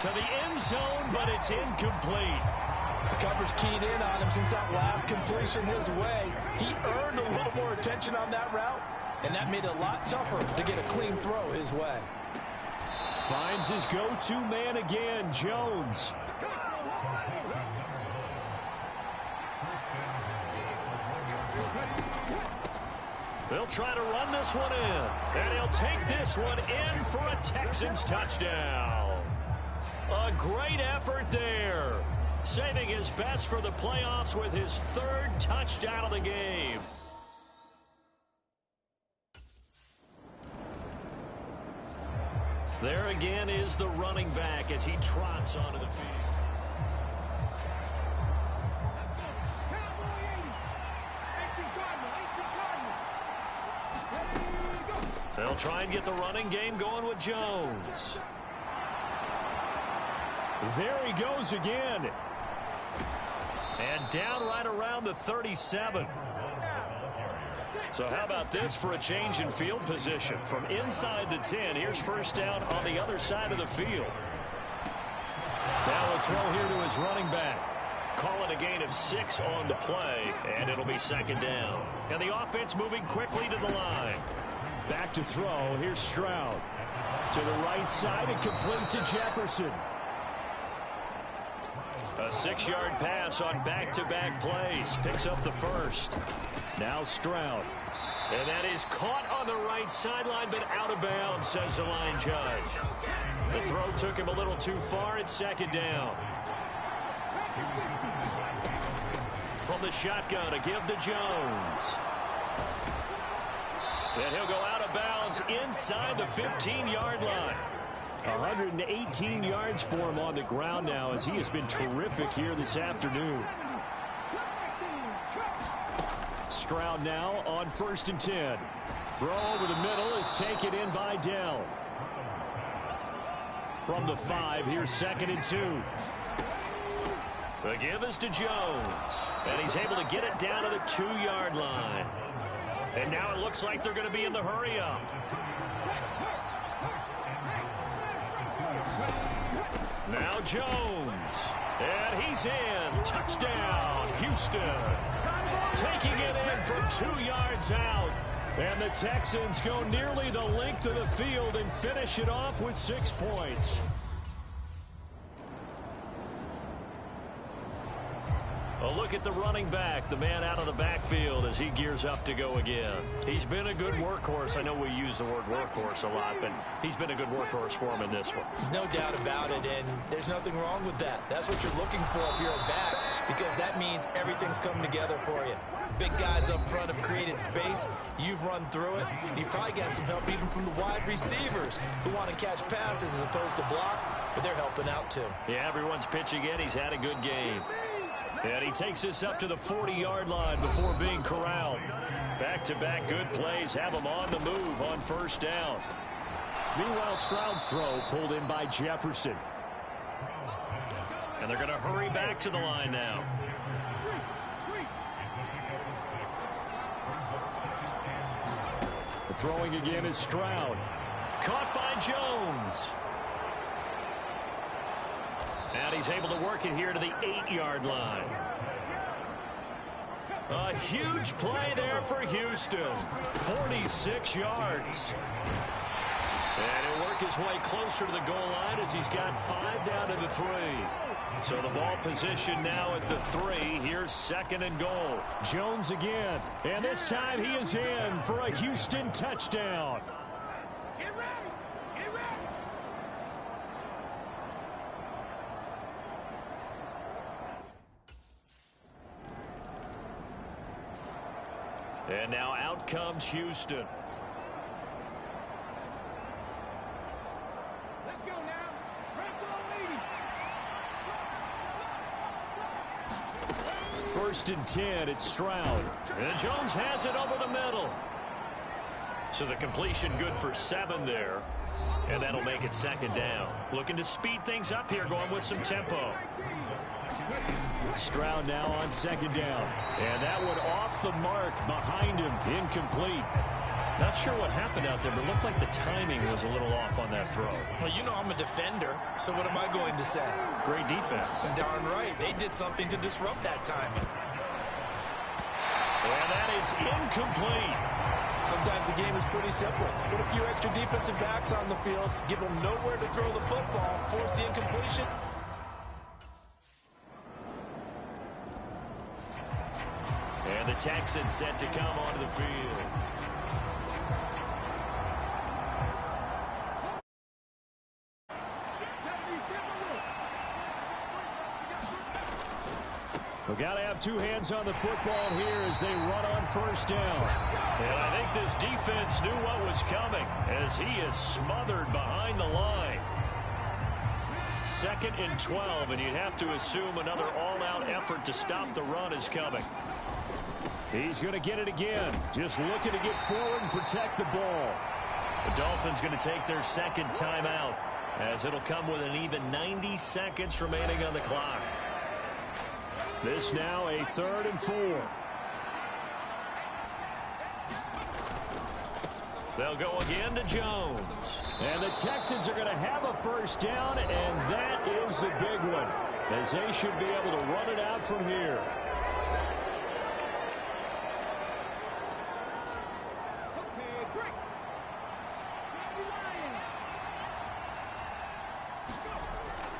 To the end zone, but it's incomplete. The coverage keyed in on him since that last completion his way. He earned a little more attention on that route, and that made it a lot tougher to get a clean throw his way. Finds his go-to man again, Jones. They'll try to run this one in, and he'll take this one in for a Texans touchdown. A great effort there. Saving his best for the playoffs with his 3rd touchdown of the game. There again is the running back as he trots onto the field. They'll try and get the running game going with Jones. There he goes again. And down right around the 37. So how about this for a change in field position? From inside the 10, here's first down on the other side of the field. Now a throw here to his running back. Calling a gain of 6 on the play, and it'll be second down. And the offense moving quickly to the line. Back to throw. Here's Stroud. To the right side and complete to Jefferson. A 6-yard pass on back-to-back plays. Picks up the first. Now Stroud. And that is caught on the right sideline, but out of bounds, says the line judge. The throw took him a little too far. It's second down. From the shotgun, a give to Jones. And he'll go out of bounds inside the 15-yard line. 118 yards for him on the ground now as he has been terrific here this afternoon. Stroud now on 1st and 10. Throw over the middle is taken in by Dell. From the 5, here's 2nd and 2. The give is to Jones. And he's able to get it down to the 2-yard line. And now it looks like they're going to be in the hurry-up. Now Jones. And he's in. Touchdown, Houston. Taking it in from 2 yards out. And the Texans go nearly the length of the field and finish it off with 6 points. A look at the running back, the man out of the backfield as he gears up to go again. He's been a good workhorse. I know we use the word workhorse a lot, but he's been a good workhorse for him in this one. No doubt about it, and there's nothing wrong with that. That's what you're looking for if you're a back, because that means everything's coming together for you. Big guys up front have created space. You've run through it. You've probably gotten some help even from the wide receivers who want to catch passes as opposed to block, but they're helping out too. Yeah, everyone's pitching in. He's had a good game. And he takes this up to the 40-yard line before being corralled. Back-to-back good plays have him on the move on 1st down. Meanwhile, Stroud's throw pulled in by Jefferson. And they're going to hurry back to the line now. The throwing again is Stroud. Caught by Jones. And he's able to work it here to the 8-yard line. A huge play there for Houston. 46 yards. And he'll work his way closer to the goal line as he's got 5 down to the 3. So the ball position now at the 3. Here's 2nd and goal. Jones again. And this time he is in for a Houston touchdown. And now out comes Houston. Let's go now. Red ball leading. 1st and 10, it's Stroud. And Jones has it over the middle. So the completion good for 7 there. And that'll make it 2nd down. Looking to speed things up here, going with some tempo. Stroud now on 2nd down. And that one off the mark behind him. Incomplete. Not sure what happened out there, but it looked like the timing was a little off on that throw. Well, you know I'm a defender, so what am I going to say? Great defense. Darn right. They did something to disrupt that timing. And that is incomplete. Sometimes the game is pretty simple. Put a few extra defensive backs on the field, give them nowhere to throw the football, force the incompletion. And the Texans set to come onto the field. We've got to have 2 hands on the football here as they run on 1st down. And I think this defense knew what was coming as he is smothered behind the line. 2nd and 12, and you'd have to assume another all-out effort to stop the run is coming. He's going to get it again. Just looking to get forward and protect the ball. The Dolphins going to take their 2nd timeout as it'll come with an even 90 seconds remaining on the clock. This now a 3rd and 4. They'll go again to Jones. And the Texans are going to have a 1st down, and that is the big one, as they should be able to run it out from here.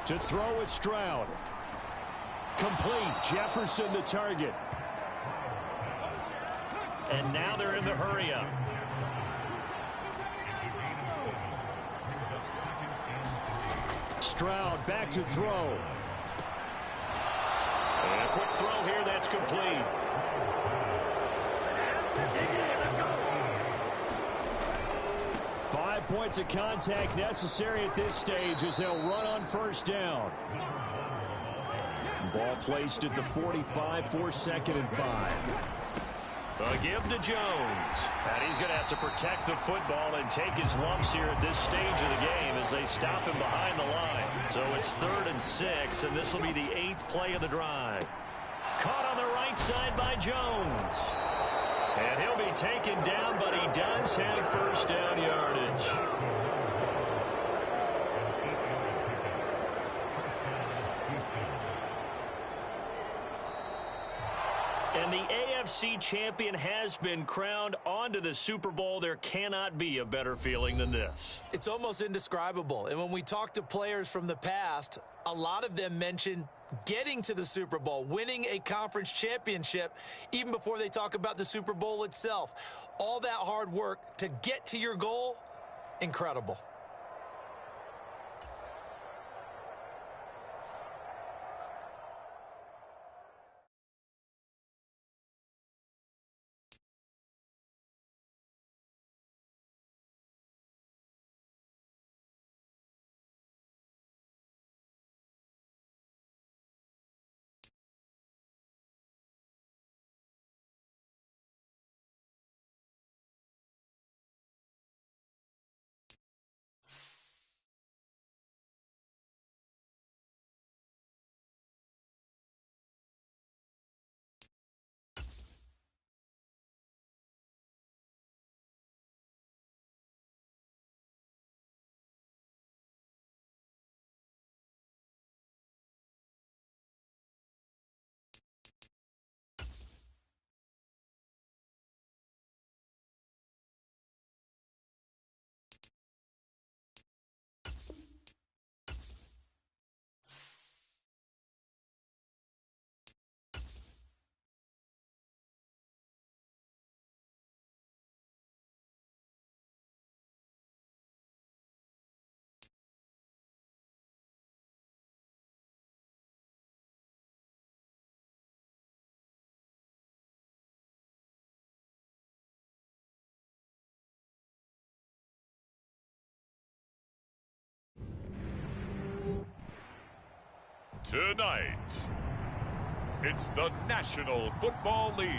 To throw at Stroud. Complete. Jefferson the target. And now they're in the hurry-up. Stroud back to throw. And a quick throw here, that's complete. 5 points of contact necessary at this stage as they'll run on first down. Ball placed at the 45 for 2nd and 5. A give to Jones. And he's going to have to protect the football and take his lumps here at this stage of the game as they stop him behind the line. So it's 3rd and 6, and this will be the 8th play of the drive. Caught on the right side by Jones. And he'll be taken down, but he does have first down yardage. And the AFC champion has been crowned onto the Super Bowl. There cannot be a better feeling than this. It's almost indescribable. And when we talk to players from the past, a lot of them mention getting to the Super Bowl, winning a conference championship, even before they talk about the Super Bowl itself. All that hard work to get to your goal, incredible. Tonight, it's the National Football League.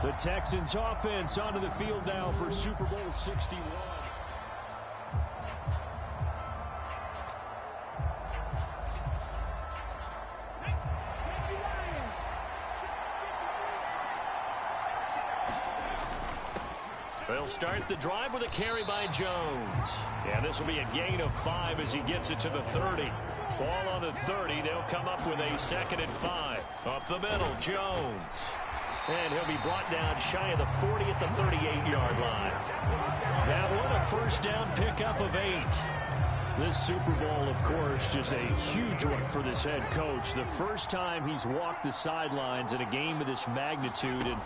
The Texans offense onto the field now for Super Bowl 61. They'll start the drive with a carry by Jones. And this will be a gain of 5 as he gets it to the 30. Ball on the 30. They'll come up with a 2nd and 5. Up the middle, Jones. And he'll be brought down shy of the 40 at the 38-yard line. Now what a first down pickup of 8. This Super Bowl, of course, just a huge one for this head coach. The first time he's walked the sidelines in a game of this magnitude. And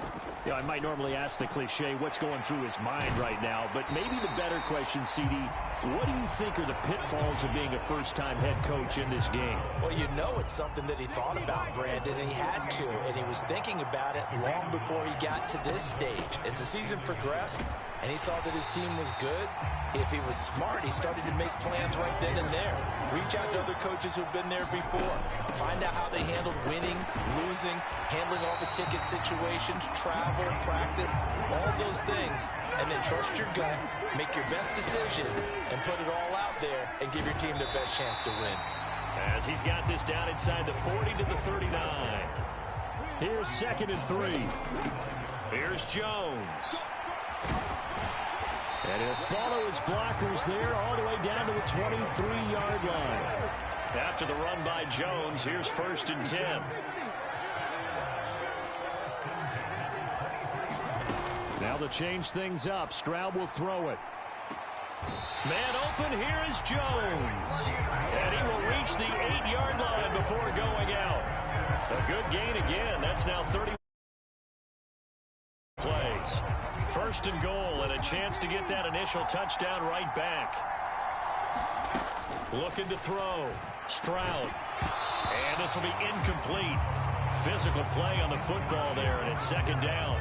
you know, I might normally ask the cliche, what's going through his mind right now? But maybe the better question, CD, what do you think are the pitfalls of being a first-time head coach in this game? Well, you know it's something that he thought about, Brandon, and he had to. And he was thinking about it long before he got to this stage. As the season progressed and he saw that his team was good, if he was smart, he started to make plans right then and there. Reach out to other coaches who've been there before. Find out how they handled winning, losing, handling all the ticket situations, travel, practice, all those things. And then trust your gut, make your best decision, and put it all out there and give your team their best chance to win. As he's got this down inside the 40 to the 39. Here's 2nd and 3. Here's Jones. And he'll follow his blockers there all the way down to the 23-yard line. After the run by Jones, here's 1st and 10. Now they'll change things up. Stroud will throw it. Man open, here is Jones. And he will reach the 8-yard line before going out. A good gain again. That's now 30. first and goal and a chance to get that initial touchdown right back. Looking to throw. Stroud. And this will be incomplete. Physical play on the football there, and it's second down.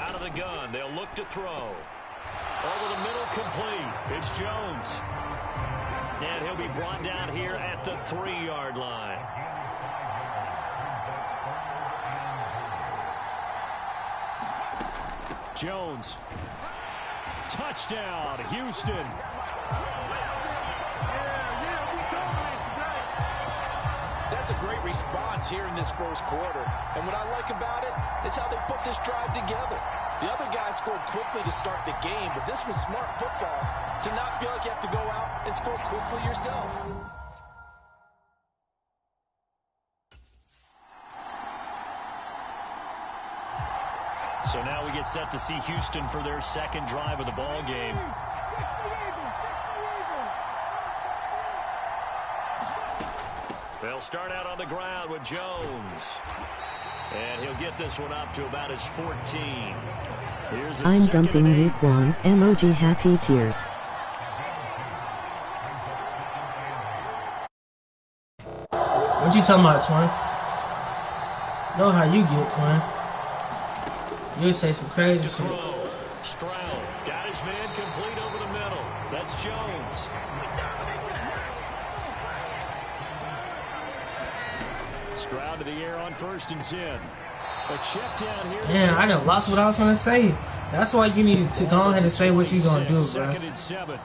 Out of the gun, they'll look to throw. Over the middle, complete. It's Jones. And he'll be brought down here at the 3-yard line. Jones. Touchdown, Houston. That's a great response here in this first quarter. And what I like about it is how they put this drive together. The other guys scored quickly to start the game, but this was smart football to not feel like you have to go out and score quickly yourself. So now we get set to see Houston for their second drive of the ball game. They'll start out on the ground with Jones. And he'll get this one up to about his 14. I'm dumping Luke One, emoji happy tears. What you talking about, Twin? Know how you get, Twin. You'll say some crazy shit. Stroud got his man complete over the middle. That's Jones. Stroud to the air on 1st and 10. A check down here. Yeah, I done lost what I was gonna say. That's why you need to go ahead and say what you're gonna do, bro. 2nd and 7.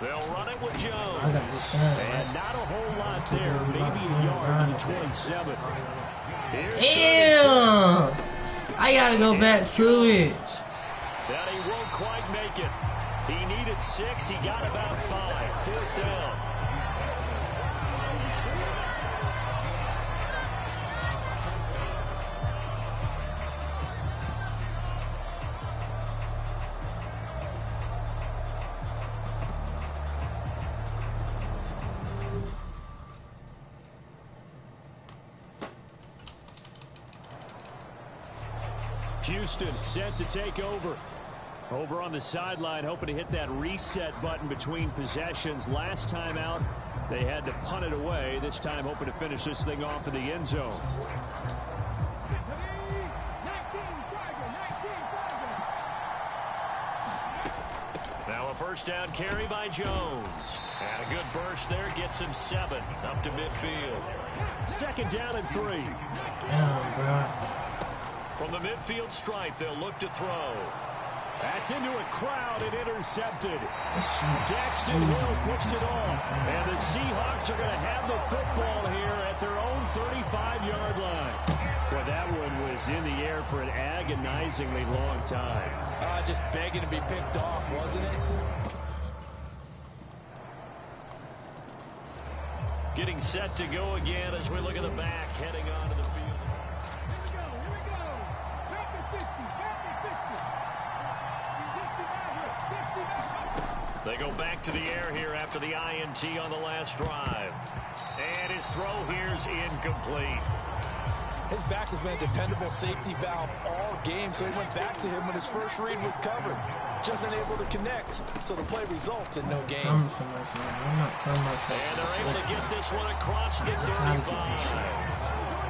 They'll run it with Jones. I got this shot. And not a whole lot there. Maybe a yard to 27. Damn! I gotta go back to it. That he won't quite make it. He needed 6. He got about 5. 4th down. Houston set to take over. Over on the sideline, hoping to hit that reset button between possessions. Last time out, they had to punt it away. This time, hoping to finish this thing off in the end zone. Now a first down carry by Jones. And a good burst there gets him 7 up to midfield. 2nd down and 3. Damn, bro. From the midfield stripe, they'll look to throw. That's into a crowd and intercepted. Daxton Hill puts it off. And the Seahawks are going to have the football here at their own 35-yard line. Well, that one was in the air for an agonizingly long time. Just begging to be picked off, wasn't it? Getting set to go again as we look at the back, heading onto the field. They go back to the air here after the INT on the last drive. And his throw here's incomplete. His back has been a dependable safety valve all game, so he went back to him when his first read was covered. Just unable to connect, so the play results in no gain. I'm not coming myself. And they're able to get this one across the 35.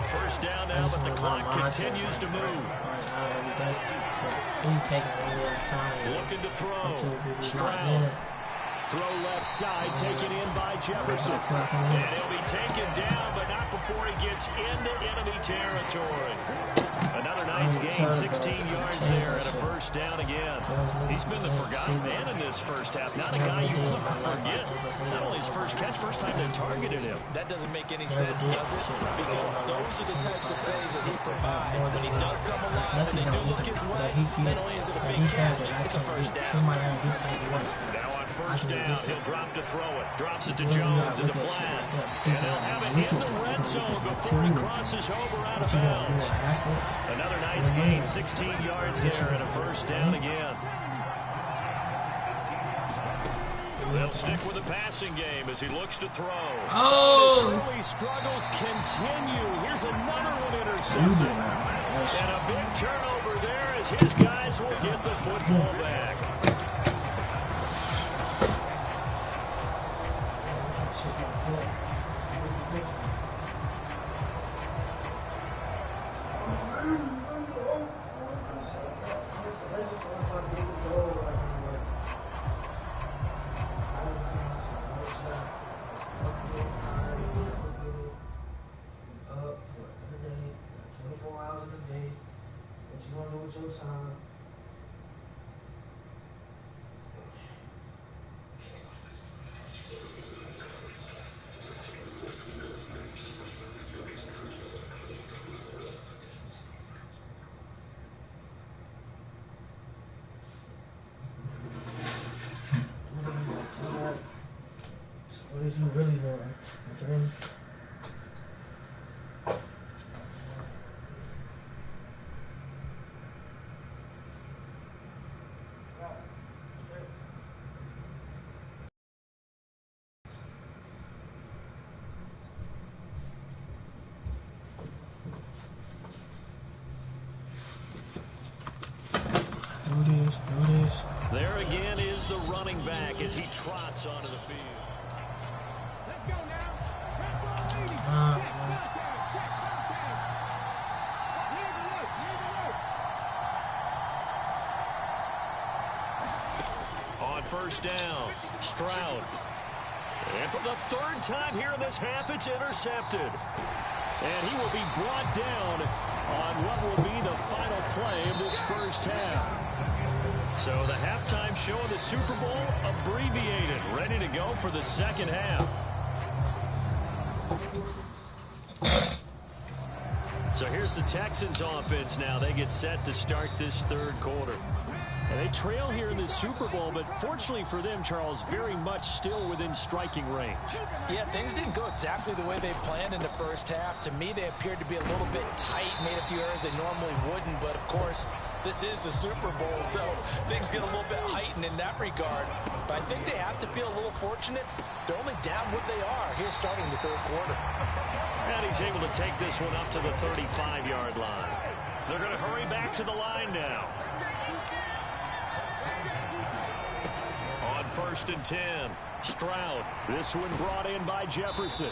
First down now, but the clock continues to move. Looking to throw. Stroud. Throw left side, taken in by Jefferson. And he'll be taken down, but not before he gets into enemy territory. Another nice gain, 16 yards there, and a first down again. He's been the forgotten man in this first half. Not a guy you forget. Not only his first catch, first time they targeted him. That doesn't make any sense, does it? Because those are the types of plays that he provides. When he does come alive and they do look his way, not only is it a big catch, it's a first down. Now on first down, he'll drop to throw it. Drops it to Jones in the flat. And he'll have it in the red zone before he crosses over out of bounds. Another nice gain, 16 yards there, and a first down again. They'll stick with the passing game as he looks to throw. Oh! His early struggles continue. Here's another one intercepted. And a big turnover there as his guys will get the football back. What did you really know? Okay? Do this. There again is the running back as he trots onto the field. Let's go now. On first down, Stroud. And for the third time here in this half, it's intercepted. And he will be brought down on what will be the final play of this first half. So the halftime show of the Super Bowl abbreviated, ready to go for the second half. So here's the Texans offense now. They get set to start this third quarter. And they trail here in the Super Bowl, but fortunately for them, Charles, very much still within striking range. Yeah, things didn't go exactly the way they planned in the first half. To me, they appeared to be a little bit tight, made a few errors they normally wouldn't, but of course, this is the Super Bowl, so things get a little bit heightened in that regard. But I think they have to feel a little fortunate. They're only down what they are here starting the third quarter. And he's able to take this one up to the 35-yard line. They're going to hurry back to the line now. On first and 10, Stroud. This one brought in by Jefferson.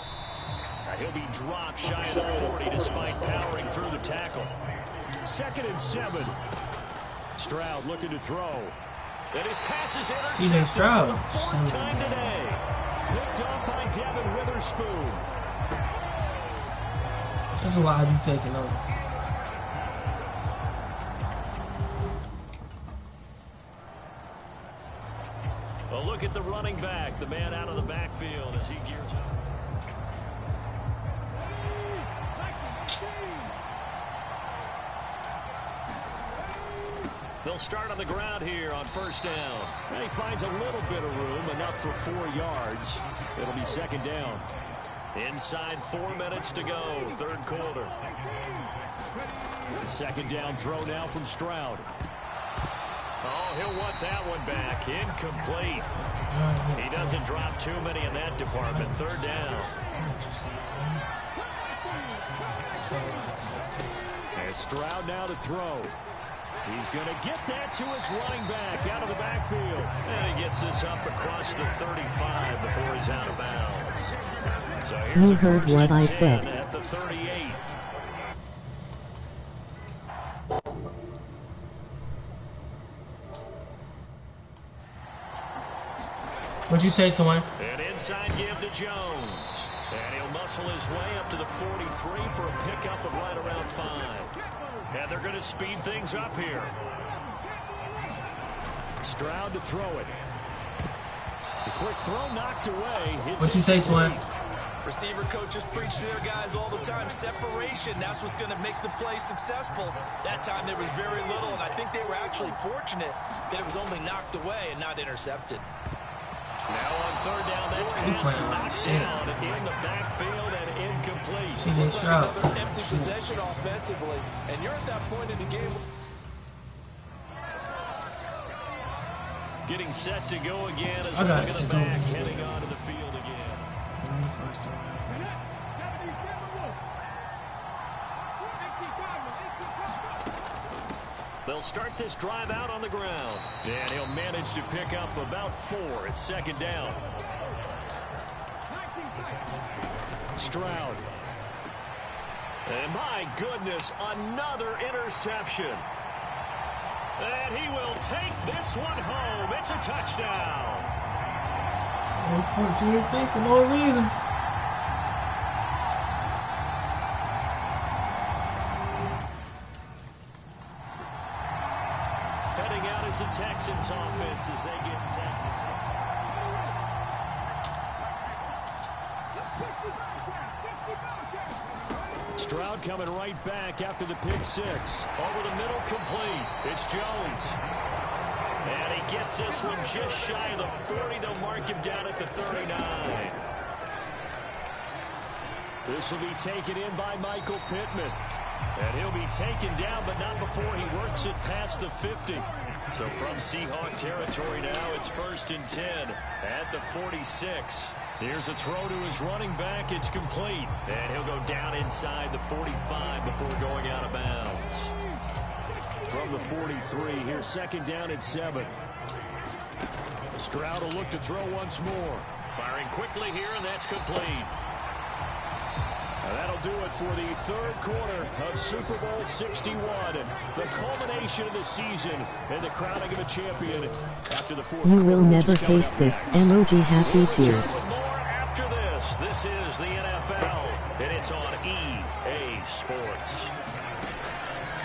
He'll be dropped shy of the 40 despite powering through the tackle. 2nd and 7. Stroud looking to throw. And his pass is intercepted CJ Stroud. for the fourth time today. Picked off by Devin Witherspoon. This is why I be taking over. A look at the running back, the man out of the backfield as he gears up. They'll start on the ground here on first down. And he finds a little bit of room, enough for 4 yards. It'll be 2nd down. Inside 4 minutes to go, third quarter. The 2nd down throw now from Stroud. Oh, he'll want that one back. Incomplete. He doesn't drop too many in that department. Third down. And Stroud now to throw. He's going to get that to his running back out of the backfield. And he gets this up across the 35 before he's out of bounds. So here's You heard what I said. At the 38. What'd you say, Twain? An inside give to Jones. And he'll muscle his way up to the 43 for a pickup of right around 5. And they're going to speed things up here. Stroud to throw it. The quick throw knocked away. What'd you say, Twain? Receiver coaches preach to their guys all the time. Separation, that's what's going to make the play successful. That time there was very little, and I think they were actually fortunate that it was only knocked away and not intercepted. Now on third down, that pass knocked down in the backfield and incomplete. CJ Stroud. Another empty possession offensively, and you're at that point in the game. Getting set to go again as I got we're to going go. back heading onto the field again. They'll start this drive out on the ground. And he'll manage to pick up about 4. It's second down. Stroud. And my goodness, another interception. And he will take this one home. It's a touchdown. 1.2 for no reason. Heading out is the Texans offense as they get set to take. Stroud coming right back after the pick 6. Over the middle, complete. It's Jones. And he gets this one just shy of the 40. They'll mark him down at the 39. This will be taken in by Michael Pittman. And he'll be taken down, but not before he works it past the 50. So from Seahawk territory now, it's 1st and 10 at the 46. Here's a throw to his running back. It's complete. And he'll go down inside the 45 before going out of bounds. From the 43, here's second down at 7. Stroud will look to throw once more. Firing quickly here, and that's complete. And that'll do it for the 3rd quarter of Super Bowl 61. The culmination of the season and the crowning of a champion after the 4th quarter. You will never taste this. Emoji happy tears. After this, this is the NFL, and it's on EA Sports.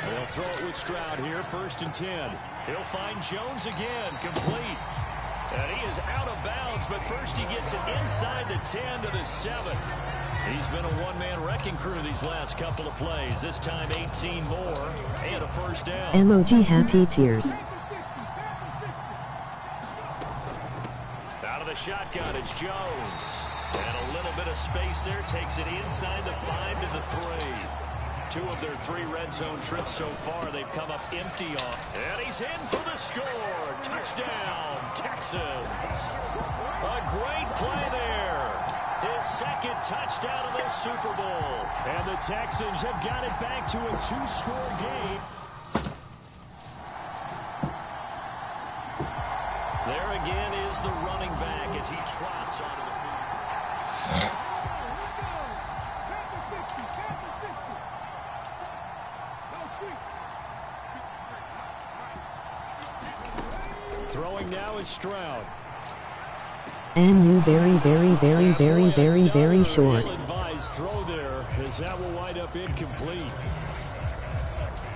They'll throw it with Stroud here, 1st and 10. He'll find Jones again, complete. And he is out of bounds, but first he gets it inside the 10 to the 7. He's been a one-man wrecking crew these last couple of plays. This time 18 more and a 1st down. Emoji happy tears. Out of the shotgun, it's Jones. And a little bit of space there. Takes it inside the 5 to the 3. 2 of their 3 red zone trips so far, they've come up empty on. And he's in for the score. Touchdown, Texans. A great play there. His 2nd touchdown of the Super Bowl. And the Texans have got it back to a 2-score game. There again is the running back as he trots onto the field. Throwing now is Stroud. And you very short. Advised throw there as that will wind up incomplete.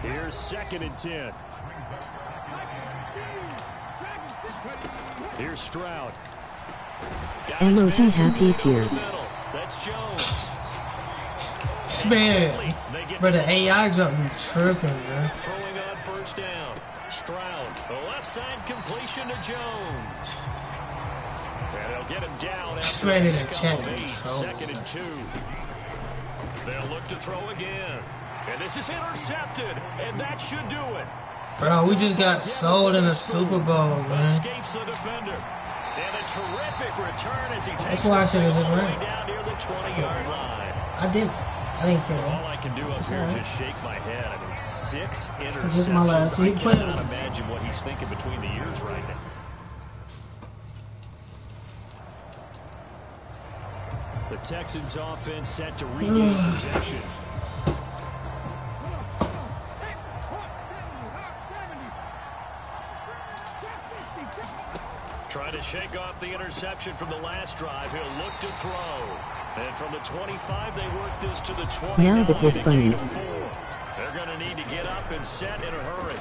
Here's 2nd and 10. Here's Stroud. Emoji happy tears. That's Jones. Man, but the AI jump be tripping, man. Throwing on 1st down. Stroud, the left side completion to Jones. And they'll get him down after Man in a the check. 2nd and 2. They'll look to throw again. And this is intercepted. And that should do it. Bro, we just got sold in the Super Bowl, man. Escapes the defender. And a terrific return as he takes That's why I said it was all the way right. down near the 20-yard line. I didn't care. All I can do up here is just shake my head. I mean, 6 interceptions. This is my last I week. cannot imagine what he's thinking between the ears right now. The Texans offense set to regain possession. Trying to shake off the interception from the last drive. He'll look to throw. And from the 25, they work this to the 20. Now that is funny. They're going to need to get up and set in a hurry.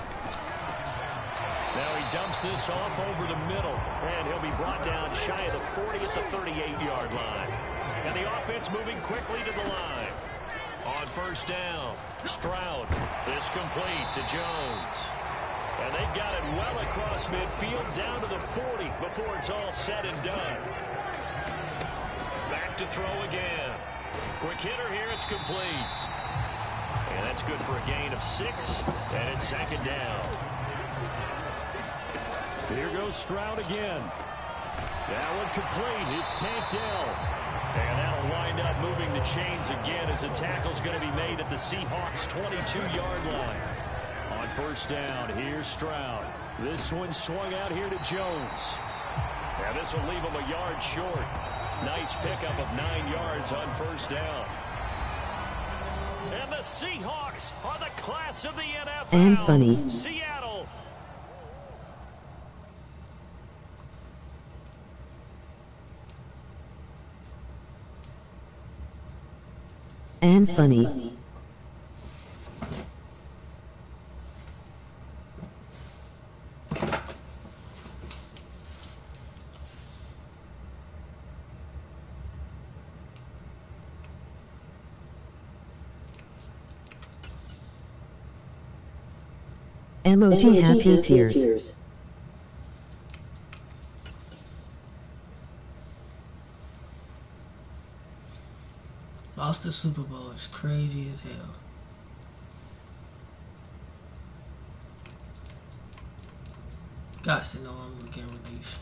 Now he dumps this off over the middle. And he'll be brought down shy of the 40 at the 38-yard line. And the offense moving quickly to the line. On 1st down, Stroud is complete to Jones. And they've got it well across midfield down to the 40 before it's all said and done. Back to throw again. Quick hitter here, it's complete. And that's good for a gain of 6. And it's 2nd down. Here goes Stroud again. That one complete. It's tanked down. And that'll wind up moving the chains again as the tackle's going to be made at the Seahawks' 22-yard line. On first down, here's Stroud. This one swung out here to Jones. And this will leave him a yard short. Nice pickup of 9 yards on first down. And the Seahawks are the class of the NFL. And funny. Seattle. And funny. Emoji happy tears. Lost the Super Bowl. It's crazy as hell. Got to know I'm gonna get released.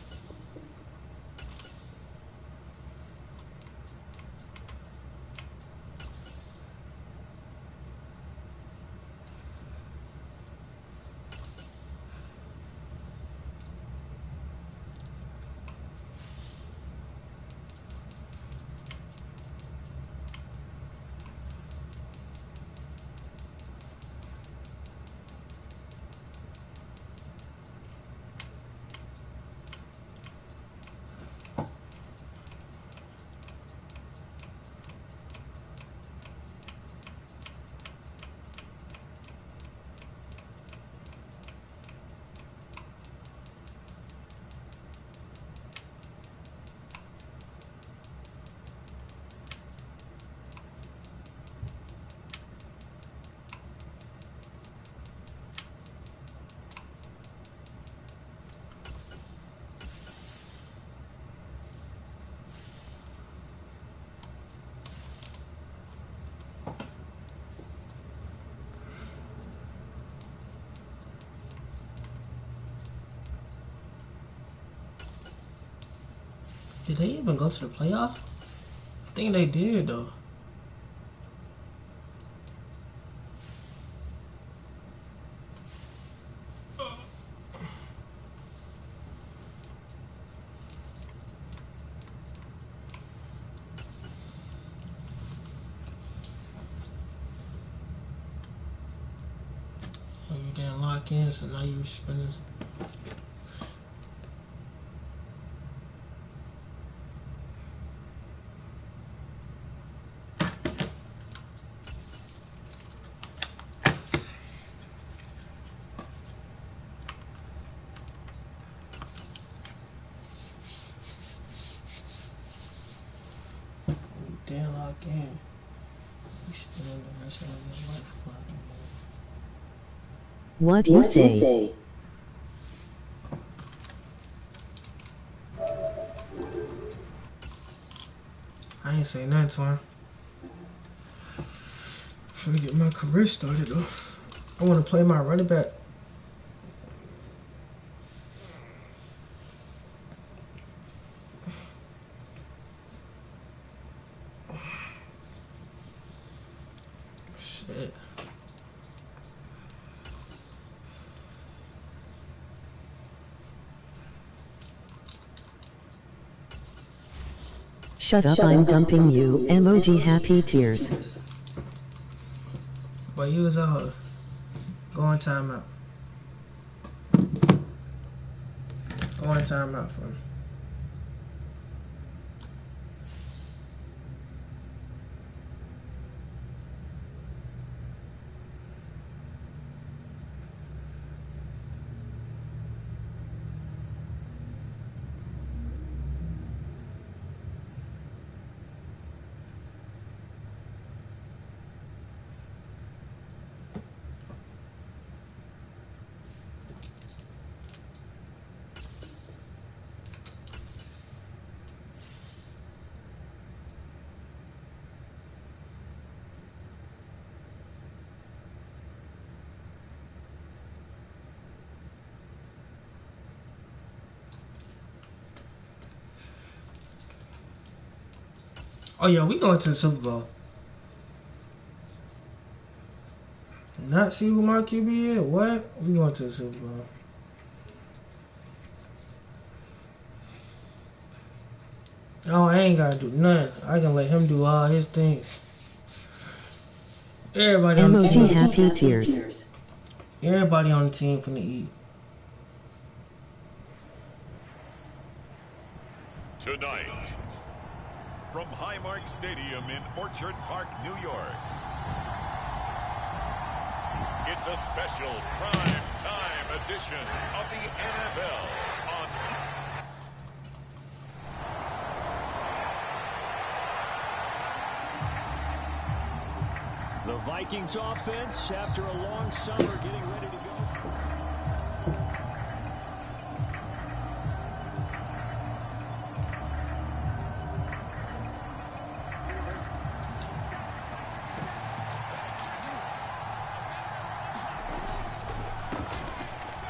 Did they even go to the playoffs? I think they did though. Oh, you didn't lock in, so now you're spinning. Didn't lock in. You spending the rest of your life locking in. What you say? I ain't say nothing to him. I'm gonna get my career started though. I wanna play my running back. Shit. Shut up, I'm dumping you. Emoji happy tears. But you was out. Go on timeout. Go on timeout for me. Oh yeah, we going to the Super Bowl. Not see who my QB is? What? We going to the Super Bowl. Oh, I ain't gotta do nothing. I can let him do all his things. Everybody on the MOG team. happy tears. Everybody on the team finna eat. Tonight, from Highmark Stadium in Orchard Park, New York, it's a special prime time edition of the NFL on The Vikings offense, after a long summer, getting ready to go.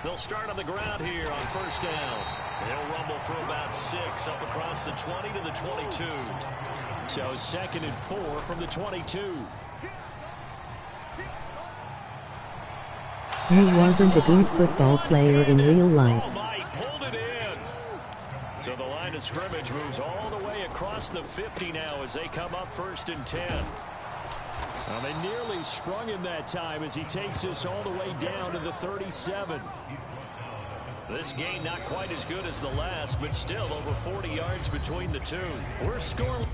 They'll start on the ground here on first down. They'll rumble for about 6 up across the 20 to the 22. So 2nd and 4 from the 22. He wasn't a good football player in real life. Oh my, pulled it in. So the line of scrimmage moves all the way across the 50 now as they come up 1st and 10. Well, they nearly sprung him that time as he takes this all the way down to the 37. This game not quite as good as the last, but still over 40 yards between the two. We're scoring.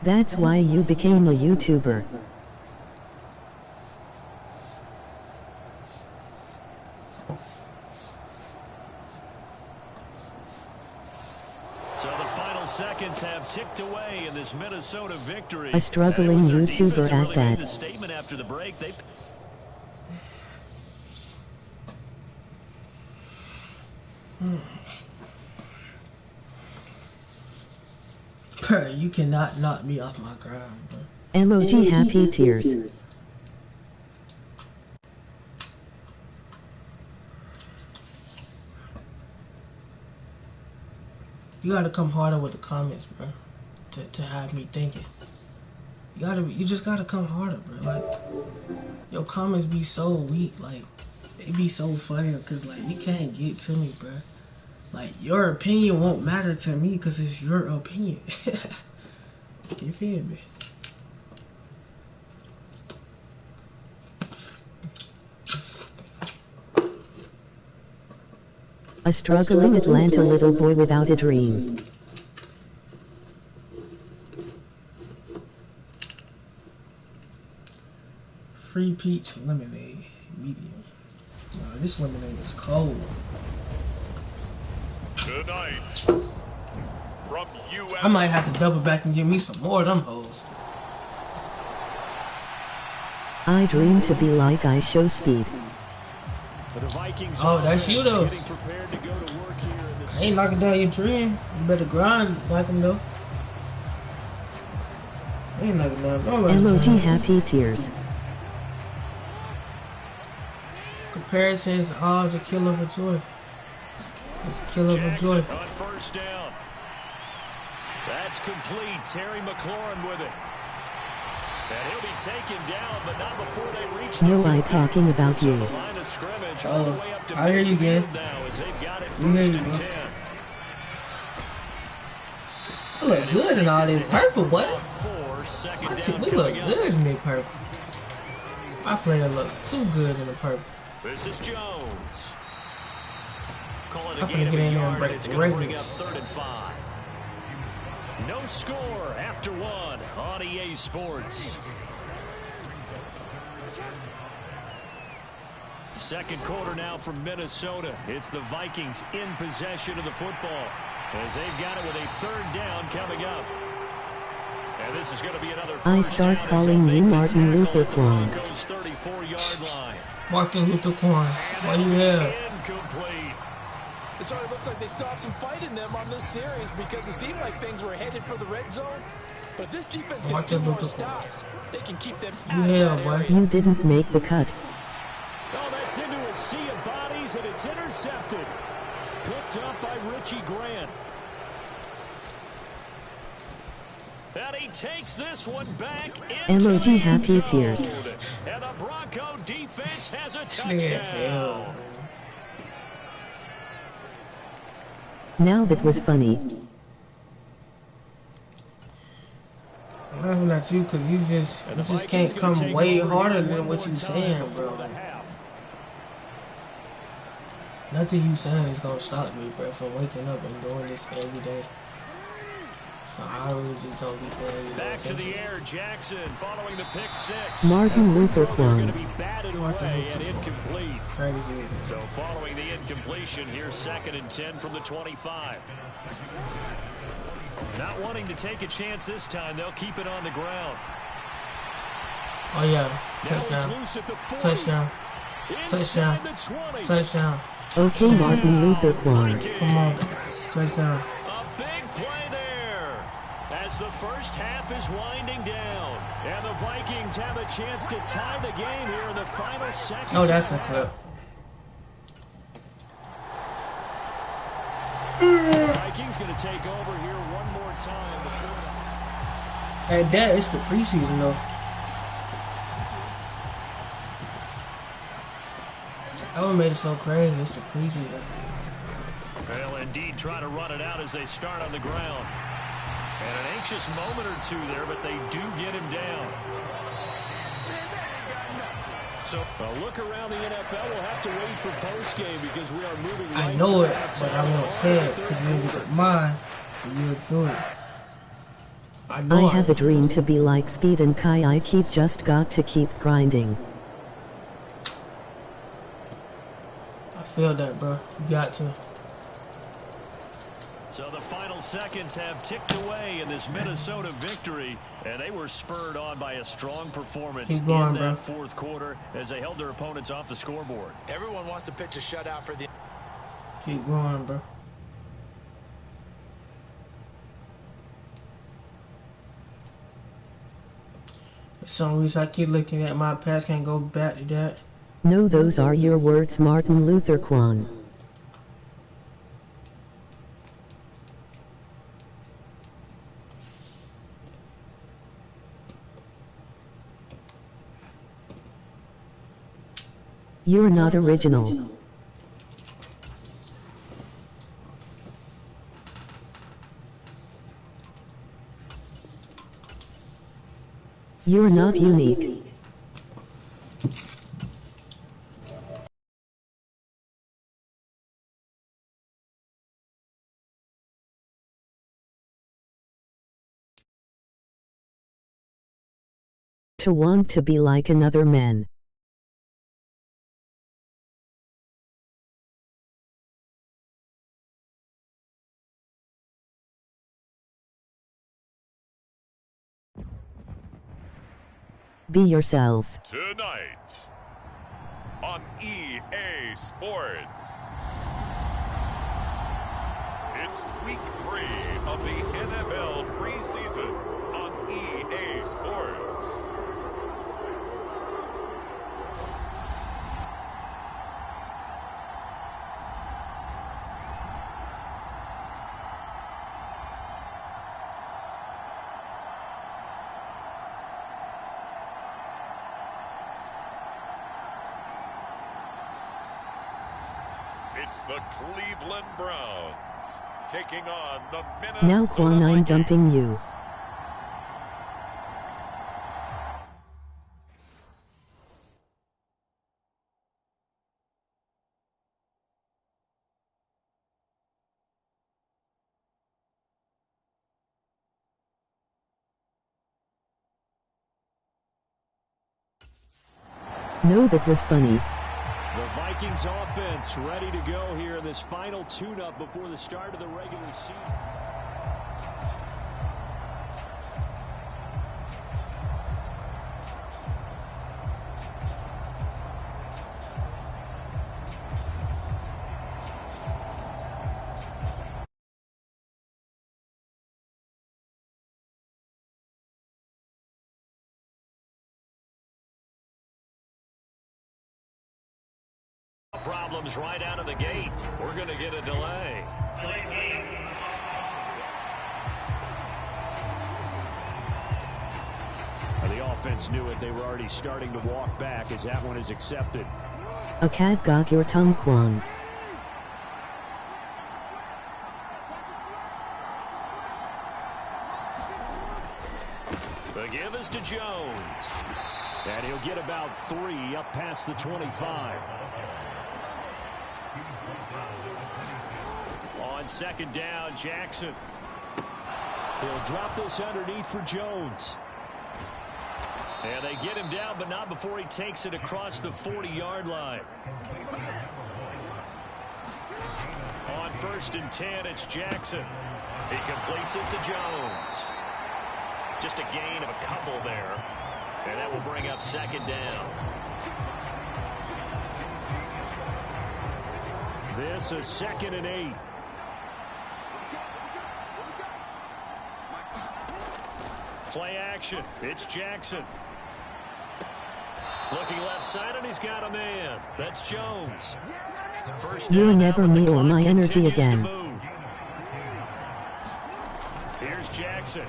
That's why you became a YouTuber. So the final seconds have ticked away in this Minnesota victory. A struggling YouTuber at really made that. the statement after the break. You cannot knock me off my grind, bro. MOG happy tears. You gotta come harder with the comments, bro. To have me thinking. You just gotta come harder, bro. Like, your comments be so weak, like, they be so funny, cause like, you can't get to me, bro. Like, your opinion won't matter to me, cause it's your opinion. You feel me? A struggling Atlanta little boy without a dream. Free peach lemonade, medium. Nah, this lemonade is cold. tonight, from U.S. I might have to double back and give me some more of them hoes. I dream to be like I show speed. The Vikings Oh, that's you though. getting prepared to go to work here in this. I ain't knocking down your dream. You better grind like them though. I ain't knocking down nobody's MOG dream. happy tears. Comparison is all the kill of a joy. It's a kill of a joy. Jackson on first down. That's complete. Terry McLaurin with it. And he'll be taken down, but not before they reach the No, I 50. talking about So you. the line of scrimmage all the Oh, way up to I hear you, midfield man. now as they've got it We hear first you, and bro. 10. I look good in all this purple, boy. Four, second My down team, we look coming up. good in that purple. My player look too good in the purple. This is Jones. Call it I'm a finna gain of get a in here and yard, break and it's the going to bring up records. 3rd and 5. No score after 1 on EA Sports. Second quarter now from Minnesota. It's the Vikings in possession of the football as they've got it with a 3rd down coming up. And this is going to be another I first start down as calling they you make the Martin tackle Luther at the King. Broncos' 34-yard line. Martin Luther King. Why you here? Incomplete. So it looks like they stopped some fight in them on this series because it seemed like things were headed for the red zone. But this defense gets 2 more stops. They can keep them out of Yeah, that boy. area. You didn't make the cut. Oh, that's into a sea of bodies, and it's intercepted. Picked up by Richie Grant. And he takes this one back into Emoji the happy end tears. zone. And the Bronco defense has a touchdown. Now that was funny. I'm laughing at you because you just can't come way harder than what you saying, bro. Like, nothing you saying is gonna stop me, bro, from waking up and doing this every day. So I really just don't be paying. Back to the air, Jackson following the pick six. Martin Luther Going to Kwon. be batted away and incomplete. Crazy. So following the incompletion, here's 2nd and 10 from the 25. Not wanting to take a chance this time, they'll keep it on the ground. Oh yeah, touchdown, touchdown, touchdown, touchdown. Okay, Martin Luther Kwon. Come on, touchdown. A big play there as the first half is winding down. And the Vikings have a chance to tie the game here in the final seconds. Oh, that's a clip. Vikings going to take over here one more time. At that, it's the preseason though. That one made it so crazy. It's the preseason. They'll indeed try to run it out as they start on the ground. And an anxious moment or two there, but they do get him down. So a look around the NFL. We'll have to wait for postgame because we are moving right I know to it, halftime. but I won't say it because you'll get mine and you'll do it. I have a dream to be like Speed and Kai. I just got to keep grinding. I feel that, bro. You got to. So the final seconds have ticked away in this Minnesota victory, and they were spurred on by a strong performance Keep going, in that bro. fourth quarter as they held their opponents off the scoreboard. Everyone wants to pitch a shutout for the... Keep going, bro. For some reason, I keep looking at my past. Can't go back to that. No, those are your words, Martin Luther Kwon. You're not original. You're not unique. To want to be like another man. Be yourself. Tonight on EA Sports. It's week 3 of the NFL preseason on EA Sports. It's the Cleveland Browns taking on the Minnesota Now Kwon, I'm dumping you. No, that was funny. The Vikings offense ready to go here in this final tune-up before the start of the regular season. Problems right out of the gate. We're going to get a delay. defense knew it. They were already starting to walk back as that one is accepted. A cat got your tongue, Quan. The give is to Jones. And he'll get about 3 up past the 25. On second down, Jackson. He'll drop this underneath for Jones. And they get him down, but not before he takes it across the 40-yard line. On 1st and 10, it's Jackson. He completes it to Jones. Just a gain of a couple there. And that will bring up 2nd down. This is 2nd and 8. Play action. It's Jackson. Looking left side, and he's got a man. That's Jones. You're never me or my energy again. Here's Jackson.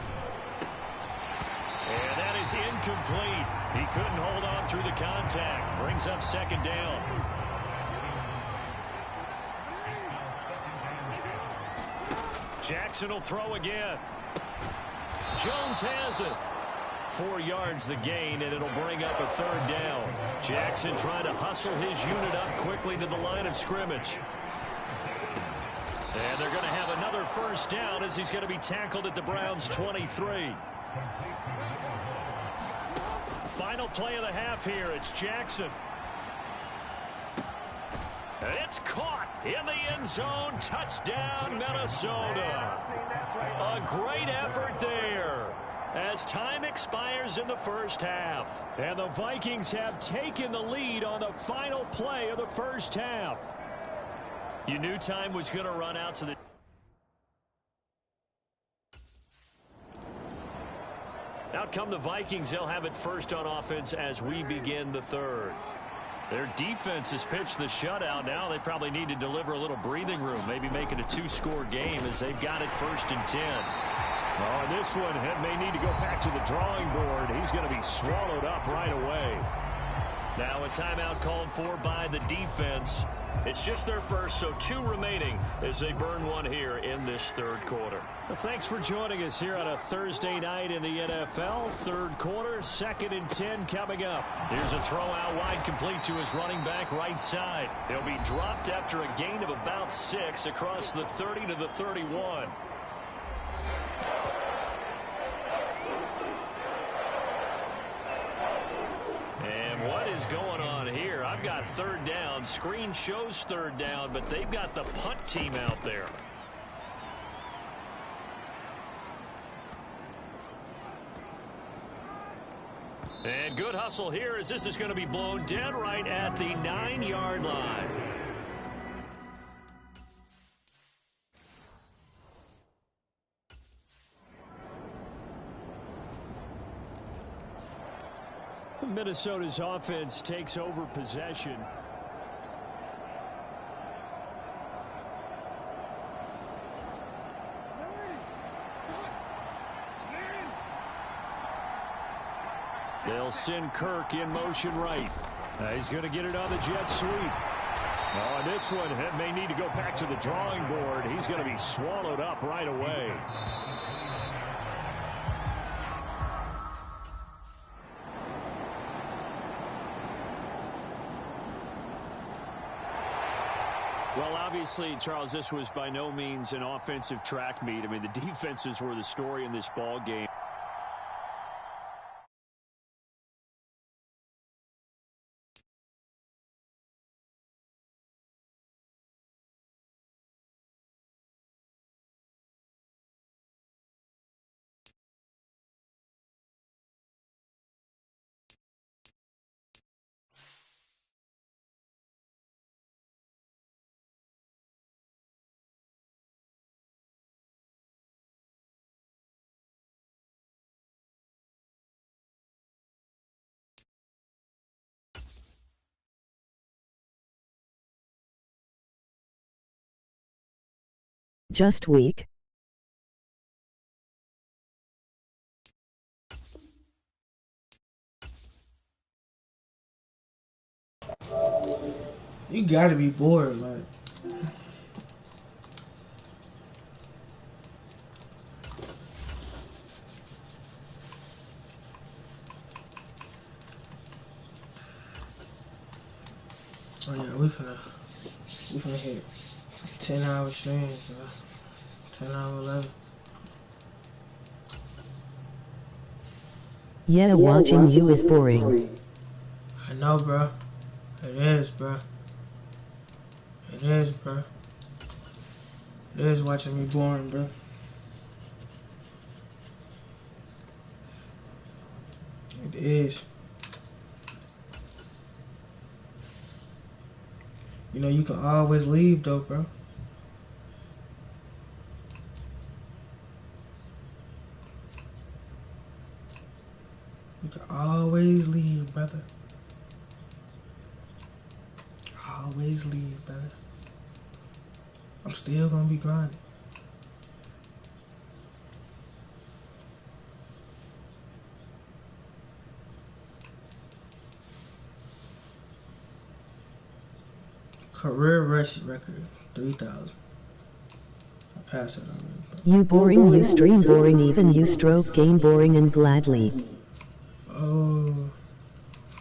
And that is incomplete. He couldn't hold on through the contact. Brings up 2nd down. Jackson will throw again. Jones has it. 4 yards the gain, and it'll bring up a 3rd down. Jackson trying to hustle his unit up quickly to the line of scrimmage. And they're going to have another 1st down as he's going to be tackled at the Browns' 23. Final play of the half here. It's Jackson. It's caught in the end zone. Touchdown, Minnesota. A great effort there as time expires in the 1st half. And the Vikings have taken the lead on the final play of the 1st half. You knew time was going to run out to the... Out come the Vikings. They'll have it first on offense as we begin the 3rd. Their defense has pitched the shutout. Now they probably need to deliver a little breathing room, maybe make it a 2-score game as they've got it 1st and 10. Oh, and this one may need to go back to the drawing board. He's going to be swallowed up right away. Now a timeout called for by the defense. It's just their first, so 2 remaining as they burn one here in this 3rd quarter. Well, thanks for joining us here on a Thursday night in the NFL. 3rd quarter, 2nd and 10 coming up. Here's a throw out wide, complete to his running back right side. He'll be dropped after a gain of about 6 across the 30 to the 31. And what is going on here? I've got 3rd down. Screen shows 3rd down, but they've got the punt team out there. And good hustle here as this is going to be blown dead right at the 9-yard line. Minnesota's offense takes over possession. They'll send Kirk in motion right. He's going to get it on the jet sweep. Oh, and this one may need to go back to the drawing board. He's going to be swallowed up right away. Well, obviously, Charles, this was by no means an offensive track meet. I mean, the defenses were the story in this ball game. Just weak. You gotta be bored, like. Oh yeah, we finna hit 10-hour streams, bro. 10-hour 11. Yeah, watching you is boring. I know, bro. It is, bro. It is, bro. It is watching me boring, bro. It is. You know, you can always leave, though, bro. You can always leave, brother. Always leave, brother. I'm still gonna be grinding. Career rush record, 3,000. I passed it already. You boring, you stream boring, even you stroke game boring and gladly. Oh,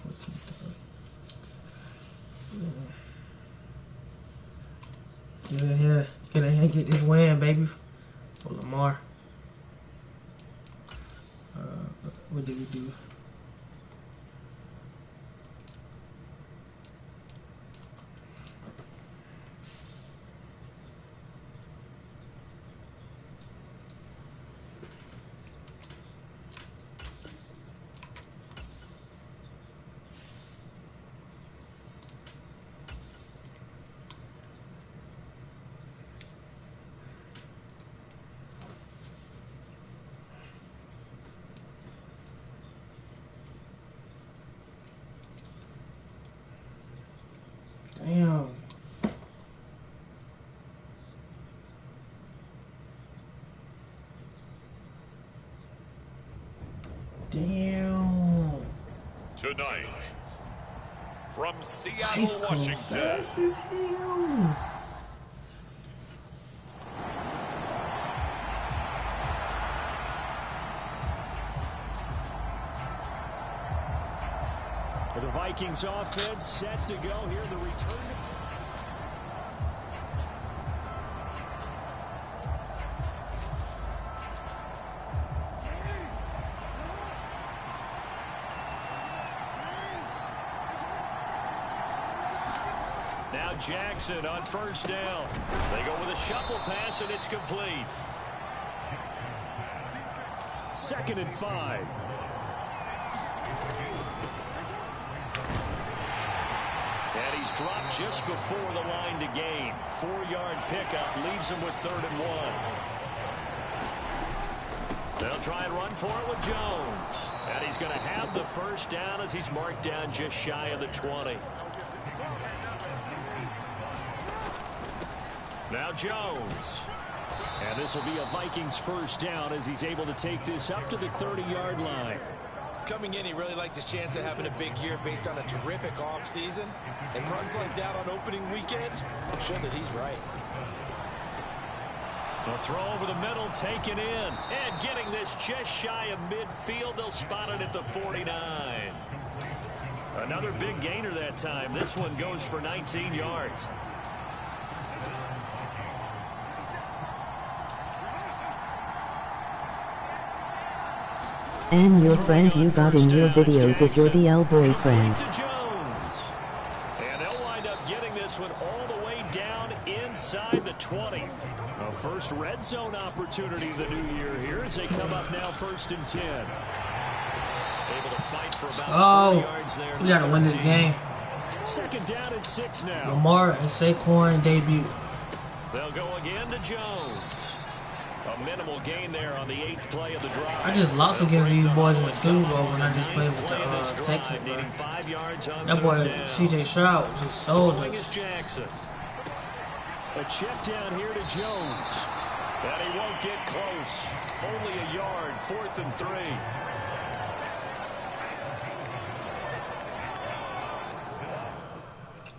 what's it? Get in here, get this win, baby. For Lamar. What did we do? Damn. Damn. Tonight, from Seattle, Life come Washington. fast as hell. The Vikings offense set to go here. The return Now Jackson on first down. They go with a shuffle pass, and it's complete. 2nd and 5. And he's dropped just before the line to gain. 4-yard pickup leaves him with 3rd and 1. They'll try and run for it with Jones. And he's going to have the first down as he's marked down just shy of the 20. Now Jones. And this will be a Vikings first down as he's able to take this up to the 30-yard line. Coming in, he really liked his chance of having a big year based on a terrific offseason. And runs like that on opening weekend show that he's right. A throw over the middle, taken in. And getting this just shy of midfield. They'll spot it at the 49. Another big gainer that time. This one goes for 19 yards. And your friend you got in your videos is your DL boyfriend. And they'll wind up getting this one all the way down inside the 20. A first red zone opportunity of the new year here as they come up now 1st and 10. Able to fight for about 40 yards there. We gotta win this game. 2nd down and 6 now. Lamar and Saquon debut. They'll go again to Jones. A minimal gain there on the 8th play of the drive. I just lost against these boys in the Super Bowl when I just played with the Texans, bro. That boy, C.J. Stroud, just sold us. Jackson. A check down here to Jones. And he won't get close. Only a yard, 4th and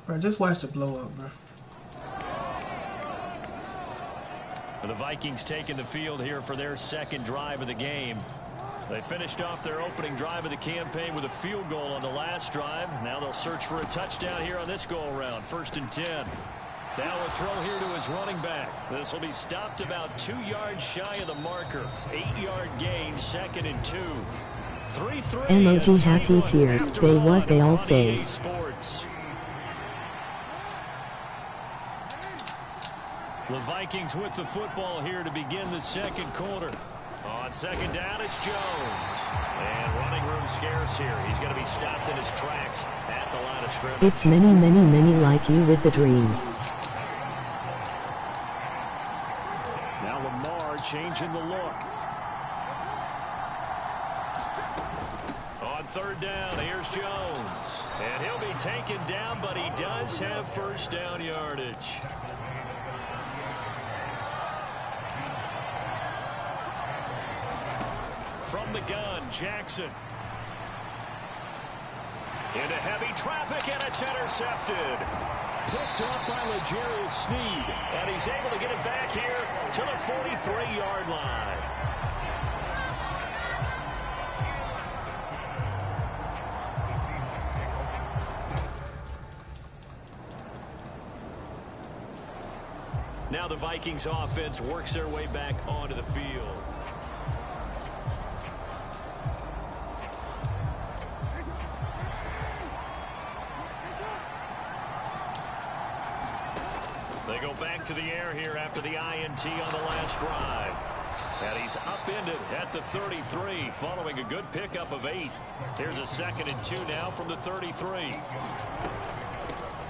3. Bro, just watch the blow up, bro. The Vikings taking the field here for their second drive of the game. They finished off their opening drive of the campaign with a field goal on the last drive. Now they'll search for a touchdown here on this go-around. 1st and 10. Now a throw here to his running back. This will be stopped about 2 yards shy of the marker. 8-yard gain, 2nd and 2. 3-3. Emoji happy tears. They what they all say. Sports. The Vikings with the football here to begin the second quarter. On 2nd down, it's Jones. And running room scarce here. He's going to be stopped in his tracks at the line of scrimmage. It's many, many, many like you with the dream. Now Lamar changing the look. On 3rd down, here's Jones. And he'll be taken down, but he does have 1st down yardage. From the gun, Jackson. Into heavy traffic, and it's intercepted. Picked up by L'Jarius Sneed. And he's able to get it back here to the 43-yard line. Now the Vikings offense works their way back onto the field. They go back to the air here after the INT on the last drive. And he's upended at the 33 following a good pickup of 8. Here's a 2nd and 2 now from the 33.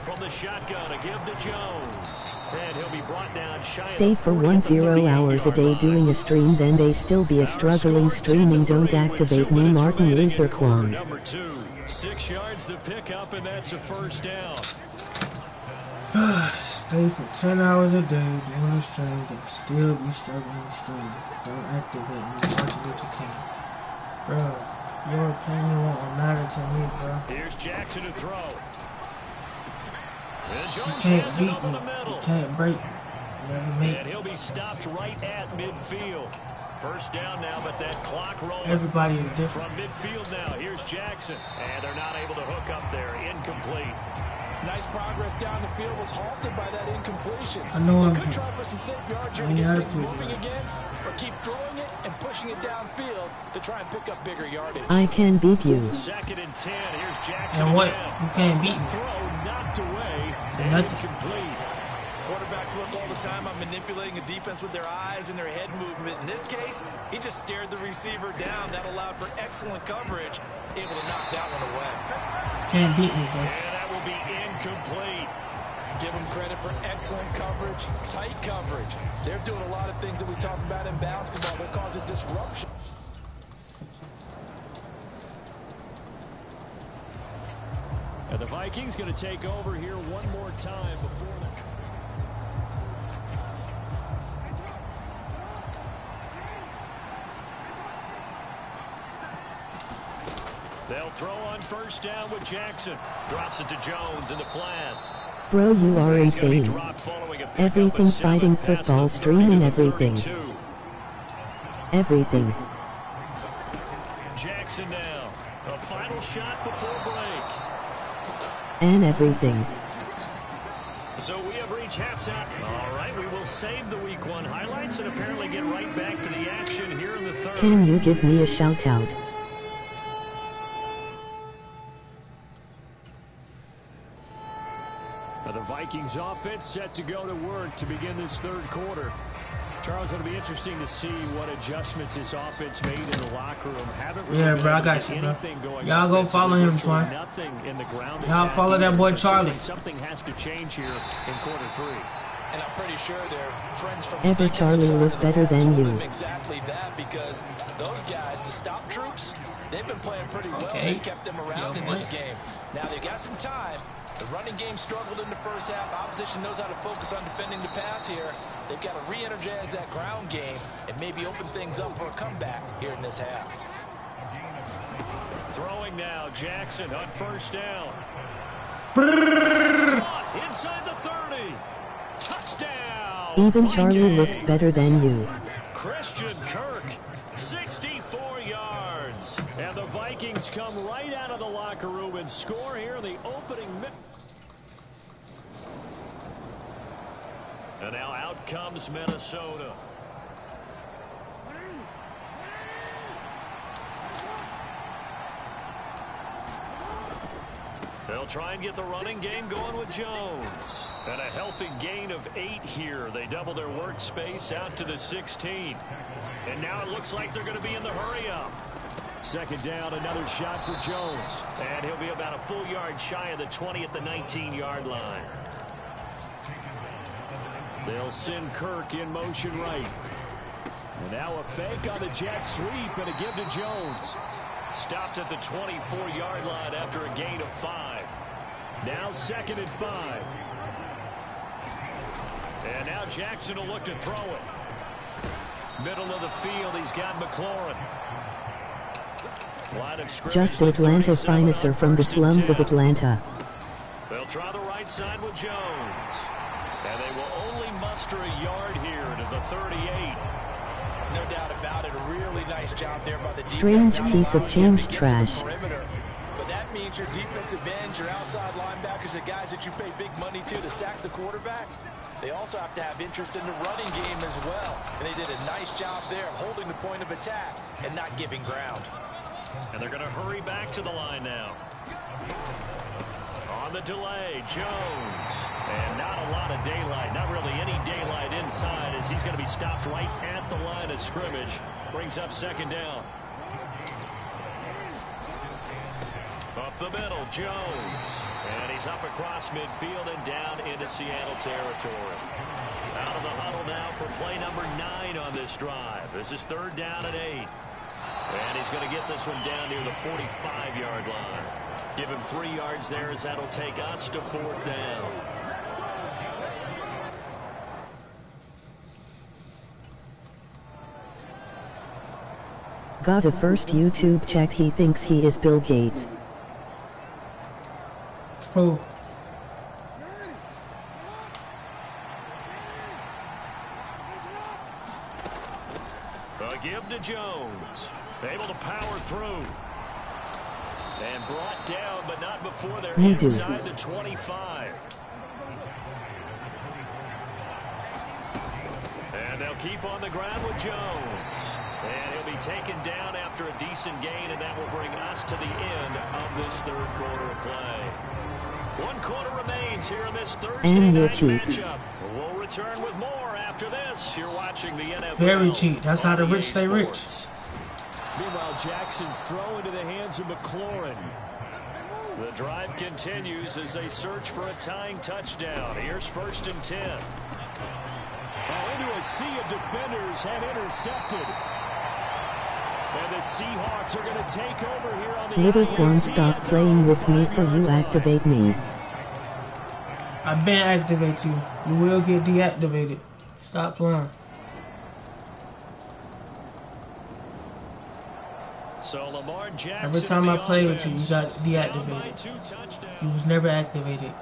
From the shotgun, a give to Jones. And he'll be brought down shy. Stay for 10 hours a day doing a stream, then they still be a struggling streaming. Don't activate me, Martin Luther Kwan. Number 2, 6 yards the pickup, and that's a 1st down. Stay for 10 hours a day doing a stream, but still be struggling streaming. Don't activate me, Martin Luther King. Bro, your opinion won't matter to me, bro. Here's Jackson to throw. You can't beat me. You can't break me. Never make. And he'll be stopped right at midfield. 1st down now, but that clock rolling. Everybody is different. From midfield now, here's Jackson. And they're not able to hook up there. Incomplete. Nice progress down the field was halted by that incompletion. I know They could try for some safe yards here to get things moving again, or keep throwing it and pushing it downfield to try and pick up bigger yardage. I can beat you. 2nd and 10. Here's Jackson. And what? Again. You can't beat me. Throw knocked away. And Nothing. incomplete. Quarterbacks work all the time on manipulating a defense with their eyes and their head movement. In this case, he just stared the receiver down. That allowed for excellent coverage. Able to knock that one away. Can't beat me, bro. And that will be incomplete. Give them credit for excellent coverage, tight coverage. They're doing a lot of things that we talk about in basketball. They're causing disruption. And the Vikings going to take over here one more time before that. They'll throw on 1st down with Jackson. Drops it to Jones in the flat. Bro, you are insane. Everything fighting football streaming everything. Everything. Jackson now. A final shot before break. And everything. So we have reached halftime. All right, we will save the Week 1 highlights and apparently get right back to the action here in the 3rd. Can you give me a shout out? The Vikings offense set to go to work to begin this 3rd quarter. Charles, it'll be interesting to see what adjustments this offense made in the locker room. Haven't really Yeah, bro, I got you, bro. Y'all go follow him, son. Y'all follow that boy Charlie. Something has to change here in quarter 3. And I'm pretty sure they're friends from Ever Charlie look better than you. Exactly that, because those guys, the stop troops, they've been playing pretty well. Okay. They kept them around in this game. Now they got some time. The running game struggled in the 1st half. Opposition knows how to focus on defending the pass here. They've got to re-energize that ground game and maybe open things up for a comeback here in this half. Throwing now, Jackson on 1st down. Inside the 30. Touchdown. Even Charlie Vikings. looks better than you. Christian Kirk, 64 yards. And the Vikings come right out of the locker room and score here in the opening minute. And now out comes Minnesota. They'll try and get the running game going with Jones. And a healthy gain of 8 here. They double their workspace out to the 16. And now it looks like they're going to be in the hurry-up. Second down, another shot for Jones. And he'll be about a full yard shy of the 20 at the 19-yard line. They'll send Kirk in motion right. And now a fake on the jet sweep and a give to Jones. Stopped at the 24-yard line after a gain of 5. Now 2nd and 5. And now Jackson will look to throw it. Middle of the field, he's got McLaurin. Line of scrimmage. Just Atlanta Fineser from the slums of Atlanta. They'll try the right side with Jones. And they will only muster a yard here to the 38. No doubt about it. A really nice job there by the defense. Strange piece of change trash. But that means your defensive ends, your outside linebackers, the guys that you pay big money to sack the quarterback, they also have to have interest in the running game as well. And they did a nice job there holding the point of attack and not giving ground. And they're going to hurry back to the line now. On the delay, Jones. And not a lot of daylight, not really any daylight inside as he's going to be stopped right at the line of scrimmage. Brings up 2nd down. Up the middle, Jones. And he's up across midfield and down into Seattle territory. Out of the huddle now for play number 9 on this drive. This is 3rd down and 8. And he's going to get this one down near the 45-yard line. Give him 3 yards there as that'll take us to 4th down. Got a first YouTube check. He thinks he is Bill Gates. Who? A give to Jones. Able to power through. And brought down, but not before they're inside the 25. And they'll keep on the ground with Jones. And he'll be taken down after a decent gain, and that will bring us to the end of this 3rd quarter of play. 1 quarter remains here in this Thursday night matchup. We'll return with more after this. You're watching the NFL. Very cheap. That's how the rich stay rich. Meanwhile, Jackson's throw into the hands of McLaurin. The drive continues as they search for a tying touchdown. Here's 1st and 10. Into a sea of defenders and intercepted. And the Seahawks are going to take over here on the Little Quan, stop playing with me for you activate me. I've been activate you. You will get deactivated. Stop playing. So Lamar Jackson, every time I play with you, you got deactivated. You was never activated.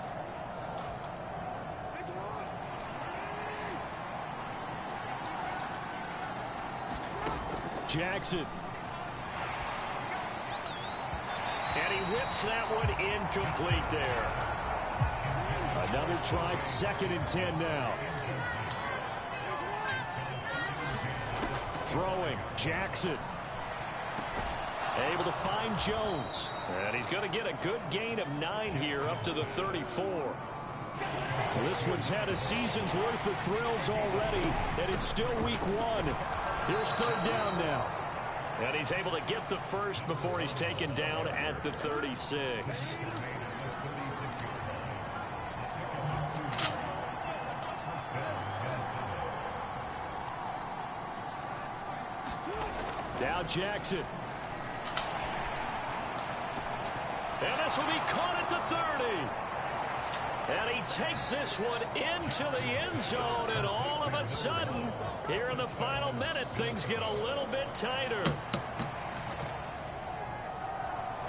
Jackson. And he whips that one incomplete there. Another try, 2nd and 10 now. Throwing, Jackson. Able to find Jones. And he's going to get a good gain of 9 here up to the 34. Well, this one's had a season's worth of thrills already, and it's still week 1. Here's 3rd down now. And he's able to get the first before he's taken down at the 36. Now Jackson. And this will be caught at the 30. And he takes this one into the end zone, and all of a sudden, here in the final minute, things get a little bit tighter.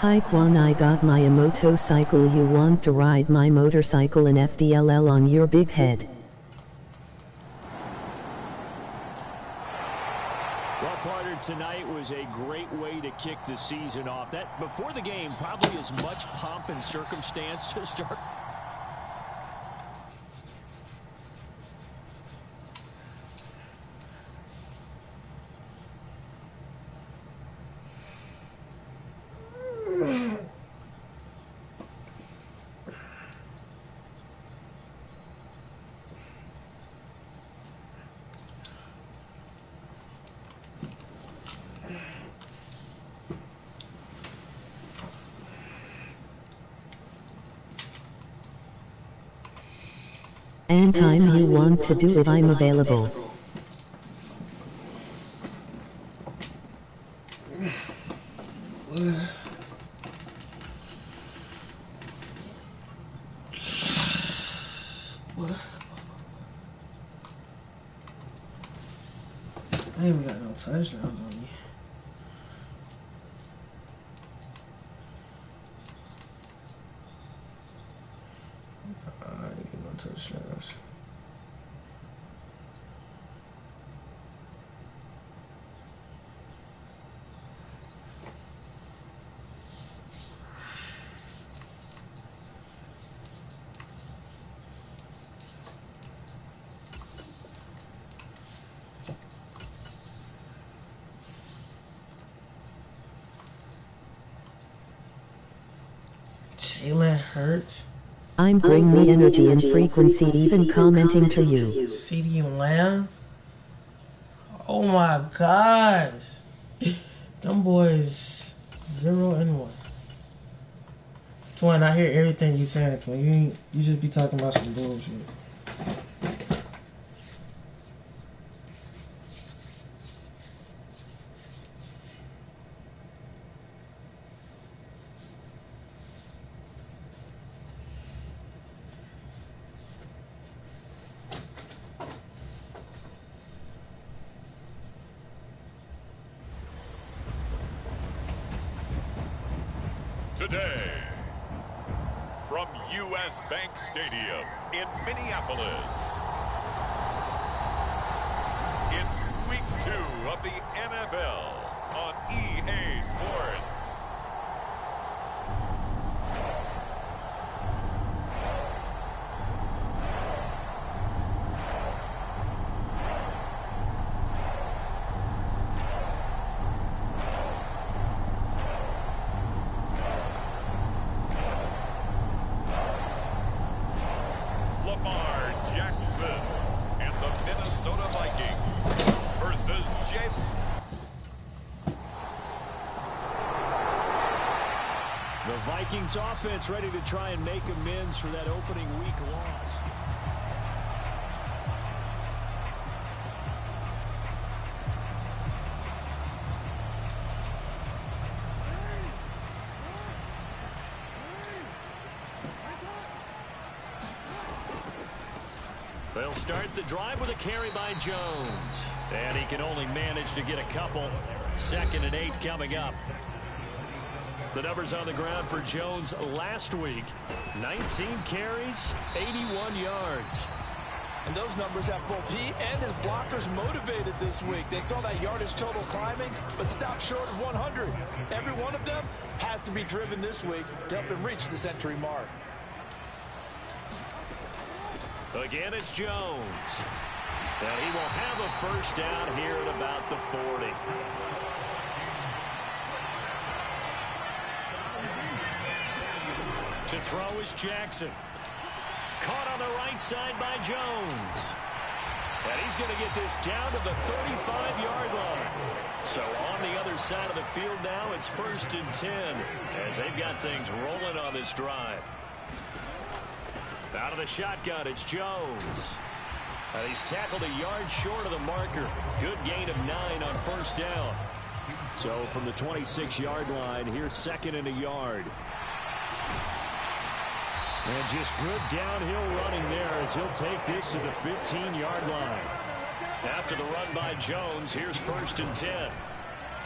Hi Quan, I got my motorcycle. You want to ride my motorcycle in FDLL on your big head? Well, partner, tonight was a great way to kick the season off. That before the game, probably as much pomp and circumstance to start. And time you want to do it, I'm available. I ain't even got no touchdowns on me. I didn't get no touchdowns. Jalen Hurts. I'm bring me energy and frequency, even commenting to you. CeeDee Lamb. Oh my gosh. Them boys 0-1. Twin, I hear everything you saying, Twin. You just be talking about some bullshit. Today, from U.S. Bank Stadium in Minneapolis, it's week 2 of the NFL on EA Sports. Vikings offense ready to try and make amends for that opening week loss. They'll start the drive with a carry by Jones. And he can only manage to get a couple. 2nd and 8 coming up. The numbers on the ground for Jones last week. 19 carries, 81 yards. And those numbers have both he and his blockers motivated this week. They saw that yardage total climbing, but stopped short of 100. Every one of them has to be driven this week to help him reach the century mark. Again, it's Jones. And he will have a first down here at about the 40. To throw is Jackson. Caught on the right side by Jones. And he's going to get this down to the 35-yard line. So on the other side of the field now, it's 1st and 10 as they've got things rolling on this drive. Out of the shotgun, it's Jones. And he's tackled a yard short of the marker. Good gain of 9 on first down. So from the 26-yard line, here's 2nd and a yard. And just good downhill running there as he'll take this to the 15-yard line. After the run by Jones, here's 1st and 10.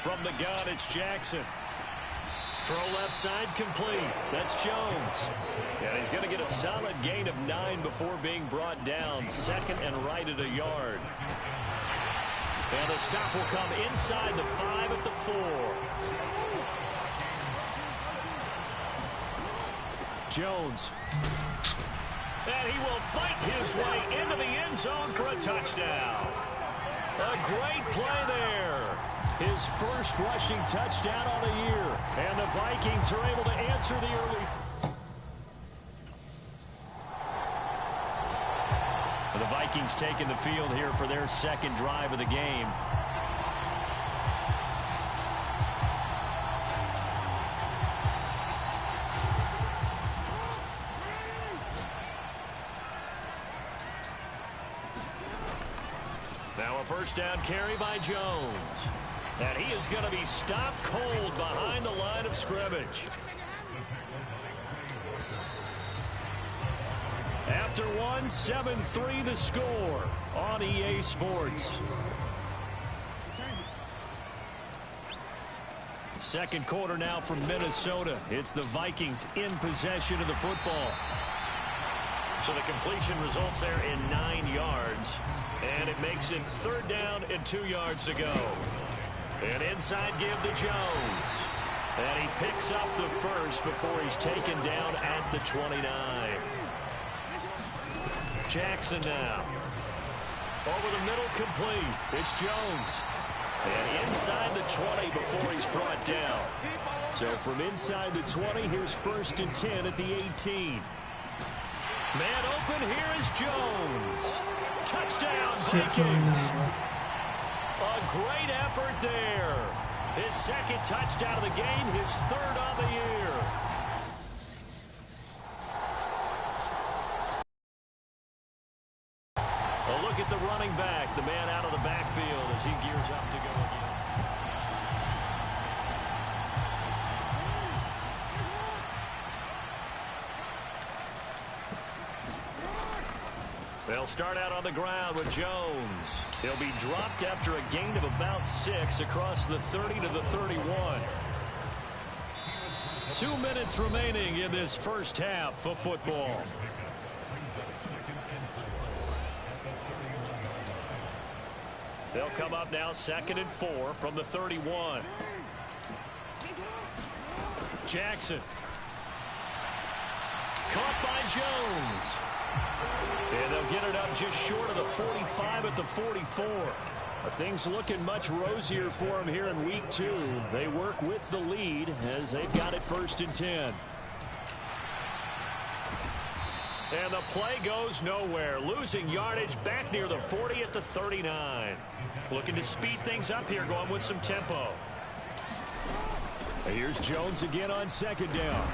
From the gun, it's Jackson. Throw left side complete. That's Jones. And he's going to get a solid gain of 9 before being brought down. Second and right at a yard. And the stop will come inside the 5 at the 4. Jones. And he will fight his way into the end zone for a touchdown. A great play there. His first rushing touchdown on the year. And the Vikings are able to answer the early. The Vikings taking the field here for their second drive of the game. Now a first down carry by Jones. And he is going to be stopped cold behind the line of scrimmage. After one, 7-3 the score on EA Sports. Second quarter now from Minnesota. It's the Vikings in possession of the football. So the completion results there in 9 yards. And it makes it third down and 2 yards to go. An inside give to Jones. And he picks up the first before he's taken down at the 29. Jackson now. Over the middle, complete. It's Jones. And inside the 20 before he's brought down. So from inside the 20, here's first and 10 at the 18. Man open, here is Jones. Touchdown, Vikings. A great effort there. His second touchdown of the game, his third on the year. A look at the running back, the man out of the backfield as he gears up to go again. They'll start out on the ground with Jones. He'll be dropped after a gain of about 6 across the 30 to the 31. 2 minutes remaining in this first half of football. They'll come up now 2nd and 4 from the 31. Jackson. Caught by Jones. And they'll get it up just short of the 45 at the 44. Things looking much rosier for him here in week 2. They work with the lead as they've got it 1st and 10. And the play goes nowhere. Losing yardage back near the 40 at the 39. Looking to speed things up here, going with some tempo. Here's Jones again on 2nd down.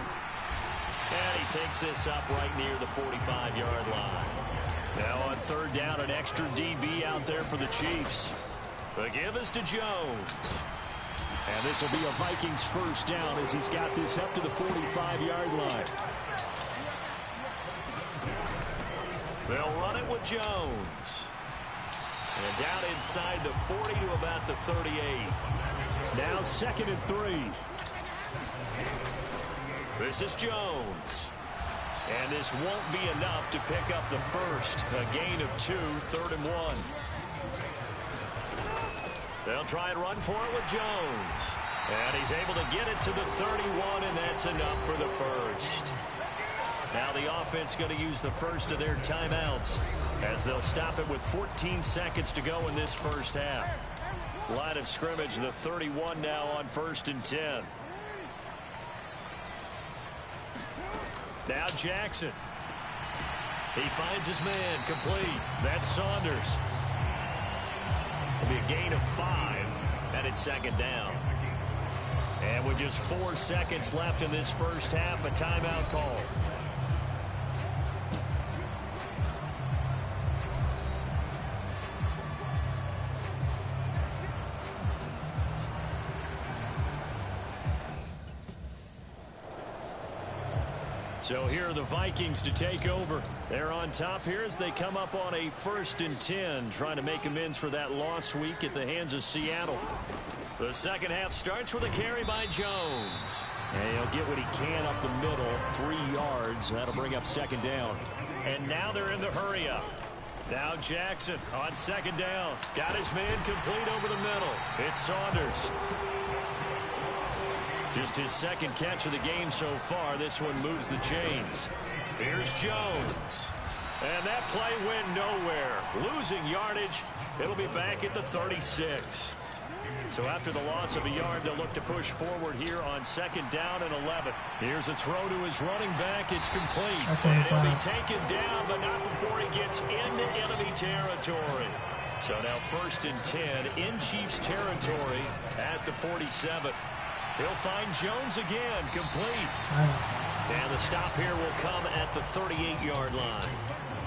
And he takes this up right near the 45-yard line. Now on 3rd down, an extra DB out there for the Chiefs. The give is to Jones. And this will be a Vikings first down as he's got this up to the 45-yard line. They'll run it with Jones. And down inside the 40 to about the 38. Now 2nd and 3. This is Jones. And this won't be enough to pick up the first. A gain of 2, 3rd and 1. They'll try and run for it with Jones. And he's able to get it to the 31, and that's enough for the first. Now the offense going to use the first of their timeouts as they'll stop it with 14 seconds to go in this first half. Line of scrimmage, the 31 now on 1st and 10. Now Jackson. He finds his man complete. That's Saunders. It'll be a gain of 5, and it's 2nd down. And with just 4 seconds left in this first half, a timeout call. So here are the Vikings to take over. They're on top here as they come up on a 1st and 10, trying to make amends for that lost week at the hands of Seattle. The second half starts with a carry by Jones. And he'll get what he can up the middle, 3 yards. That'll bring up second down. And now they're in the hurry up. Now Jackson on second down. Got his man complete over the middle. It's Saunders. Just his second catch of the game so far. This one moves the chains. Here's Jones. And that play went nowhere. Losing yardage. It'll be back at the 36. So after the loss of a yard, they'll look to push forward here on second down and 11. Here's a throw to his running back. It's complete. And he'll be taken down, but not before he gets into enemy territory. So now 1st and 10 in Chiefs territory at the 47. He'll find Jones again, complete. And the stop here will come at the 38-yard line.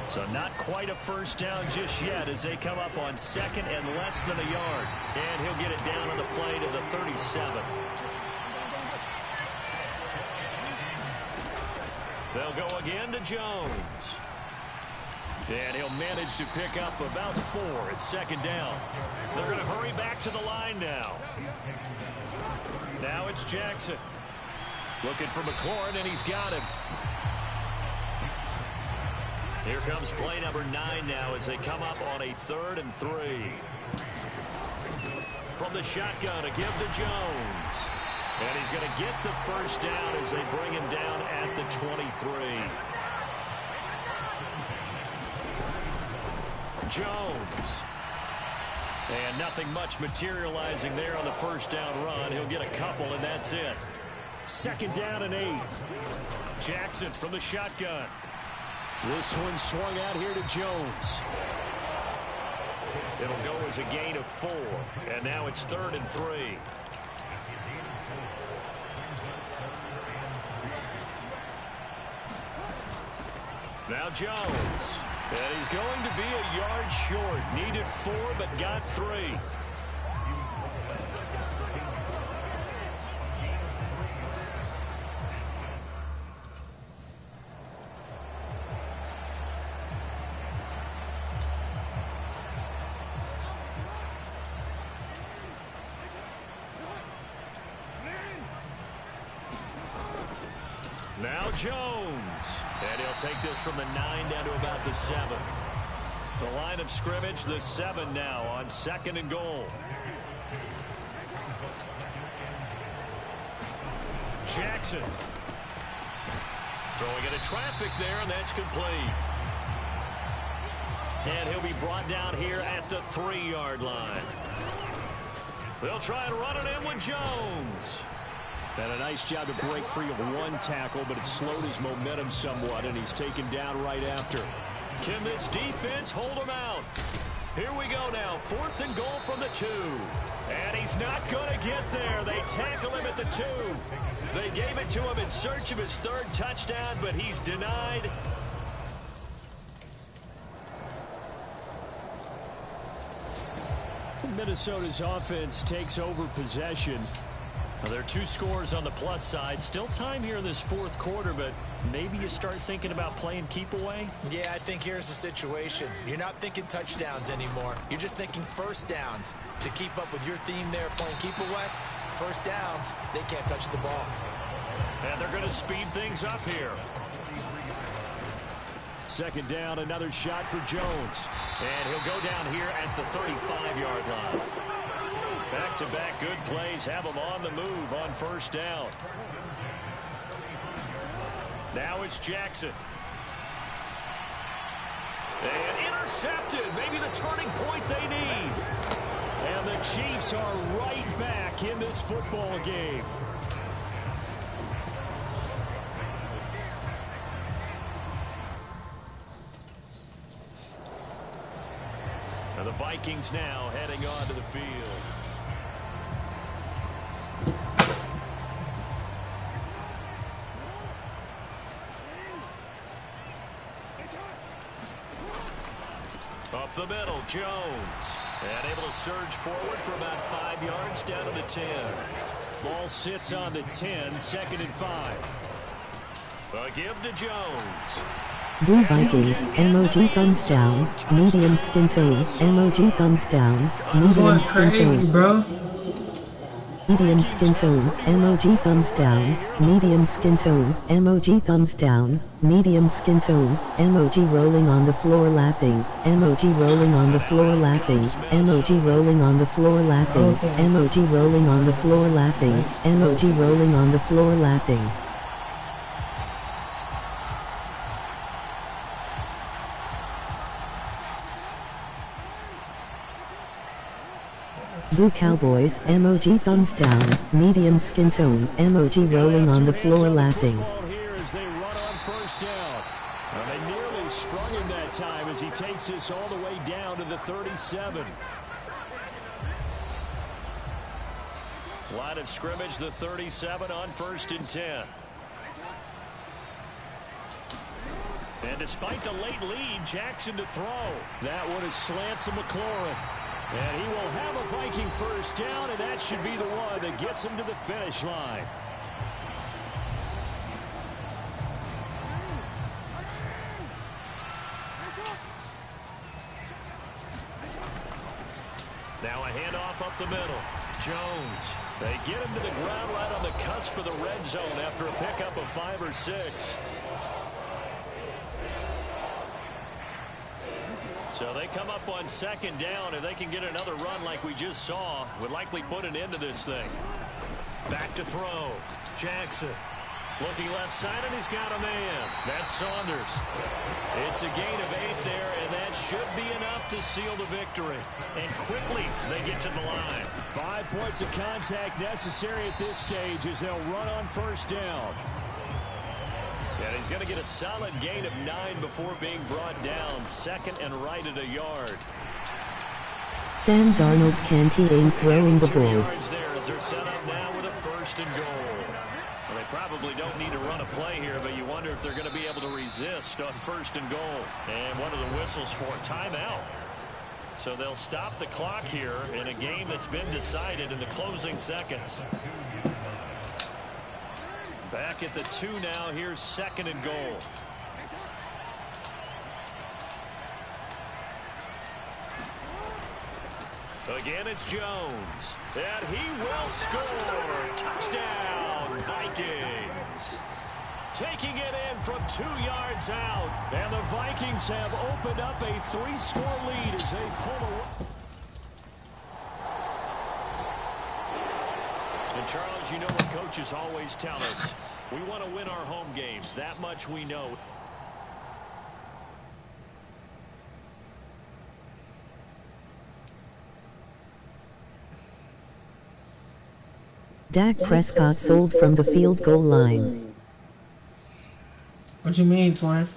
So not quite a first down just yet as they come up on second and less than a yard. And he'll get it down on the play to the 37. They'll go again to Jones. And he'll manage to pick up about 4 at second down. They're going to hurry back to the line now. Now it's Jackson. Looking for McLaurin, and he's got him. Here comes play number 9 now as they come up on a 3rd and 3. From the shotgun, a give to Jones. And he's going to get the first down as they bring him down at the 23. Jones. And nothing much materializing there on the first down run. He'll get a couple, and that's it. Second down and 8. Jackson from the shotgun. This one swung out here to Jones. It'll go as a gain of 4. And now it's 3rd and 3. Now Jones. And he's going to be a yard short. Needed 4, but got 3. Now Jones. And he'll take this from the 9 down to about the 7. The line of scrimmage, the 7 now on 2nd and goal. Jackson. Throwing into traffic there, and that's complete. And he'll be brought down here at the 3-yard line. They'll try and run it in with Jones. And a nice job to break free of 1 tackle, but it slowed his momentum somewhat, and he's taken down right after. Can this defense hold him out? Here we go now, 4th and goal from the 2. And he's not going to get there. They tackle him at the 2. They gave it to him in search of his 3rd touchdown, but he's denied. Minnesota's offense takes over possession. Now, there are 2 scores on the plus side. Still time here in this 4th quarter, but maybe you start thinking about playing keep away? Yeah, I think here's the situation. You're not thinking touchdowns anymore. You're just thinking first downs. To keep up with your theme there, playing keep away, first downs, they can't touch the ball. And they're going to speed things up here. Second down, another shot for Jones. And he'll go down here at the 35-yard line. Back-to-back good plays have him on the move on first down. Now it's Jackson. And intercepted. Maybe the turning point they need. And the Chiefs are right back in this football game. And the Vikings now heading onto the field. Up the middle, Jones. And able to surge forward for about 5 yards down to the 10. Ball sits on the 10, 2nd and 5. A give to Jones. Blue Vikings, emoji guns down, medium skin tone, emoji guns down, medium skin crazy, tone. bro. Medium skin tone, emoji thumbs down, medium skin tone, emoji thumbs down, medium skin tone, emoji rolling on the floor laughing, emoji rolling on the floor laughing, emoji rolling on the floor laughing, emoji rolling on the floor laughing, emoji rolling on the floor laughing. Boo Cowboys, emoji thumbs down, medium skin tone, emoji rolling on the floor laughing. Here as they run on first down. Well, they nearly sprung him that time as he takes this all the way down to the 37. Line of scrimmage, the 37 on 1st and 10. And despite the late lead, Jackson to throw. That one is slant to McLaurin. And he will have a Viking first down, and that should be the one that gets him to the finish line. Now a handoff up the middle. Jones. They get him to the ground right on the cusp of the red zone after a pickup of 5 or 6. So they come up on 2nd down, and they can get another run like we just saw. Would likely put an end to this thing. Back to throw. Jackson. Looking left side, and he's got a man. That's Saunders. It's a gain of 8 there, and that should be enough to seal the victory. And quickly, they get to the line. 5 points of contact necessary at this stage as they'll run on first down. And he's going to get a solid gain of 9 before being brought down. 2nd and right at a yard. Sam Darnold can't aim throwing the 2 ball. yards there as they're set up now with a 1st and goal. Well, they probably don't need to run a play here, but you wonder if they're going to be able to resist on 1st and goal. And one of the whistles for timeout. So they'll stop the clock here in a game that's been decided in the closing seconds. Back at the 2 now. Here's 2nd and goal. Again, it's Jones. And he will score. Touchdown, Vikings. Taking it in from 2 yards out. And the Vikings have opened up a 3-score lead as they pull away. And Charles, you know what coaches always tell us. We want to win our home games. That much we know. Dak Prescott sold from the field goal line. What you mean, twin?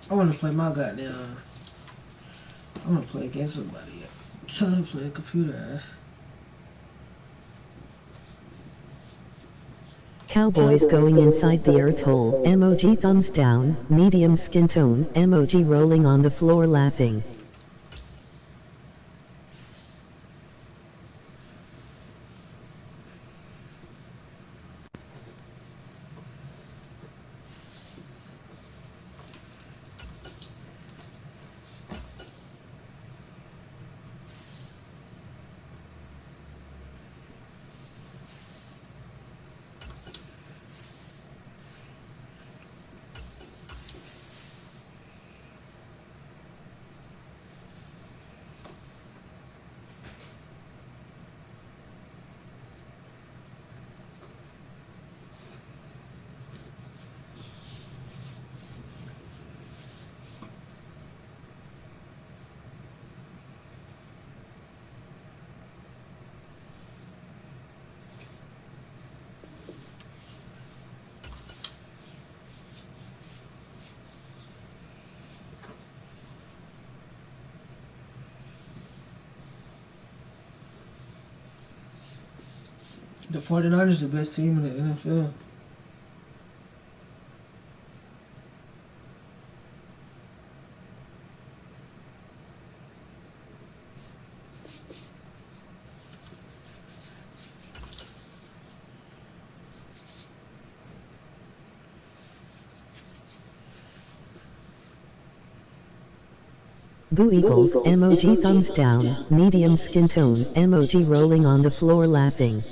I want to play my goddamn. I want to play against somebody. I'm trying to play a computer. Cowboys going inside the earth hole. Emoji thumbs down, medium skin tone, emoji rolling on the floor laughing. The 49ers the best team in the NFL. Boo Eagles, emoji thumbs down, medium skin tone, emoji rolling on the floor laughing.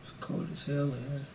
It's cold as hell, man.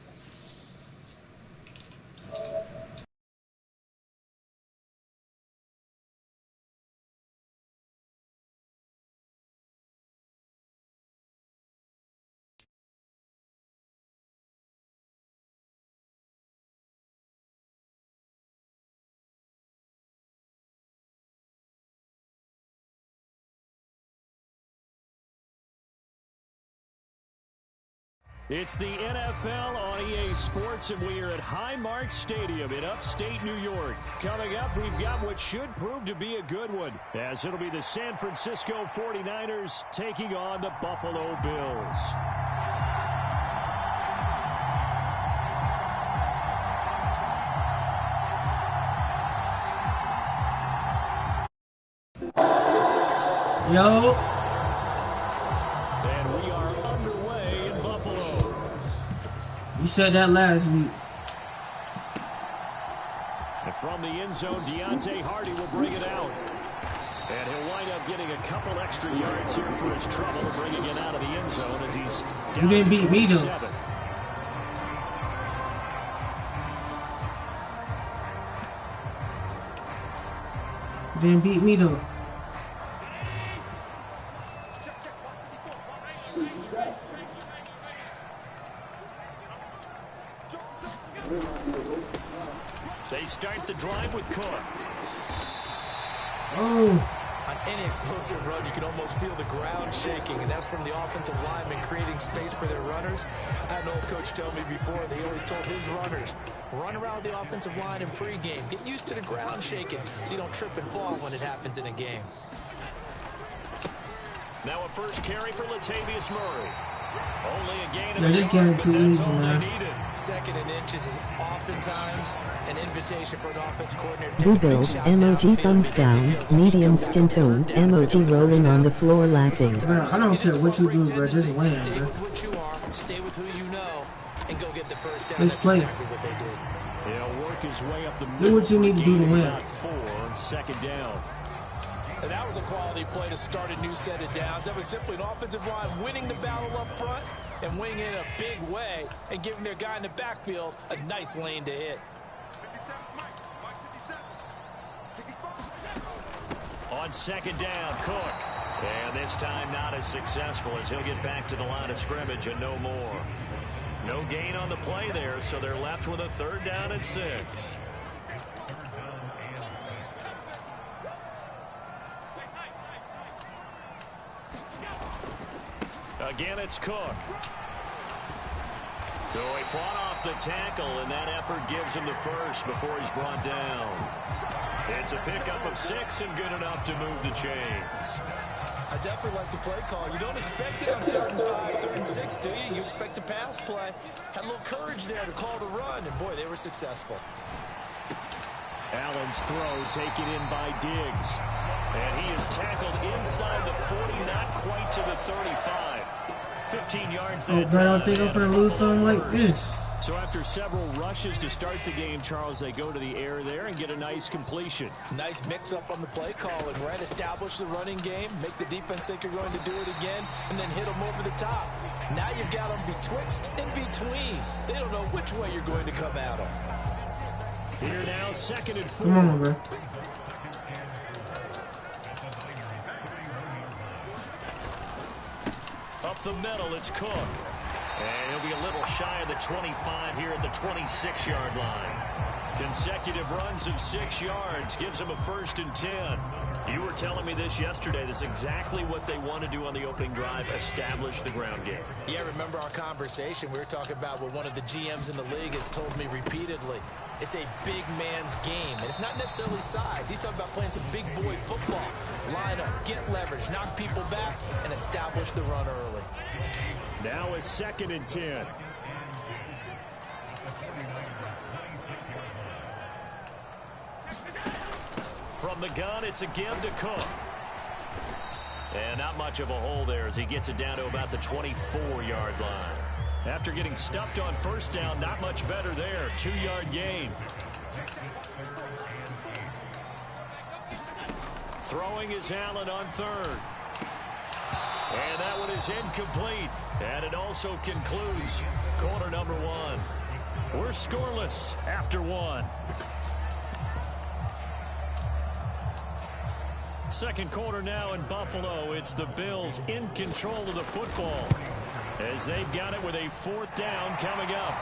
It's the NFL on EA Sports, and we are at Highmark Stadium in upstate New York. Coming up, we've got what should prove to be a good one, as it'll be the San Francisco 49ers taking on the Buffalo Bills. Yo. And we are underway in Buffalo. You said that last week. And from the end zone, Deontay Hardy will bring it out. And he'll wind up getting a couple extra yards here for his trouble, bringing it out of the end zone as he's down. You didn't beat me, though. You didn't beat me, though. They start the drive with Cook. Oh. On any explosive run, you can almost feel the ground shaking, and that's from the offensive linemen creating space for their runners. I had an old coach tell me before, they always told his runners, run around the offensive line in pregame. Get used to the ground shaking so you don't trip and fall when it happens in a game. Now a first carry for Latavius Murray. Only a gain Yeah, this game too easy, man. Second and inches is oftentimes an invitation for an offense coordinator to Boo take a big Bills, shot emoji downfield thumbs because it down, feels like medium you skin come tone, down and emoji took the rolling first on down. the floor laughing. Bro, I don't care what you do, bro. Just win, Stay bro. with what you are, stay with who you know, and go get the first down. Let's That's play. exactly what they did. He'll work his way up the Do middle what you for a need to do gain to of win. about 4, second down. And that was a quality play to start a new set of downs. That was simply an offensive line winning the battle up front and winning it in a big way and giving their guy in the backfield a nice lane to hit. On second down, Cook. And this time not as successful as he'll get back to the line of scrimmage and no more. No gain on the play there, so they're left with a third down and 6. Again, it's Cook. So he fought off the tackle, and that effort gives him the first before he's brought down. It's a pickup of 6 and good enough to move the chains. I definitely like the play call. You don't expect it on 3rd and 5, 3rd and 6, do you? You expect a pass play. Had a little courage there to call the run, and boy, they were successful. Allen's throw taken in by Diggs. And he is tackled inside the 40, not quite to the 35. 15 yards that bro, I don't think I'm gonna lose something like this. So after several rushes to start the game, Charles, they go to the air there and get a nice completion. Nice mix-up on the play call and right, establish the running game, make the defense think you're going to do it again, and then hit them over the top. Now you've got them betwixt and between. They don't know which way you're going to come at them. Here now, 2nd and 4. Come on, bro. Up the middle, it's Cook. And he'll be a little shy of the 25 here at the 26-yard line. Consecutive runs of 6 yards gives him a 1st and 10. You were telling me this yesterday. This is exactly what they want to do on the opening drive, establish the ground game. Yeah, remember our conversation. We were talking about what one of the GMs in the league has told me repeatedly. It's a big man's game, and it's not necessarily size. He's talking about playing some big boy football. Line up, get leverage, knock people back, and establish the run early. Now a 2nd and 10. From the gun, it's a give to Cook. And not much of a hole there as he gets it down to about the 24-yard line. After getting stuffed on 1st down, not much better there. 2-yard gain. Throwing is Allen on 3rd. And that one is incomplete. And it also concludes quarter number 1. We're scoreless after 1. Second quarter now in Buffalo. It's the Bills in control of the football as they've got it with a 4th down coming up.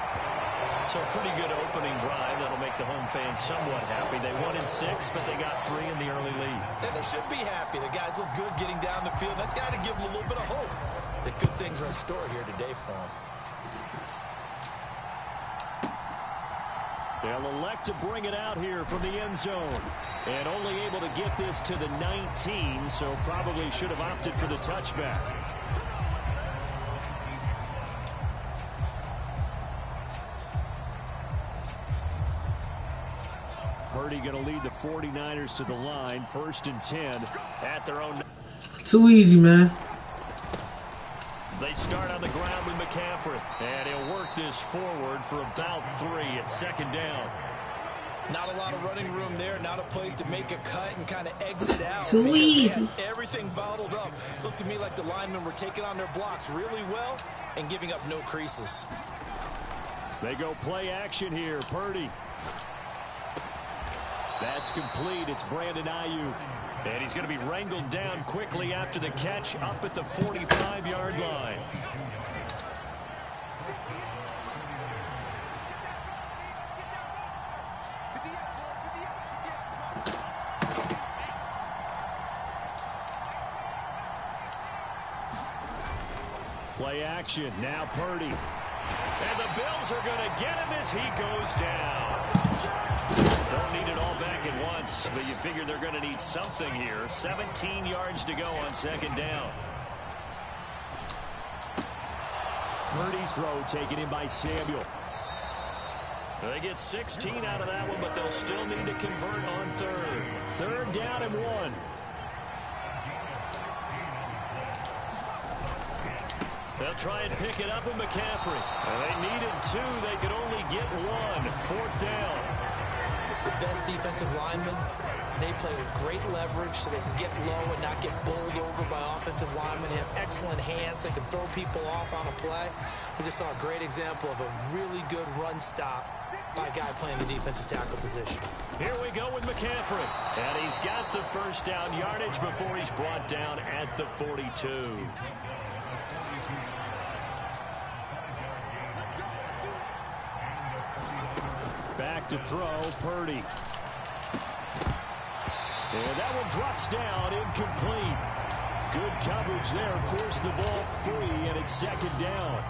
So a pretty good opening drive. That'll make the home fans somewhat happy. They won in 6, but they got 3 in the early lead. And they should be happy. The guys look good getting down the field. That's got to give them a little bit of hope that good things are in store here today for them. They'll elect to bring it out here from the end zone. And only able to get this to the 19, so probably should have opted for the touchback. Purdy going to lead the 49ers to the line. 1st and 10 at their own. Too easy, man. They start on the ground with McCaffrey. And he'll work this forward for about 3 at 2nd down. Not a lot of running room there. Not a place to make a cut and kind of exit out. Too easy. Everything bottled up. Looked to me like the linemen were taking on their blocks really well and giving up no creases. They go play action here. Purdy. That's complete. It's Brandon Ayuk. And he's going to be wrangled down quickly after the catch up at the 45-yard line. Play action. Now Purdy. And the Bills are going to get him as he goes down. Don't need it all back at once, but you figure they're going to need something here. 17 yards to go on 2nd down. Purdy's throw taken in by Samuel. They get 16 out of that one, but they'll still need to convert on 3rd. 3rd down and 1. They'll try and pick it up with McCaffrey. They needed 2. They could only get 1. 4th down. The best defensive linemen, they play with great leverage so they can get low and not get bowled over by offensive linemen. They have excellent hands. They can throw people off on a play. We just saw a great example of a really good run stop by a guy playing the defensive tackle position. Here we go with McCaffrey. And he's got the 1st down yardage before he's brought down at the 42. Back to throw, Purdy. And that one drops down, incomplete. Good coverage there, forced the ball free, and it's 2nd down.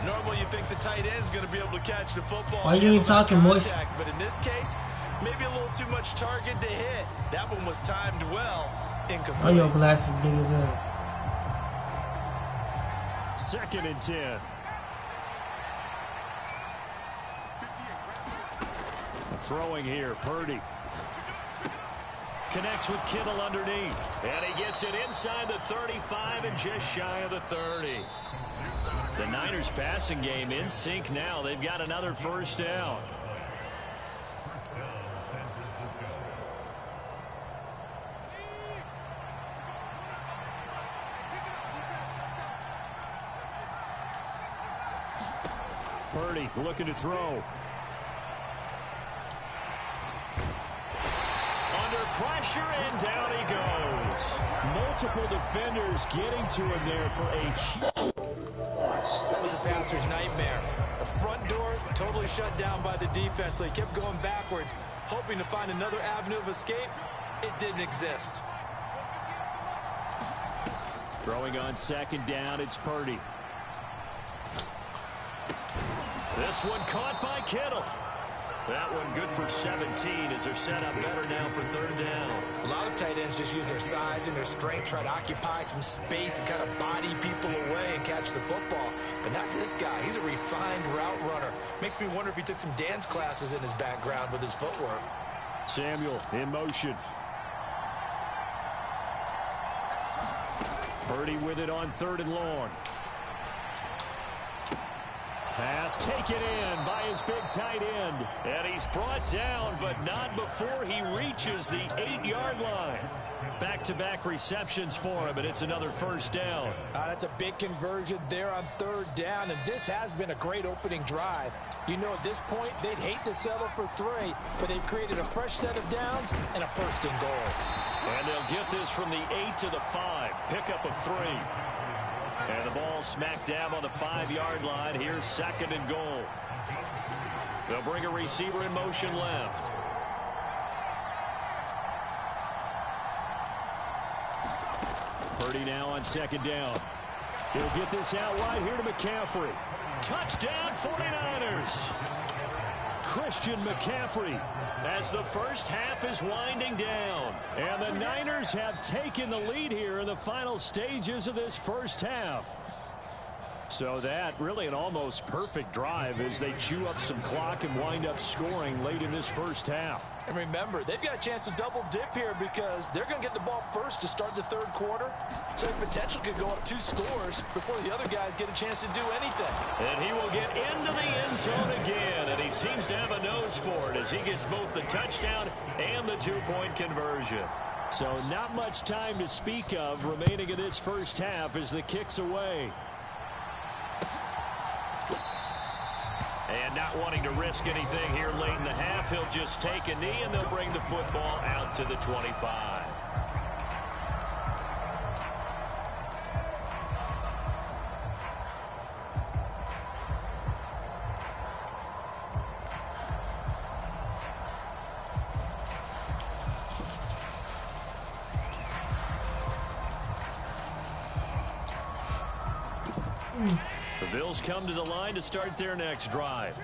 Normally you think the tight end's going to be able to catch the football. Why you ain't talking, Moist? But in this case, maybe a little too much target to hit. That one was timed well, incomplete. Why your glasses big as hell? 2nd and 10. Throwing here, Purdy. Connects with Kittle underneath. And he gets it inside the 35 and just shy of the 30. The Niners passing game in sync now. They've got another 1st down. Purdy looking to throw. Pressure, and down he goes. Multiple defenders getting to him there for a huge. That was a passer's nightmare. The front door totally shut down by the defense, so he kept going backwards, hoping to find another avenue of escape. It didn't exist. Throwing on 2nd down, it's Purdy. This one caught by Kittle. That one good for 17 as they're set up better now for third down. A lot of tight ends just use their size and their strength, try to occupy some space and kind of body people away and catch the football. But not this guy. He's a refined route runner. Makes me wonder if he took some dance classes in his background with his footwork. Samuel in motion. Purdy with it on 3rd and long. Pass taken in by his big tight end. And he's brought down, but not before he reaches the 8-yard line. Back-to-back receptions for him, and it's another first down. That's a big conversion there on 3rd down, and this has been a great opening drive. You know, at this point, they'd hate to settle for 3, but they've created a fresh set of downs and a 1st and goal. And they'll get this from the 8 to the 5. Pickup of 3. And the ball smack dab on the 5-yard line. Here's 2nd and goal. They'll bring a receiver in motion left. Purdy now on 2nd down. He'll get this out wide here to McCaffrey. Touchdown 49ers. Christian McCaffrey as the first half is winding down. And the Niners have taken the lead here in the final stages of this first half. So that really an almost perfect drive as they chew up some clock and wind up scoring late in this first half. And remember, they've got a chance to double dip here because they're going to get the ball first to start the 3rd quarter. So the potential could go up 2 scores before the other guys get a chance to do anything. And he will get into the end zone again, and he seems to have a nose for it as he gets both the touchdown and the 2-point conversion. So not much time to speak of remaining in this first half as the kick's away. And not wanting to risk anything here late in the half, he'll just take a knee, and they'll bring the football out to the 25. The Bills come to the line to start their next drive.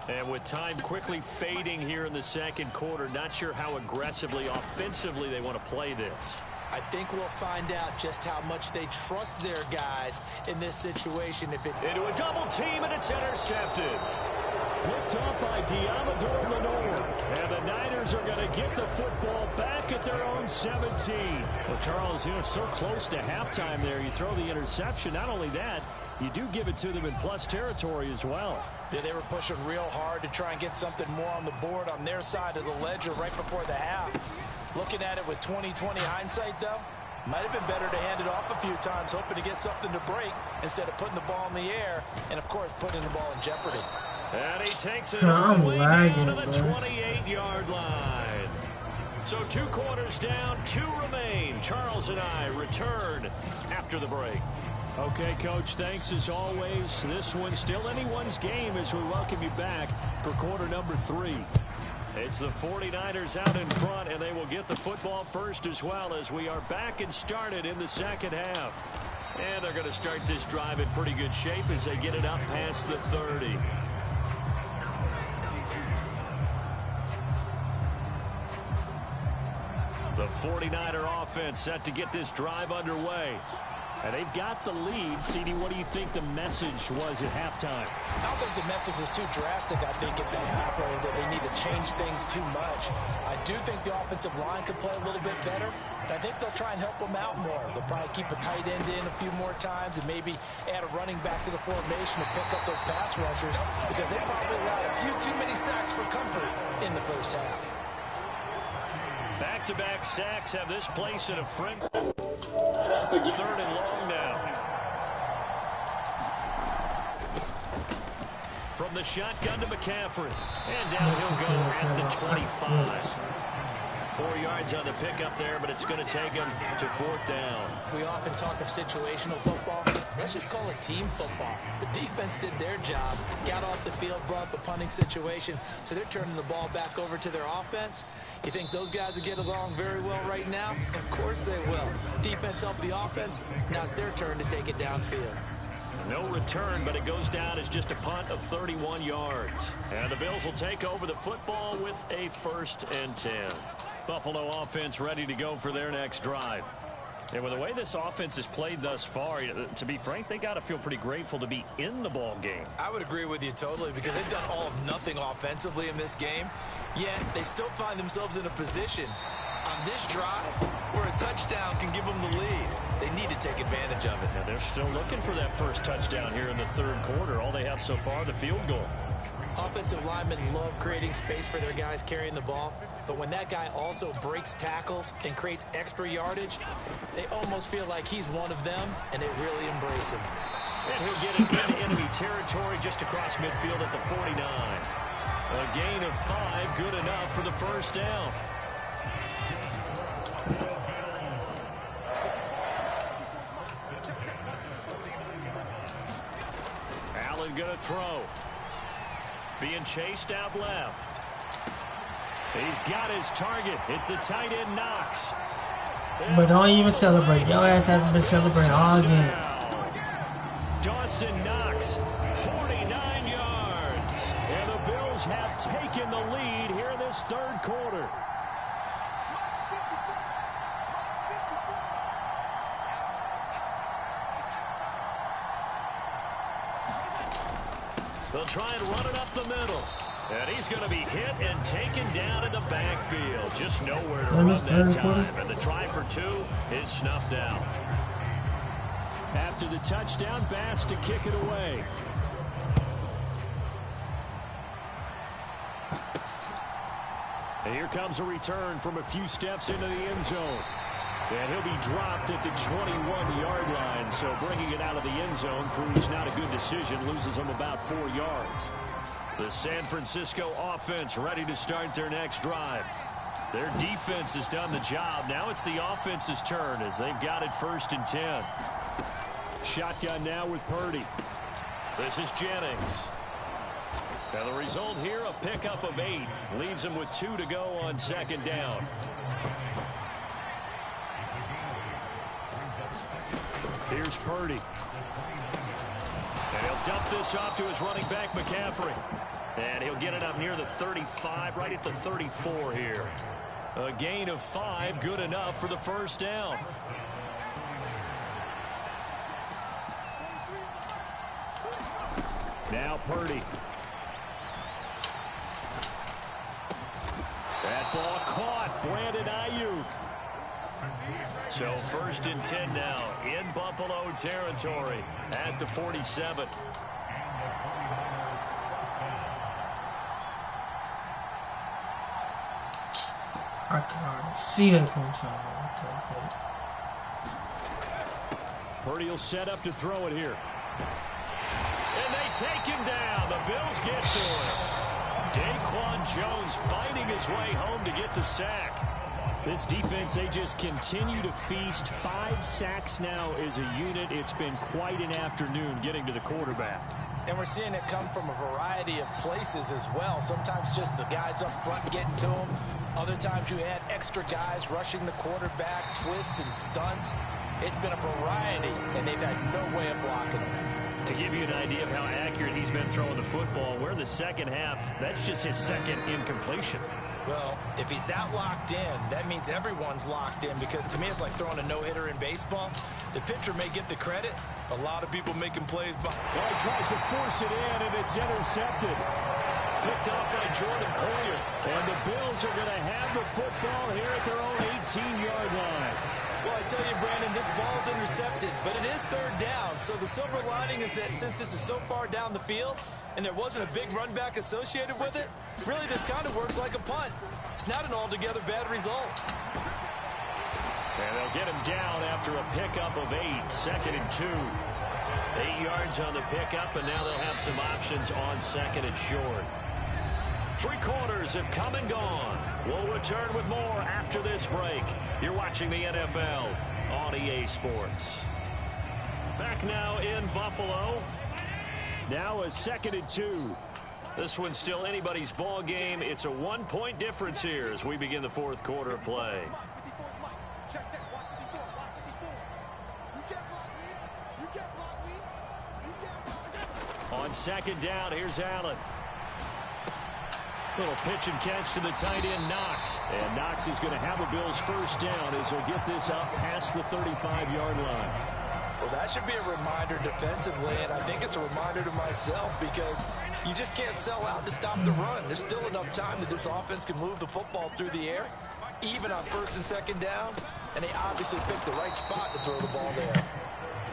And with time quickly fading here in the 2nd quarter, not sure how aggressively, offensively they want to play this. I think we'll find out just how much they trust their guys in this situation. Into a double team, and it's intercepted. Picked up by Diamador Lenore. And the Niners are going to get the football back at their own 17. Well, Charles, it's so close to halftime there. You throw the interception. Not only that, you do give it to them in plus territory as well. Yeah, they were pushing real hard to try and get something more on the board on their side of the ledger right before the half. Looking at it with 20/20 hindsight, though, might have been better to hand it off a few times, hoping to get something to break instead of putting the ball in the air and, of course, putting the ball in jeopardy. And he takes it all the way down to the 28-yard line. So 2 quarters down, 2 remain. Charles and I return after the break. Okay, Coach, thanks as always. This one's still anyone's game as we welcome you back for quarter number 3. It's the 49ers out in front, and they will get the football first as well as we are back and started in the 2nd half. And they're going to start this drive in pretty good shape as they get it up past the 30. The 49er offense set to get this drive underway. And they've got the lead. CD, what do you think the message was at halftime? I don't think the message was too drastic, I think, at the half, or that they need to change things too much. I do think the offensive line could play a little bit better. I think they'll try and help them out more. They'll probably keep a tight end in a few more times and maybe add a running back to the formation to pick up those pass rushers because they probably allowed a few too many sacks for comfort in the first half. Back-to-back sacks have this place in a frenzy. 3rd and long now. From the shotgun to McCaffrey. And down he'll go at the 25. 4 yards on the pickup there, but it's going to take him to 4th down. We often talk of situational football. Let's just call it team football. The defense did their job, got off the field, brought up a punting situation, so they're turning the ball back over to their offense. You think those guys will get along very well right now? Of course they will. Defense helped the offense. Now it's their turn to take it downfield. No return, but it goes down as just a punt of 31 yards. And the Bills will take over the football with a 1st and 10. Buffalo offense ready to go for their next drive. And with the way this offense has played thus far, to be frank, they got to feel pretty grateful to be in the ball game. I would agree with you totally because they've done all of nothing offensively in this game, yet they still find themselves in a position on this drive where a touchdown can give them the lead. They need to take advantage of it. And they're still looking for that first touchdown here in the 3rd quarter. All they have so far, the field goal. Offensive linemen love creating space for their guys carrying the ball, but when that guy also breaks tackles and creates extra yardage, they almost feel like he's one of them, and they really embrace him. And he'll get it into enemy territory just across midfield at the 49. A gain of 5, good enough for the first down. Allen going to throw. Being chased out left. He's got his target. It's the tight end Knox. But don't even celebrate. Your ass haven't been celebrating all game. Dawson Knox, 49 yards. And the Bills have taken the lead here in this 3rd quarter. They'll try and run it up the middle. And he's going to be hit and taken down in the backfield. Just nowhere to run that time. And the try for 2 is snuffed out. After the touchdown, Bass to kick it away. And here comes a return from a few steps into the end zone. And he'll be dropped at the 21-yard line. So bringing it out of the end zone proves not a good decision. Loses him about 4 yards. The San Francisco offense ready to start their next drive. Their defense has done the job. Now it's the offense's turn as they've got it 1st and 10. Shotgun now with Purdy. This is Jennings. Now the result here, a pickup of 8. Leaves him with 2 to go on 2nd down. Here's Purdy. And he'll dump this off to his running back, McCaffrey. And he'll get it up near the 35, right at the 34 here. A gain of 5, good enough for the first down. Now Purdy. That ball caught. Brandon Ayuk. So 1st and 10 now in Buffalo territory at the 47. I can't see that from somewhere. Purdy will set up to throw it here. And they take him down. The Bills get to him. Daquan Jones fighting his way home to get the sack. This defense, they just continue to feast. 5 sacks now as a unit. It's been quite an afternoon getting to the quarterback. And we're seeing it come from a variety of places as well. Sometimes just the guys up front getting to him. Other times you had extra guys rushing the quarterback, twists and stunts. It's been a variety, and they've had no way of blocking him. To give you an idea of how accurate he's been throwing the football, we're in the 2nd half. That's just his 2nd incompletion. Well, if he's that locked in, that means everyone's locked in, because to me it's like throwing a no-hitter in baseball. The pitcher may get the credit. A lot of people making plays. Well, he tries to force it in, and it's intercepted. Picked off by Jordan Poyer. And the Bills are going to have the football here at their own 18-yard line. Well, I tell you, Brandon, this ball's intercepted, but it is 3rd down. So the silver lining is that since this is so far down the field and there wasn't a big run back associated with it, really this kind of works like a punt. It's not an altogether bad result. And they'll get him down after a pickup of 8, 2nd and 2. 8 yards on the pickup, and now they'll have some options on 2nd and short. 3 quarters have come and gone. We'll return with more after this break. You're watching the NFL on EA Sports. Back now in Buffalo. Now a 2nd and 2. This one's still anybody's ball game. It's a 1-point difference here as we begin the 4th quarter of play. On second down, here's Allen. Little pitch and catch to the tight end, Knox. And Knox is going to have a Bills first down as he'll get this up past the 35-yard line. Well, that should be a reminder defensively, and I think it's a reminder to myself because you just can't sell out to stop the run. There's still enough time that this offense can move the football through the air, even on first and second down, and they obviously picked the right spot to throw the ball there.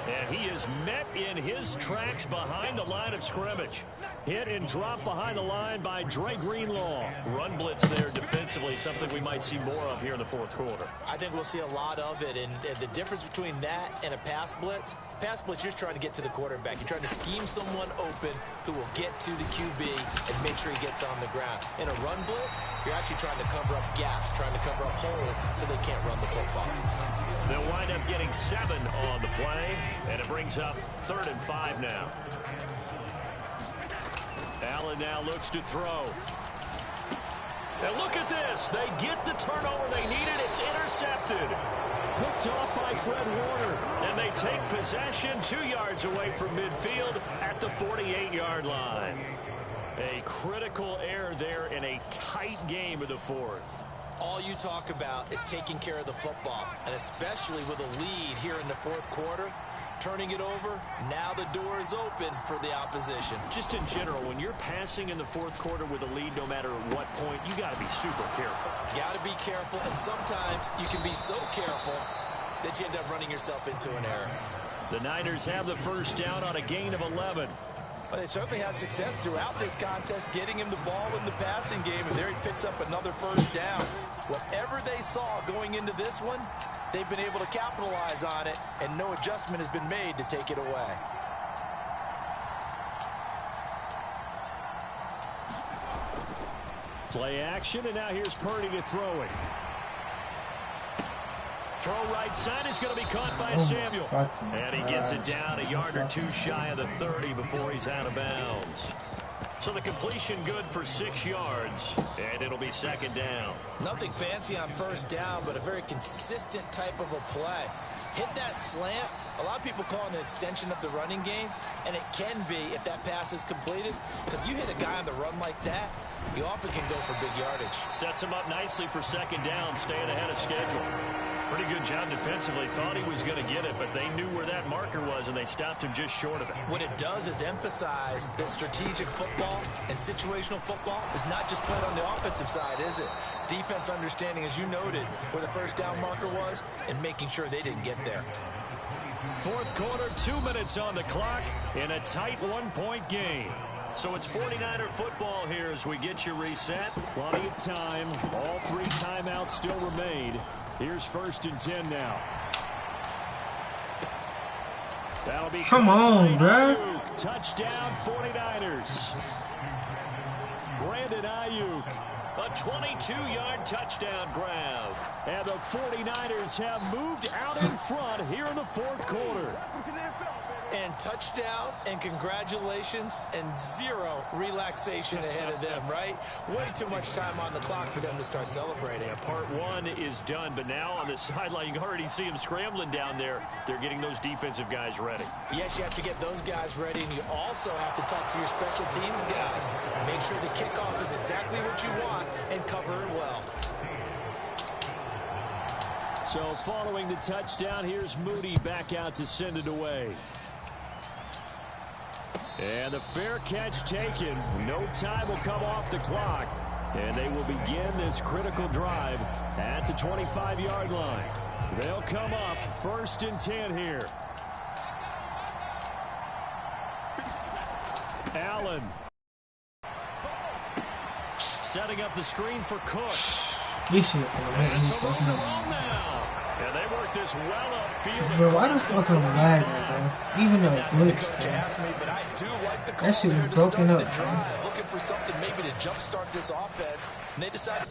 And he is met in his tracks behind the line of scrimmage. Hit and drop behind the line by Dre Greenlaw. Run blitz there defensively, something we might see more of here in the fourth quarter. I think we'll see a lot of it, and the difference between that and a pass blitz, you're just trying to get to the quarterback. You're trying to scheme someone open who will get to the QB and make sure he gets on the ground. In a run blitz, you're actually trying to cover up gaps, trying to cover up holes so they can't run the football. They'll wind up getting 7 on the play, and it brings up 3rd and 5 now. Allen now looks to throw. And look at this. They get the turnover they needed. It's intercepted. Picked off by Fred Warner. And they take possession 2 yards away from midfield at the 48-yard line. A critical error there in a tight game of the fourth. All you talk about is taking care of the football, and especially with a lead here in the fourth quarter, turning it over, now the door is open for the opposition. Just in general, when you're passing in the fourth quarter with a lead, no matter what point, you got to be super careful. Got to be careful, and sometimes you can be so careful that you end up running yourself into an error. The Niners have the first down on a gain of 11. Well, they certainly had success throughout this contest getting him the ball in the passing game, and there he picks up another first down. Whatever they saw going into this one, they've been able to capitalize on it, and no adjustment has been made to take it away. Play action, and now here's Purdy to throw it. Throw right side is going to be caught by Samuel. And he gets it down a yard or two shy of the 30 before he's out of bounds. So the completion good for 6 yards, and it'll be second down. Nothing fancy on first down, but a very consistent type of a play. Hit that slant. A lot of people call it an extension of the running game, and it can be if that pass is completed, because you hit a guy on the run like that, you often can go for big yardage. Sets him up nicely for second down, staying ahead of schedule. Pretty good job defensively. Thought he was going to get it, but they knew where that marker was, and they stopped him just short of it. What it does is emphasize that strategic football and situational football is not just played on the offensive side, is it? Defense understanding, as you noted, where the first down marker was and making sure they didn't get there. Fourth quarter, 2 minutes on the clock in a tight 1-point game. So it's 49er football here as we get you reset. Plenty of time. All 3 timeouts still remain. Here's 1st and 10 now. That'll be come on, bro. Touchdown 49ers. Brandon Ayuk. A 22-yard touchdown grab. And the 49ers have moved out in front here in the fourth quarter. And touchdown, and congratulations, and 0 relaxation ahead of them, right? Way too much time on the clock for them to start celebrating. Yeah, part 1 is done, but now on the sideline, you can already see them scrambling down there. They're getting those defensive guys ready. Yes, you have to get those guys ready, and you also have to talk to your special teams guys. Make sure the kickoff is exactly what you want and cover it well. So following the touchdown, here's Moody back out to send it away. And the fair catch taken. No time will come off the clock. And they will begin this critical drive at the 25-yard line. They'll come up 1st and 10 here. Allen. Setting up the screen for Cook. This shit, and it's a roll to roll now. And they work this well upfield. Bro, why the fuck I'm lagging, bro? Even though it glitched, bro. That shit was broken up, bro. Looking for something maybe to jumpstart this offense, and they decided.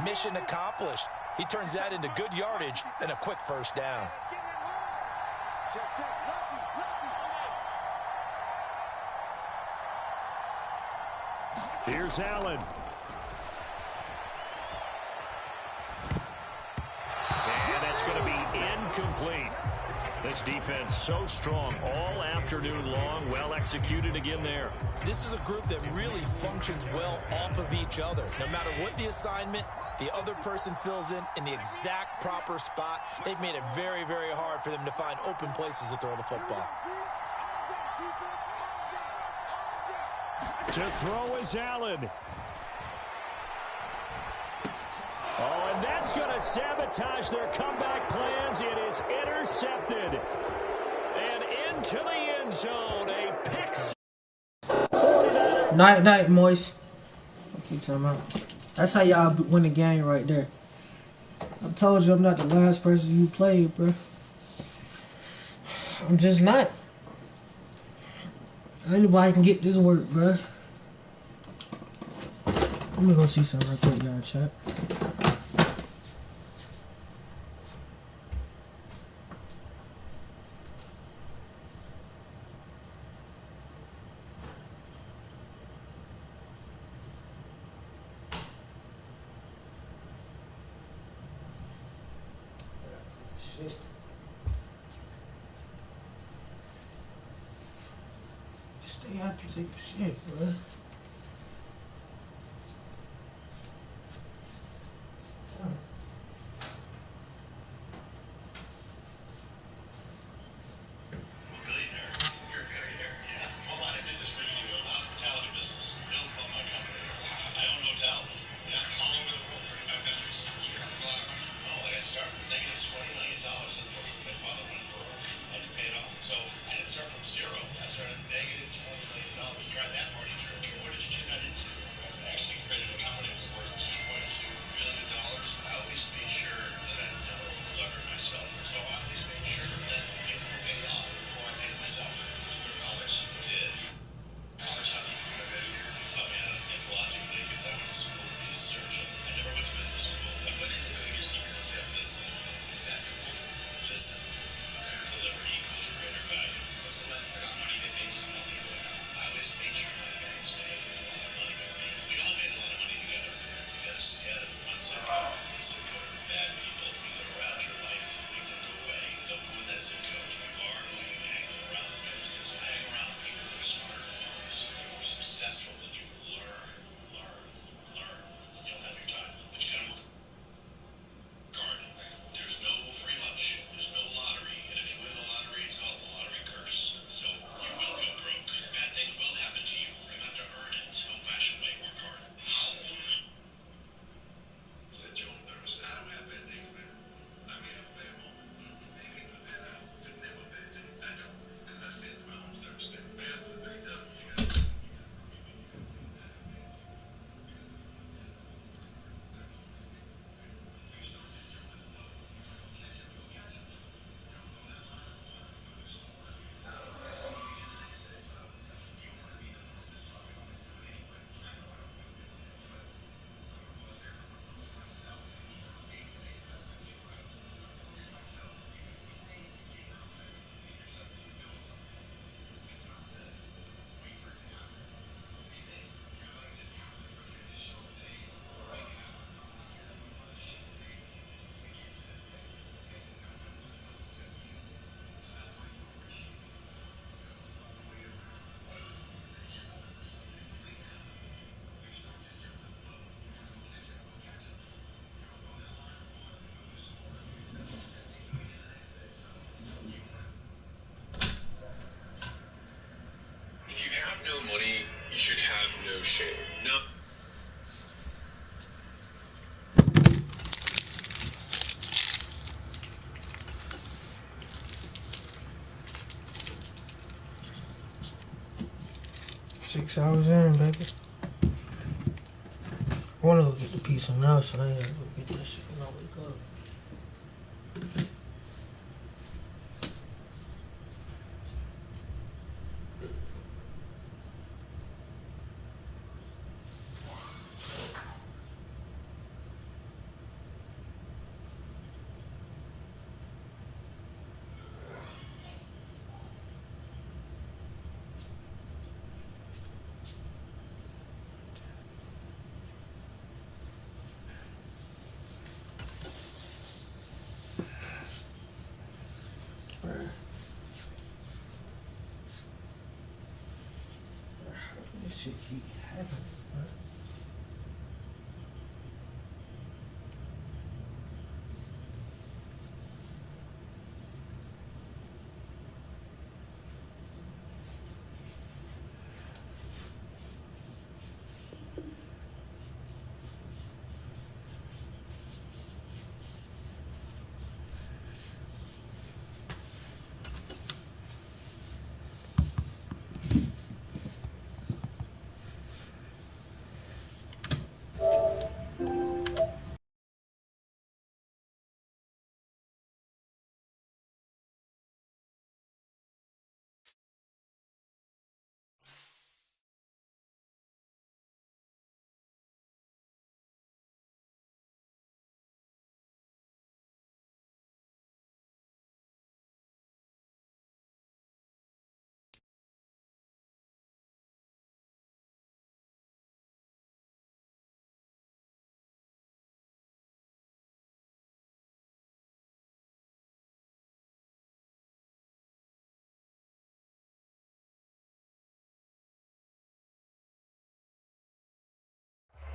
Mission accomplished. He turns that into good yardage and a quick first down. Here's Allen. And that's going to be incomplete. This defense so strong all afternoon long, well executed again there. This is a group that really functions well off of each other. No matter what the assignment, the other person fills in the exact proper spot. They've made it very, very hard for them to find open places to throw the football. To throw is Allen. Oh, and that's going to sabotage their comeback plans. It is intercepted. And into the end zone, a pick. Night, Moist. Okay, time out. That's how y'all win the game right there. I told you I'm not the last person you played, bro. I'm just not. Anybody can get this work, bro. Let me go see something real quick, y'all, chat. Shit. Stay out to take a shit, bro. Money, you should have no shame. No. 6 hours in, baby. I wanna go get the pizza now, so I ain't gotta go get that shit when I wake up. shit keep happening, man.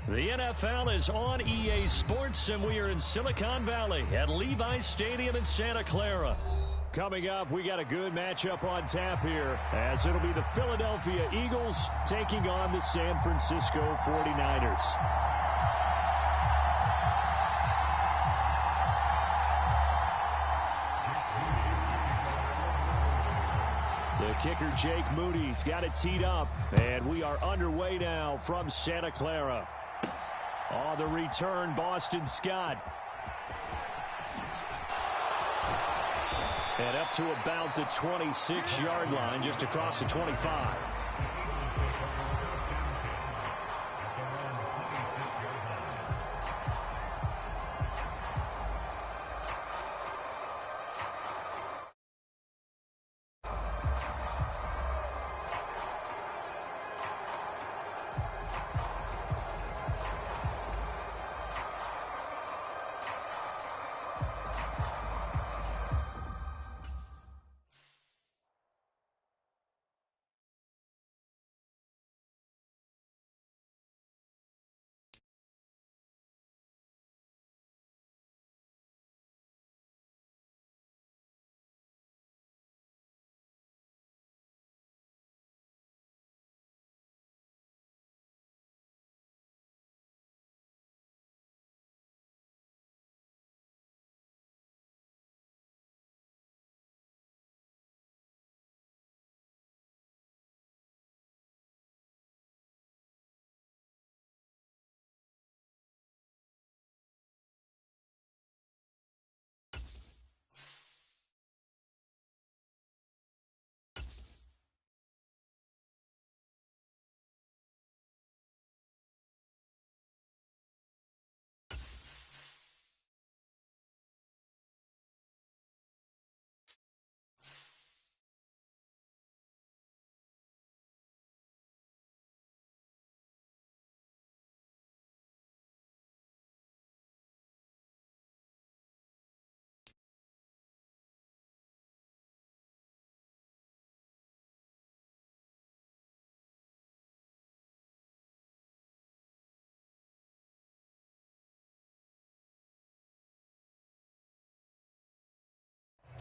The NFL is on EA Sports, and we are in Silicon Valley at Levi's Stadium in Santa Clara. Coming up, we got a good matchup on tap here, as it'll be the Philadelphia Eagles taking on the San Francisco 49ers. The kicker, Jake Moody's got it teed up, and we are underway now from Santa Clara. On the return, Boston Scott. And up to about the 26-yard line, just across the 25.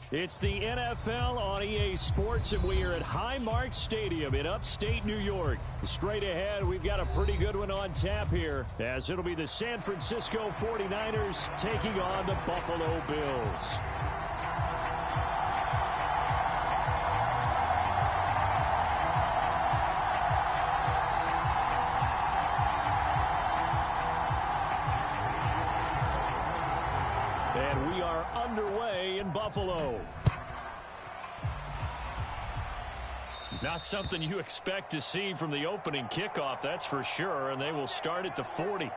It's the NFL on EA Sports, and we are at Highmark Stadium in upstate New York. Straight ahead, we've got a pretty good one on tap here, as it'll be the San Francisco 49ers taking on the Buffalo Bills. And we are underway in Buffalo. Not something you expect to see from the opening kickoff, that's for sure, and they will start at the 40.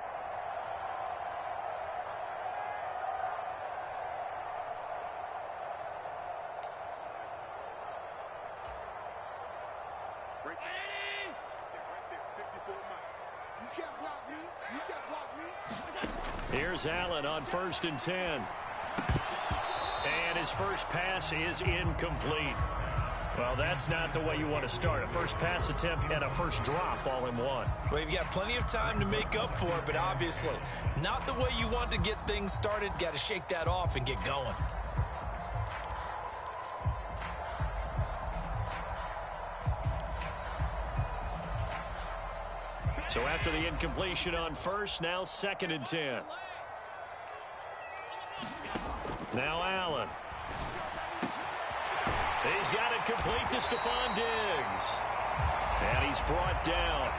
Here's Allen on 1st and 10. And his first pass is incomplete. Well, that's not the way you want to start. A first pass attempt and a first drop all in one. Well, you've got plenty of time to make up for it, but obviously not the way you want to get things started. Got to shake that off and get going. So after the incompletion on first, now 2nd and 10. Now Allen. He's got it complete to Stephon Diggs. And he's brought down.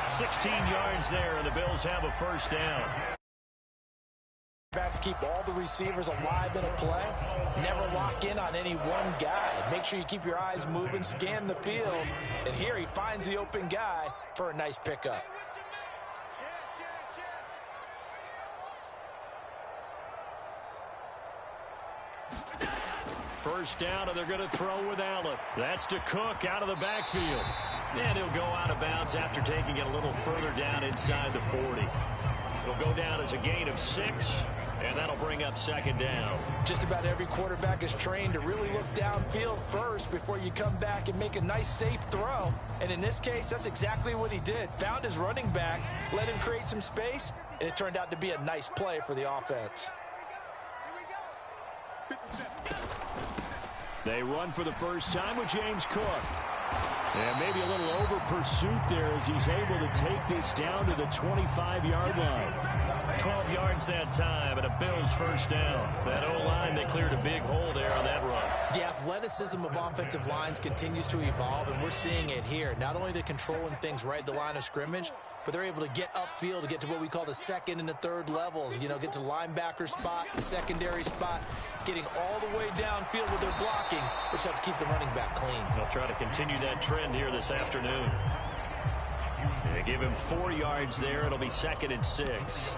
16 yards there, and the Bills have a first down. Backs keep all the receivers alive in a play. Never lock in on any one guy. Make sure you keep your eyes moving, scan the field. And here he finds the open guy for a nice pickup. First down, and they're going to throw with Allen. That's to Cook out of the backfield. And he'll go out of bounds after taking it a little further down inside the 40. It'll go down as a gain of 6, and that'll bring up 2nd down. Just about every quarterback is trained to really look downfield first before you come back and make a nice, safe throw. And in this case, that's exactly what he did. Found his running back, let him create some space, and it turned out to be a nice play for the offense. They run for the first time with James Cook. And maybe a little over pursuit there as he's able to take this down to the 25-yard line. 12 yards that time and a Bills first down. That O-line, they cleared a big hole there on that run. The athleticism of offensive lines continues to evolve, and we're seeing it here. Not only are they controlling things right at the line of scrimmage, but they're able to get upfield to get to what we call the 2nd and the 3rd levels. You know, get to the linebacker spot, the secondary spot, getting all the way downfield with their blocking, which helps keep the running back clean. They'll try to continue that trend here this afternoon. They give him 4 yards there. It'll be 2nd and 6.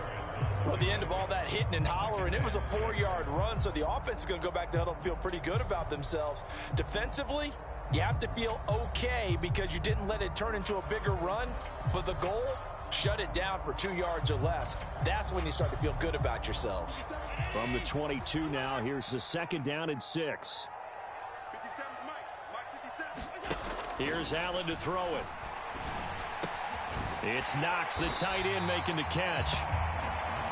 Well, at the end of all that hitting and hollering, it was a 4-yard run, so the offense is going to go back to huddle and feel pretty good about themselves. Defensively, you have to feel okay because you didn't let it turn into a bigger run, but the goal, shut it down for 2 yards or less. That's when you start to feel good about yourselves. From the 22 now, here's the 2nd down and 6. Here's Allen to throw it. It's Knox, the tight end, making the catch.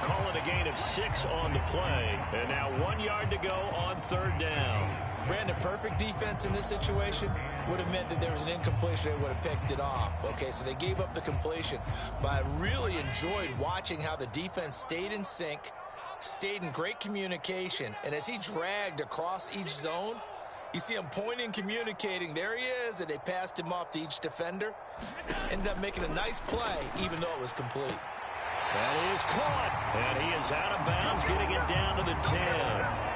Call it a gain of 6 on the play. And now 1 yard to go on 3rd down. Brandon, perfect defense in this situation would have meant that there was an incompletion. They would have picked it off. Okay, so they gave up the completion. But I really enjoyed watching how the defense stayed in sync, stayed in great communication. And as he dragged across each zone, you see him pointing, communicating. There he is, and they passed him off to each defender. Ended up making a nice play, even though it was complete. That is caught, and he is out of bounds, getting it down to the 10.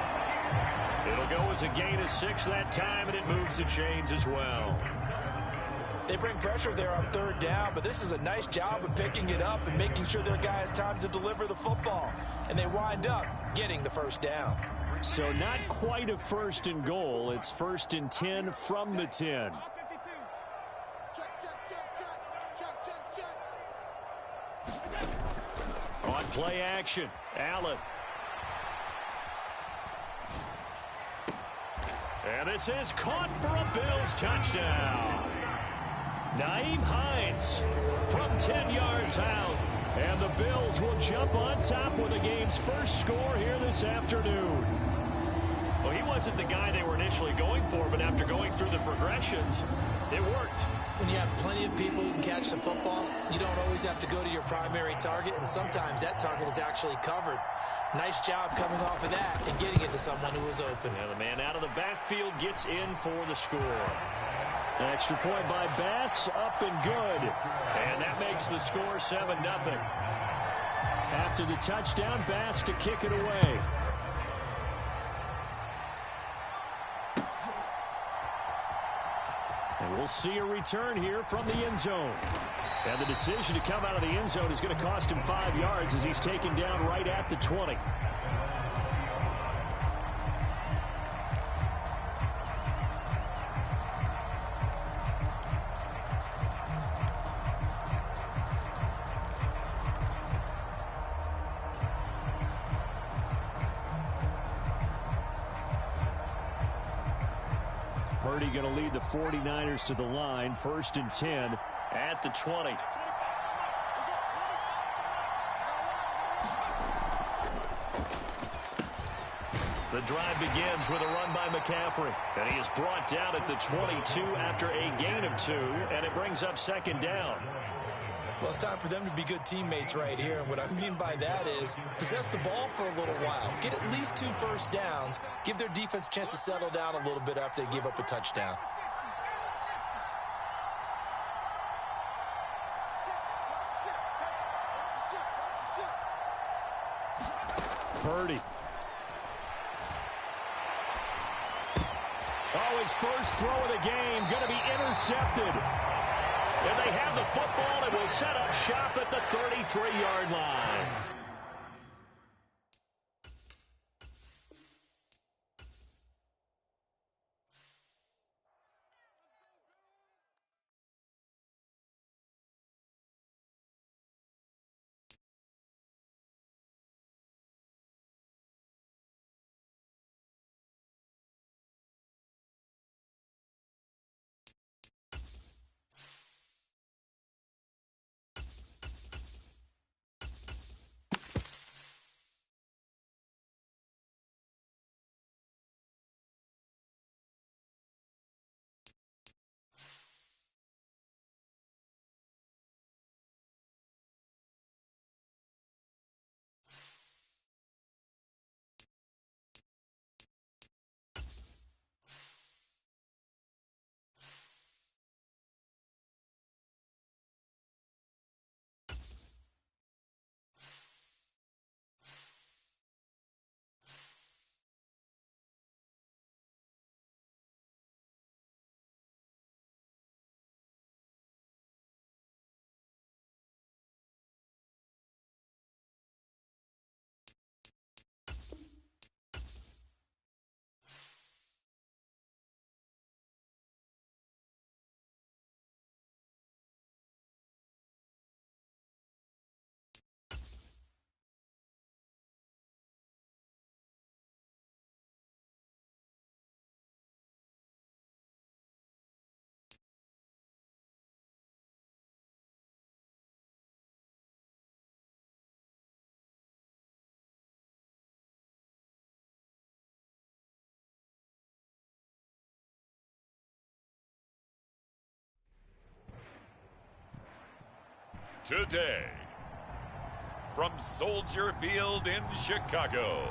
It'll go as a gain of 6 that time, and it moves the chains as well. They bring pressure there on 3rd down, but this is a nice job of picking it up and making sure their guy has time to deliver the football. And they wind up getting the first down. So not quite a 1st and goal. It's 1st and 10 from the 10. On play action, Allen. And this is caught for a Bills touchdown. Nyheim Hines from 10 yards out. And the Bills will jump on top with the game's first score here this afternoon. Well, he wasn't the guy they were initially going for, but after going through the progressions, it worked. When you have plenty of people who can catch the football, you don't always have to go to your primary target, and sometimes that target is actually covered. Nice job coming off of that and getting it to someone who was open. And the man out of the backfield gets in for the score. An extra point by Bass, up and good. And that makes the score 7-0. After the touchdown, Bass to kick it away. And we'll see a return here from the end zone. And the decision to come out of the end zone is going to cost him 5 yards as he's taken down right at the 20. Purdy going to lead the 49ers to the line. 1st and 10 at the 20. The drive begins with a run by McCaffrey. And he is brought down at the 22 after a gain of 2. And it brings up 2nd down. Well, it's time for them to be good teammates right here. And what I mean by that is possess the ball for a little while. Get at least 2 first downs. Give their defense a chance to settle down a little bit after they give up a touchdown. Purdy. Oh, his first throw of the game going to be intercepted. And they have the football and will set up shop at the 33-yard line. Today, from Soldier Field in Chicago,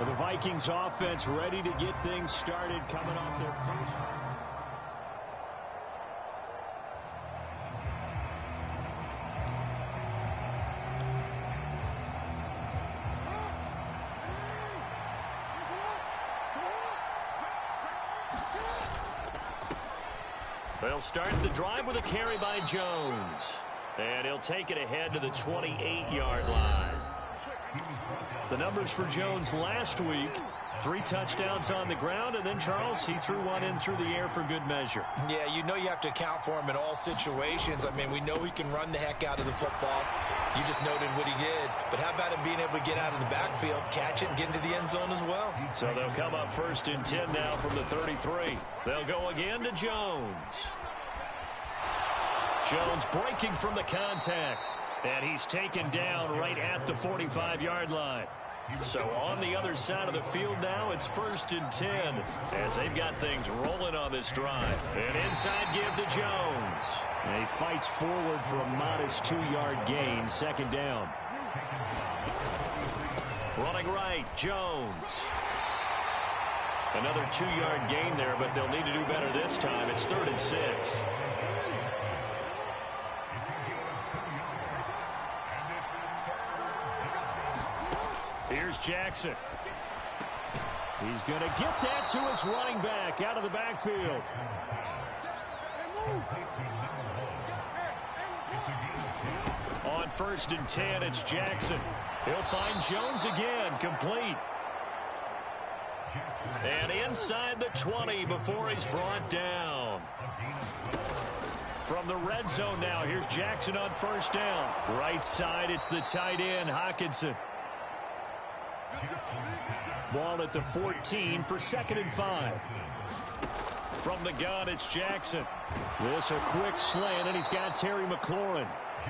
the Vikings offense ready to get things started, coming off their first. They'll start the drive with a carry by Jones. And he'll take it ahead to the 28-yard line. The numbers for Jones last week, 3 touchdowns on the ground, and then, Charles, he threw one in through the air for good measure. Yeah, you know you have to account for him in all situations. I mean, we know he can run the heck out of the football. You just noted what he did. But how about him being able to get out of the backfield, catch it, and get into the end zone as well? So they'll come up 1st and 10 now from the 33. They'll go again to Jones. Jones breaking from the contact. And he's taken down right at the 45-yard line. So on the other side of the field now, it's 1st and 10 as they've got things rolling on this drive. An inside give to Jones. And he fights forward for a modest 2-yard gain, 2nd down. Running right, Jones. Another 2-yard gain there, but they'll need to do better this time. It's 3rd and 6. Here's Jackson. He's going to get that to his running back out of the backfield. On 1st and 10, it's Jackson. He'll find Jones again, complete. And inside the 20 before he's brought down. From the red zone now, here's Jackson on first down. Right side, it's the tight end, Hockenson. Ball at the 14 for 2nd and 5. From the gun, it's Jackson. This a quick slant, and he's got Terry McLaurin.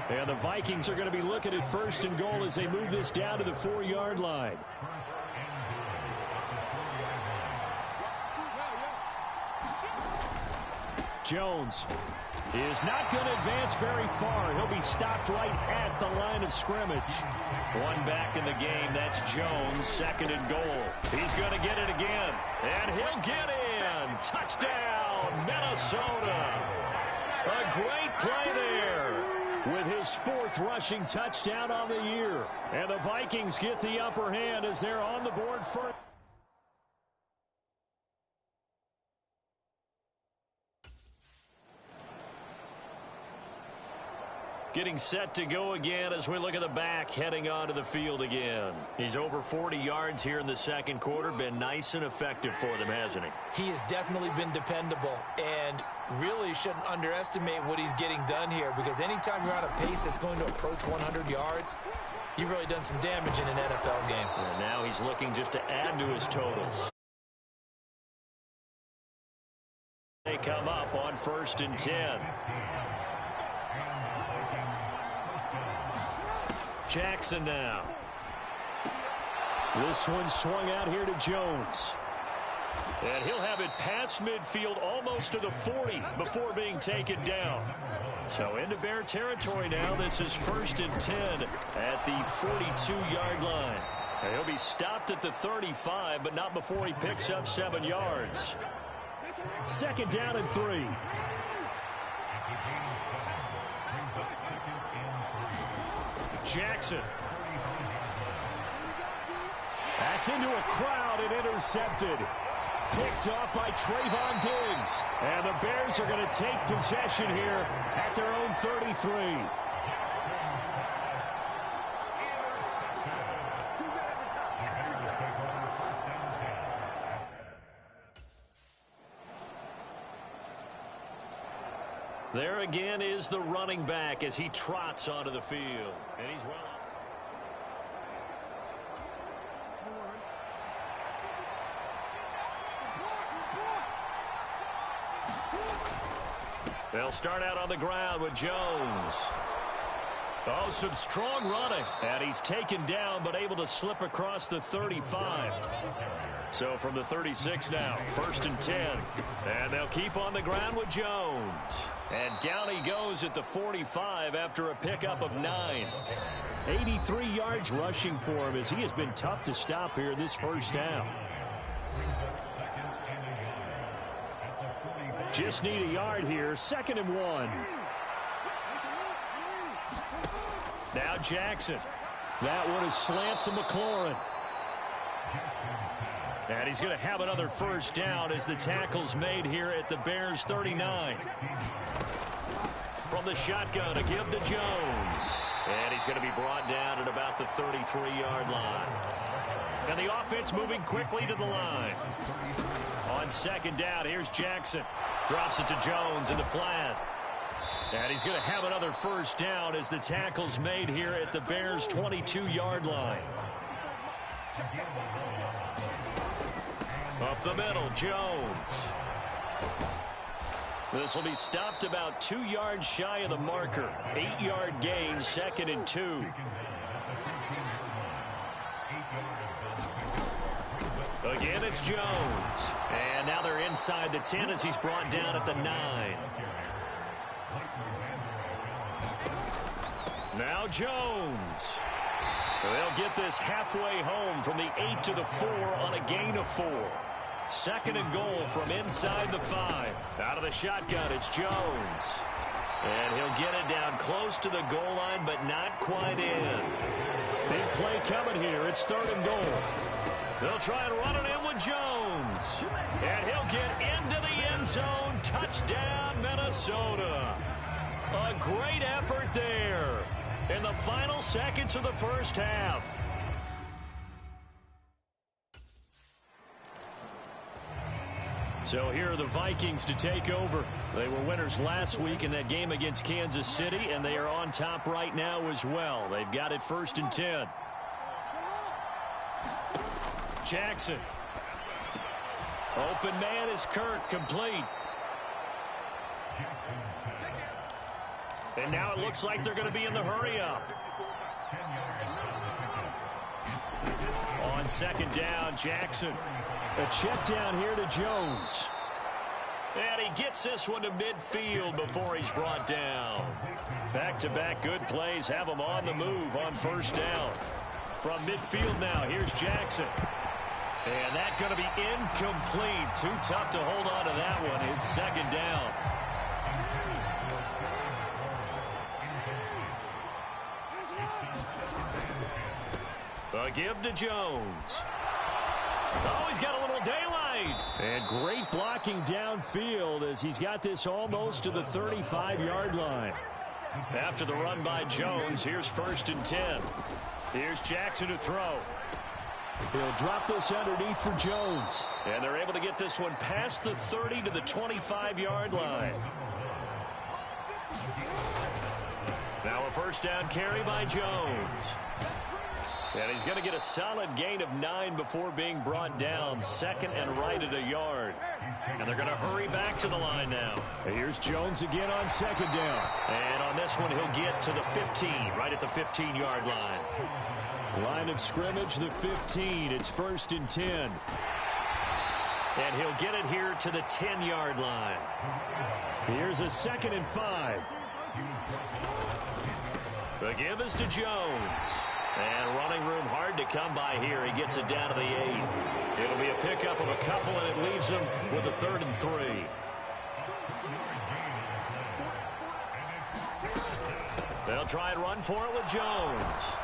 And the Vikings are going to be looking at 1st and goal as they move this down to the 4-yard line. Jones is not going to advance very far. He'll be stopped right at the line of scrimmage. One back in the game. That's Jones, 2nd and goal. He's going to get it again, and he'll get in. Touchdown, Minnesota. A great play there with his 4th rushing touchdown on the year. And the Vikings get the upper hand as they're on the board first. Getting set to go again as we look at the back heading onto the field again. He's over 40 yards here in the 2nd quarter. Been nice and effective for them, hasn't he? He has definitely been dependable and really shouldn't underestimate what he's getting done here, because anytime you're on a pace that's going to approach 100 yards, you've really done some damage in an NFL game. And now he's looking just to add to his totals. They come up on 1st and 10. Jackson now. This one swung out here to Jones. And he'll have it past midfield almost to the 40 before being taken down. So into Bear territory now. This is 1st and 10 at the 42-yard line. And he'll be stopped at the 35, but not before he picks up 7 yards. 2nd down and 3. Jackson. That's into a crowd and intercepted. Picked off by Trayvon Diggs. And the Bears are going to take possession here at their own 33. There again is the running back as he trots onto the field. And he's well up. They'll start out on the ground with Jones. Oh, some strong running. And he's taken down but able to slip across the 35. So from the 36 now, 1st and 10. And they'll keep on the ground with Jones. And down he goes at the 45 after a pickup of 9. 83 yards rushing for him as he has been tough to stop here in this first half. Just need a yard here. 2nd and 1. Now Jackson. That one is slant to McLaurin. And he's going to have another first down as the tackle's made here at the Bears 39. From the shotgun, a give to Jones. And he's going to be brought down at about the 33-yard line. And the offense moving quickly to the line. On 2nd down, here's Jackson. Drops it to Jones in the flat. And he's going to have another first down as the tackle's made here at the Bears' 22-yard line. Up the middle, Jones. This will be stopped about 2 yards shy of the marker. 8-yard gain, 2nd and 2. Again, it's Jones. And now they're inside the 10 as he's brought down at the 9. Now Jones. They'll get this halfway home from the 8 to the 4 on a gain of 4. 2nd and goal from inside the 5. Out of the shotgun, it's Jones. And he'll get it down close to the goal line, but not quite in. Big play coming here. It's 3rd and goal. They'll try and run it in with Jones. And he'll get into the end zone. Touchdown, Minnesota. A great effort there in the final seconds of the first half. So here are the Vikings to take over. They were winners last week in that game against Kansas City, and they are on top right now as well. They've got it 1st and 10. Jackson. Open man is Kirk, complete. And now it looks like they're going to be in the hurry-up. On 2nd down, Jackson. A check down here to Jones. And he gets this one to midfield before he's brought down. Back-to-back good plays have him on the move on 1st down. From midfield now, here's Jackson. And that's going to be incomplete. Too tough to hold on to that one. It's 2nd down. A give to Jones. Oh, he's got a little daylight. And great blocking downfield as he's got this almost to the 35-yard line. After the run by Jones, here's 1st and 10. Here's Jackson to throw. He'll drop this underneath for Jones. And they're able to get this one past the 30 to the 25-yard line. Now a 1st down carry by Jones. And he's going to get a solid gain of 9 before being brought down. 2nd and right at a yard. And they're going to hurry back to the line now. Here's Jones again on 2nd down. And on this one, he'll get to the 15, right at the 15-yard line. Line of scrimmage, the 15. It's 1st and 10. And he'll get it here to the 10-yard line. Here's a 2nd and 5. The give is to Jones. And running room hard to come by here. He gets it down to the 8. It'll be a pickup of a couple, and it leaves him with a 3rd and 3. They'll try and run for it with Jones.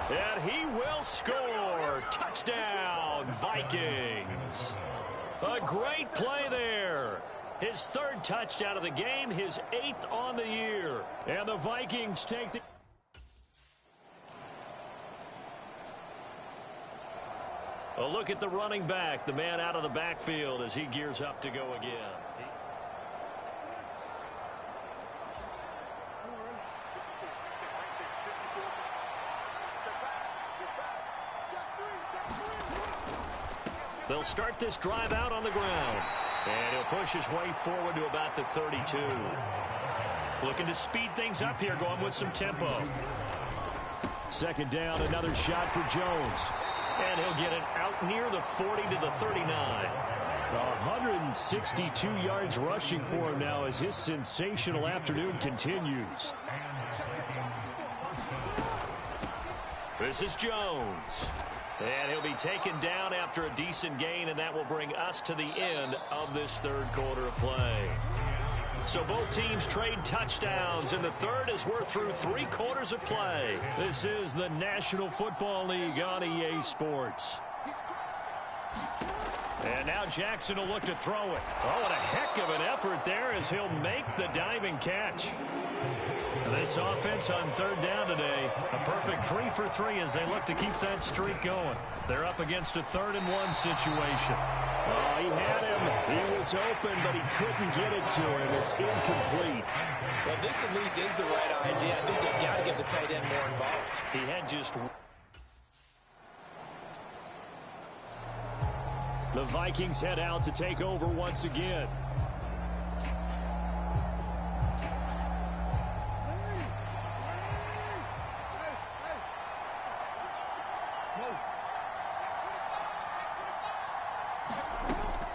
And he will score. Touchdown, Vikings. A great play there. His 3rd touchdown of the game, his 8th on the year. And the Vikings take the... A look at the running back, the man out of the backfield as he gears up to go again. They'll start this drive out on the ground. And he'll push his way forward to about the 32. Looking to speed things up here, going with some tempo. 2nd down, another shot for Jones. And he'll get it out near the 40 to the 39. 162 yards rushing for him now as his sensational afternoon continues. This is Jones. And he'll be taken down after a decent gain, and that will bring us to the end of this 3rd quarter of play. So both teams trade touchdowns, and the 3rd as we're through 3 quarters of play. This is the National Football League on EA Sports. And now Jackson will look to throw it. Oh, what a heck of an effort there as he'll make the diving catch. And this offense on 3rd down today, a perfect 3 for 3 as they look to keep that streak going. They're up against a 3rd and 1 situation. Oh, he had him. He was open, but he couldn't get it to him. It's incomplete. Well, this at least is the right idea. I think they've got to get the tight end more involved. He had just... The Vikings head out to take over once again.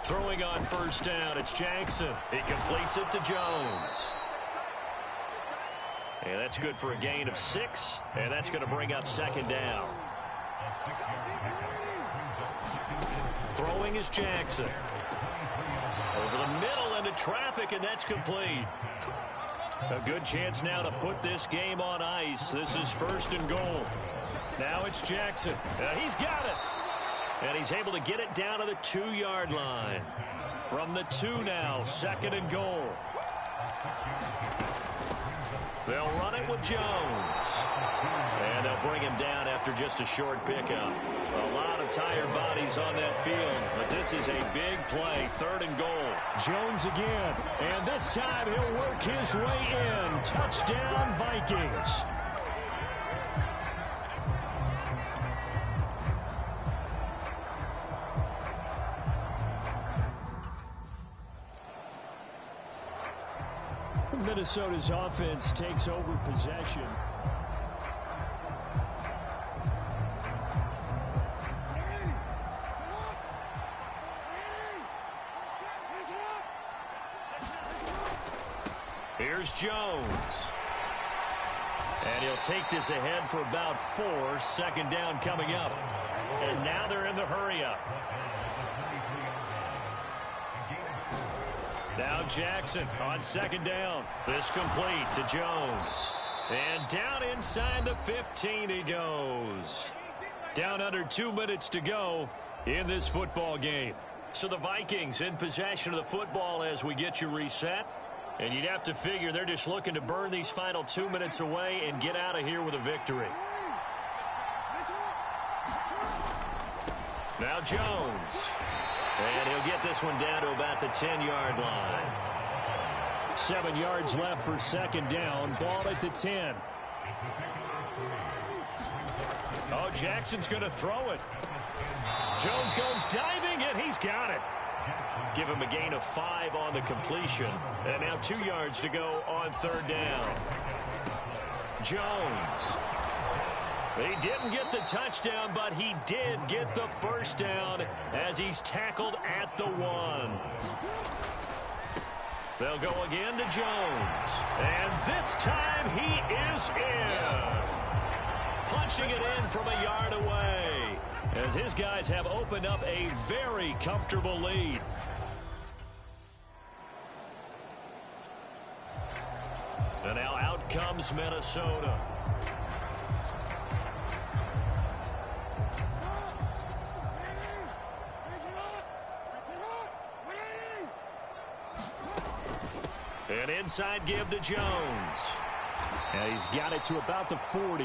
Throwing on 1st down, it's Jackson. He completes it to Jones. And that's good for a gain of 6, and that's going to bring up 2nd down. Throwing is Jackson. Over the middle into traffic, and that's complete. A good chance now to put this game on ice. This is 1st and goal. Now it's Jackson. He's got it. And he's able to get it down to the 2-yard line. From the 2 now, 2nd and goal. They'll run it with Jones. And they'll bring him down after just a short pickup. A lot of tired bodies on that field, but this is a big play, 3rd and goal. Jones again, and this time he'll work his way in. Touchdown, Vikings. Minnesota's offense takes over possession. Here's Jones. And he'll take this ahead for about 4. 2nd down coming up. And now they're in the hurry-up. Now Jackson on 2nd down. This complete to Jones. And down inside the 15 he goes. Down under 2 minutes to go in this football game. So the Vikings in possession of the football as we get you reset. And you'd have to figure they're just looking to burn these final 2 minutes away and get out of here with a victory. Now Jones. And he'll get this one down to about the 10-yard line. 7 yards left for 2nd down. Ball at the 10. Oh, Jackson's going to throw it. Jones goes diving, and he's got it. Give him a gain of 5 on the completion. And now 2 yards to go on 3rd down. Jones. He didn't get the touchdown, but he did get the 1st down as he's tackled at the 1. They'll go again to Jones. And this time he is in. Yes. Punching it in from a yard away as his guys have opened up a very comfortable lead. And now out comes Minnesota. An inside give to Jones. And he's got it to about the 40.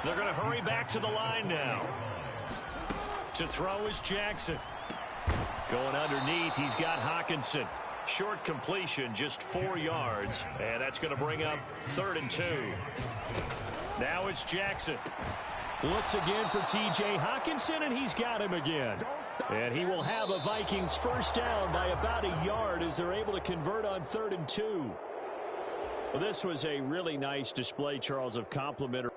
They're going to hurry back to the line now. To throw is Jackson. Going underneath, he's got Hockenson. Short completion, just 4 yards. And that's going to bring up 3rd and 2. Now it's Jackson. Looks again for T.J. Hockenson, and he's got him again. And he will have a Vikings 1st down by about a yard as they're able to convert on 3rd and 2. Well, this was a really nice display, Charles, of complimentary.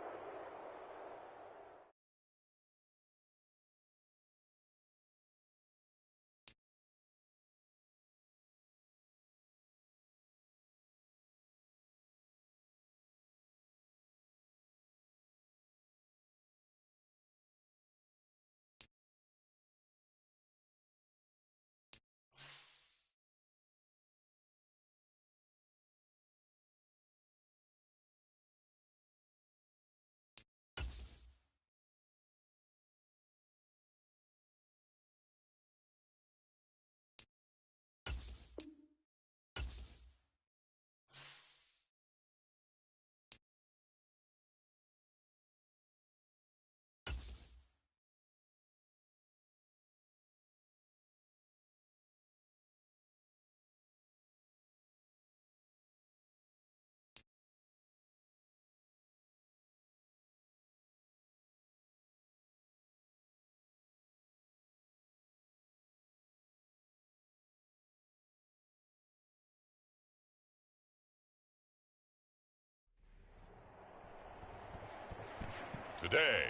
Today,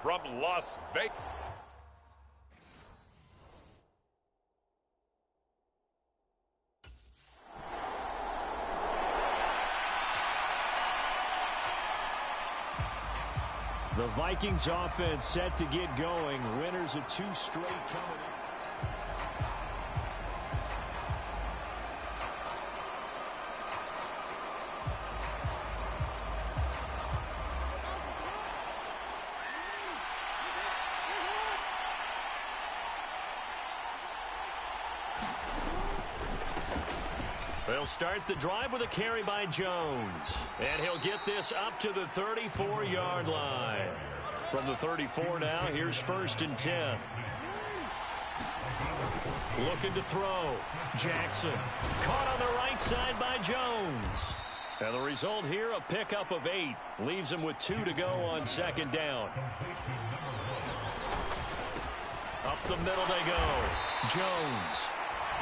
from Las Vegas. The Vikings offense set to get going. Winners of 2 straight coming up. They'll start the drive with a carry by Jones. And he'll get this up to the 34-yard line. From the 34 now, here's 1st and 10. Looking to throw. Jackson. Caught on the right side by Jones. And the result here, a pickup of 8. Leaves him with 2 to go on 2nd down. Up the middle they go. Jones.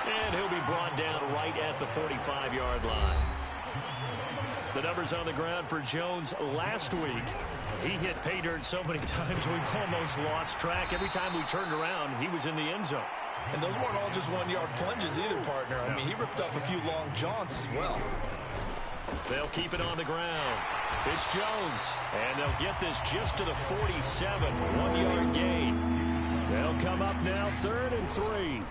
And he'll be brought down right at the 45-yard line. The numbers on the ground for Jones last week. He hit pay dirt so many times we've almost lost track. Every time we turned around, he was in the end zone. And those weren't all just 1-yard plunges either, partner. I mean, he ripped up a few long jaunts as well. They'll keep it on the ground. It's Jones. And they'll get this just to the 47. 1-yard gain. They'll come up now 3rd and 3.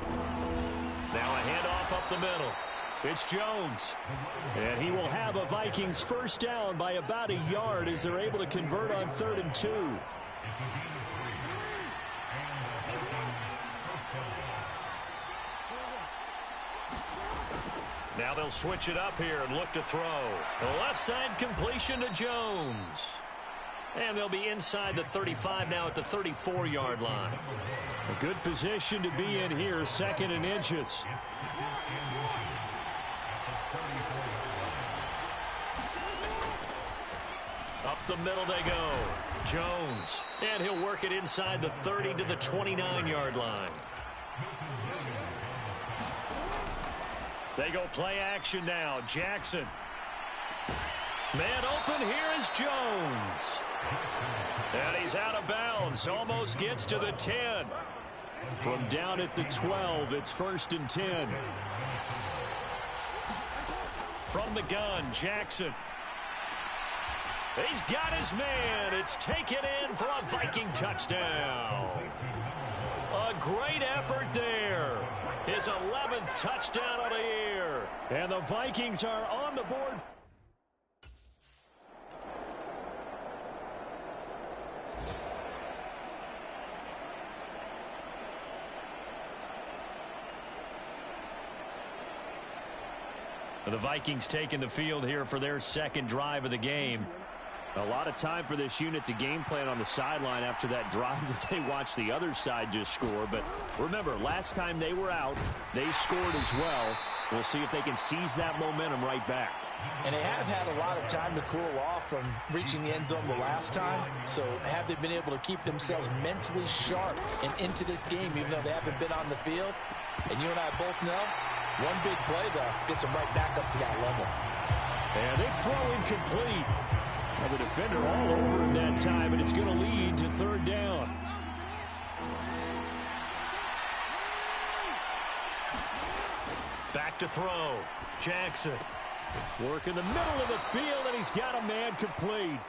Now a handoff up the middle. It's Jones. And he will have a Vikings 1st down by about a yard as they're able to convert on 3rd and 2. Now they'll switch it up here and look to throw. The left side completion to Jones. And they'll be inside the 35 now at the 34-yard line. A good position to be in here, 2nd and inches. Up the middle they go. Jones. And he'll work it inside the 30 to the 29-yard line. They go play action now. Jackson. Man open, here is Jones. And he's out of bounds. Almost gets to the 10. From down at the 12, it's 1st and 10. From the gun, Jackson. He's got his man. It's taken in for a Viking touchdown. A great effort there. His 11th touchdown of the year. And the Vikings are on the board. The Vikings taking the field here for their 2nd drive of the game. A lot of time for this unit to game plan on the sideline after that drive that they watched the other side just score. But remember, last time they were out, they scored as well. We'll see if they can seize that momentum right back. And they have had a lot of time to cool off from reaching the end zone the last time. So have they been able to keep themselves mentally sharp and into this game, even though they haven't been on the field? And you and I both know, one big play, though, gets them right back up to that level. And this throw incomplete. Well, the defender all over him that time, and it's going to lead to 3rd down. Back to throw. Jackson. Work in the middle of the field, and he's got a man complete.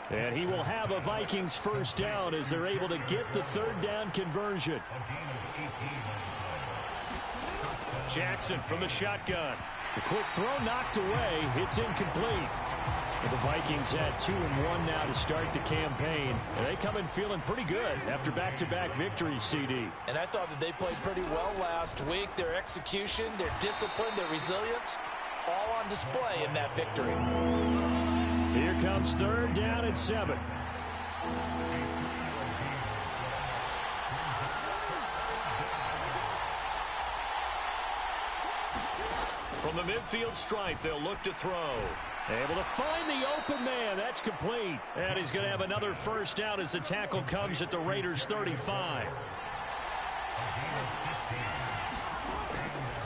And he will have a Vikings 1st down as they're able to get the 3rd down conversion. Jackson from the shotgun. The quick throw knocked away. It's incomplete. And the Vikings had 2-1 now to start the campaign. And they come in feeling pretty good after back-to-back victories, CD. And I thought that they played pretty well last week. Their execution, their discipline, their resilience, all on display in that victory. Here comes 3rd down and 7. From the midfield stripe, they'll look to throw. Able to find the open man. That's complete. And he's going to have another 1st down as the tackle comes at the Raiders' 35.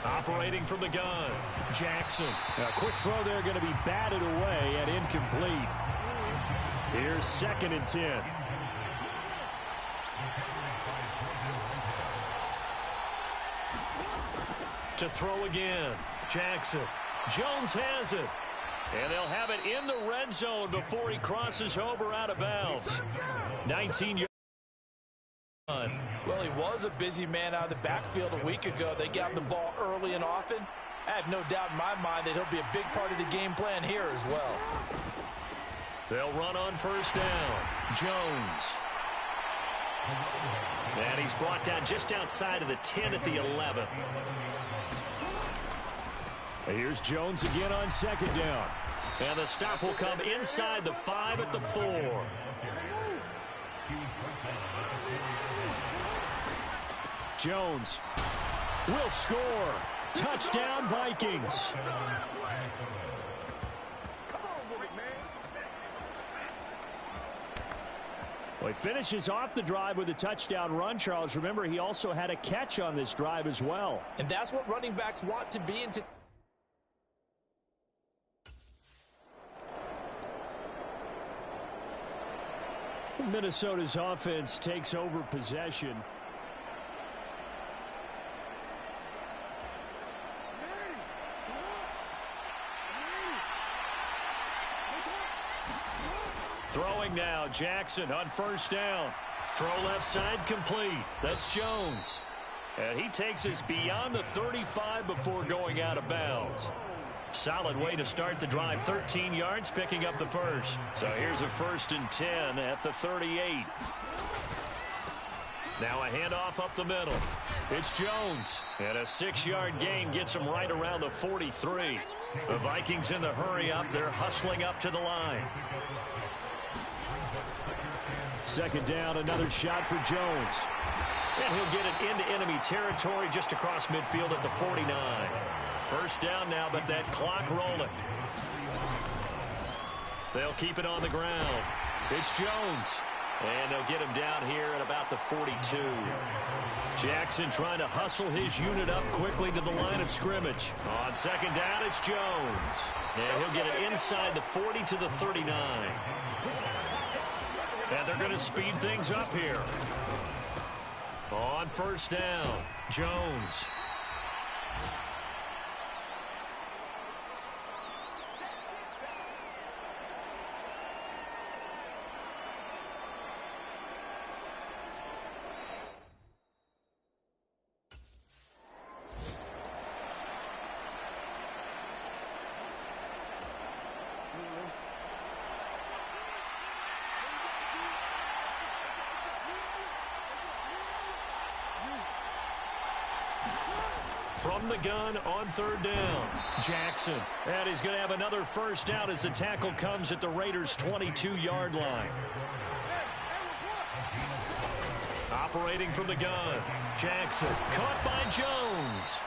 Operating from the gun, Jackson. A quick throw there going to be batted away and incomplete. Here's 2nd and 10. To throw again, Jackson. Jones has it. And they'll have it in the red zone before he crosses over out of bounds. 19 yards. Well, he was a busy man out of the backfield a week ago. They got the ball early and often. I have no doubt in my mind that he'll be a big part of the game plan here as well. They'll run on 1st down. Jones. And he's brought down just outside of the 10 at the 11. Here's Jones again on second down. And the stop will come inside the 5 at the 4. Jones will score. Touchdown, Vikings. Well, he finishes off the drive with a touchdown run, Charles. Remember, he also had a catch on this drive as well. And that's what running backs want to be. Minnesota's offense takes over possession. Throwing now, Jackson on first down. Throw left side complete. That's Jones. And he takes us beyond the 35 before going out of bounds. Solid way to start the drive. 13 yards, picking up the first. So here's a 1st and 10 at the 38. Now a handoff up the middle. It's Jones. And a 6-yard gain gets him right around the 43. The Vikings in the hurry up. They're hustling up to the line. Second down, another shot for Jones. And he'll get it into enemy territory just across midfield at the 49. First down now, but that clock rolling. They'll keep it on the ground. It's Jones. And they'll get him down here at about the 42. Jackson trying to hustle his unit up quickly to the line of scrimmage. On second down, it's Jones. And he'll get it inside the 40 to the 39. And they're going to speed things up here. On first down, Jones. From the gun on third down, Jackson. And he's going to have another first down as the tackle comes at the Raiders' 22-yard line. Operating from the gun, Jackson. Caught by Jones.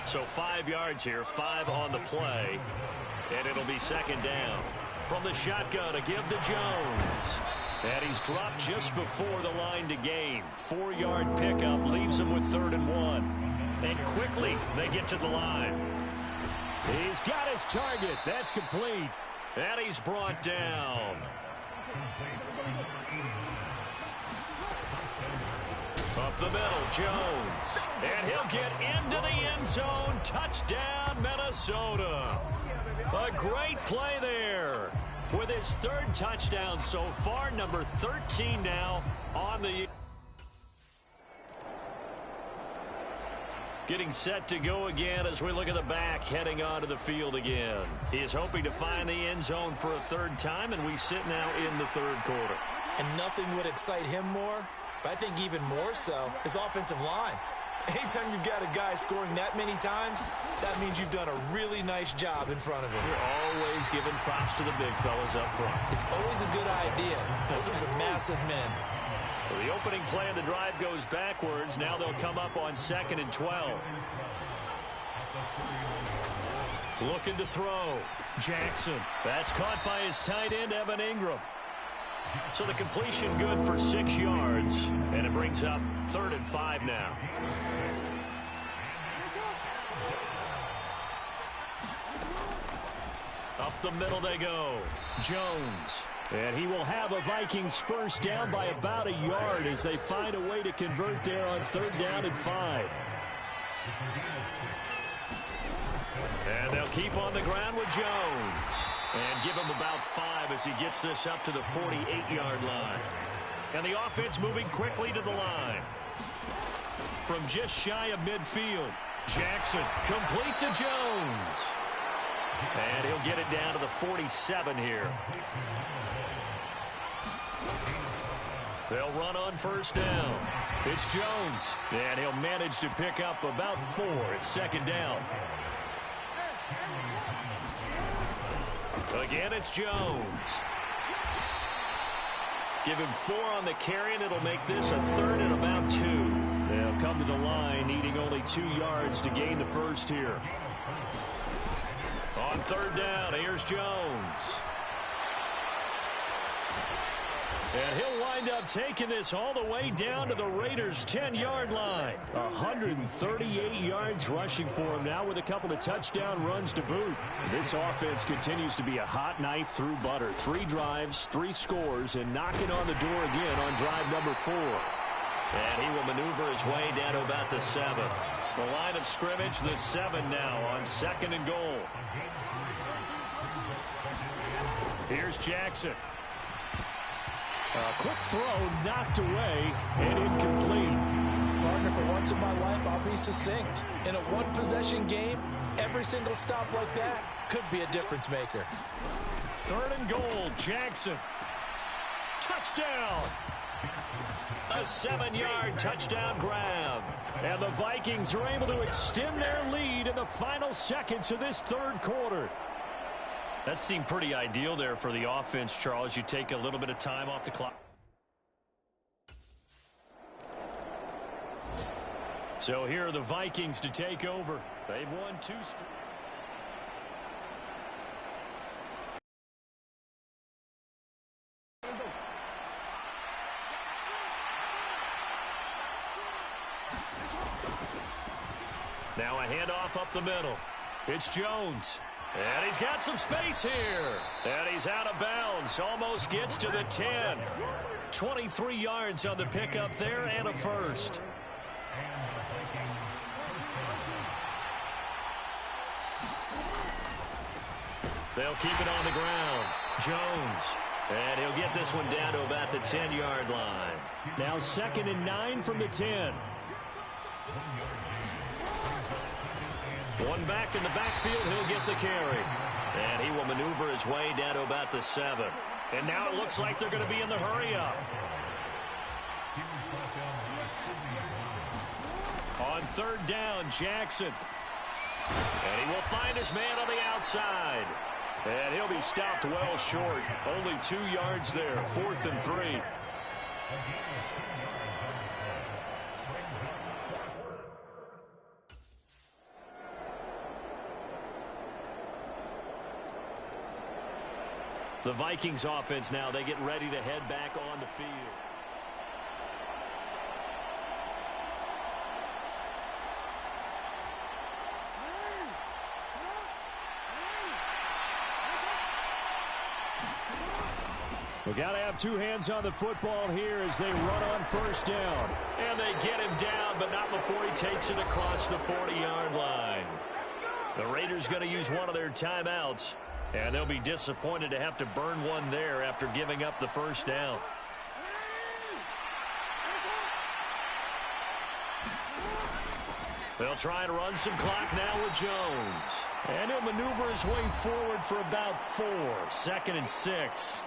So 5 yards here, 5 on the play. And it'll be second down. From the shotgun, a give to Jones. And he's dropped just before the line to gain. 4-yard pickup leaves him with 3rd and 1. And quickly, they get to the line. He's got his target. That's complete. And he's brought down. Up the middle, Jones. And he'll get into the end zone. Touchdown, Minnesota. A great play there. With his 3rd touchdown so far, number 13 now on the... Getting set to go again as we look at the back, heading onto the field again. He is hoping to find the end zone for a 3rd time, and we sit now in the 3rd quarter. And nothing would excite him more, but I think even more so, his offensive line. Anytime you've got a guy scoring that many times, that means you've done a really nice job in front of him. You're always giving props to the big fellas up front. It's always a good idea. Those are some massive men. Well, the opening play of the drive goes backwards. Now they'll come up on 2nd and 12. Looking to throw. Jackson. That's caught by his tight end, Evan Ingram. So the completion good for 6 yards. And it brings up 3rd and 5 now. Up the middle they go. Jones. And he will have a Vikings first down by about a yard as they find a way to convert there on 3rd down and 5. And they'll keep on the ground with Jones. And give him about 5 as he gets this up to the 48-yard line. And the offense moving quickly to the line. From just shy of midfield, Jackson complete to Jones. And he'll get it down to the 47 here. They'll run on first down. It's Jones, and he'll manage to pick up about 4. It's second down. Again, it's Jones. Give him 4 on the carry, and it'll make this a 3rd and about 2. They'll come to the line, needing only 2 yards to gain the first here. On third down, here's Jones. And he'll wind up taking this all the way down to the Raiders' 10-yard line. 138 yards rushing for him now with a couple of touchdown runs to boot. This offense continues to be a hot knife through butter. 3 drives, 3 scores, and knocking on the door again on drive number 4. And he will maneuver his way down to about the 7. The line of scrimmage, the 7 now on 2nd and goal. Here's Jackson. A quick throw knocked away and incomplete. Partner, for once in my life, I'll be succinct. In a one-possession game, every single stop like that could be a difference maker. 3rd and goal, Jackson. Touchdown. A 7-yard touchdown grab. And the Vikings are able to extend their lead in the final seconds of this 3rd quarter. That seemed pretty ideal there for the offense, Charles. You take a little bit of time off the clock. So here are the Vikings to take over. They've won 2 straight. Now a handoff up the middle. It's Jones. And he's got some space here. And he's out of bounds. Almost gets to the 10. 23 yards on the pickup there and a first. They'll keep it on the ground. Jones. And he'll get this one down to about the 10-yard line. Now 2nd and 9 from the 10. One back in the backfield, he'll get the carry. And he will maneuver his way down to about the 7. And now it looks like they're going to be in the hurry-up. On 3rd down, Jackson. And he will find his man on the outside. And he'll be stopped well short. Only 2 yards there, 4th and 3. The Vikings offense now, they get ready to head back on the field. We got to have 2 hands on the football here as they run on first down. And they get him down, but not before he takes it across the 40-yard line. The Raiders going to use one of their timeouts. And they'll be disappointed to have to burn one there after giving up the first down. They'll try and run some clock now with Jones. And he'll maneuver his way forward for about 4. 2nd and 6.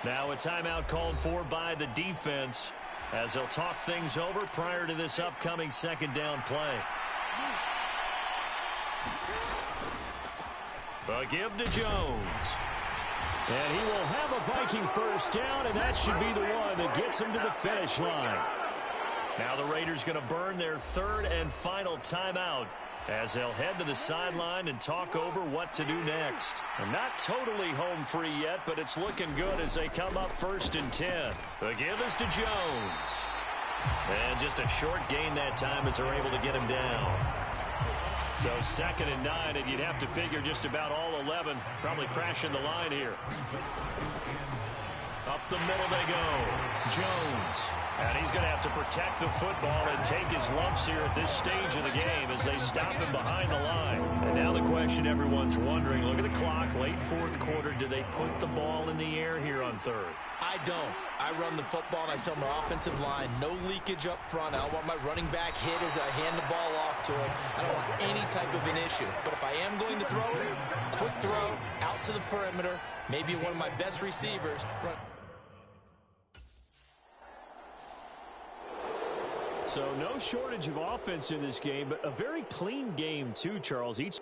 Now a timeout called for by the defense as they'll talk things over prior to this upcoming 2nd down play. A give to Jones. And he will have a Viking first down, and that should be the one that gets him to the finish line. Now the Raiders going to burn their 3rd and final timeout as they'll head to the sideline and talk over what to do next. And not totally home free yet, but it's looking good as they come up 1st and 10. The give is to Jones. And just a short gain that time as they're able to get him down. So 2nd and 9, and you'd have to figure just about all 11 probably crashing the line here. Up the middle they go. Jones. And he's going to have to protect the football and take his lumps here at this stage of the game as they stop him behind the line. And now the question everyone's wondering, look at the clock, late 4th quarter, do they put the ball in the air here on 3rd? I don't. I run the football and I tell my offensive line, no leakage up front. I don't want my running back hit as I hand the ball off to him. I don't want any type of an issue. But if I am going to throw it, quick throw, out to the perimeter, maybe one of my best receivers. So no shortage of offense in this game, but a very clean game too, Charles. Each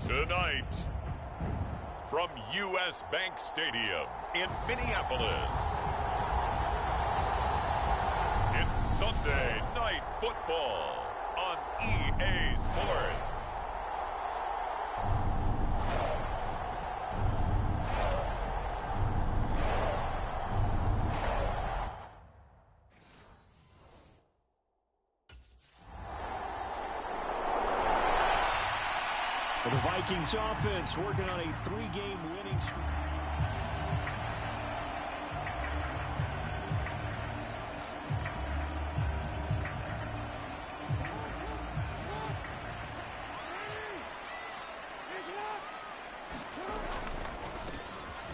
Tonight, from U.S. Bank Stadium in Minneapolis, it's Sunday Night Football on EA Sports. The Vikings offense working on a 3-game winning streak.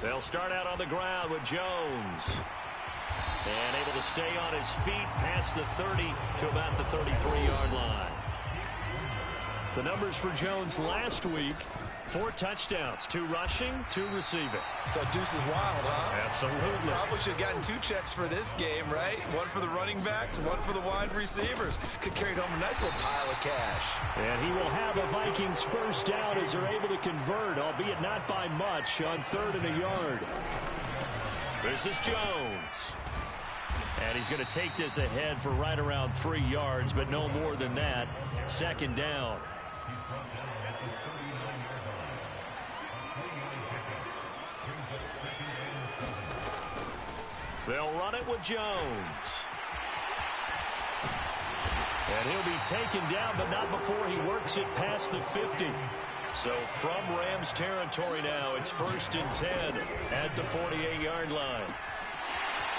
They'll start out on the ground with Jones. And able to stay on his feet past the 30 to about the 33-yard line. The numbers for Jones last week, 4 touchdowns, 2 rushing, 2 receiving. So Deuce is wild, huh? Absolutely. Probably should have gotten 2 checks for this game, right? One for the running backs, one for the wide receivers. Could carry home a nice little pile of cash. And he will have a Vikings first down as they're able to convert, albeit not by much, on 3rd and a yard. This is Jones. And he's going to take this ahead for right around 3 yards, but no more than that. 2nd down. They'll run it with Jones. And he'll be taken down, but not before he works it past the 50. So from Rams territory now, it's 1st and 10 at the 48-yard line.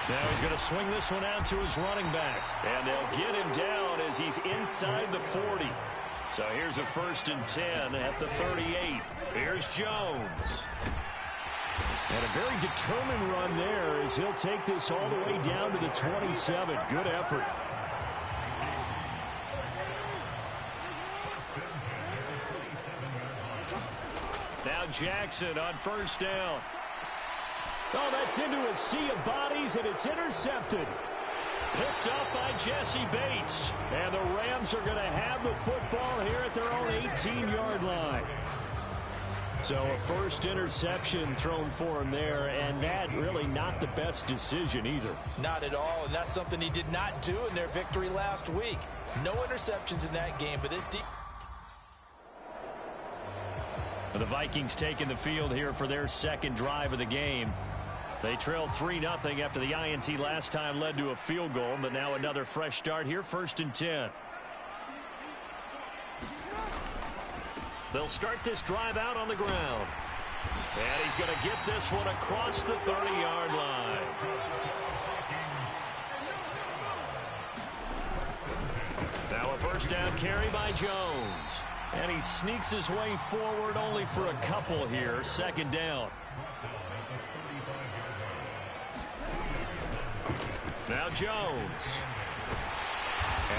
Now he's going to swing this one out to his running back. And they'll get him down as he's inside the 40. So here's a 1st and 10 at the 38. Here's Jones. And a very determined run there as he'll take this all the way down to the 27. Good effort. Now Jackson on 1st down. Oh, that's into a sea of bodies, and it's intercepted. Picked up by Jesse Bates. And the Rams are going to have the football here at their own 18-yard line. So a first interception thrown for him there, and that really not the best decision either. Not at all, and that's something he did not do in their victory last week. No interceptions in that game, but this deep. The Vikings taking the field here for their second drive of the game. They trailed 3-0 after the INT last time led to a field goal, but now another fresh start here, 1st and 10. They'll start this drive out on the ground. And he's going to get this one across the 30-yard line. Now a first down carry by Jones. And he sneaks his way forward only for a couple here. 2nd down. Now Jones.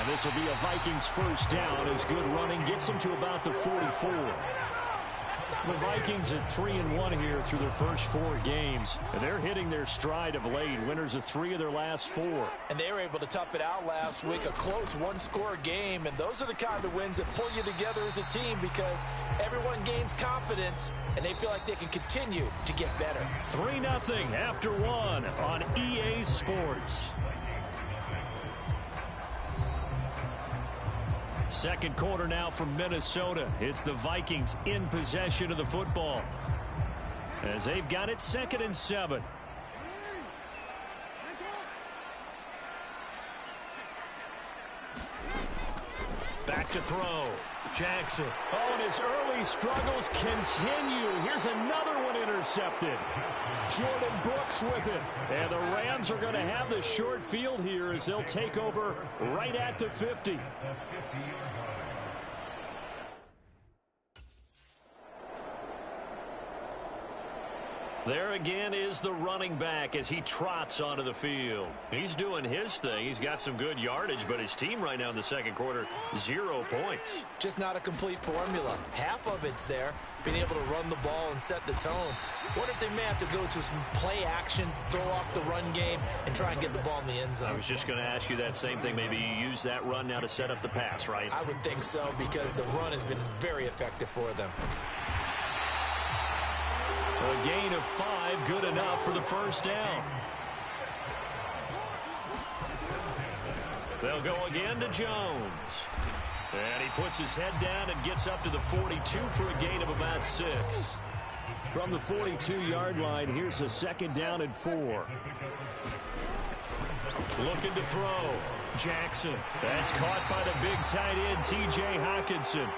And this will be a Vikings first down as good running gets them to about the 44. The Vikings at 3-1 here through their first 4 games. And they're hitting their stride of late. Winners of 3 of their last 4. And they were able to tough it out last week. A close one-score game. And those are the kind of wins that pull you together as a team because everyone gains confidence and they feel like they can continue to get better. 3-0 after 1 on EA Sports. Second quarter now from Minnesota. It's the Vikings in possession of the football as they've got it 2nd and 7. Back to throw. Jackson. Oh, and his early struggles continue. Here's another one intercepted. Jordan Brooks with it. And the Rams are going to have the short field here as they'll take over right at the 50. There again is the running back as he trots onto the field. He's doing his thing. He's got some good yardage, but his team right now in the second quarter, 0 points. Just not a complete formula. Half of it's there, being able to run the ball and set the tone. What if they may have to go to some play action, throw off the run game, and try and get the ball in the end zone? I was just going to ask you that same thing. Maybe you use that run now to set up the pass, right? I would think so because the run has been very effective for them. A gain of 5, good enough for the first down. They'll go again to Jones. And he puts his head down and gets up to the 42 for a gain of about 6. From the 42-yard line, here's a 2nd down and 4. Looking to throw. Jackson. That's caught by the big tight end, T.J. Hockenson.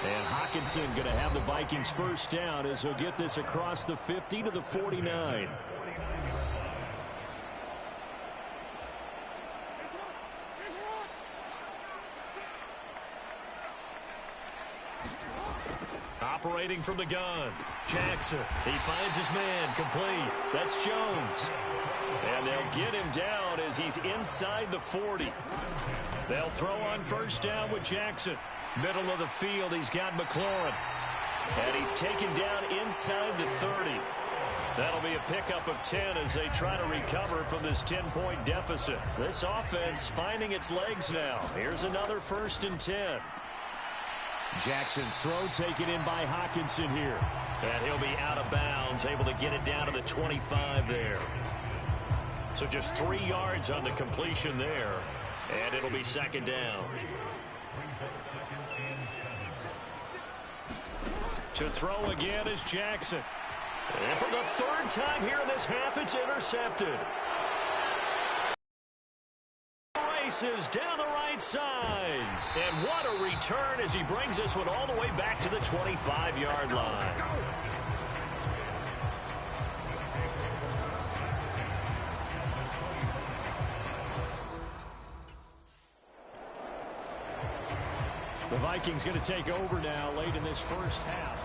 And Hockenson going to have the Vikings first down as he'll get this across the 50 to the 49. Operating from the gun. Jackson. He finds his man. Complete. That's Jones. And they'll get him down as he's inside the 40. They'll throw on first down with Jackson. Middle of the field, he's got McLaurin. And he's taken down inside the 30. That'll be a pickup of 10 as they try to recover from this 10-point deficit. This offense finding its legs now. Here's another 1st and 10. Jackson's throw taken in by Hockenson here. And he'll be out of bounds, able to get it down to the 25 there. So just 3 yards on the completion there. And it'll be 2nd down. To throw again is Jackson. And for the 3rd time here in this half, it's intercepted. Races down the right side. And what a return as he brings this one all the way back to the 25-yard line. The Vikings going to take over now late in this first half.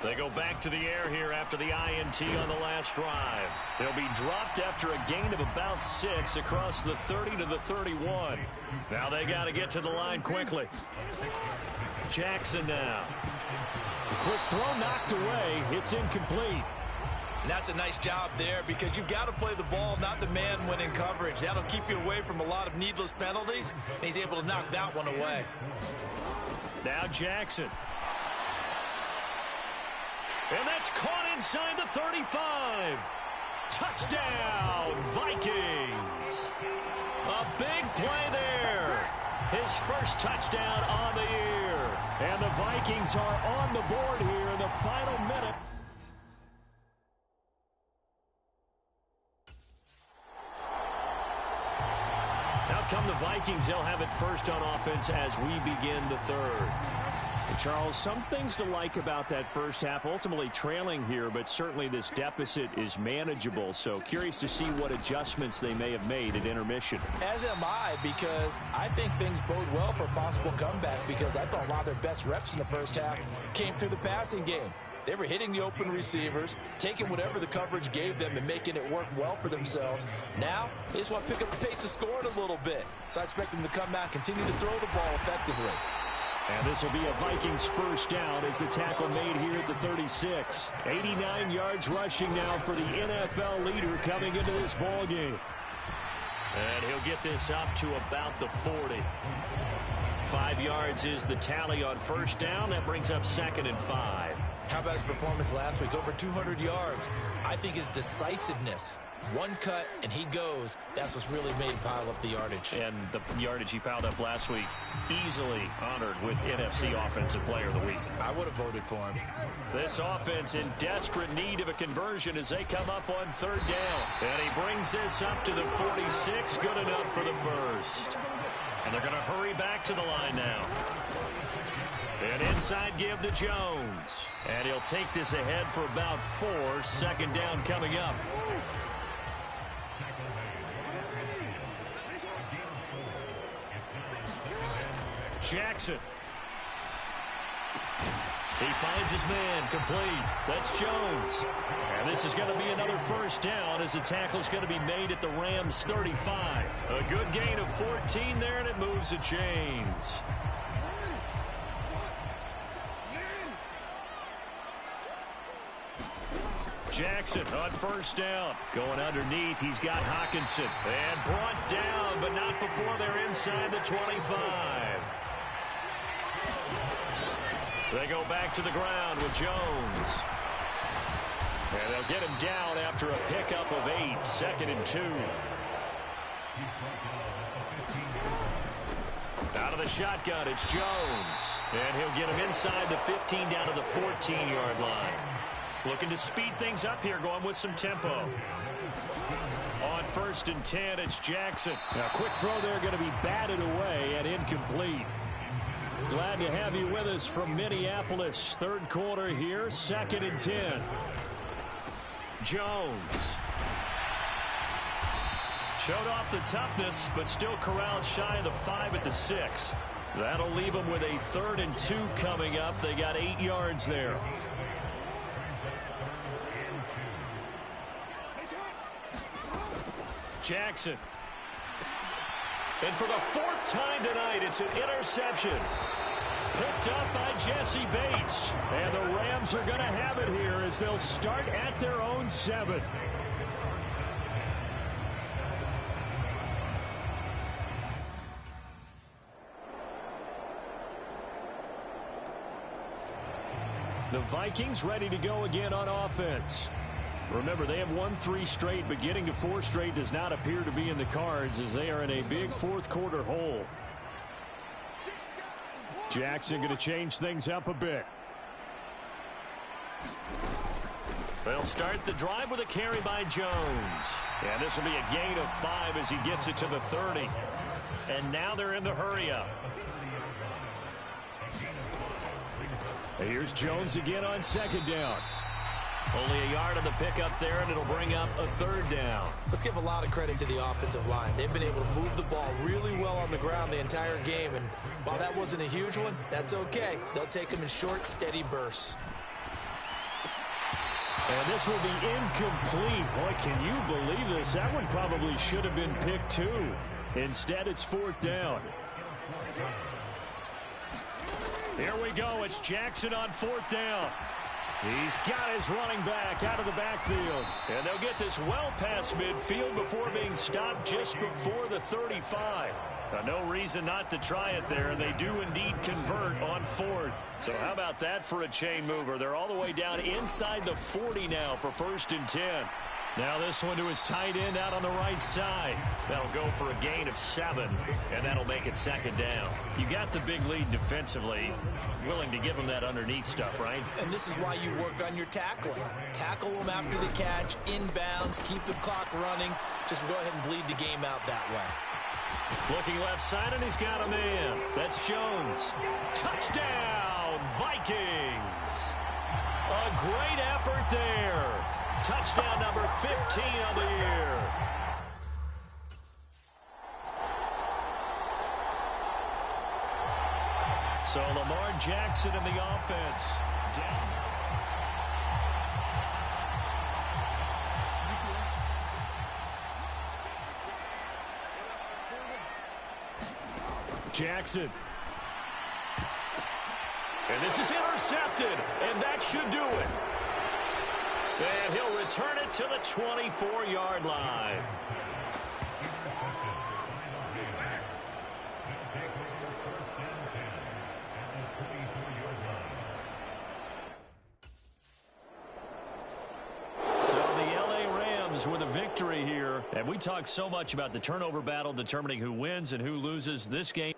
They go back to the air here after the INT on the last drive. They'll be dropped after a gain of about 6 across the 30 to the 31. Now they got to get to the line quickly. Jackson now. A quick throw knocked away. It's incomplete. And that's a nice job there because you've got to play the ball, not the man when in coverage. That'll keep you away from a lot of needless penalties, and he's able to knock that one away. Now Jackson. And that's caught inside the 35. Touchdown, Vikings. A big play there. His first touchdown on the year. And the Vikings are on the board here in the final minute. Now come the Vikings. They'll have it first on offense as we begin the third. And Charles, some things to like about that first half. Ultimately trailing here, but certainly this deficit is manageable. So curious to see what adjustments they may have made at intermission. As am I, because I think things bode well for a possible comeback, because I thought a lot of their best reps in the first half came through the passing game. They were hitting the open receivers, taking whatever the coverage gave them and making it work well for themselves. Now, they just want to pick up the pace of scoring a little bit. So I expect them to come back, continue to throw the ball effectively. And this will be a Vikings first down as the tackle made here at the 36. 89 yards rushing now for the NFL leader coming into this ball game. And he'll get this up to about the 40. 5 yards is the tally on first down. That brings up 2nd and 5. How about his performance last week? Over 200 yards. I think his decisiveness. One cut, and he goes. That's what's really made him pile up the yardage. And the yardage he piled up last week, easily honored with NFC Offensive Player of the Week. I would have voted for him. This offense in desperate need of a conversion as they come up on third down. And he brings this up to the 46. Good enough for the first. And they're going to hurry back to the line now. An inside give to Jones. And he'll take this ahead for about 4. 2nd down coming up. Jackson. He finds his man, complete. That's Jones. And this is going to be another first down as the tackle's going to be made at the Rams' 35. A good gain of 14 there, and it moves the chains. Jackson on first down. Going underneath, he's got Hawkinson. And brought down, but not before they're inside the 25. They go back to the ground with Jones. And they'll get him down after a pickup of 8. 2nd and 2. Out of the shotgun, it's Jones. And he'll get him inside the 15 down to the 14-yard line. Looking to speed things up here, going with some tempo. On 1st and 10, it's Jackson. Now, quick throw there, going to be batted away and incomplete. Glad to have you with us from Minneapolis. Third quarter here, 2nd and 10. Jones. Showed off the toughness, but still corralled shy of the 5 at the 6. That'll leave them with a 3rd and 2 coming up. They got 8 yards there. Jackson. And for the 4th time tonight, it's an interception. Picked up by Jesse Bates. And the Rams are going to have it here as they'll start at their own 7. The Vikings ready to go again on offense. Remember, they have won 3 straight, but getting to 4 straight does not appear to be in the cards as they are in a big 4th quarter hole. Jackson going to change things up a bit. They'll start the drive with a carry by Jones. And this will be a gain of 5 as he gets it to the 30. And now they're in the hurry-up. Here's Jones again on 2nd down. Only a yard on the pickup there, and it'll bring up a 3rd down. Let's give a lot of credit to the offensive line. They've been able to move the ball really well on the ground the entire game, and while that wasn't a huge one, that's okay. They'll take them in short, steady bursts. And this will be incomplete. Boy, can you believe this? That one probably should have been picked too. Instead, it's 4th down. Here we go. It's Jackson on 4th down. He's got his running back out of the backfield. And they'll get this well past midfield before being stopped just before the 35. No reason not to try it there, and they do indeed convert on 4th. So how about that for a chain mover? They're all the way down inside the 40 now for 1st and 10. Now this one to his tight end out on the right side. That'll go for a gain of 7, and that'll make it 2nd down. You got the big lead defensively. Willing to give him that underneath stuff, right? And this is why you work on your tackling. Tackle them after the catch, inbounds, keep the clock running. Just go ahead and bleed the game out that way. Looking left side, and he's got a man. That's Jones. Touchdown, Vikings. A great effort there. Touchdown number 15 on the year. So Lamar Jackson in the offense. Down. Jackson. And this is intercepted, and that should do it. And he'll return it to the 24-yard line. So the LA Rams with a victory here. And we talked so much about the turnover battle determining who wins and who loses this game.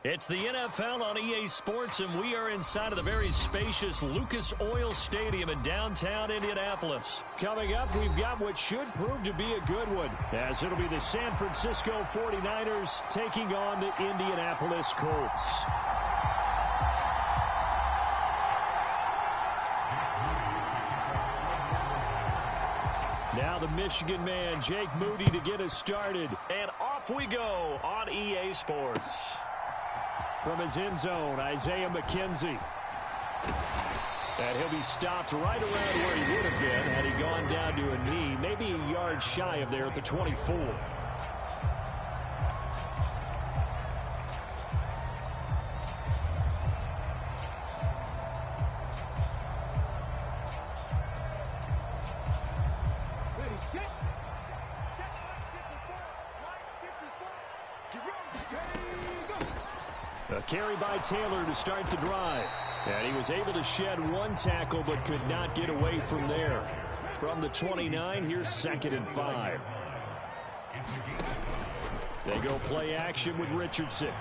It's the NFL on EA Sports, and we are inside of the very spacious Lucas Oil Stadium in downtown Indianapolis. Coming up, we've got what should prove to be a good one, as it'll be the San Francisco 49ers taking on the Indianapolis Colts. Now the Michigan man, Jake Moody, to get us started. And off we go on EA Sports. From his end zone, Isaiah McKenzie. And he'll be stopped right around where he would have been had he gone down to a knee, maybe a yard shy of there at the 24. A carry by Taylor to start the drive. And he was able to shed one tackle but could not get away from there. From the 29, here's 2nd and 5. They go play action with Richardson.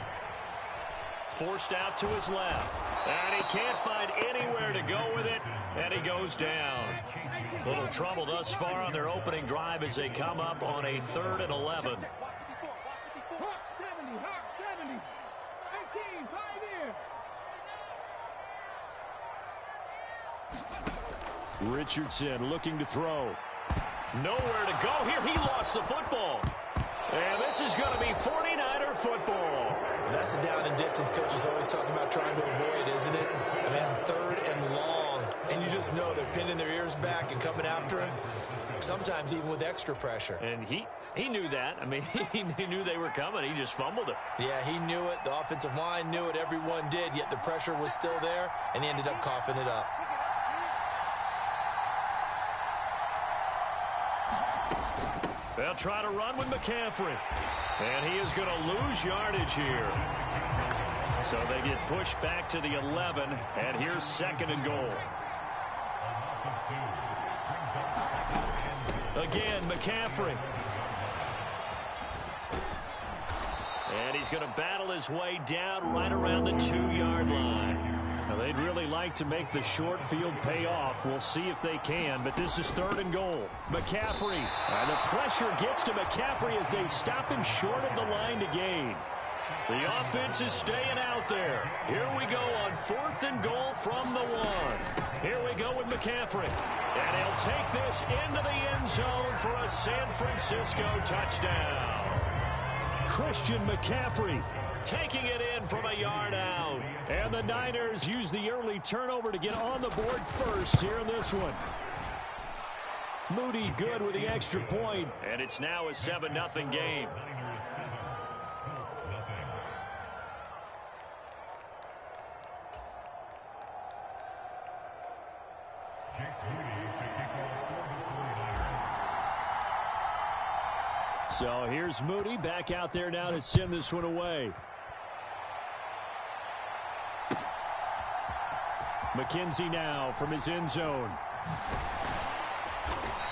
Forced out to his left. And he can't find anywhere to go with it. And he goes down. Little trouble thus far on their opening drive as they come up on a 3rd and 11. Richardson looking to throw. Nowhere to go here. He lost the football. And this is going to be 49er football. That's a down and distance coaches always talking about trying to avoid, isn't it? I mean, that's 3rd and long. And you just know they're pinning their ears back and coming after him. Sometimes even with extra pressure. And he knew that. I mean, he knew they were coming. He just fumbled it. Yeah, he knew it. The offensive line knew it. Everyone did. Yet the pressure was still there, and he ended up coughing it up. They'll try to run with McCaffrey. And he is going to lose yardage here. So they get pushed back to the 11. And here's 2nd and goal. Again, McCaffrey. And he's going to battle his way down right around the 2-yard line. Now, they'd really like to make the short field pay off. We'll see if they can, but this is 3rd and goal. McCaffrey. And the pressure gets to McCaffrey as they stop him short of the line to gain. The offense is staying out there. Here we go on 4th and goal from the 1. Here we go with McCaffrey. And he'll take this into the end zone for a San Francisco touchdown. Christian McCaffrey taking it in from a yard out. And the Niners use the early turnover to get on the board first here in this one. Moody good with the extra point. And it's now a 7-0 game. So here's Moody back out there now to send this one away. McKenzie now from his end zone.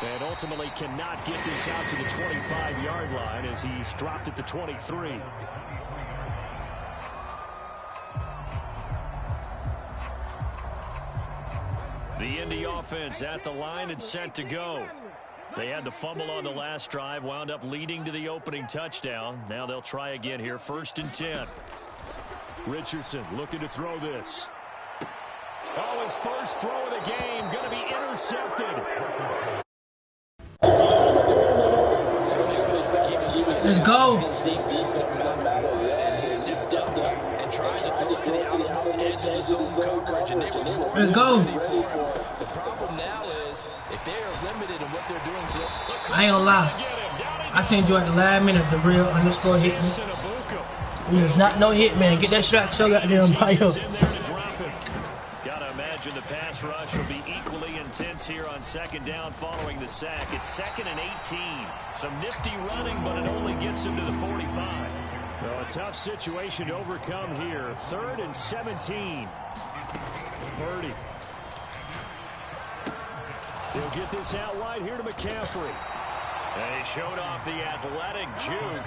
And ultimately cannot get this out to the 25-yard line as he's dropped at the 23. The Indy offense at the line and set to go. They had the fumble on the last drive, wound up leading to the opening touchdown. Now they'll try again here, 1st and 10. Richardson looking to throw this. Oh, his first throw of the game, going to be intercepted. Let's go. Let's go. The problem now is if they are limited in what they're doing. I ain't gonna lie. I seen you at the last minute, the real underscore hit me. He is not no hit, man. Get that strap so goddamn bio. Gotta imagine the pass rush will be equally intense here on 2nd down following the sack. It's 2nd and 18. Some nifty running, but it only gets him to the 45. Well, a tough situation to overcome here. 3rd and 17. Purdy. He'll get this out wide here to McCaffrey. They showed off the athletic juke.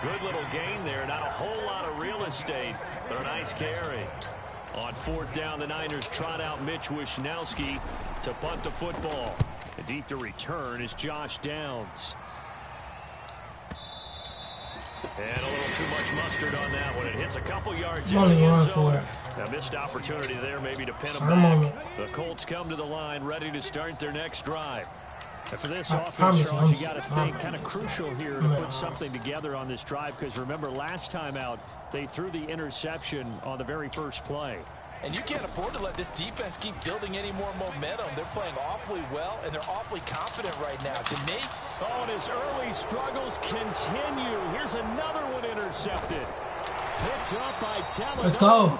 Good little gain there. Not a whole lot of real estate, but a nice carry. On 4th down, the Niners trot out Mitch Wishnowski to punt the football. And deep to return is Josh Downs. And a little too much mustard on that one. It hits a couple yards in the end zone. A missed opportunity there maybe to pin them back. The Colts come to the line ready to start their next drive. And for this offense, Charles, you got to think kind of crucial here to put something together on this drive, because remember last time out they threw the interception on the very first play. And you can't afford to let this defense keep building any more momentum. They're playing awfully well, and they're awfully confident right now. To me, oh, and his early struggles continue. Here's another one intercepted. Picked up by Talon. Let's go.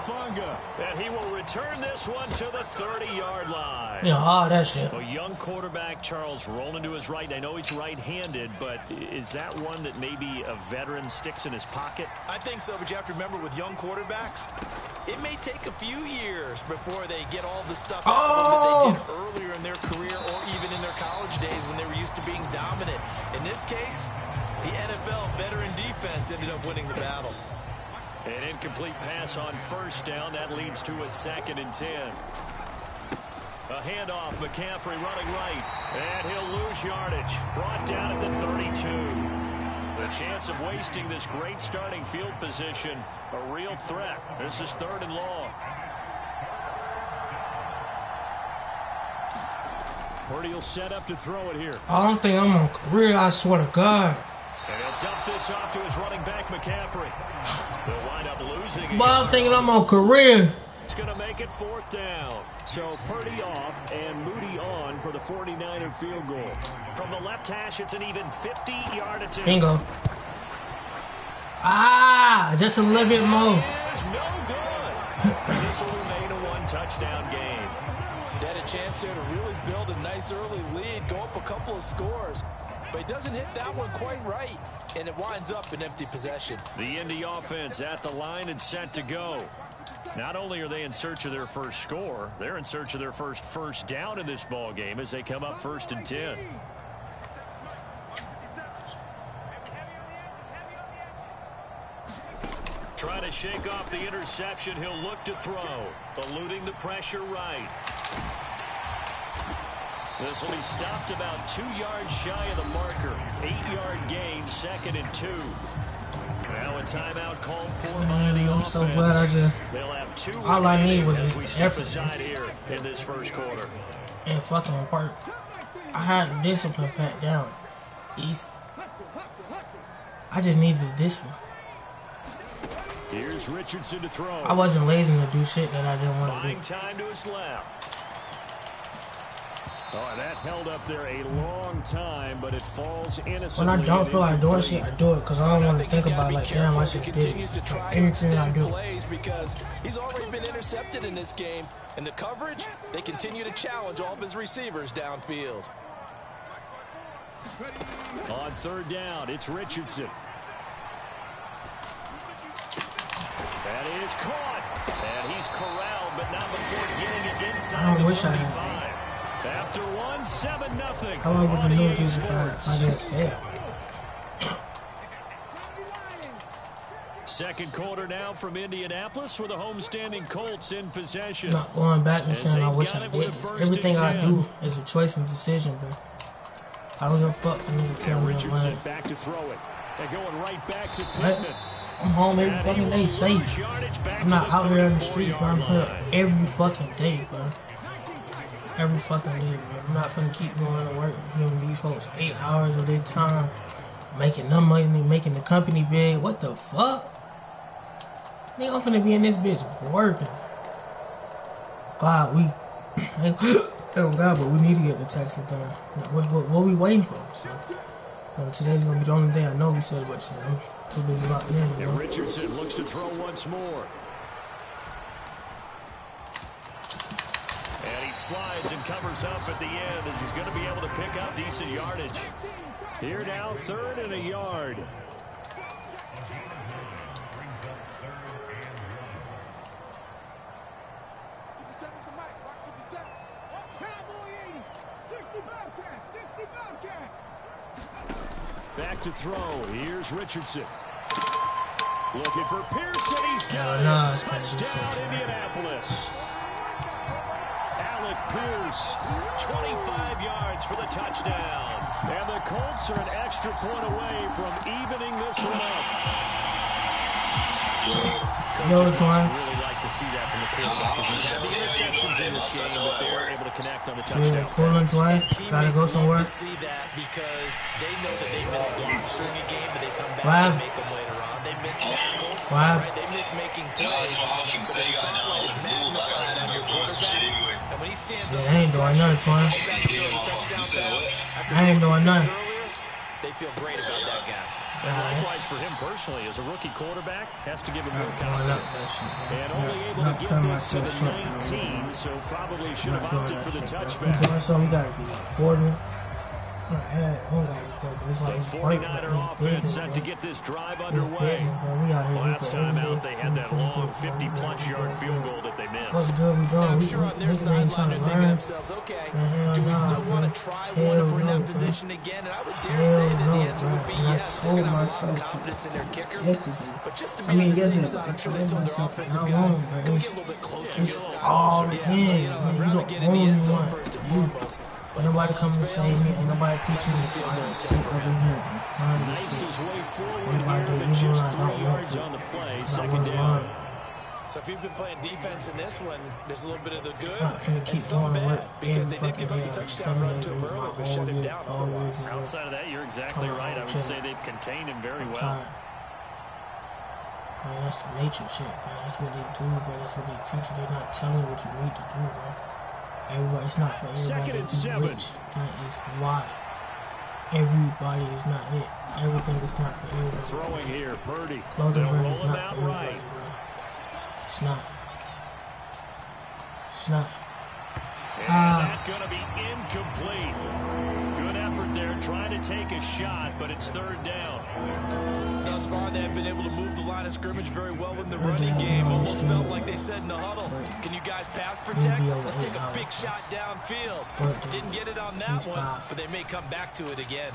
And he will return this one to the 30-yard line. Yeah, that shit. A young quarterback, Charles, rolling to his right. I know he's right-handed, but is that one that maybe a veteran sticks in his pocket? I think so, but you have to remember with young quarterbacks, it may take a few years before they get all the stuff out of them that they did earlier in their career or even in their college days when they were used to being dominant. In this case, the NFL veteran defense ended up winning the battle. An incomplete pass on 1st down. That leads to a 2nd and 10. A handoff, McCaffrey running right. And he'll lose yardage. Brought down at the 32. The chance of wasting this great starting field position, a real threat. This is 3rd and long. Purdy will set up to throw it here. I don't think I'm on career, I swear to God. And he'll dump this off to his running back, McCaffrey. They'll wind up losing. But I'm thinking I'm on career. It's going to make it 4th down. So Purdy off and Moody on for the 49er field goal. From the left hash, it's an even 50-yard attempt. Bingo. Ah, just a little bit more. It's no good. This will remain a 1-touchdown game. They had a chance there to really build a nice early lead, go up a couple of scores. But he doesn't hit that one quite right, and it winds up an empty possession. The Indy offense at the line and set to go. Not only are they in search of their first score, they're in search of their first down in this ball game as they come up 1st and 10. Trying to shake off the interception, he'll look to throw. Eluding the pressure right. This will be stopped about 2 yards shy of the marker. 8-yard gain, 2nd and 2. Now a timeout called for by the offense. I'm so glad I just... They'll have 2 all I need was as we just step effort. aside here in this 1st quarter. And fucking work. I had discipline back down. East. I just needed this one. Here's Richardson to throw. I wasn't lazy to do shit that I didn't want to do. Buying time to his left. Oh, that held up there a long time, but it falls innocently. When I don't feel like doing shit, I do it because I don't want to think about it like, damn, I should do it. Everything I do. Because he's already been intercepted in this game, and the coverage, they continue to challenge all of his receivers downfield. On 3rd down, it's Richardson. That is caught, and he's corralled, but not before getting it inside the 35. After 7-0. How long would you know this if I didn't fail? 2nd quarter now from Indianapolis with the homestanding Colts in possession. Not going back and saying I wish I did. Everything I do is a choice and decision, bro. I don't give a fuck for niggas telling me I'm running. Back to throw it. They're going right back to Pittman. I'm home every fucking day safe. I'm not out here in the streets, bro. I'm here every fucking day, bro. Every fucking day, bro. I'm not finna keep going to work, giving these folks 8 hours of their time, making no money, making the company big. What the fuck? Nigga, I'm finna be in this bitch working. God, oh God, but we need to get the taxes done. What we waiting for? So, today's gonna be the only day I know we said, but shit, I'm too busy locked in. And Richardson looks to throw once more. And he slides and covers up at the end as he's going to be able to pick up decent yardage. Here now, 3rd and a yard. Back to throw. Here's Richardson. Looking for Pearson. He's got it. Touchdown, Indianapolis. Alec Pierce, 25 yards for the touchdown. And the Colts are an extra point away from evening this one up. Coaches really like to see that from the quarterback because he's had the interceptions in this game, but they're able to connect on the touchdown. Pulling way, gotta go somewhere. See that because they know that they miss blocks during a game, but they come back and make them later on. They miss tackles, right? They miss making plays. The spotlight is magnified on your quarterback, and when he stands up, I ain't doing nothing, Twine. I ain't doing nothing. They feel great about that guy. Likewise for him personally, as a rookie quarterback, has to give him more confidence. And only able to get this to the 19, so probably should have opted for the touchback. So we gotta be recording. The 49er offense set to get this drive underway. Last time out, they had that long 50-plus yard field goal that they missed. I'm sure on their sideline they're thinking themselves, okay, do we still want to try one if we're in that position again? And I would dare say that the answer would be yes. They're going to have some confidence in their kicker. But just to be on the safe side, I'm sure they told their offensive guys, can we get a little bit closer this time? I'd rather get in the end zone first and foremost. But nobody comes to say me, and nobody teaching me, so I just sit over here and find this shit. Everybody do you know I don't want to. Second down. So if you've been playing defense in this one, there's a little bit of the good and some bad, because they did give up the touchdown run to him earlier, but shut him down otherwise. Outside of that, you're exactly right. I would say they've contained him very well. Man, that's the nature shit, bro. That's what they do, bro. That's what they teach you. They're not telling you what you need to do, bro. Everybody, it's not for everybody to be rich. That is why. Everybody is not it. Everything is not for everybody. Throwing here, Purdy. Clothing brand is not for everybody, bro. It's not. It's not. And that's going to be incomplete. Good effort there, trying to take a shot, but it's third down. Thus far, they have been able to move the line of scrimmage very well in the running game. Almost felt like they said in the huddle, can you guys pass protect? Let's take a big shot downfield. Didn't get it on that one, but they may come back to it again.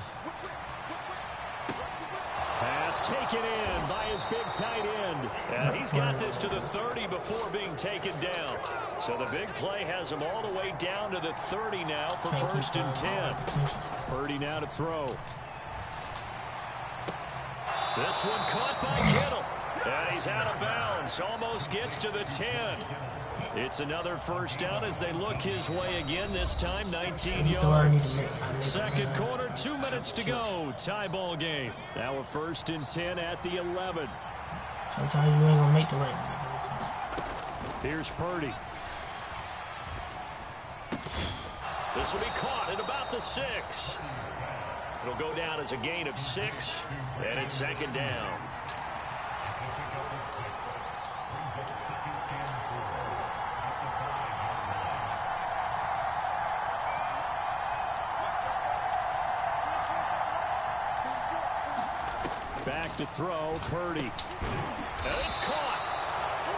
Pass taken in by his big tight end. And he's got this to the 30 before being taken down. So the big play has him all the way down to the 30 now for first and 10. Purdy now to throw. This one caught by Kittle. And he's out of bounds. Almost gets to the 10. It's another first down as they look his way again, this time 19 yards. Second quarter, 2 minutes to go. Tie ball game. Now a first and 10 at the 11. Sometimes you ain't going to make the right one. Here's Purdy. This will be caught at about the 6. It'll go down as a gain of 6, and it's second down. Back to throw, Purdy. And it's caught.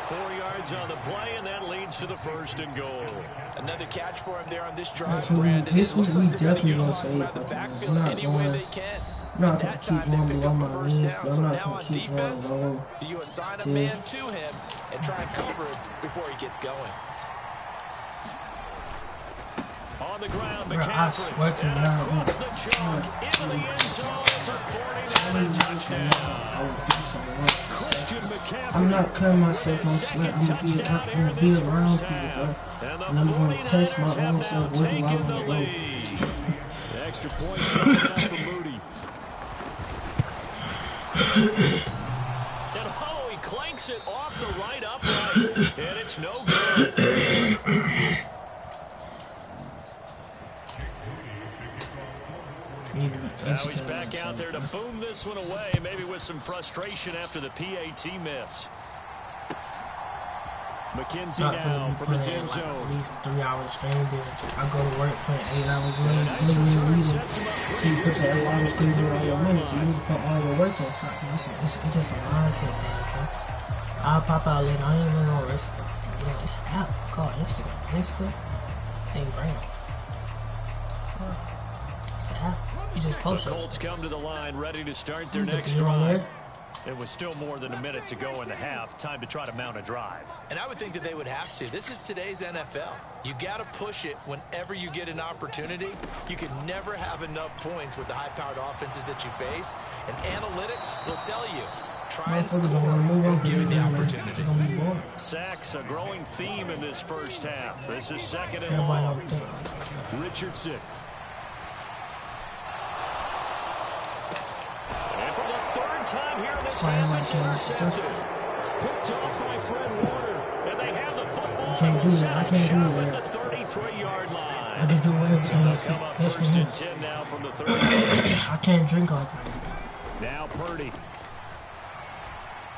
4 yards on the play, and that leads to the first and goal. Another catch for him there on this drive, Brandon. This week we definitely going to save it. I'm not going to keep going below my wings, but I'm not going to keep going low. Do you assign a man to him and try and cover him before he gets going? On the ground, McCaffrey. I swear to God. Across the chalk, into the end zone. It's a 49 touchdown. Christian McCaffrey. I'm not cutting myself no slack. I'm going to be around people, bro. And I'm going to test my own self. Where do I want to go? Extra point for Moody. And he clanks it off the right upright. And it's no good. Now he's back out there to boom this one away, maybe with some frustration after the PAT miss. McKenzie now from his end zone. At least 3 hours straight. Then I go to work playing 8 hours a day. So you put your 8 hours crazy on your money. So you need to put all your work in. It's just a mindset thing, bro. I'll pop out later. I ain't even know it's an app called Instagram. Ain't great. It's an half. He just The posted. Colts come to the line, ready to start their next drive. It was still more than a minute to go in the half. Time to try to mount a drive. And I would think that they would have to. This is today's NFL. You got to push it whenever you get an opportunity. You can never have enough points with the high-powered offenses that you face. And analytics will tell you, try and score when given the opportunity. Sacks, a growing theme in this first half. This is second and long. Richardson. And for the third time here in this half, it's intercepted. Picked off by Fred Warner. And they have the football. I can't do that. I can't do that. At the 33-yard line. I just do everything. Come up first and 10 now from the 30. I can't drink all that. Now Purdy.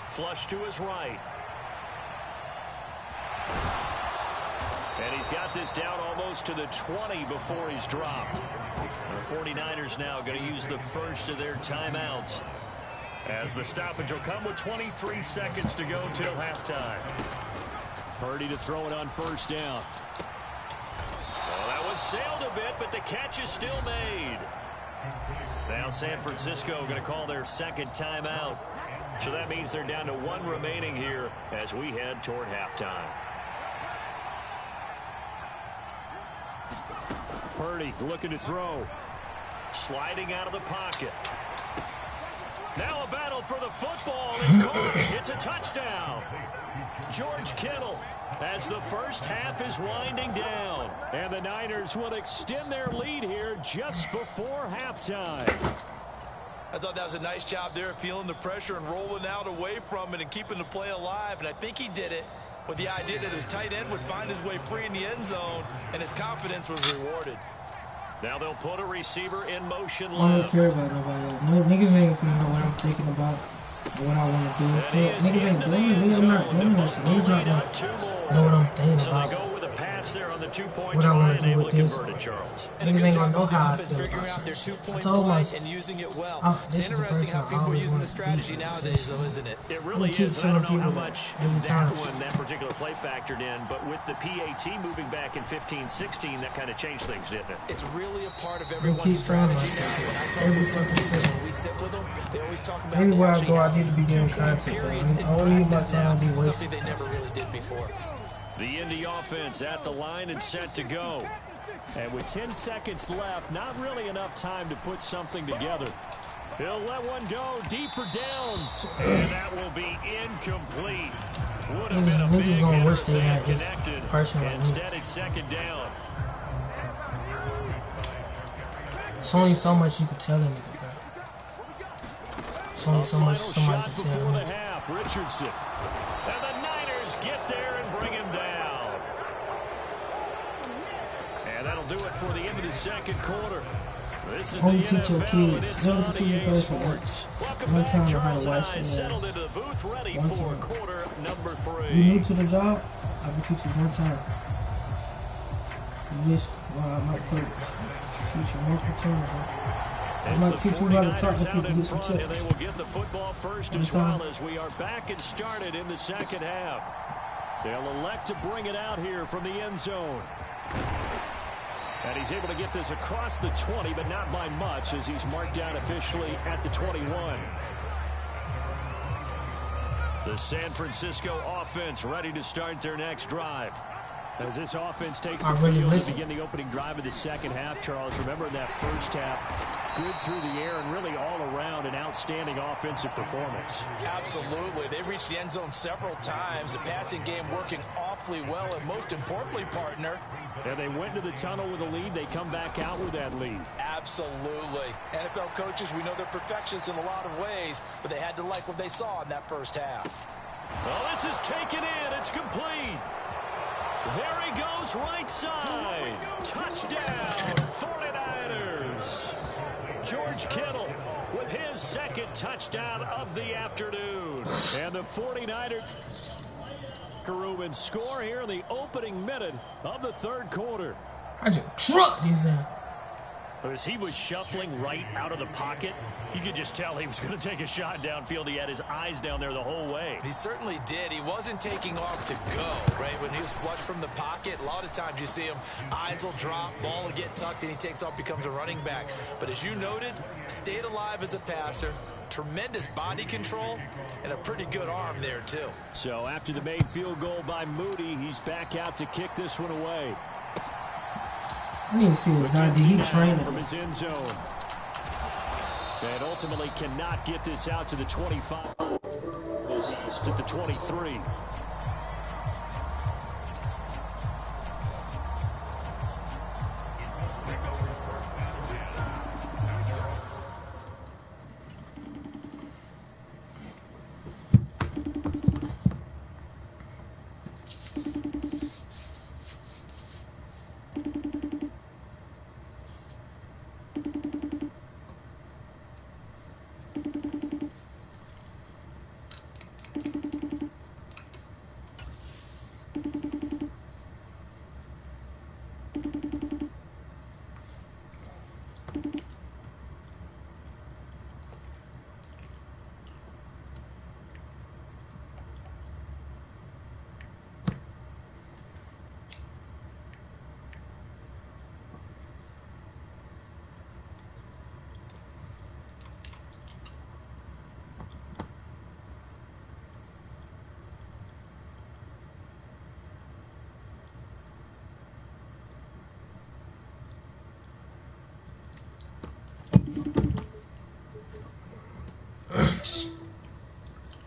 Flush to his right. And he's got this down almost to the 20 before he's dropped. The 49ers now going to use the first of their timeouts, as the stoppage will come with 23 seconds to go till halftime. Purdy to throw it on first down. Well, that was sailed a bit, but the catch is still made. Now San Francisco going to call their second timeout. So that means they're down to one remaining here as we head toward halftime. Purdy looking to throw. Sliding out of the pocket. Now a battle for the football. It's caught. It's a touchdown. George Kittle, as the first half is winding down. And the Niners will extend their lead here just before halftime. I thought that was a nice job there, feeling the pressure and rolling out away from it and keeping the play alive. And I think he did it with the idea that his tight end would find his way free in the end zone, and his confidence was rewarded. Now they'll put a receiver in motion. I don't care about nobody else. No, niggas ain't gonna know what I'm thinking about, what I want to do. Niggas ain't doing it. Niggas not doing this. Niggas not gonna know what I'm thinking about. What I want to do with this. Niggas ain't gonna know how I feel about something. I told myself, this is the person I always want to be. Nowadays, though, isn't it? It really is. I don't know how much that particular play factored in, but with the PAT moving back in 15-16, that kind of changed things, didn't it? It's really a part of everyone's strategy now. When I talk with people, when we sit with them, they always talk about everywhere I go, I need to be getting content. I don't need my time to be wasted. Something they never really did before. The Indy offense at the line and set to go. And with 10 seconds left, not really enough time to put something together. He'll let one go deep for downs. And that will be incomplete. Would have been a big niggas gonna wish they had interception this connected. person like me. Instead, it's second down. There's only so much you can tell a nigga, bro. There's only so much somebody can tell a nigga. Richardson. And the Niners get there and bring him down. And that'll do it for the end of the second quarter. This is the NFL, and it's on EA Sports. Welcome back, Charles and I settled into the booth, ready for quarter number 3. You new to the job? I can teach you one time. You miss, well, I might teach you multiple times, huh? I might teach you how to talk to people to get some tips. And they will get the football first as well, as we are back and started in the second half. They'll elect to bring it out here from the end zone. And he's able to get this across the 20, but not by much, as he's marked down officially at the 21. The San Francisco offense ready to start their next drive. As this offense takes the field to begin the opening drive of the second half, Charles, remember in that first half, good through the air and really all around an outstanding offensive performance. Absolutely. They reached the end zone several times. The passing game working awfully well, and most importantly, partner. And they went to the tunnel with a lead. They come back out with that lead. Absolutely. NFL coaches, we know they're perfectionists in a lot of ways, but they had to like what they saw in that first half. Well, this is taken in. It's complete. There he goes, right side. Touchdown, 49ers. George Kittle with his second touchdown of the afternoon. And the 49ers and score here in the opening minute of the third quarter. I just trucked his ass. As he was shuffling right out of the pocket, you could just tell he was going to take a shot downfield. He had his eyes down there the whole way. He certainly did. He wasn't taking off to go, right? When he was flush from the pocket, a lot of times you see him, eyes will drop, ball will get tucked, and he takes off, becomes a running back. But as you noted, stayed alive as a passer, tremendous body control, and a pretty good arm there, too. So after the made field goal by Moody, he's back out to kick this one away. I need to see his ID. He training from his end zone. And ultimately cannot get this out to the 25. To the 23.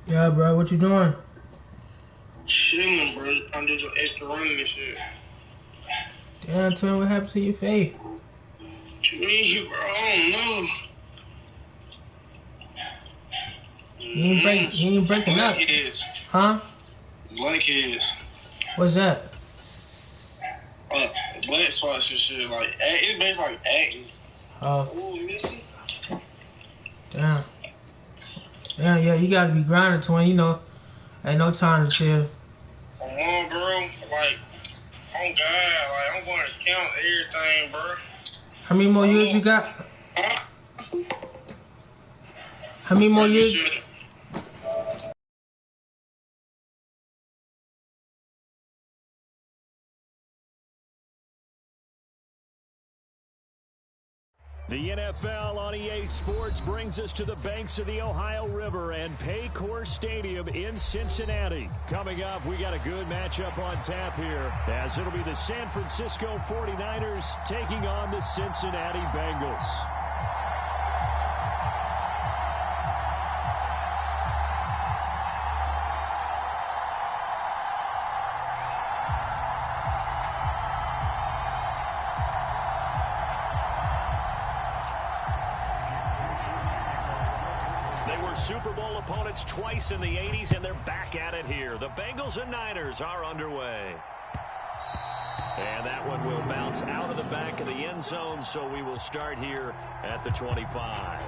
Yeah, bro, what you doing? Chilling, bro. I'm doing some extra running and shit. Damn, tell me what happened to your face. What you mean, bro? I don't know. You ain't breaking up. Blackheads. Huh? Blackheads. What's that? Black spots and shit. Like, it's basically like acne. Oh. Ooh, missy. Damn. Damn, yeah, you gotta be grinding, twin. You know, ain't no time to chill. Come on, bro. Like, oh, God. Like, I'm going to count everything, bro. How many more years you got? How many more years? The NFL on EA Sports brings us to the banks of the Ohio River and Paycor Stadium in Cincinnati. Coming up, we got a good matchup on tap here, as it'll be the San Francisco 49ers taking on the Cincinnati Bengals. Super Bowl opponents twice in the 80s, and they're back at it here. The Bengals and Niners are underway. And that one will bounce out of the back of the end zone, so we will start here at the 25.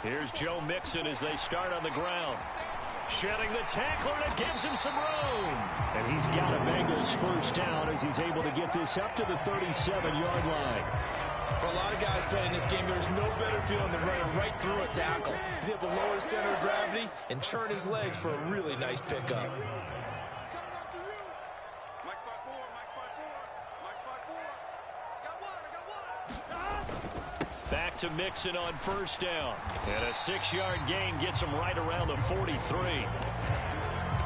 Here's Joe Mixon as they start on the ground. Shedding the tackler, that gives him some room. And he's got a Bengals first down as he's able to get this up to the 37-yard line. For a lot of guys playing this game, there's no better feeling than running right through a tackle. He's able to lower his center of gravity and turn his legs for a really nice pickup. Back to Mixon on first down. And a 6-yard gain gets him right around the 43.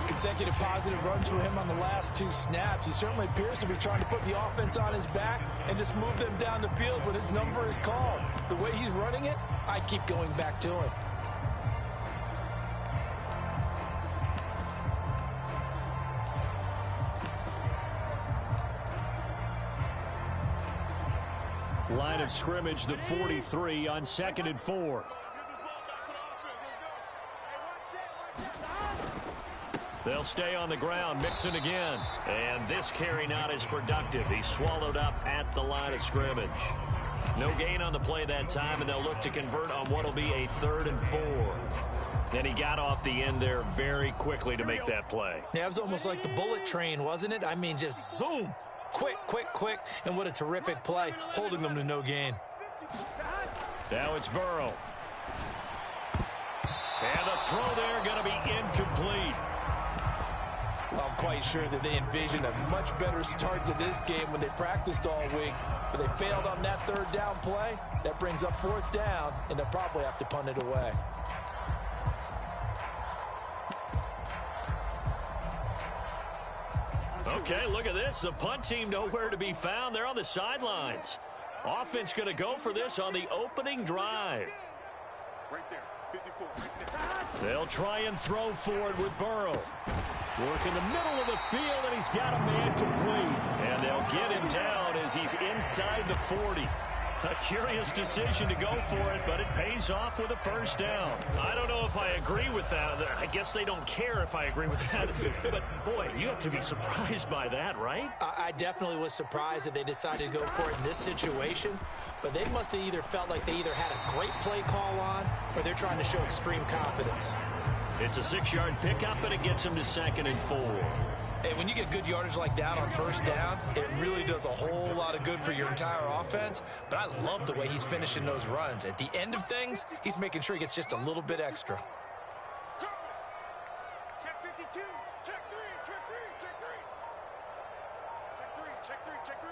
Consecutive positive runs for him on the last 2 snaps. He certainly appears to be trying to put the offense on his back and just move them down the field when his number is called. The way he's running it, I keep going back to him. Line of scrimmage, the 43 on 2nd and 4. They'll stay on the ground, Mixon again. And this carry not as productive. He's swallowed up at the line of scrimmage. No gain on the play that time, and they'll look to convert on what will be a 3rd and 4. And he got off the end there very quickly to make that play. Yeah, it was almost like the bullet train, wasn't it? I mean, just zoom. Quick, quick, quick. And what a terrific play, holding them to no gain. Now it's Burrow. And the throw there going to be incomplete. I'm quite sure that they envisioned a much better start to this game when they practiced all week. But they failed on that 3rd down play. That brings up 4th down, and they'll probably have to punt it away. Okay, look at this. The punt team nowhere to be found. They're on the sidelines. Offense going to go for this on the opening drive. Right there, 54, right there. They'll try and throw forward with Burrow. Work in the middle of the field, and he's got a man complete. And they'll get him down as he's inside the 40. A curious decision to go for it, but it pays off with a 1st down. I don't know if I agree with that. I guess they don't care if I agree with that. But, boy, you have to be surprised by that, right? I definitely was surprised that they decided to go for it in this situation. But they must have either felt like they either had a great play call on or they're trying to show extreme confidence. It's a 6-yard pickup, and it gets him to 2nd and 4. And when you get good yardage like that on 1st down, it really does a whole lot of good for your entire offense. But I love the way he's finishing those runs. At the end of things, he's making sure he gets just a little bit extra. Check 52. Check 3. Check 3. Check 3. Check 3. Check 3. Check 3.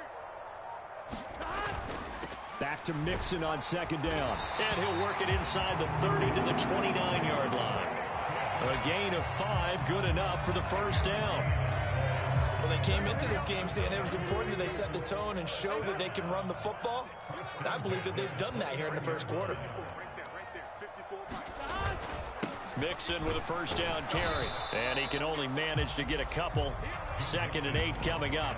Back to Mixon on 2nd down. And he'll work it inside the 30 to the 29-yard line. A gain of 5, good enough for the 1st down. Well, they came into this game saying it was important that they set the tone and show that they can run the football. And I believe that they've done that here in the 1st quarter. Mixon with a 1st down carry. And he can only manage to get a couple. 2nd and 8 coming up.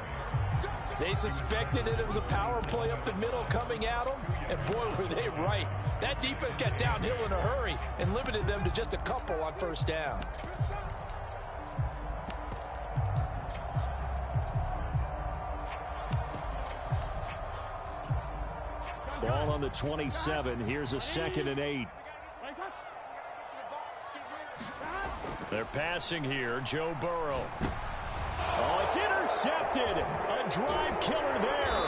They suspected that it was a power play up the middle coming at them, and boy, were they right. That defense got downhill in a hurry and limited them to just a couple on 1st down. Ball on the 27. Here's a 2nd and 8. They're passing here. Joe Burrow. Oh, it's intercepted. A drive killer there.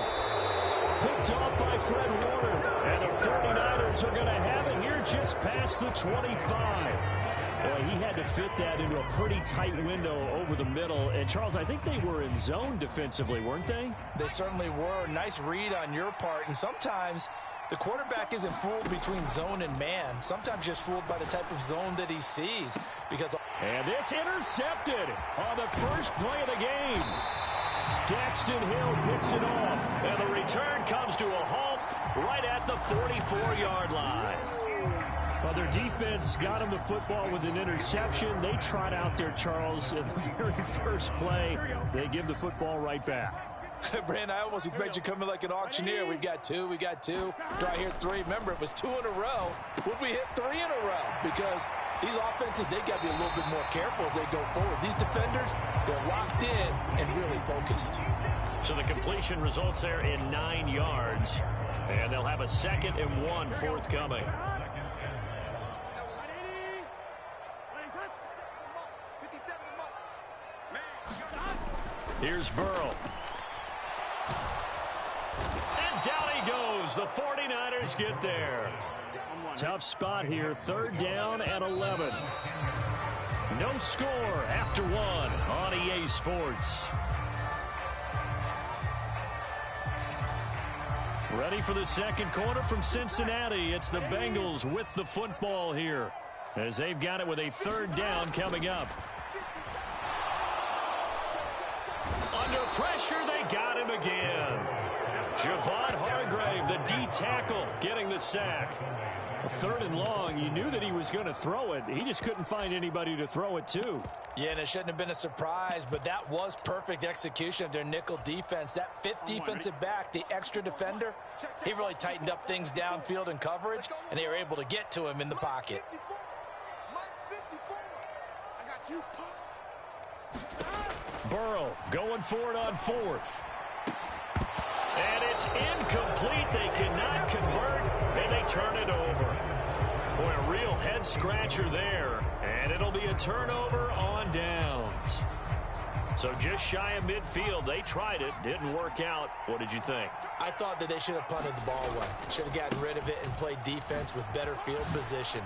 Picked off by Fred Warner. And the 49ers are going to have it here just past the 25. Boy, he had to fit that into a pretty tight window over the middle. And, Charles, I think they were in zone defensively, weren't they? They certainly were. Nice read on your part. And sometimes the quarterback isn't fooled between zone and man. Sometimes just fooled by the type of zone that he sees. And this intercepted on the first play of the game. Daxton Hill picks it off. And the return comes to a halt right at the 44-yard line. Well, their defense got him the football with an interception. They trot out there, Charles, in the very first play. They give the football right back. Brand, I almost expect you coming like an auctioneer. We've got 2, we got 2. Do I hear 3? Remember, it was 2 in a row. Would we hit 3 in a row? Because these offenses, they got to be a little bit more careful as they go forward. These defenders, they're locked in and really focused. So the completion results there in 9 yards. And they'll have a 2nd and 1 forthcoming. Here's Burrow. And down he goes. The 49ers get there. Tough spot here. 3rd down and 11. No score after 1 on EA Sports. Ready for the 2nd quarter from Cincinnati. It's the Bengals with the football here as they've got it with a 3rd down coming up. Under pressure, they got him again. Javon Hargrave, the D tackle, getting the sack. A 3rd and long. You knew that he was going to throw it. He just couldn't find anybody to throw it to. Yeah, and it shouldn't have been a surprise, but that was perfect execution of their nickel defense. That 5th defensive back, the extra defender, he really tightened up things downfield in coverage, and they were able to get to him in the pocket. Burrow going for it on fourth. And it's incomplete. They cannot convert, and they turn it over. Boy, a real head-scratcher there. And it'll be a turnover on downs. So just shy of midfield. They tried it. Didn't work out. What did you think? I thought that they should have punted the ball away. Should have gotten rid of it and played defense with better field position.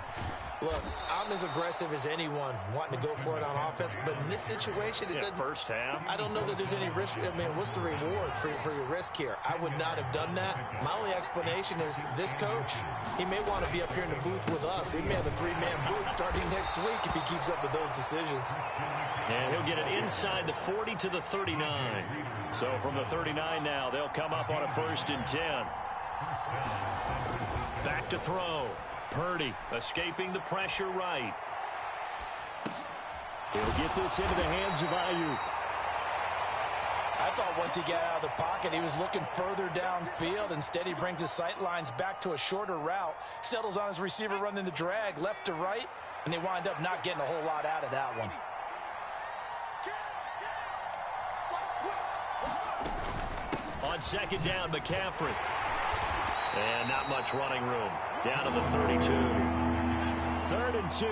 Look, I'm as aggressive as anyone wanting to go for it on offense, but in this situation, it doesn't. First half. I don't know that there's any risk. I mean, what's the reward for your risk here? I would not have done that. My only explanation is this coach, he may want to be up here in the booth with us. We may have a three-man booth starting next week if he keeps up with those decisions. And he'll get it inside the 40 to the 39. So from the 39 now, they'll come up on a 1st and 10. Back to throw. Purdy escaping the pressure right. He'll get this into the hands of Ayuk. I thought once he got out of the pocket, he was looking further downfield. Instead, he brings his sight lines back to a shorter route, settles on his receiver running the drag left to right, and they wind up not getting a whole lot out of that one. On 2nd down, McCaffrey. And not much running room. Down to the 32. 3rd and 2.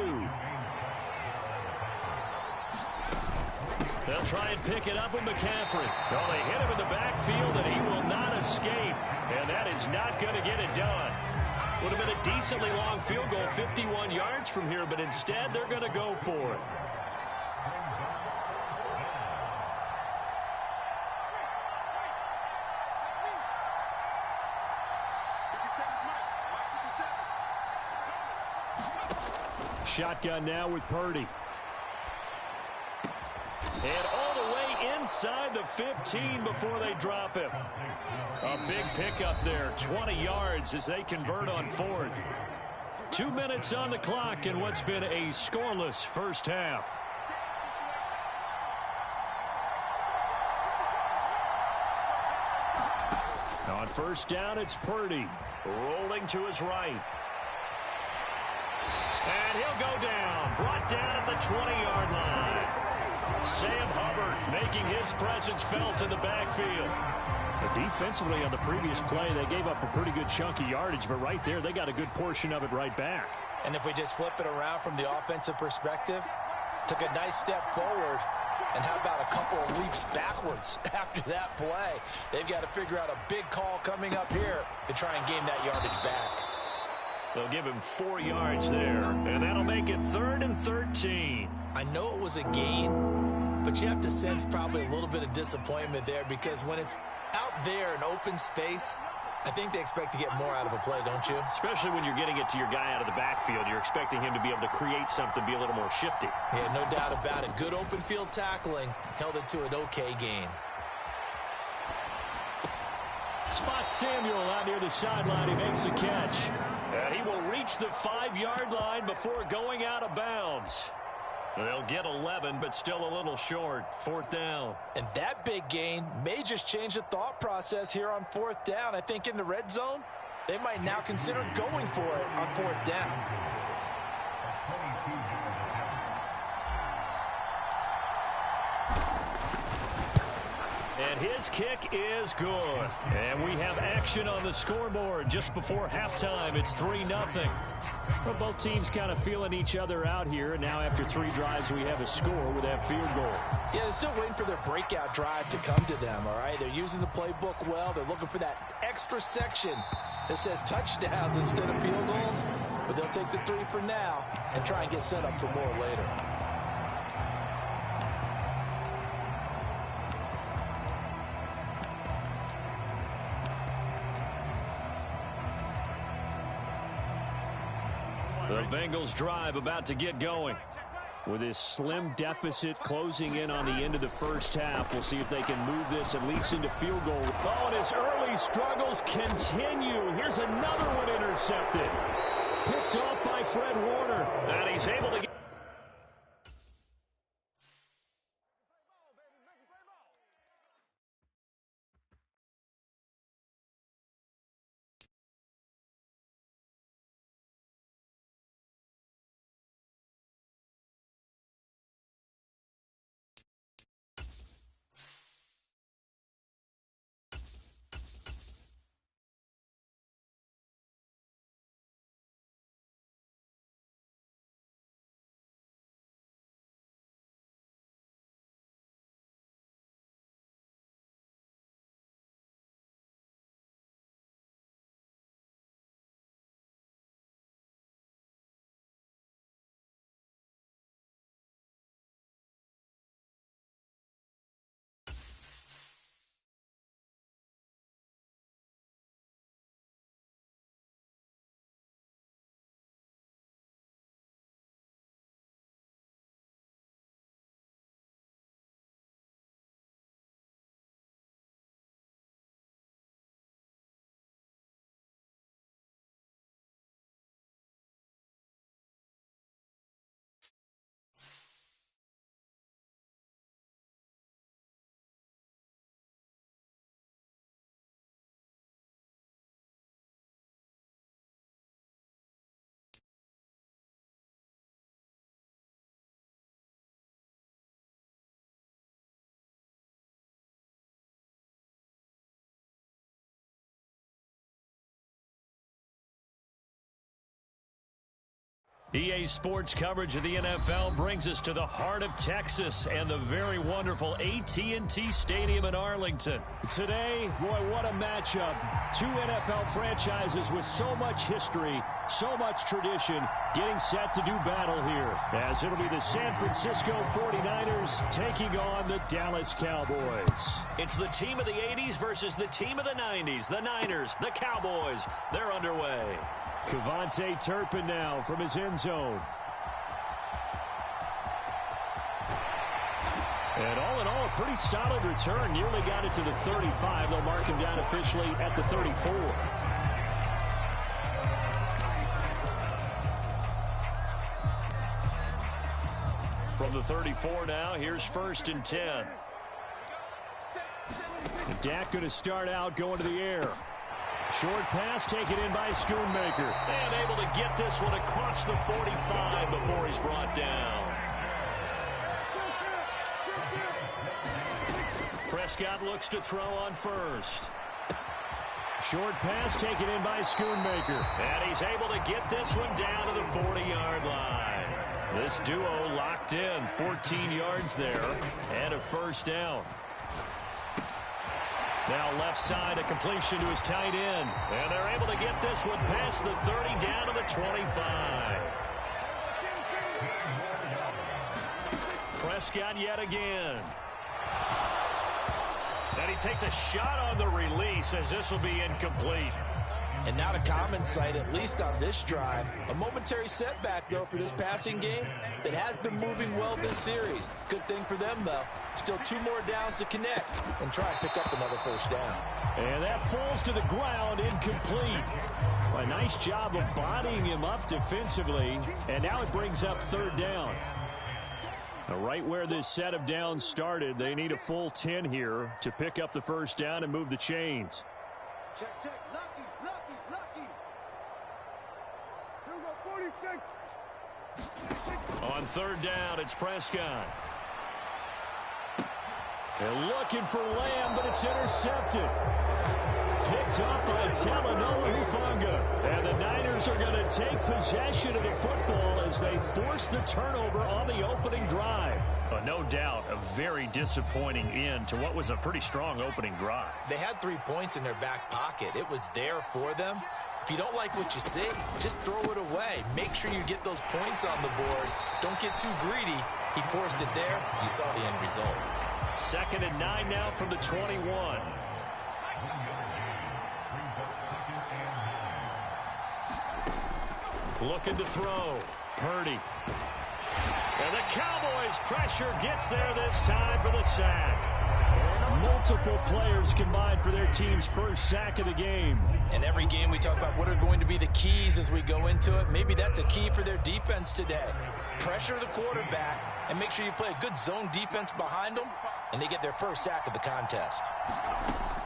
They'll try and pick it up with McCaffrey. Well, they hit him in the backfield, and he will not escape. And that is not going to get it done. Would have been a decently long field goal, 51 yards from here, but instead they're going to go for it. Shotgun now with Purdy. And all the way inside the 15 before they drop him. A big pickup there, 20 yards as they convert on 4th. 2 minutes on the clock in what's been a scoreless first half. On 1st down, it's Purdy. Rolling to his right. And he'll go down. Brought down at the 20-yard line. Sam Hubbard making his presence felt in the backfield. Defensively on the previous play, they gave up a pretty good chunk of yardage, but right there, they got a good portion of it right back. And if we just flip it around from the offensive perspective, took a nice step forward, and how about a couple of leaps backwards after that play? They've got to figure out a big call coming up here to try and gain that yardage back. They'll give him 4 yards there, and that'll make it 3rd and 13. I know it was a gain, but you have to sense probably a little bit of disappointment there because when it's out there in open space, I think they expect to get more out of a play, don't you? Especially when you're getting it to your guy out of the backfield. You're expecting him to be able to create something, be a little more shifty. Yeah, no doubt about it. Good open field tackling held it to an okay gain. Spot Samuel out near the sideline. He makes the catch. And he will reach the 5-yard line before going out of bounds. They'll get 11, but still a little short. 4th down. And that big gain may just change the thought process here on 4th down. I think in the red zone, they might now consider going for it on 4th down. And his kick is good. And we have action on the scoreboard just before halftime. It's 3-0. Well, both teams kind of feeling each other out here. And now after 3 drives, we have a score with that field goal. Yeah, they're still waiting for their breakout drive to come to them, all right? They're using the playbook well. They're looking for that extra section that says touchdowns instead of field goals. But they'll take the 3 for now and try and get set up for more later. The Bengals drive about to get going. With this slim deficit closing in on the end of the first half, we'll see if they can move this at least into field goal. Oh, and his early struggles continue. Here's another one intercepted. Picked off by Fred Warner. And he's able to get... EA Sports coverage of the NFL brings us to the heart of Texas and the very wonderful AT&T Stadium in Arlington. Today, boy, what a matchup. Two NFL franchises with so much history, so much tradition, getting set to do battle here. As it'll be the San Francisco 49ers taking on the Dallas Cowboys. It's the team of the 80s versus the team of the 90s. The Niners, the Cowboys, they're underway. Kevontae Turpin now from his end zone. And all in all, a pretty solid return. Nearly got it to the 35. They'll mark him down officially at the 34. From the 34 now, here's 1st and 10. Dak going to start out going to the air. Short pass taken in by Schoonmaker. And able to get this one across the 45 before he's brought down. Prescott looks to throw on 1st. Short pass taken in by Schoonmaker. And he's able to get this one down to the 40-yard line. This duo locked in, 14 yards there, and a 1st down. Now left side, a completion to his tight end. And they're able to get this one past the 30 down to the 25. Prescott yet again. And he takes a shot on the release as this will be incomplete. And not a common sight, at least on this drive. A momentary setback, though, for this passing game that has been moving well this series. Good thing for them, though. Still 2 more downs to connect and try and pick up another 1st down. And that falls to the ground, incomplete. A nice job of bodying him up defensively. And now it brings up 3rd down. Now, right where this set of downs started, they need a full 10 here to pick up the 1st down and move the chains. Check, check. Lucky. Here we go, 46. On 3rd down, it's Prescott. They're looking for Lamb, but it's intercepted. Picked up by Talanoa Hufanga. And the Niners are going to take possession of the football as they force the turnover on the opening drive. No doubt a very disappointing end to what was a pretty strong opening drive. They had 3 points in their back pocket. It was there for them. If you don't like what you see, just throw it away. Make sure you get those points on the board. Don't get too greedy. He forced it there. You saw the end result. 2nd and 9 now from the 21. Looking to throw. Purdy. And the Cowboys' pressure gets there this time for the sack. Multiple players combined for their team's 1st sack of the game. In every game we talk about what are going to be the keys as we go into it. Maybe that's a key for their defense today. Pressure the quarterback and make sure you play a good zone defense behind them, and they get their 1st sack of the contest.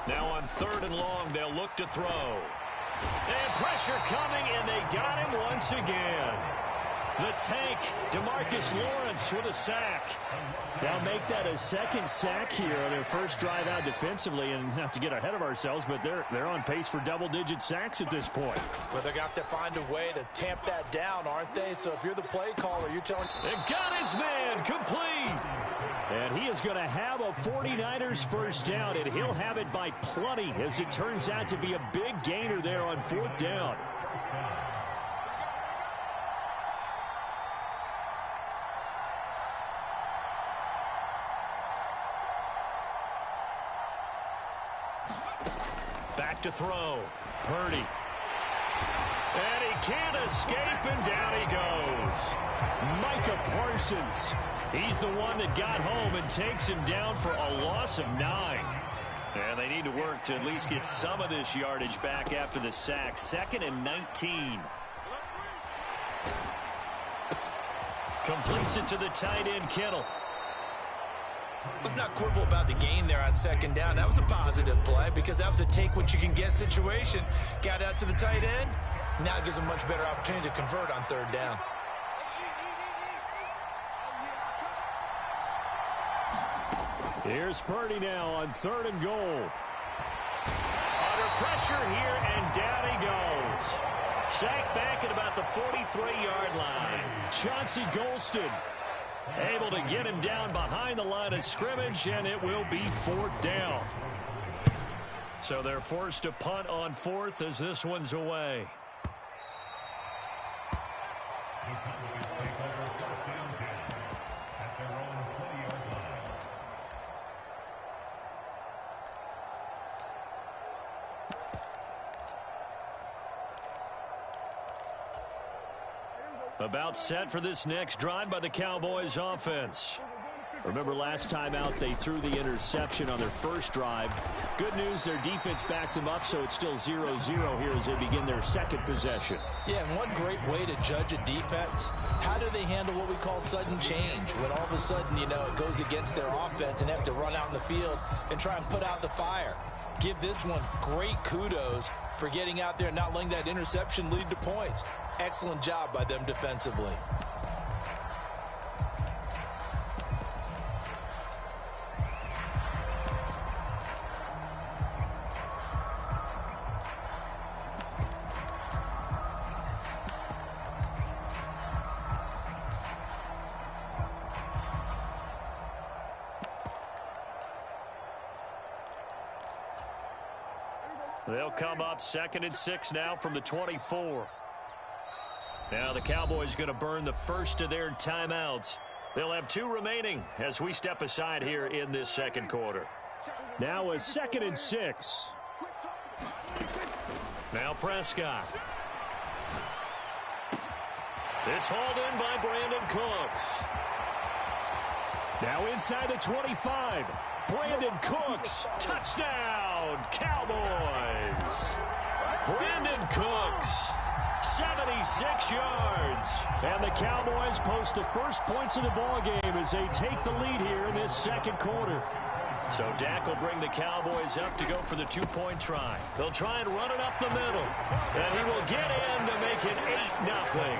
Now on 3rd and long, they'll look to throw. And pressure coming, and they got him once again. The tank, DeMarcus Lawrence with a sack. Now make that a 2nd sack here on their 1st drive out defensively, and not to get ahead of ourselves, but they're on pace for double-digit sacks at this point. Well, they're going to have to find a way to tamp that down, aren't they? So if you're the play caller, you're telling... They got his man complete. And he is going to have a 49ers 1st down, and he'll have it by plenty, as it turns out to be a big gainer there on 4th down. Back to throw. Purdy. And he can't escape, and down he goes. Micah Parsons. He's the one that got home and takes him down for a loss of 9. And they need to work to at least get some of this yardage back after the sack. 2nd and 19. Completes it to the tight end, Kittle. Let's not quibble about the gain there on 2nd down. That was a positive play because that was a take-what-you-can-get situation. Got out to the tight end. Now it gives them a much better opportunity to convert on 3rd down. Here's Purdy now on 3rd and goal. Under pressure here, and down he goes. Sacked back at about the 43-yard line. Chauncey Golston able to get him down behind the line of scrimmage, and it will be 4th down. So they're forced to punt on 4th as this one's away. About set for this next drive by the Cowboys offense. Remember last time out they threw the interception on their first drive. Good news, their defense backed them up, so it's still 0-0 here as they begin their second possession. Yeah, and one great way to judge a defense, how do they handle what we call sudden change? When all of a sudden, you know, it goes against their offense and they have to run out in the field and try and put out the fire. Give this one great kudos for getting out there and not letting that interception lead to points. Excellent job by them defensively. They'll come up 2nd and 6 now from the 24. Now the Cowboys going to burn the first of their timeouts. They'll have 2 remaining as we step aside here in this second quarter. Now a 2nd and 6. Now Prescott. It's hauled in by Brandon Cooks. Now inside the 25. Brandon Cooks. Touchdown, Cowboys. Brandon Cooks. 76 yards. And the Cowboys post the first points of the ball game as they take the lead here in this second quarter. So Dak will bring the Cowboys up to go for the 2-point try. They'll try and run it up the middle. And he will get in to make it 8-0.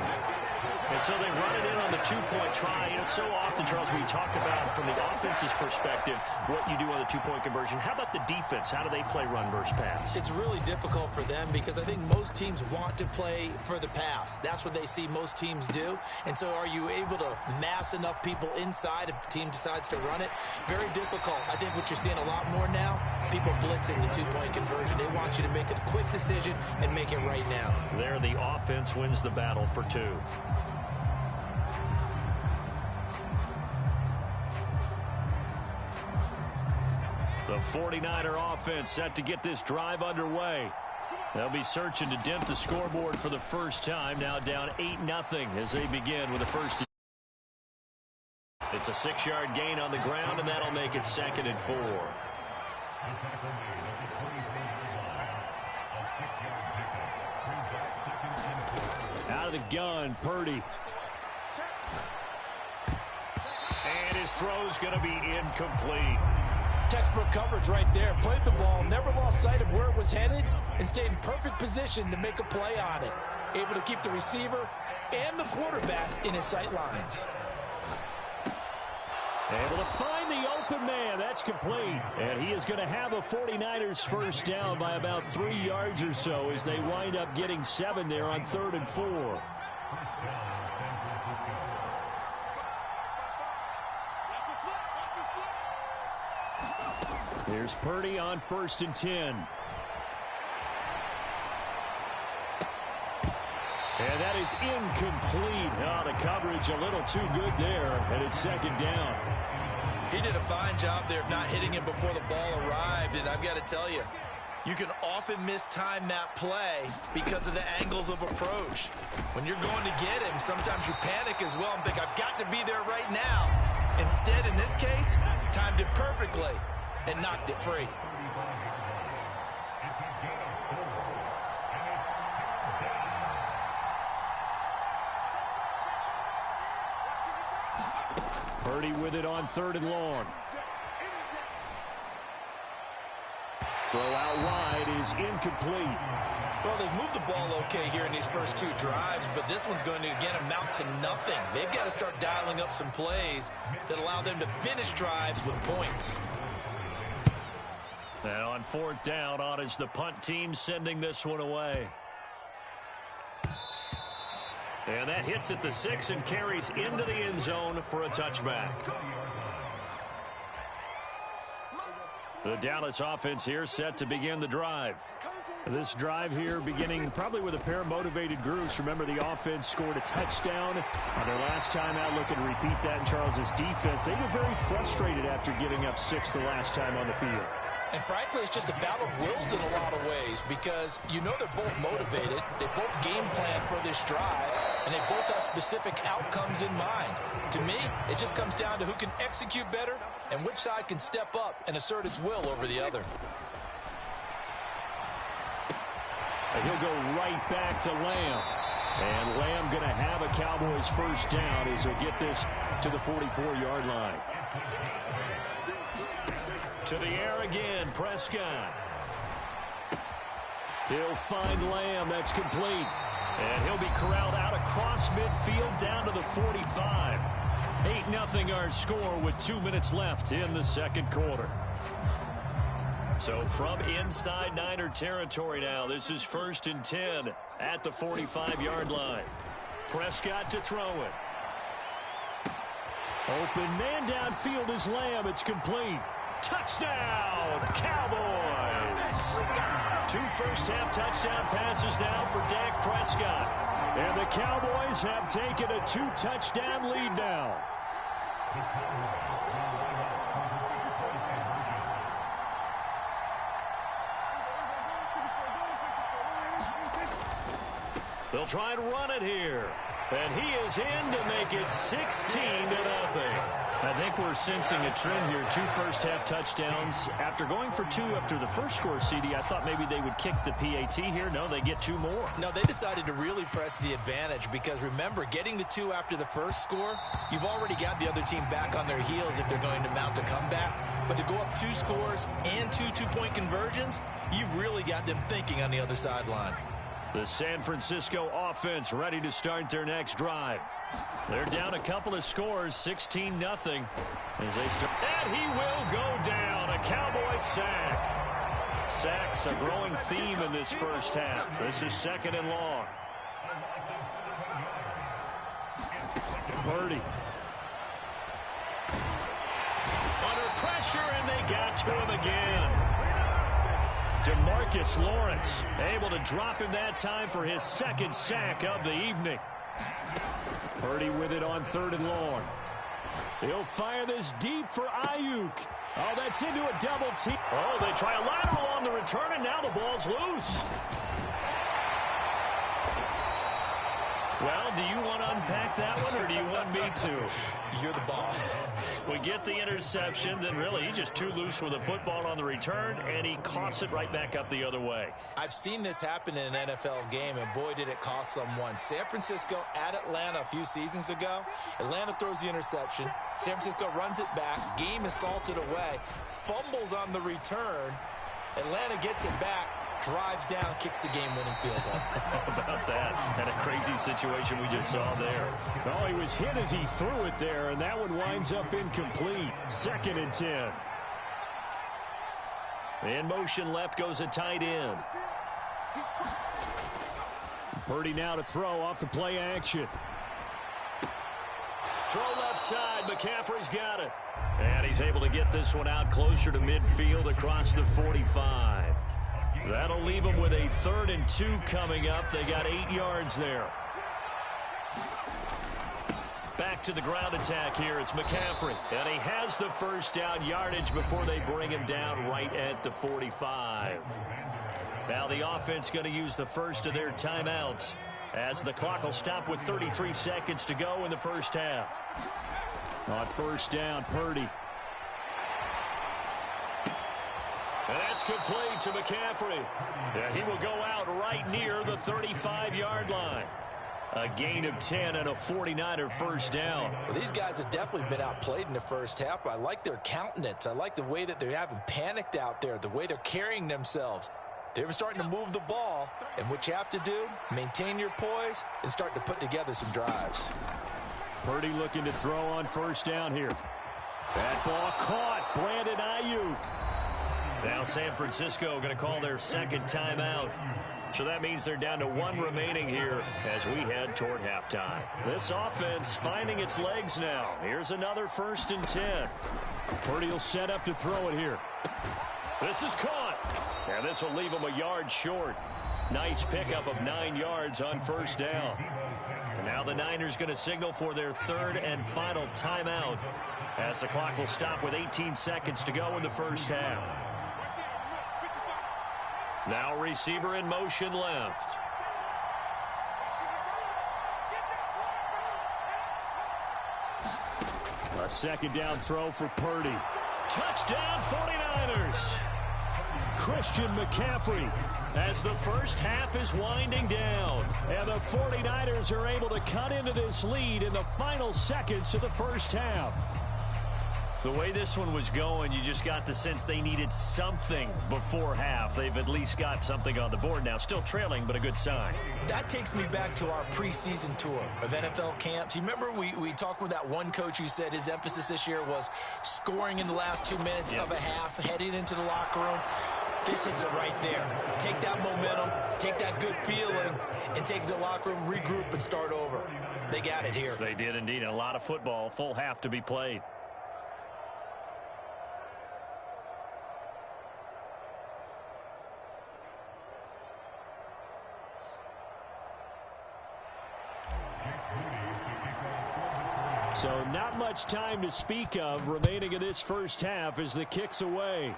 And so they run it in on the 2-point try. You know, so often, Charles, we talk about from the offense's perspective what you do on the 2-point conversion. How about the defense? How do they play run versus pass? It's really difficult for them because I think most teams want to play for the pass. That's what they see most teams do. And so are you able to mass enough people inside if the team decides to run it? Very difficult. I think what you're seeing a lot more now, people blitzing the 2-point conversion. They want you to make a quick decision and make it right now. There, the offense wins the battle for 2. The 49er offense set to get this drive underway. They'll be searching to dent the scoreboard for the first time. Now down 8-0 as they begin with the first. It's a 6-yard gain on the ground, and that'll make it 2nd and 4. Out of the gun, Purdy. And his throw's going to be incomplete. Textbook coverage right there. Played the ball, never lost sight of where it was headed, and stayed in perfect position to make a play on it. Able to keep the receiver and the quarterback in his sight lines. Able to find the open man. That's complete. And he is going to have a 49ers first down by about 3 yards or so as they wind up getting 7 there on 3rd and 4. Here's Purdy on 1st and 10. And that is incomplete. Oh, the coverage a little too good there, and it's 2nd down. He did a fine job there of not hitting him before the ball arrived, and I've got to tell you, you can often mistime that play because of the angles of approach. When you're going to get him, sometimes you panic as well and think, I've got to be there right now. Instead, in this case, timed it perfectly and knocked it free. Purdy with it on 3rd and long. Throw out wide is incomplete. Well, they've moved the ball okay here in these first 2 drives, but this one's going to, again, amount to nothing. They've got to start dialing up some plays that allow them to finish drives with points. And on 4th down, on is the punt team sending this one away. And that hits at the 6 and carries into the end zone for a touchback. The Dallas offense here set to begin the drive. This drive here beginning probably with a pair of motivated groups. Remember, the offense scored a touchdown on their last time out, looking to repeat that in Charles's defense. They were very frustrated after giving up 6 the last time on the field. And frankly, it's just a battle of wills in a lot of ways because you know they're both motivated. They both game plan for this drive, and they both have specific outcomes in mind. To me, it just comes down to who can execute better and which side can step up and assert its will over the other. And he'll go right back to Lamb. And Lamb going to have a Cowboys first down as he'll get this to the 44-yard line. To the air again, Prescott. He'll find Lamb. That's complete. And he'll be corralled out across midfield down to the 45. 8-0 our score with 2 minutes left in the second quarter. So from inside Niner territory now, this is 1st and 10 at the 45-yard line. Prescott to throw it. Open man downfield is Lamb. It's complete. Touchdown, Cowboys! 2 first-half touchdown passes now for Dak Prescott. And the Cowboys have taken a 2-touchdown lead now. They'll try and run it here. And he is in to make it 16-0. I think we're sensing a trend here. 2 first-half touchdowns. After going for 2 after the first score, CD, I thought maybe they would kick the PAT here. No, they get 2 more. No, they decided to really press the advantage because, remember, getting the 2 after the first score, you've already got the other team back on their heels if they're going to mount a comeback. But to go up 2 scores and 2 two-point conversions, you've really got them thinking on the other sideline. The San Francisco offense ready to start their next drive. They're down a couple of scores, 16-0. As they start. And he will go down. A Cowboy sack. Sacks a growing theme in this first half. This is 2nd and long. Purdy. Under pressure, and they got to him again. DeMarcus Lawrence able to drop him that time for his 2nd sack of the evening. Purdy with it on 3rd and long. He'll fire this deep for Ayuk. Oh, that's into a double team. Oh, they try a lateral on the return, and now the ball's loose. Well, do you want to unpack that one, or do you want me to? You're the boss. We get the interception, then really he's just too loose with the football on the return, and he coughs it right back up the other way. I've seen this happen in an NFL game, and boy, did it cost someone. San Francisco at Atlanta a few seasons ago. Atlanta throws the interception. San Francisco runs it back. Game is salted away. Fumbles on the return. Atlanta gets it back. Drives down, kicks the game-winning field goal. How about that? And a crazy situation we just saw there. Oh, he was hit as he threw it there, and that one winds up incomplete. 2nd and 10. In motion left goes a tight end. Purdy now to throw off the play action. Throw left side. McCaffrey's got it. And he's able to get this one out closer to midfield across the 45. That'll leave them with a 3rd and 2 coming up. They got 8 yards there. Back to the ground attack here. It's McCaffrey. And he has the first down yardage before they bring him down right at the 45. Now the offense going to use the first of their timeouts as the clock will stop with 33 seconds to go in the first half. On first down, Purdy. And that's complete to McCaffrey. And he will go out right near the 35-yard line. A gain of 10 and a 49er first down. Well, these guys have definitely been outplayed in the first half. I like their countenance. I like the way that they haven't panicked out there, the way they're carrying themselves. They're starting to move the ball, and what you have to do, maintain your poise and start to put together some drives. Purdy looking to throw on first down here. That ball caught. Brandon Ayuk. Now San Francisco going to call their second timeout. So that means they're down to 1 remaining here as we head toward halftime. This offense finding its legs now. Here's another 1st and 10. Purdy will set up to throw it here. This is caught. And this will leave him a yard short. Nice pickup of 9 yards on 1st down. And now the Niners going to signal for their 3rd and final timeout as the clock will stop with 18 seconds to go in the 1st half. Now receiver in motion left. A 2nd down throw for Purdy. Touchdown 49ers. Christian McCaffrey As the first half is winding down. And the 49ers are able to cut into this lead in the final seconds of the first half. The way this one was going, you just got the sense they needed something before half. They've at least got something on the board now. Still trailing, but a good sign. That takes me back to our preseason tour of NFL camps. You remember we talked with that one coach who said his emphasis this year was scoring in the last 2 minutes of a half, heading into the locker room. This hits it right there. Take that momentum, take that good feeling, and take the locker room, regroup, and start over. They got it here. They did indeed. A lot of football, full half to be played. So not much time to speak of remaining in this first half as the kick's away.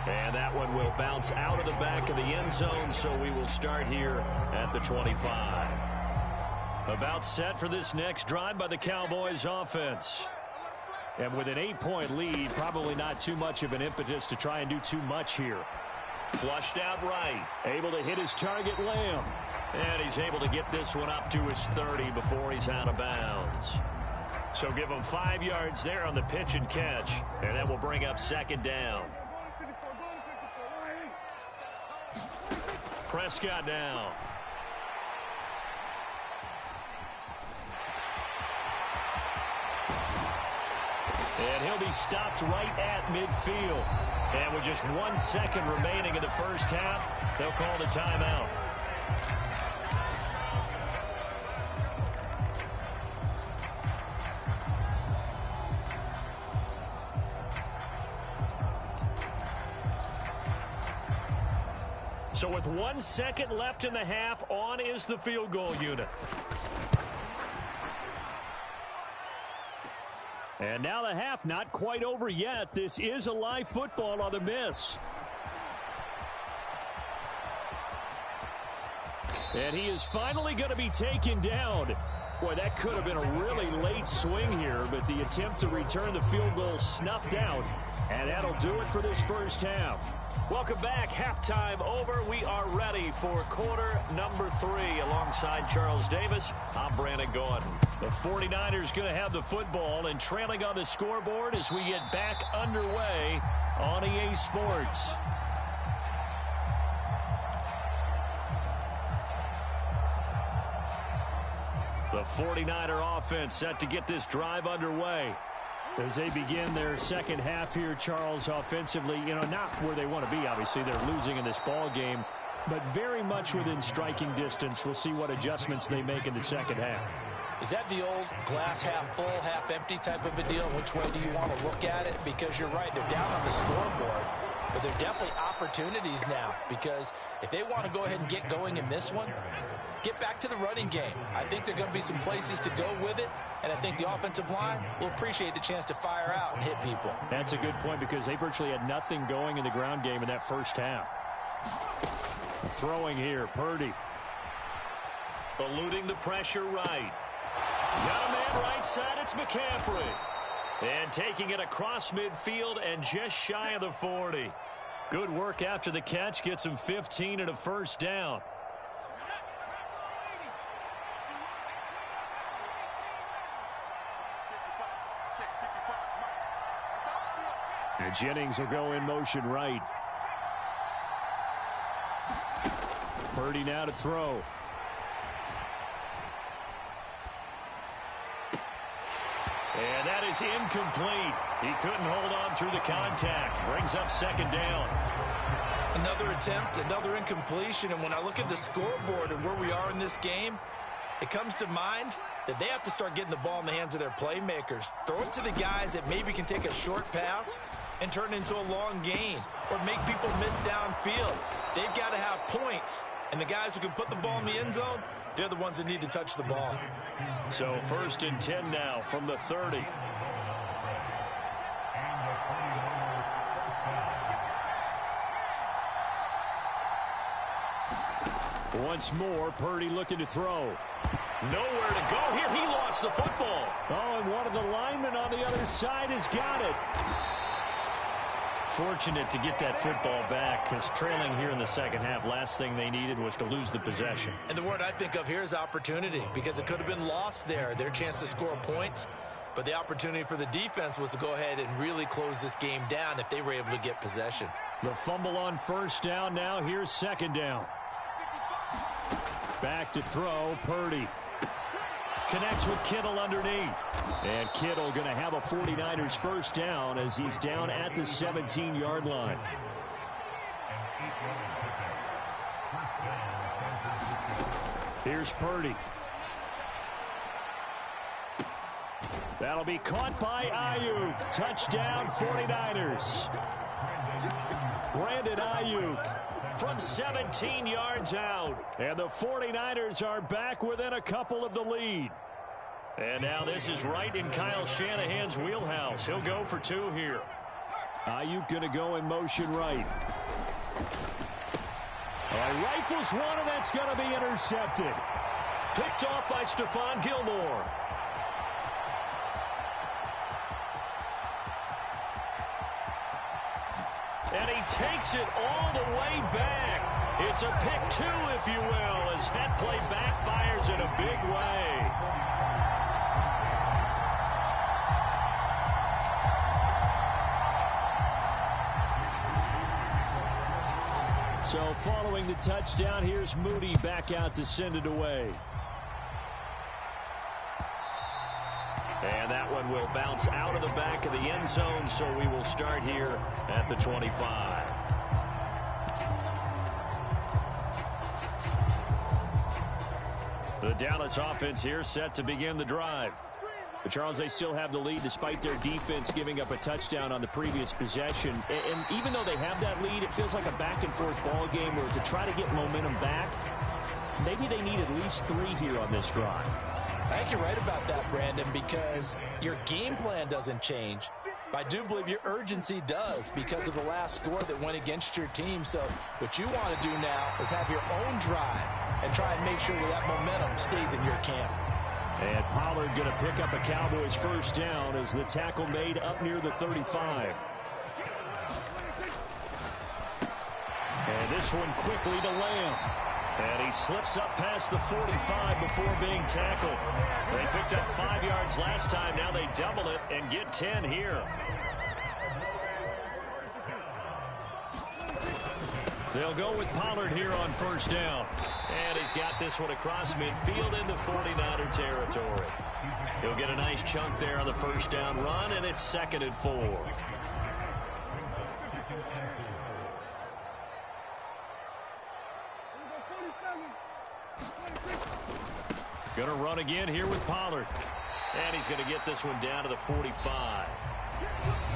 And that one will bounce out of the back of the end zone, so we will start here at the 25. About set for this next drive by the Cowboys offense. And with an 8-point lead, probably not too much of an impetus to try and do too much here. Flushed out right. Able to hit his target, Lamb. And he's able to get this one up to his 30 before he's out of bounds. So give him 5 yards there on the pitch and catch. And that will bring up 2nd down. Prescott down. And he'll be stopped right at midfield. And with just 1 second remaining in the first half, they'll call the timeout. So with 1 second left in the half, on is the field goal unit. And now the half not quite over yet. This is a live football on the miss. And he is finally going to be taken down. Boy, that could have been a really late swing here, but the attempt to return the field goal snuffed out. And that'll do it for this first half. Welcome back. Halftime over. We are ready for quarter number 3. Alongside Charles Davis, I'm Brandon Gordon. The 49ers going to have the football and trailing on the scoreboard as we get back underway on EA Sports. The 49er offense set to get this drive underway. As they begin their second half here, Charles, offensively, not where they want to be. Obviously, they're losing in this ball game, but very much within striking distance. We'll see what adjustments they make in the second half. Is that the old glass half full, half empty type of a deal? Which way do you want to look at it? Because you're right, they're down on the scoreboard, but there are definitely opportunities now, because if they want to go ahead and get going in this one, get back to the running game. I think there are going to be some places to go with it, and I think the offensive line will appreciate the chance to fire out and hit people. That's a good point, because they virtually had nothing going in the ground game in that first half. Throwing here, Purdy. Eluding the pressure right. Got a man right side, it's McCaffrey. And taking it across midfield and just shy of the 40. Good work after the catch, gets him 15 and a first down. And Jennings will go in motion right. Purdy now to throw. And that is incomplete. He couldn't hold on through the contact. Brings up second down. Another attempt, another incompletion. And when I look at the scoreboard and where we are in this game, it comes to mind that they have to start getting the ball in the hands of their playmakers. Throw it to the guys that maybe can take a short pass and turn it into a long gain or make people miss downfield. They've got to have points. And the guys who can put the ball in the end zone, they're the ones that need to touch the ball. So 1st and 10 now from the 30. Once more, Purdy looking to throw. Nowhere to go here. He lost the football. Oh, and one of the linemen on the other side has got it. Fortunate to get that football back, because trailing here in the second half, last thing they needed was to lose the possession. And the word I think of here is opportunity, because it could have been lost there, their chance to score points. But the opportunity for the defense was to go ahead and really close this game down if they were able to get possession. The fumble on first down. Now here's second down. Back to throw, Purdy. Connects with Kittle underneath. And Kittle going to have a 49ers first down as he's down at the 17-yard line. Here's Purdy. That'll be caught by Ayuk. Touchdown, 49ers. Brandon Ayuk from 17 yards out. And the 49ers are back within a couple of the lead. And now this is right in Kyle Shanahan's wheelhouse. He'll go for 2 here. Ayuk going to go in motion right. Rifles one, and that's going to be intercepted. Picked off by Stephon Gilmore. And he takes it all the way back. It's a pick 2, if you will, as that play backfires in a big way. So following the touchdown, here's Moody back out to send it away. And that one will bounce out of the back of the end zone, so we will start here at the 25. The Dallas offense here set to begin the drive. But Charles, they still have the lead despite their defense giving up a touchdown on the previous possession. And even though they have that lead, it feels like a back-and-forth ball game where to try to get momentum back, maybe they need at least 3 here on this drive. I think you're right about that, Brandon, because your game plan doesn't change. I do believe your urgency does because of the last score that went against your team. So what you want to do now is have your own drive and try and make sure that momentum stays in your camp. And Pollard going to pick up a Cowboys first down as the tackle made up near the 35. And this one quickly to Lamb. And he slips up past the 45 before being tackled. They picked up 5 yards last time. Now they double it and get 10 here. They'll go with Pollard here on first down. And he's got this one across midfield into 49er territory. He'll get a nice chunk there on the first down run, and it's 2nd and 4. Going to run again here with Pollard. And he's going to get this one down to the 45.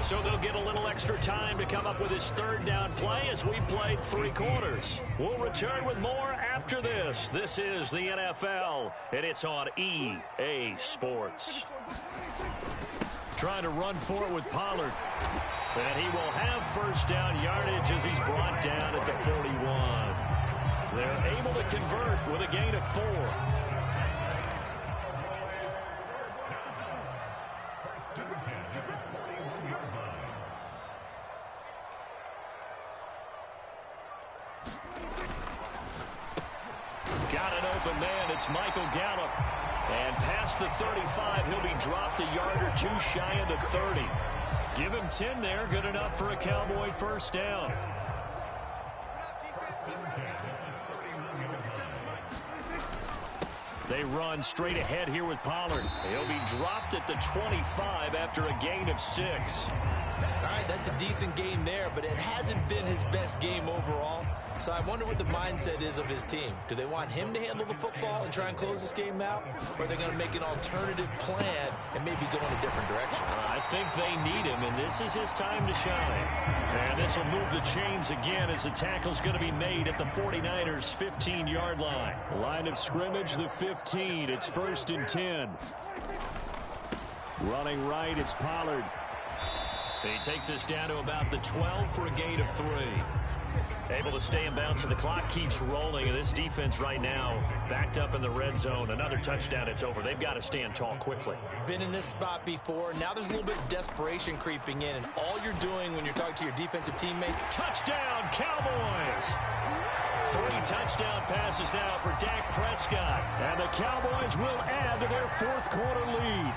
So they'll get a little extra time to come up with his 3rd down play as we played 3 quarters. We'll return with more after this. This is the NFL, and it's on EA Sports. Trying to run for it with Pollard. And he will have first down yardage as he's brought down at the 41. They're able to convert with a gain of 4. Got an open man. It's Michael Gallup. And past the 35, he'll be dropped a yard or 2 shy of the 30. Give him 10 there. Good enough for a Cowboy first down. They run straight ahead here with Pollard. He'll be dropped at the 25 after a gain of 6. All right, that's a decent game there, but it hasn't been his best game overall. So I wonder what the mindset is of his team. Do they want him to handle the football and try and close this game out? Or are they going to make an alternative plan and maybe go in a different direction? I think they need him, and this is his time to shine. And this will move the chains again as the tackle's going to be made at the 49ers' 15-yard line. Line of scrimmage, the 15. It's 1st and 10. Running right, it's Pollard. He takes us down to about the 12 for a gain of 3. Able to stay in bounds, so the clock keeps rolling, and this defense right now backed up in the red zone. Another touchdown, it's over. They've got to stand tall quickly. Been in this spot before. Now there's a little bit of desperation creeping in, and all you're doing when you're talking to your defensive teammate, touchdown, Cowboys! 3 touchdown passes now for Dak Prescott, and the Cowboys will add to their 4th quarter lead.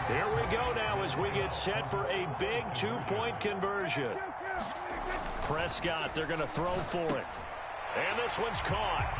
Here we go now as we get set for a big 2-point conversion. Prescott, they're going to throw for it. And this one's caught.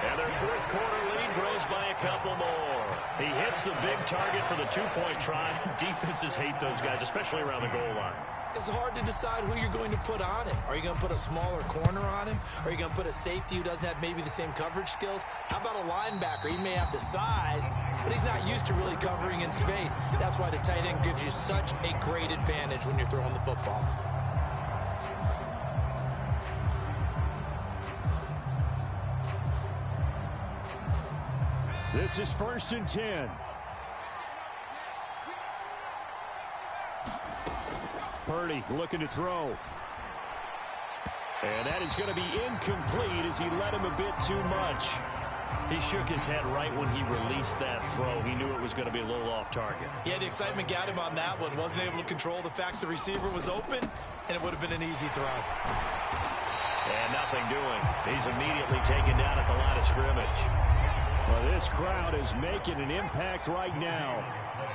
And their 4th quarter lead grows by a couple more. He hits the big target for the 2-point try. Defenses hate those guys, especially around the goal line. It's hard to decide who you're going to put on him. Are you going to put a smaller corner on him? Are you going to put a safety who doesn't have maybe the same coverage skills? How about a linebacker? He may have the size, but he's not used to really covering in space. That's why the tight end gives you such a great advantage when you're throwing the football. This is 1st and 10. Purdy looking to throw. And that is going to be incomplete as he let him a bit too much. He shook his head right when he released that throw. He knew it was going to be a little off target. Yeah, the excitement got him on that one. Wasn't able to control the fact the receiver was open, and it would have been an easy throw. And nothing doing. He's immediately taken down at the line of scrimmage. Well, this crowd is making an impact right now.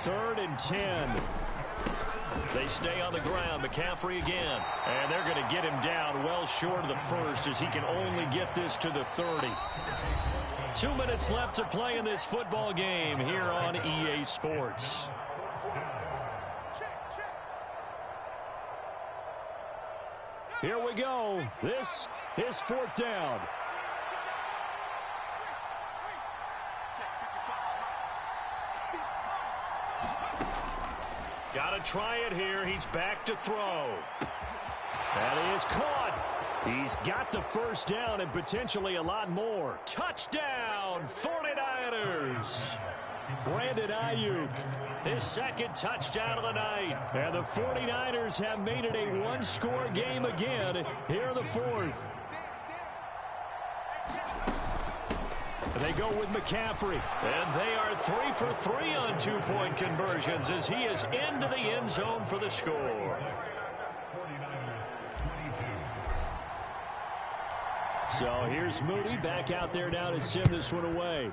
3rd and 10. They stay on the ground. McCaffrey again. And they're going to get him down well short of the 1st as he can only get this to the 30. 2 minutes left to play in this football game here on EA Sports. Here we go. This is 4th down. Got to try it here. He's back to throw. That is caught. He's got the 1st down and potentially a lot more. Touchdown, 49ers. Brandon Ayuk, his 2nd touchdown of the night. And the 49ers have made it a 1-score game again here in the 4th. They go with McCaffrey, and they are 3 for 3 on 2-point conversions as he is into the end zone for the score. So here's Moody back out there now to send this one away.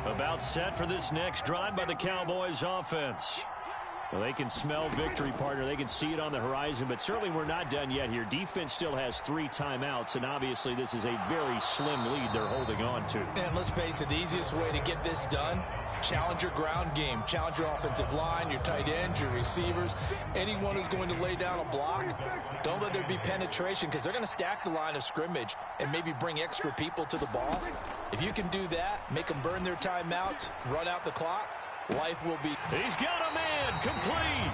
About set for this next drive by the Cowboys offense. Well, they can smell victory, partner. They can see it on the horizon, but certainly we're not done yet here. Defense still has 3 timeouts, and obviously this is a very slim lead they're holding on to. And let's face it, the easiest way to get this done, challenge your ground game. Challenge your offensive line, your tight ends, your receivers. Anyone who's going to lay down a block, don't let there be penetration because they're going to stack the line of scrimmage and maybe bring extra people to the ball. If you can do that, make them burn their timeouts, run out the clock, life will be. He's got a man complete.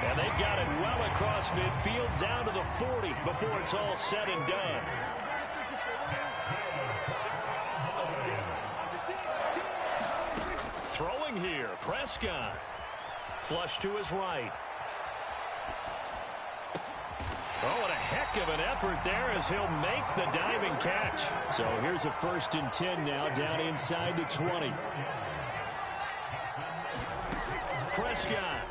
And they've got it well across midfield down to the 40 before it's all said and done. Throwing here, Prescott. Flush to his right. Oh, what a heck of an effort there as he'll make the diving catch. So here's a 1st and 10 now down inside the 20. Prescott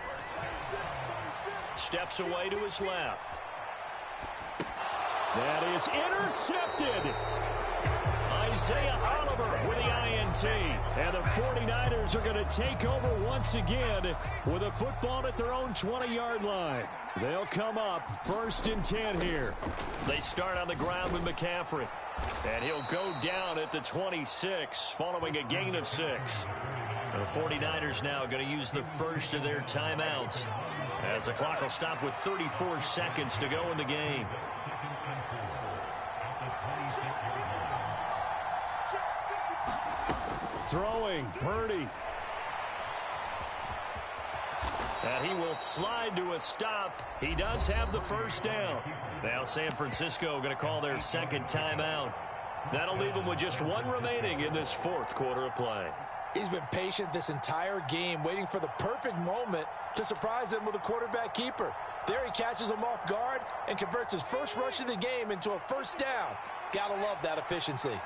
steps away to his left. That is intercepted. Isaiah Oliver with the INT. And the 49ers are going to take over once again with a football at their own 20-yard line. They'll come up 1st and 10 here. They start on the ground with McCaffrey. And he'll go down at the 26 following a gain of 6. The 49ers now going to use the first of their timeouts as the clock will stop with 34 seconds to go in the game. Throwing, Purdy. And he will slide to a stop. He does have the first down. Now San Francisco going to call their second timeout. That'll leave them with just 1 remaining in this 4th quarter of play. He's been patient this entire game, waiting for the perfect moment to surprise them with a quarterback keeper. There he catches him off guard and converts his first rush of the game into a first down. Gotta love that efficiency.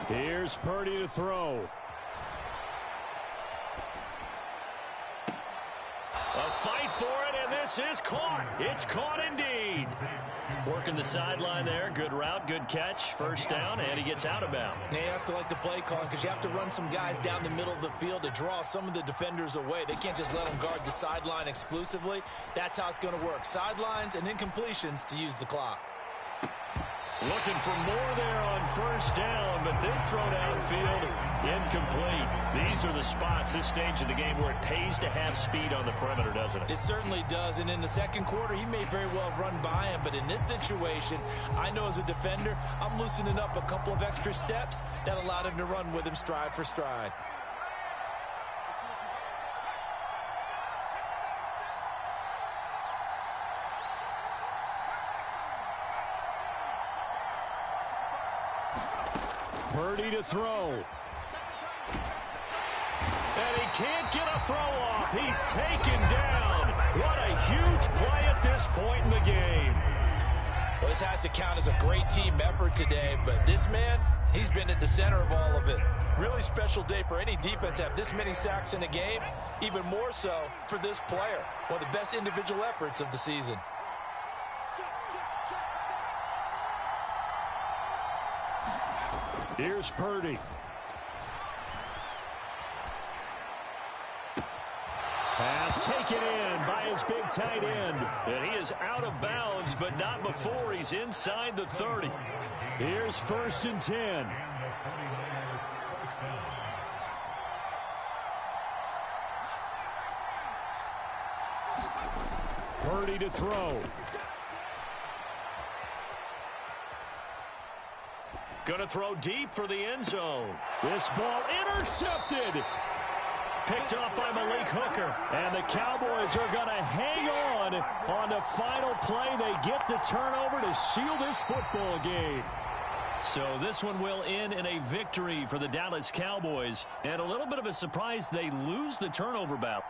Here's Purdy to throw. A fight for it, and this is caught. It's caught indeed. Working the sideline there. Good route, good catch. First down, and he gets out of bounds. Now you have to like the play calling because you have to run some guys down the middle of the field to draw some of the defenders away. They can't just let them guard the sideline exclusively. That's how it's going to work. Sidelines and incompletions to use the clock. Looking for more there on first down, but this throw downfield, incomplete. These are the spots, this stage of the game, where it pays to have speed on the perimeter, doesn't it? It certainly does, and in the second quarter, he may very well have run by him, but in this situation, I know as a defender, I'm loosening up a couple of extra steps that allowed him to run with him stride for stride. Purdy to throw. And he can't get a throw off. He's taken down. What a huge play at this point in the game. Well, this has to count as a great team effort today, but this man, he's been at the center of all of it. Really special day for any defense to have this many sacks in a game, even more so for this player. One of the best individual efforts of the season. Here's Purdy. Pass taken in by his big tight end. And he is out of bounds, but not before he's inside the 30. Here's 1st and 10. Purdy to throw. Going to throw deep for the end zone. This ball intercepted. Picked off by Malik Hooker. And the Cowboys are going to hang on the final play. They get the turnover to seal this football game. So this one will end in a victory for the Dallas Cowboys. And a little bit of a surprise, they lose the turnover battle.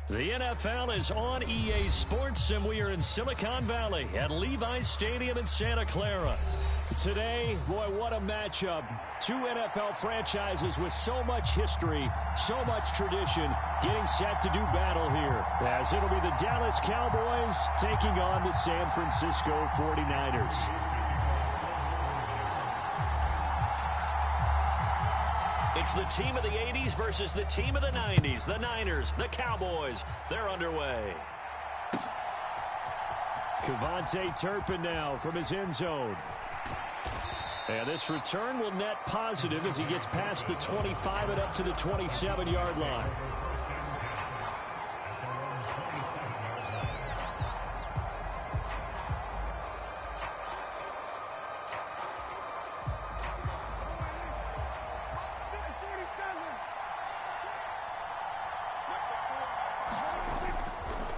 The NFL is on EA Sports, and we are in Silicon Valley at Levi's Stadium in Santa Clara. Today, boy, what a matchup. Two NFL franchises with so much history, so much tradition, getting set to do battle here. As it'll be the Dallas Cowboys taking on the San Francisco 49ers. It's the team of the 80s versus the team of the 90s. The Niners, the Cowboys, they're underway. Kevontae Turpin now from his end zone. And this return will net positive as he gets past the 25 and up to the 27-yard line.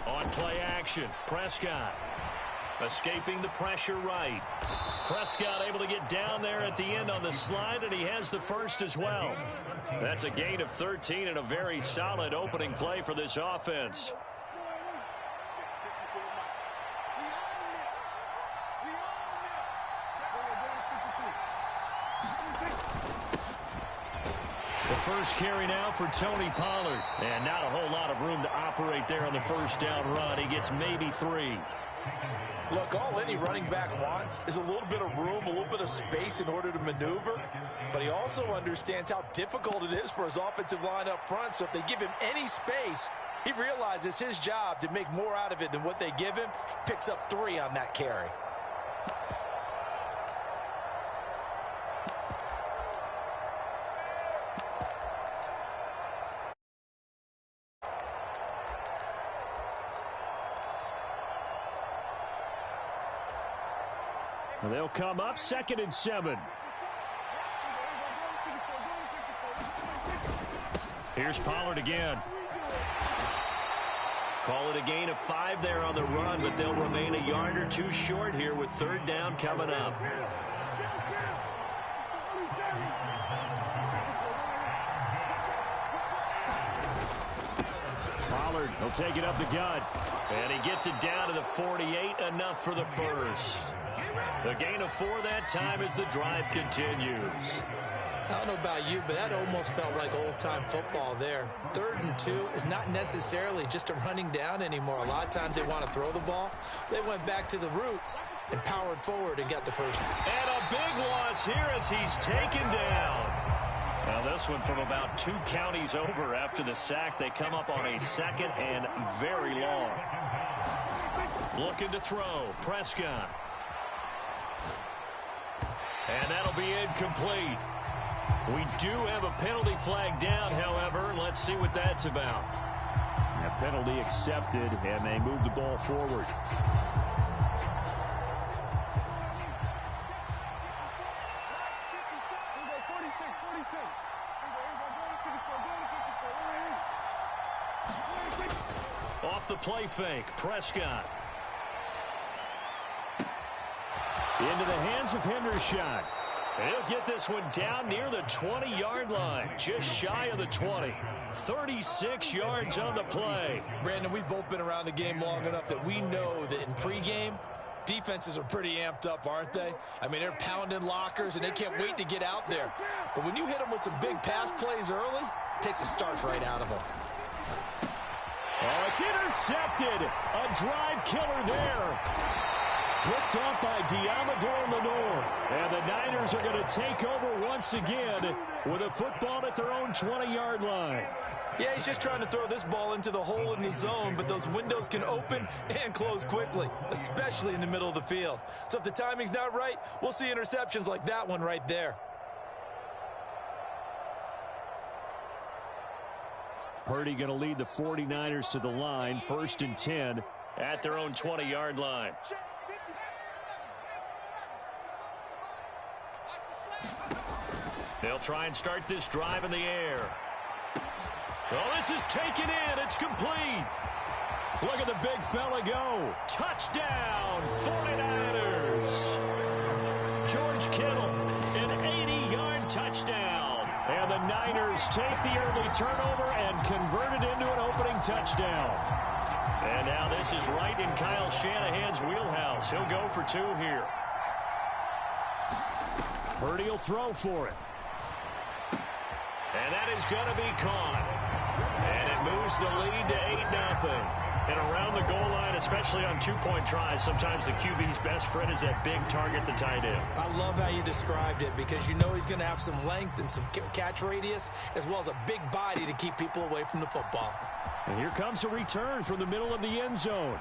On play action, Prescott. Escaping the pressure right. Prescott able to get down there at the end on the slide, and he has the first as well. That's a gain of 13 and a very solid opening play for this offense. The first carry now for Tony Pollard. And not a whole lot of room to operate there on the first down run. He gets maybe 3. Look, all any running back wants is a little bit of room, a little bit of space in order to maneuver. But he also understands how difficult it is for his offensive line up front. So if they give him any space, he realizes his job to make more out of it than what they give him. Picks up 3 on that carry. They'll come up 2nd and 7. Here's Pollard again. Call it a gain of 5 there on the run, but they'll remain a yard or 2 short here with 3rd down coming up. Pollard, he'll take it up the gut. And he gets it down to the 48, enough for the first. The gain of 4 that time as the drive continues. I don't know about you, but that almost felt like old-time football there. 3rd and 2 is not necessarily just a running down anymore. A lot of times they want to throw the ball. They went back to the roots and powered forward and got the first. And a big loss here as he's taken down. Now this one from about 2 counties over after the sack. They come up on a 2nd and very long. Looking to throw. Prescott. And that'll be incomplete. We do have a penalty flag down, however. Let's see what that's about. A penalty accepted, and they move the ball forward. Off the play fake, Prescott. Into the hands of Hendershot. He'll get this one down near the 20-yard line, just shy of the 20. 36 yards on the play. Brandon, we've both been around the game long enough that we know that in pregame, defenses are pretty amped up, aren't they? I mean, they're pounding lockers, and they can't wait to get out there. But when you hit them with some big pass plays early, it takes the starch right out of them. Oh, it's intercepted. A drive killer there. Picked up by Diamador Lenore. And the Niners are going to take over once again with a football at their own 20-yard line. Yeah, he's just trying to throw this ball into the hole in the zone, but those windows can open and close quickly, especially in the middle of the field. So if the timing's not right, we'll see interceptions like that one right there. Purdy going to lead the 49ers to the line, 1st and 10 at their own 20-yard line. They'll try and start this drive in the air. Oh, this is taken in. It's complete. Look at the big fella go. Touchdown, 49ers. George Kittle, an 80-yard touchdown. And the Niners take the early turnover and convert it into an opening touchdown. And now this is right in Kyle Shanahan's wheelhouse. He'll go for 2 here. Purdy will throw for it. And that is going to be caught. And it moves the lead to 8-0. And around the goal line, especially on 2-point tries, sometimes the QB's best friend is that big target, the tight end. I love how you described it because you know he's going to have some length and some catch radius as well as a big body to keep people away from the football. And here comes a return from the middle of the end zone.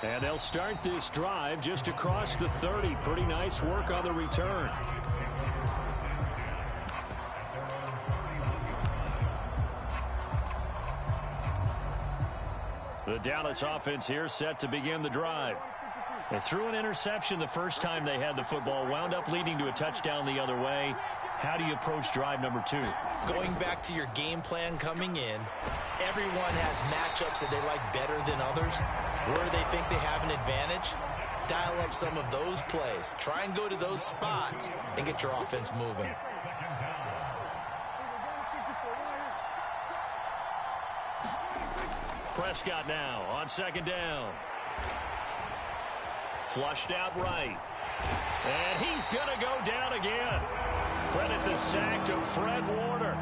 And they'll start this drive just across the 30. Pretty nice work on the return. The Dallas offense here set to begin the drive. They threw an interception the first time they had the football, wound up leading to a touchdown the other way. How do you approach drive number 2? Going back to your game plan coming in, everyone has matchups that they like better than others. Where they think they have an advantage, dial up some of those plays. Try and go to those spots and get your offense moving. Prescott now on 2nd down. Flushed out right. And he's going to go down again. Credit the sack to Fred Warner.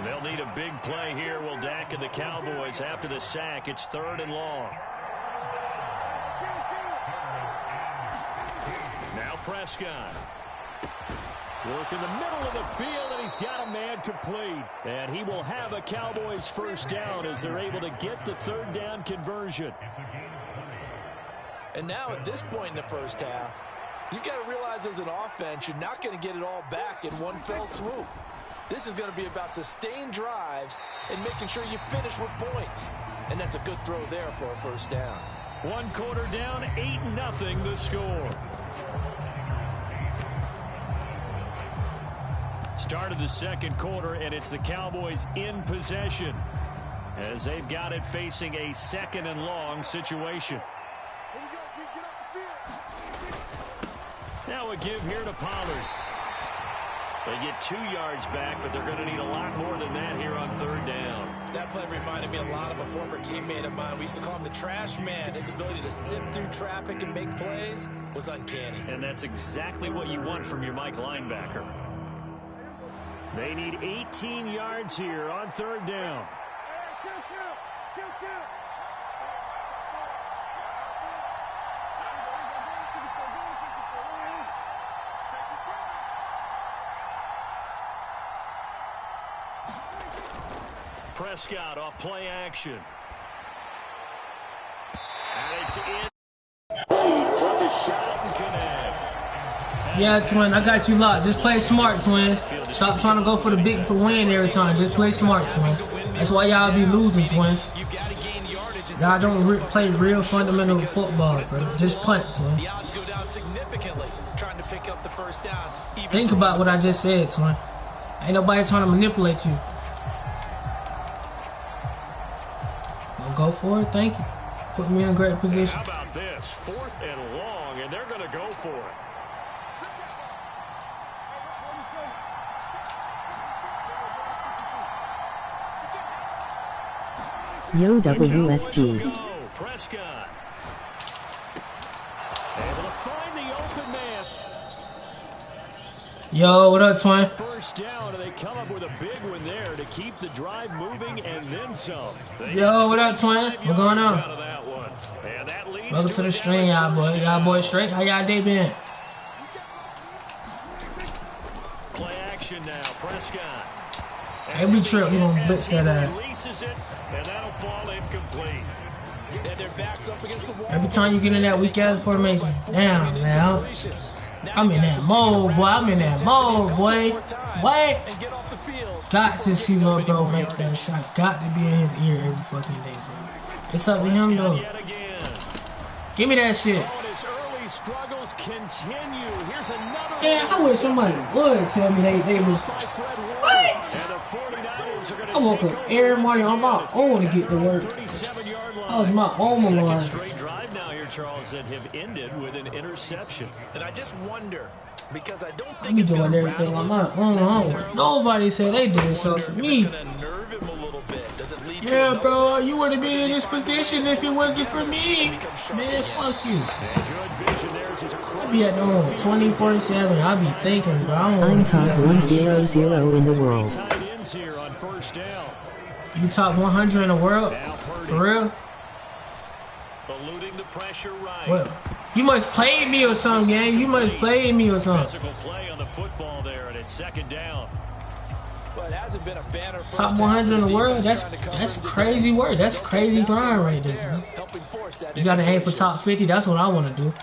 They'll need a big play here, will Dak and the Cowboys. After the sack, it's 3rd and long. Now Prescott. Work in the middle of the field, and he's got a man complete. And he will have a Cowboys first down as they're able to get the 3rd down conversion. And now at this point in the first half, you've got to realize as an offense, you're not going to get it all back in one fell swoop. This is going to be about sustained drives and making sure you finish with points. And that's a good throw there for a first down. 1 quarter down, 8-0 the score. Start of the 2nd quarter, and it's the Cowboys in possession as they've got it facing a 2nd and long situation. Now a give here to Pollard. They get 2 yards back, but they're going to need a lot more than that here on 3rd down. That play reminded me a lot of a former teammate of mine. We used to call him the trash man. His ability to sift through traffic and make plays was uncanny. And that's exactly what you want from your Mike linebacker. They need 18 yards here on 3rd down. Prescott off play action. And it's in. Took a shot and connect. Yeah, twin, I got you locked. Just play smart, twin. Stop trying to go for the big win every time. Just play smart, twin. That's why y'all be losing, twin. Y'all don't play real fundamental football, bro. Just punt, twin. Think about what I just said, twin. Ain't nobody trying to manipulate you. Well, go for it. Thank you. Put me in a great position. How about this? 4th and long, and they're going to go for it. Yo, WSG. Prescott. Able to find the open man. Yo, what up, twin? First down, and they come up with a big one there to keep the drive moving and then some. Yo, what up, twin? What's going on? And welcome to the stream, y'all boy. Y'all boys straight? How y'all day been? Play action now, Prescott. Every trip we gonna blitz that releases it, and that'll fall incomplete. And their backs up against the wall. Every time you get in that weak ass formation, damn, man. I'm in that mode, boy. I'm in that mode, boy. What? Got to see Lil Bro make that shot. Got to be in his ear every fucking day, bro. It's up to him, though. Give me that shit. Yeah, I wish somebody would tell me they was. What? I woke up every morning on my own to get to work. That was my alma mater. Second straight drive now here, Charles, that have ended with an interception. And I just wonder, because I don't I think be it's doing going to everything on rattle my him own. necessarily. Nobody said they did something for me. It's going to nerve him a little bit. Does it lead to Yeah, another bro, you would have been in this position if it wasn't for me. Man, fuck you. I be at home 24/7. I be thinking, bro. I don't I'm want to be top at 100 in the world. Tight ends here on first down. You top 100 in the world? For real? Eluding the pressure right. Well, you must play me or something, gang. You must play me or something. Physical play on the football there, and it's second down. But it hasn't been a banner Top 100 in the world? That's crazy work. That's crazy grind right there, bro. You gotta aim for top 50. That's what I want to do.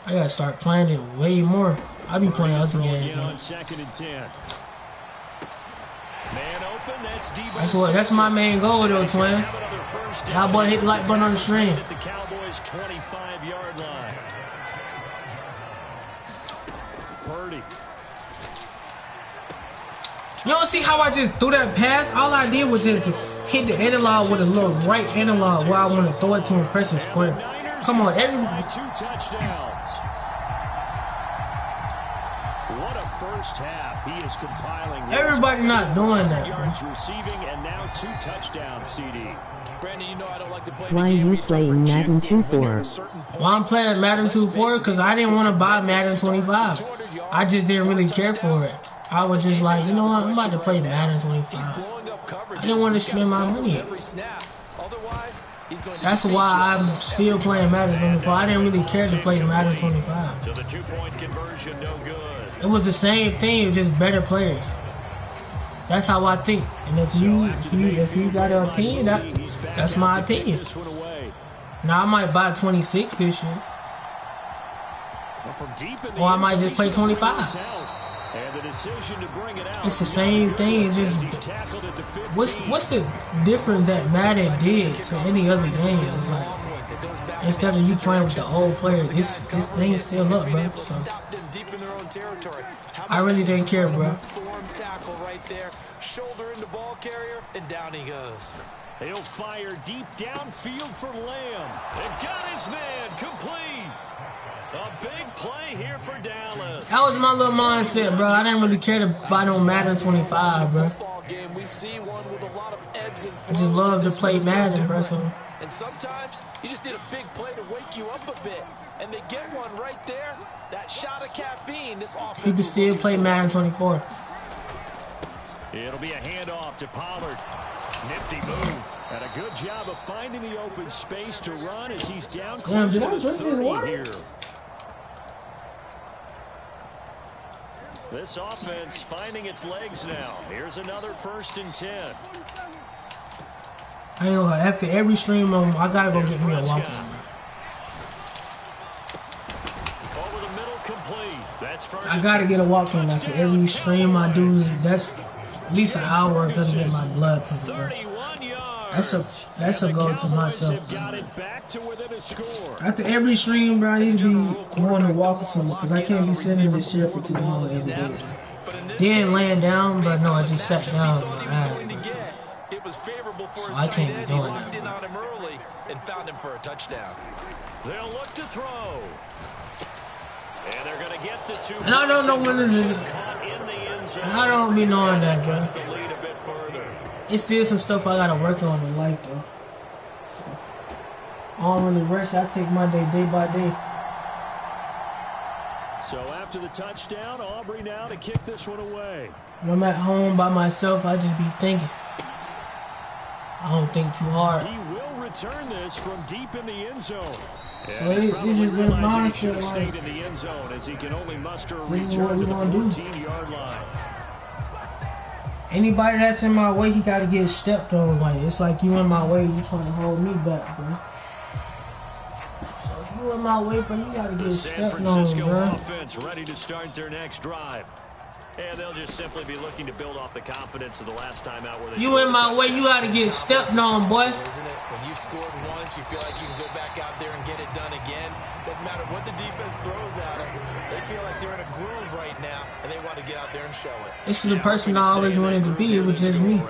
I gotta start playing it way more. I be playing other games. On second and 10. Man open, That's my main goal though, twin. Y'all boy hit the like button on the stream. At the Cowboys 25-yard line. Purdy. You don't see how I just threw that pass? All I did was just hit the analog with a little right analog where I want to throw it to and press the square. Come on, everybody. 2 touchdowns. What a first half. He is compiling. Everybody not doing that, yards receiving and now 2 touchdowns, CD. Brandon, you know I don't like to play Why the game you playing Madden 2-4? Well, I'm playing Madden 2-4 because I didn't want to buy Madden 25. I just didn't really care for it. I was just like, you know what, I'm about to play Madden 25. I didn't want to spend my money. That's why I'm still playing Madden 25. I didn't really care to play Madden 25. So the 2-point conversion, no good. It was the same thing, just better players. That's how I think. And if you got an opinion, that's my opinion. Now I might buy 26 this year, or I might just play 25. It's the same thing. It's just what's the difference that Madden did to any other game? It's like instead of you playing with the old players, this thing still up, bro. So I really didn't care, bro. Shoulder into ball carrier, and down he goes. He'll fire deep downfield for Lamb. And got his man complete. A big play here for Dallas. That was my little mindset, bro. I didn't really care to buy no Madden 25, bro. I just love to play Madden, bro. So. And sometimes you just need a big play to wake you up a bit. And they get one right there. That shot of caffeine. This offense. People still play Madden 24. It'll be a handoff to Pollard. Nifty move. And a good job of finding the open space to run as he's down close to the 30 here. This offense finding its legs now. Here's another 1st and 10. I ain't gonna lie, after every stream, I gotta go get me a walk-on. Over the middle, complete. That's I gotta get a walk-on after every stream I do. That's at least an hour to get my blood pumping, bro. That's a goal to myself, bro. After every stream, bro, I need to be going to walk or something because I can't be sitting in this chair for too long every day, bro. Then laying down, but no, I just sat down. So I can't be doing that, bro. And found him for a touchdown. They'll look to throw. And they're going to get the 2. And I don't know when this is. I don't be knowing that, bro. It's still some stuff I gotta work on in life, though. So, I don't really rush. I take my day by day. So after the touchdown, Aubrey now to kick this one away. When I'm at home by myself, I just be thinking. I don't think too hard. He will return this from deep in the end zone. So it's just been a mindset. Stayed in the end zone as he can only muster a This is what return we to the gonna do. 14-yard line. Anybody that's in my way, he gotta get stepped on. Like it's like you in my way, you trying to hold me back, bro. So if you in my way, bro, you gotta get stepped on, bro. Offense ready to start their next drive. And they'll just simply be looking to build off the confidence of the last time out where they you in my way, you gotta get stepped on, boy. Isn't it? When you've scored once, you feel like you can go back out there and get it done again. Doesn't matter what the defense throws at them. They feel like they're in a groove right now, and they want to get out there and show it. This is the person I always wanted to be. It was just me.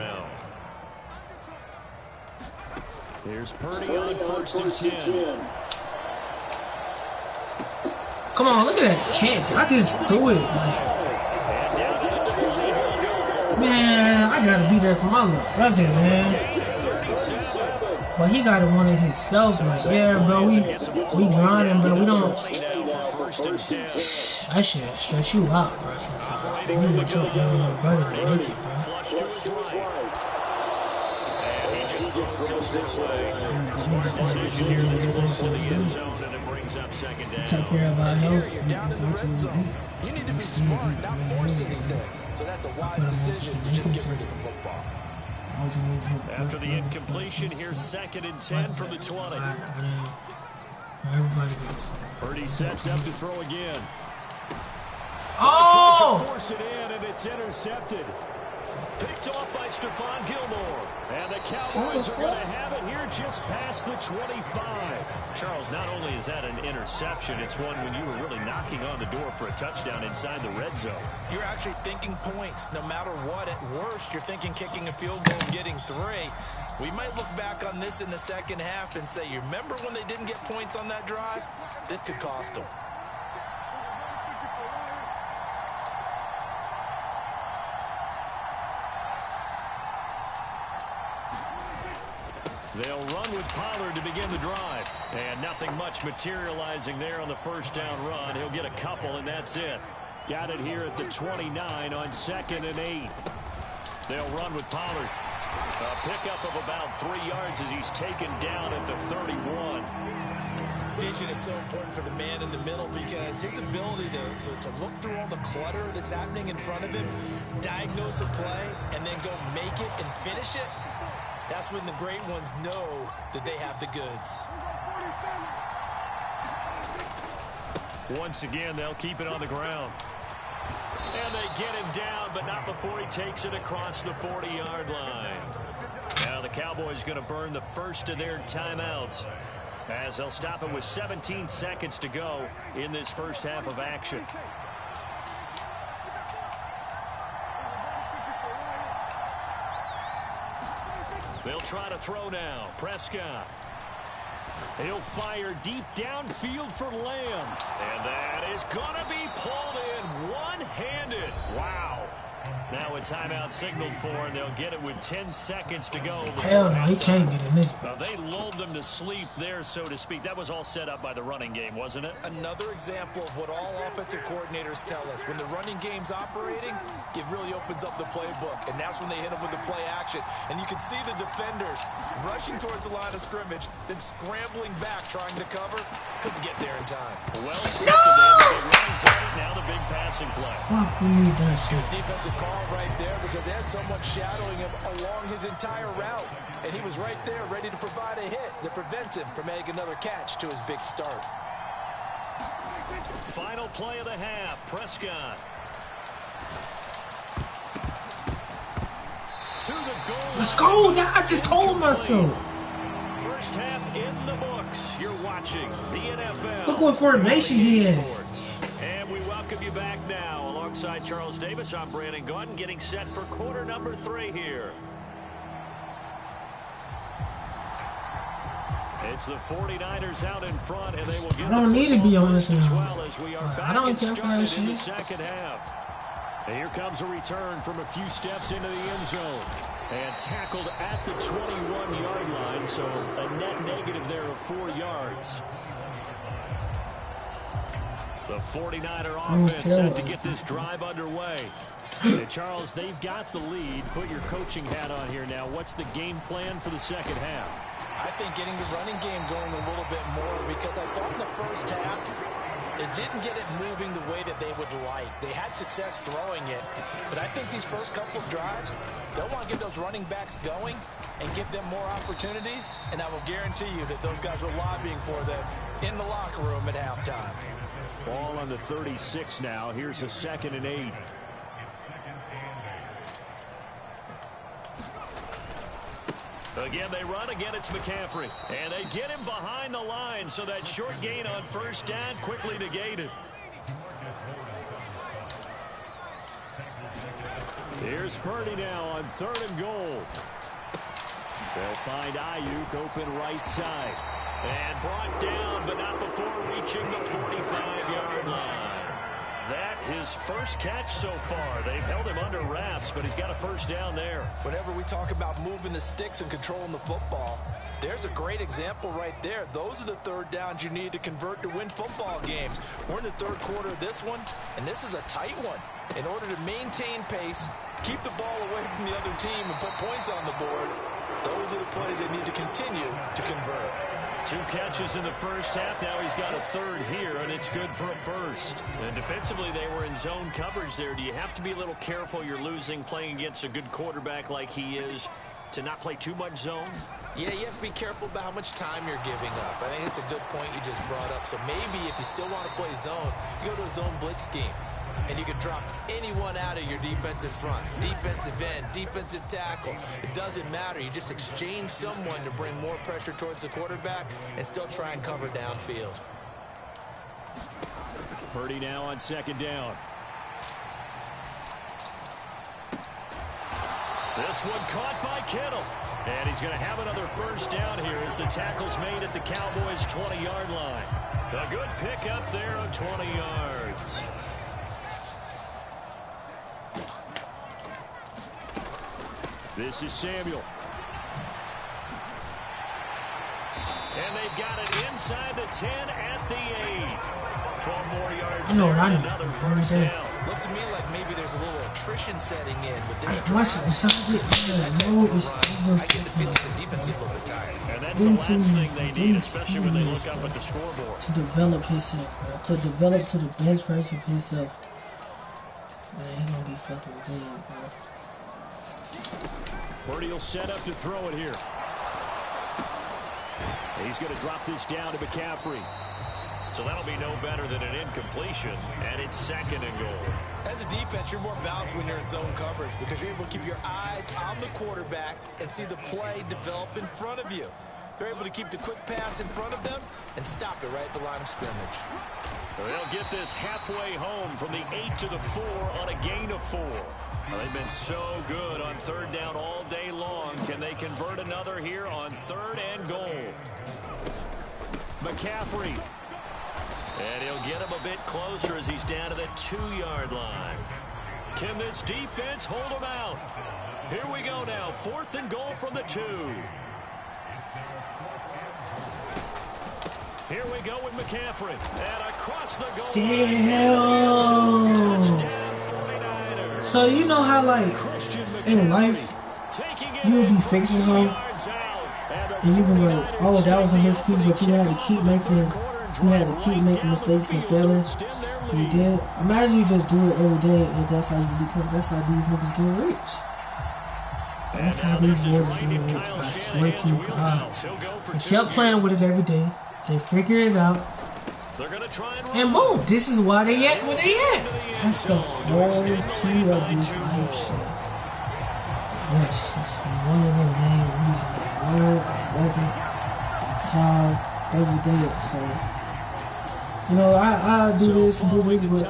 Here's Purdy on 1st and 10. Come on, look at that catch. I just threw it. Like, man, I gotta be there for my little brother, man. But he gotta want it himself. Like, yeah, bro, we grinding, bro. We don't. I should stress you out, bro. Sometimes you want your little brother to make it, bro. Take care of our health. You need to be smart, not force anything. So that's a wise decision to just get rid of the football. After the incompletion, here's 2nd and 10 from the 20. Everybody gets. Purdy sets up to throw again. Oh! Force it in, and it's intercepted. Picked off by Stephon Gilmore. And the Cowboys are going to have it here just past the 25. Charles, not only is that an interception, it's one when you were really knocking on the door for a touchdown inside the red zone. You're actually thinking points. No matter what, at worst, you're thinking kicking a field goal and getting 3. We might look back on this in the second half and say, you remember when they didn't get points on that drive? This could cost them. They'll run with Pollard to begin the drive. And nothing much materializing there on the first down run. He'll get a couple, and that's it. Got it here at the 29 on 2nd and 8. They'll run with Pollard. A pickup of about 3 yards as he's taken down at the 31. Vision is so important for the man in the middle because his ability to look through all the clutter that's happening in front of him, diagnose a play, and then go make it and finish it. That's when the great ones know that they have the goods. Once again, they'll keep it on the ground. And they get him down, but not before he takes it across the 40-yard line. Now the Cowboys going to burn the first of their timeouts as they'll stop it with 17 seconds to go in this first half of action. They'll try to throw now. Prescott. He'll fire deep downfield for Lamb. And that is going to be pulled in one-handed. Wow. Now a timeout signaled for, and they'll get it with 10 seconds to go. Hell no, he can't get in this. They lulled them to sleep there, so to speak. That was all set up by the running game, wasn't it? Another example of what all offensive coordinators tell us. When the running game's operating, it really opens up the playbook, and that's when they hit them with the play action. And you can see the defenders rushing towards the line of scrimmage, then scrambling back, trying to cover. Couldn't get there in time. Well scripted. They have the big running play, now the big passing play. Fuck, we need that shit. Good defensive call right there because they had someone shadowing him along his entire route. And he was right there ready to provide a hit to prevent him from making another catch to his big start. Final play of the half. Prescott. To the goal. Let's go. I just told myself. First half in the books. You're watching the NFL. Look what formation he is. And we welcome you back now. Alongside Charles Davis, I'm Brandon Gordon, getting set for quarter number 3 here. It's the 49ers out in front, and they will get I don't need to be on this as well as we are back I don't and care for that started shit. in the second half. And here comes a return from a few steps into the end zone. And tackled at the 21-yard line, so a net negative there of 4 yards. The 49er offense set to get this drive underway. And Charles, they've got the lead. Put your coaching hat on here now. What's the game plan for the second half? I think getting the running game going a little bit more because I thought in the first half it didn't get it moving the way that they would like. They had success throwing it, but I think these first couple of drives, they'll want to get those running backs going and give them more opportunities, and I will guarantee you that those guys were lobbying for them in the locker room at halftime. Ball on the 36 now. Here's a 2nd and 8. Again, they run. Again, it's McCaffrey. And they get him behind the line, so that short gain on first down quickly negated. Here's Purdy now on 3rd and goal. They'll find Ayuk open right side. And brought down, but not before reaching the 45-yard line. That his first catch so far. They've held him under wraps, but he's got a first down there. Whenever we talk about moving the sticks and controlling the football, there's a great example right there. Those are the third downs you need to convert to win football games. We're in the third quarter of this one, and this is a tight one. In order to maintain pace, keep the ball away from the other team, and put points on the board, those are the plays they need to continue to convert. 2 catches in the first half. Now he's got a third here, and it's good for a first. And defensively, they were in zone coverage there. Do you have to be a little careful you're losing playing against a good quarterback like he is to not play too much zone? Yeah, you have to be careful about how much time you're giving up. I think it's a good point you just brought up. So maybe if you still want to play zone, you go to a zone blitz scheme. And you can drop anyone out of your defensive front. Defensive end, defensive tackle. It doesn't matter. You just exchange someone to bring more pressure towards the quarterback and still try and cover downfield. Purdy now on second down. This one caught by Kittle. And he's going to have another first down here as the tackle's made at the Cowboys' 20-yard line. A good pickup there on 20 yards. This is Samuel. And they've got it inside the 10 at the 8. 12 more yards there and another first down. Looks to me like maybe there's a little attrition setting in with this drive. I get the feeling the defense get a little bit tired. And that's the last thing they need, especially when they look up at the scoreboard. To develop himself, to develop to the best version of himself. Man, he's going to be fucking dead, bro. Purdy will set up to throw it here. He's going to drop this down to McCaffrey. So that'll be no better than an incompletion, and it's second and goal. As a defense, you're more balanced when you're in zone coverage because you're able to keep your eyes on the quarterback and see the play develop in front of you. They're able to keep the quick pass in front of them and stop it right at the line of scrimmage. They'll get this halfway home from the 8 to the 4 on a gain of 4. Well, they've been so good on third down all day long. Can they convert another here on third and goal? McCaffrey. And he'll get him a bit closer as he's down to the 2-yard line. Can this defense hold him out? Here we go now. 4th and goal from the 2. Here we go with McCaffrey. And across the goal line. Touchdown 49ers. So you know how, like, in life, you'll be fixing something, and you be like, oh, that was a miscue, but you had to keep making mistakes and failing. You did. Imagine you just do it every day, and that's how you become. That's how these niggas get rich. That's how these boys get rich. I swear to God. They kept playing with it every day. They figured it out. And boom, this is why they at where they at. That's the whole key of this life shit. Yes, that's one of the main reasons I wasn't tired every day. So, you know, I do this and do this, but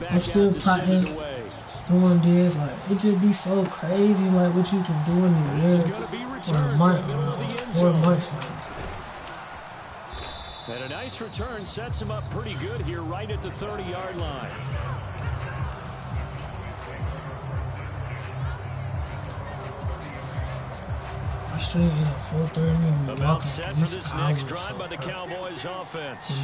I'm still plotting, doing this. Like, it just be so crazy, like, what you can do in a year or a month or 4 months. Like. And a nice return sets him up pretty good here right at the 30-yard line. About set for this next drive by the Cowboys offense.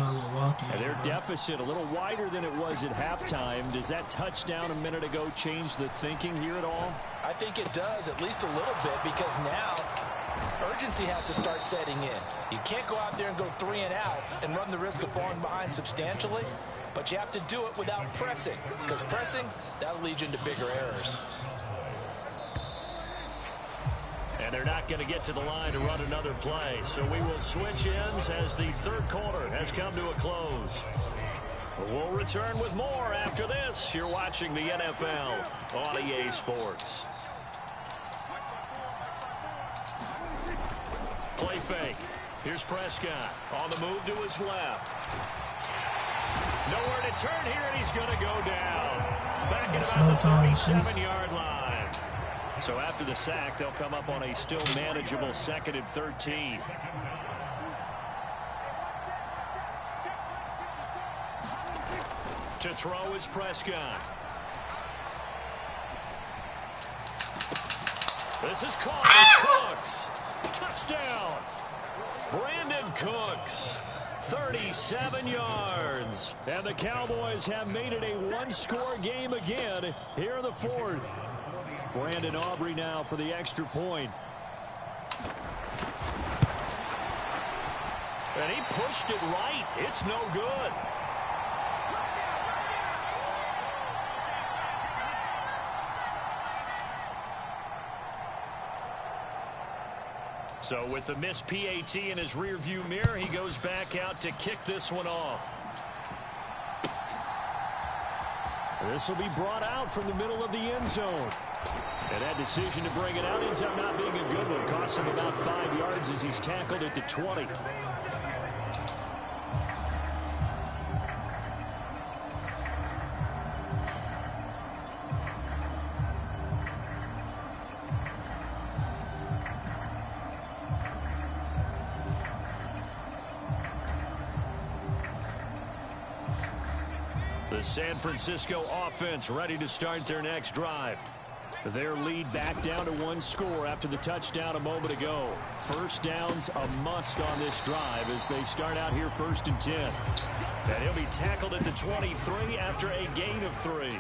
And their deficit a little wider than it was at halftime. Does that touchdown a minute ago change the thinking here at all? I think it does, at least a little bit, because now urgency has to start setting in. You can't go out there and go 3 and out and run the risk of falling behind substantially, but you have to do it without pressing, because pressing, that'll lead you into bigger errors. And they're not going to get to the line to run another play, so we will switch ends as the third quarter has come to a close. We'll return with more after this. You're watching the NFL on EA Sports. Play fake. Here's Prescott on the move to his left. Nowhere to turn here, and he's going to go down. Back at about the 37-yard line. So after the sack, they'll come up on a still manageable 2nd and 13. To throw is Prescott. This is caught. Cooks. Touchdown. Brandon Cooks. 37 yards. And the Cowboys have made it a one-score game again here in the 4th. Brandon Aubrey now for the extra point. And he pushed it right. It's no good. So with the missed PAT in his rearview mirror, he goes back out to kick this one off. This will be brought out from the middle of the end zone. And that decision to bring it out ends up not being a good one. Costs him about 5 yards as he's tackled at the 20. The San Francisco offense ready to start their next drive. Their lead back down to 1 score after the touchdown a moment ago. First down's a must on this drive as they start out here 1st and 10. And he'll be tackled at the 23 after a gain of 3.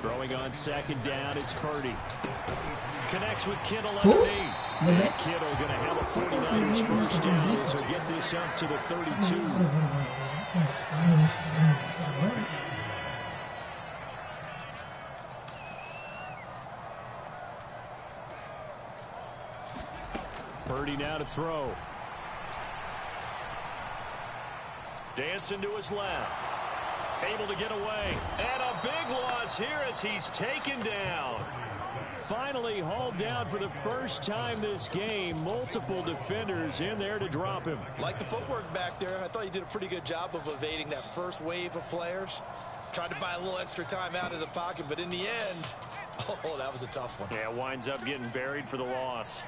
Throwing on 2nd down, it's Purdy. Connects with Kittle underneath. And Kittle going to have a 49ers first down, so get this up to the 32. Purdy now to throw. Dancing to his left. Able to get away. And a big loss here as he's taken down. Finally hauled down for the first time this game. Multiple defenders in there to drop him. Like the footwork back there, I thought he did a pretty good job of evading that first wave of players. Tried to buy a little extra time out of the pocket, but in the end, oh, that was a tough one. Yeah, winds up getting buried for the loss.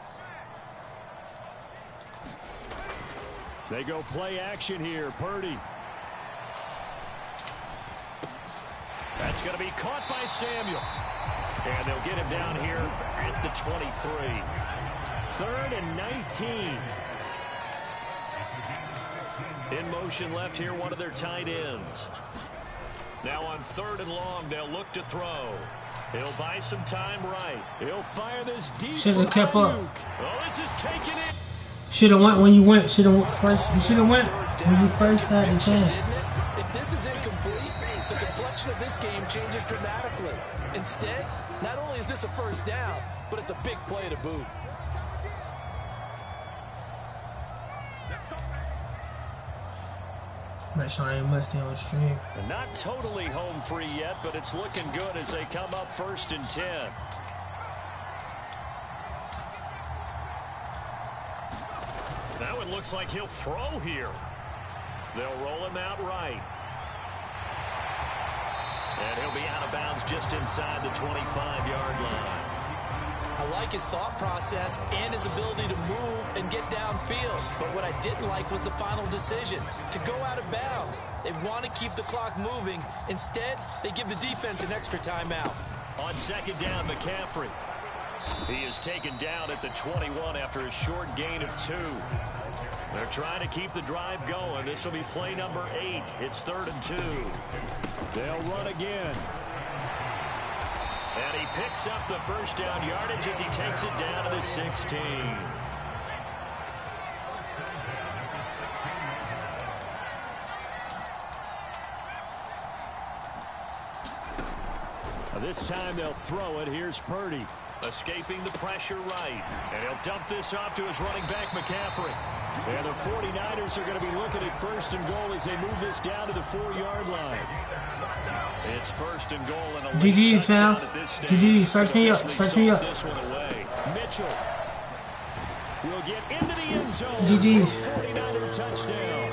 They go play action here. Purdy. That's going to be caught by Samuel. And they'll get him down here at the 23. 3rd and 19. In motion left here, one of their tight ends. Now on 3rd and long, they'll look to throw. He'll buy some time right. He'll fire this deep. Should have kept up. Oh, this is taking it. Should have went when you went. Should have first. You should have went when you first had the chance. If this is incomplete, the complexion of this game changes dramatically. Instead, not only is this a first down, but it's a big play to boot. Make sure I ain't musty on stream. Not totally home free yet, but it's looking good as they come up 1st and 10. That one looks like he'll throw here. They'll roll him out right. And he'll be out of bounds just inside the 25-yard line. I like his thought process and his ability to move and get downfield. But what I didn't like was the final decision, to go out of bounds. They want to keep the clock moving. Instead, they give the defense an extra timeout. On 2nd down, McCaffrey. He is taken down at the 21 after a short gain of 2. They're trying to keep the drive going. This will be play number 8. It's 3rd and 2. They'll run again. And he picks up the first down yardage as he takes it down to the 16. This time they'll throw it. Here's Purdy. Escaping the pressure right. And he'll dump this off to his running back, McCaffrey. And the 49ers are going to be looking at 1st and goal as they move this down to the 4-yard line. It's 1st and goal and a GG, fam. GG, search me up. Search me up. This one away. Mitchell will get into the end zone. GG's. 49er touchdown.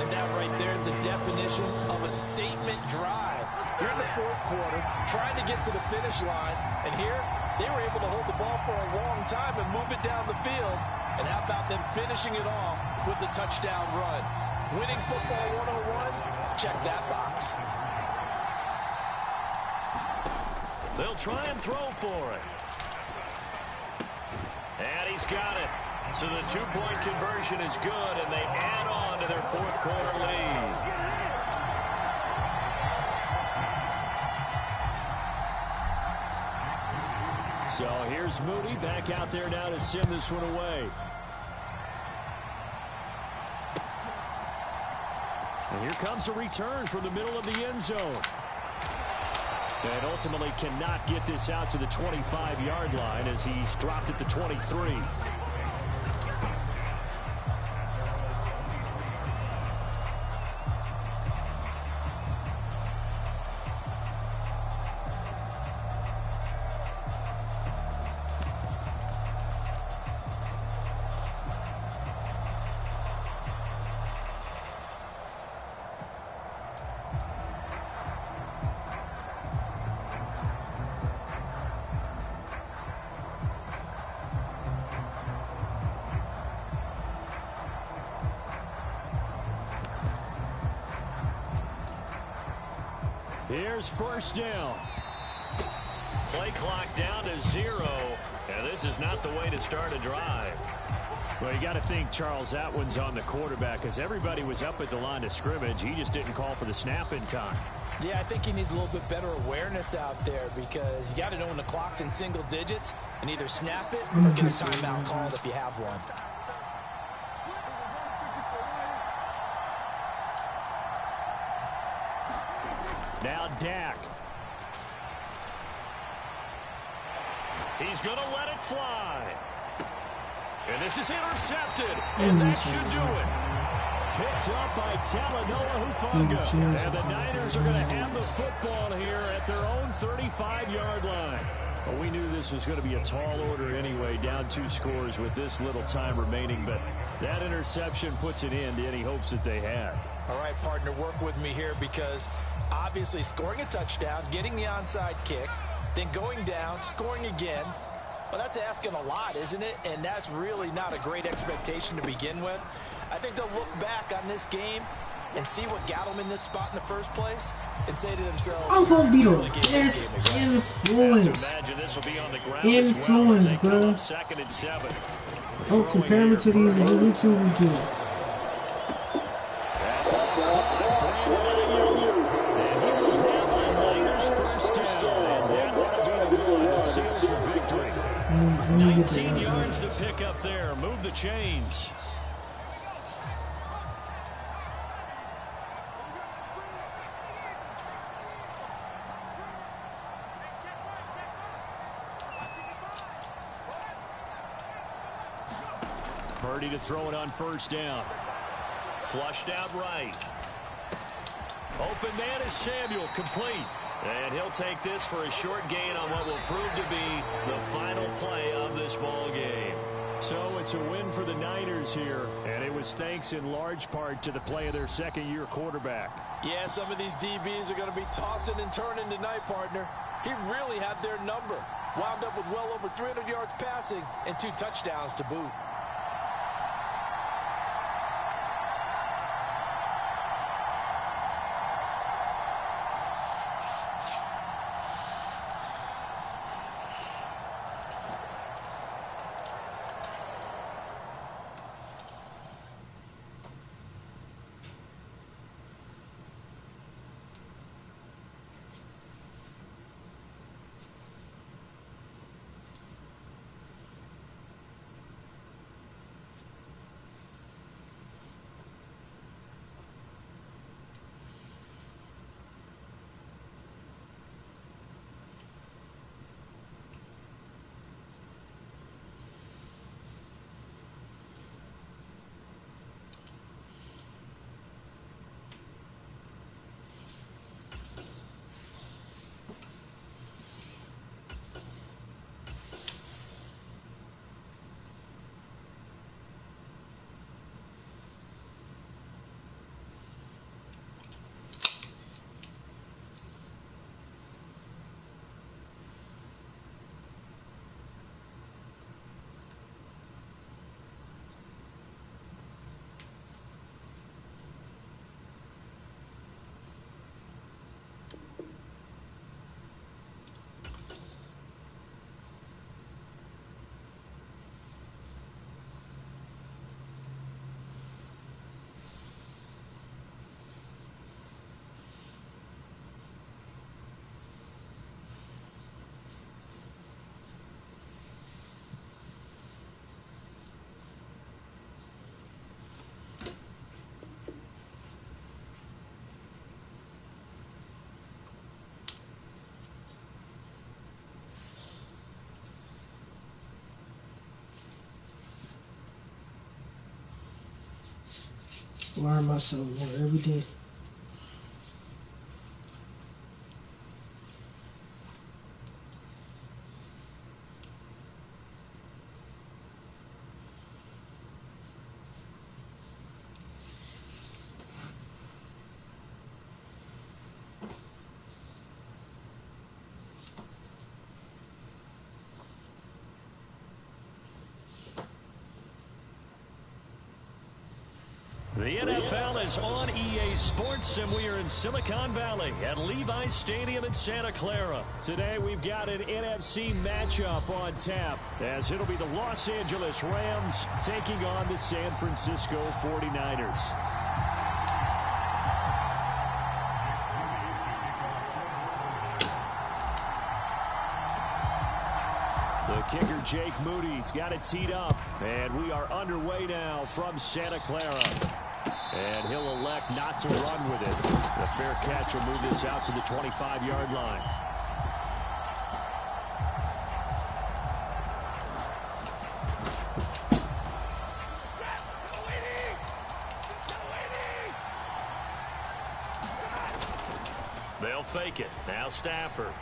And that right there is the definition of a statement drive. You're in the fourth quarter, trying to get to the finish line, and here they were able to hold the ball for a long time and move it down the field. And how about them finishing it off with the touchdown run? Winning football 101, check that box. They'll try and throw for it. And he's got it. So the two-point conversion is good, and they add on to their fourth quarter lead. So here's Moody back out there now to send this one away. And here comes a return from the middle of the end zone. And ultimately cannot get this out to the 25-yard line as he's dropped at the 23. Here's first down. Play clock down to 0. And this is not the way to start a drive. Well, you got to think, Charles, that one's on the quarterback because everybody was up at the line of scrimmage. He just didn't call for the snap in time. Yeah, I think he needs a little bit better awareness out there because you got to know when the clock's in single digits and either snap it or get a timeout called if you have one. Now Dak. He's going to let it fly. And this is intercepted. And that should do it. Picked up by Talanoa Hufanga. And the Niners are going to have the football here at their own 35-yard line. Well, we knew this was going to be a tall order anyway, down 2 scores with this little time remaining. But that interception puts an end to any hopes that they had. All right, partner, work with me here because obviously scoring a touchdown, getting the onside kick, then going down, scoring again. Well, that's asking a lot, isn't it? And that's really not a great expectation to begin with. I think they'll look back on this game and see what got them in this spot in the first place and say to themselves, I'm gonna be the best influence. Influence, bro. Don't compare me to these YouTubers do. Seals the victory. 19 yards to pick up there. Move the chains. Purdy to throw it on first down. Flushed out right. Open man is Samuel, complete. And he'll take this for a short gain on what will prove to be the final play of this ball game. So it's a win for the Niners here, and it was thanks in large part to the play of their second-year quarterback. Yeah, some of these DBs are going to be tossing and turning tonight, partner. He really had their number. Wound up with well over 300 yards passing and 2 touchdowns to boot. Learn myself more every day. The NFL is on EA Sports, and we are in Silicon Valley at Levi's Stadium in Santa Clara. Today, we've got an NFC matchup on tap, as it'll be the Los Angeles Rams taking on the San Francisco 49ers. The kicker, Jake Moody's got it teed up, and we are underway now from Santa Clara. And he'll elect not to run with it. The fair catch will move this out to the 25-yard line. They'll fake it. Now Stafford.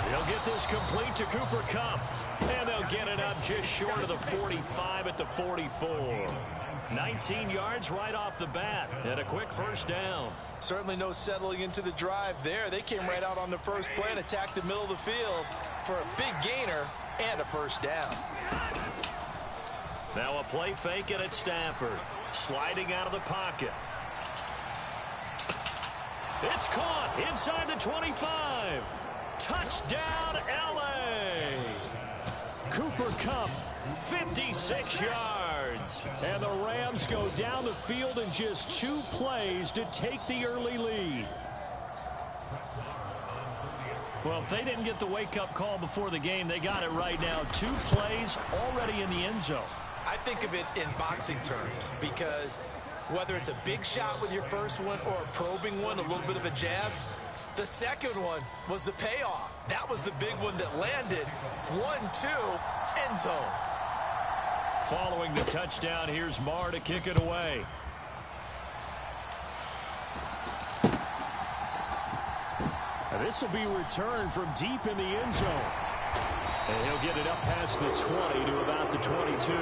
They'll get this complete to Cooper Kupp. And they'll get it up just short of the 45 at the 44. 19 yards right off the bat. And a quick first down. Certainly no settling into the drive there. They came right out on the first play and attacked the middle of the field for a big gainer and a first down. Now a play fake and it's Stafford. Sliding out of the pocket. It's caught inside the 25. Touchdown, L.A. Cooper Kupp, 56 yards. And the Rams go down the field in just 2 plays to take the early lead. Well, if they didn't get the wake-up call before the game, they got it right now. 2 plays already in the end zone. I think of it in boxing terms because whether it's a big shot with your first one or a probing one, a little bit of a jab, the second one was the payoff. That was the big one that landed. 1-2, end zone. Following the touchdown, here's Marr to kick it away. Now this will be returned from deep in the end zone. And he'll get it up past the 20 to about the 22.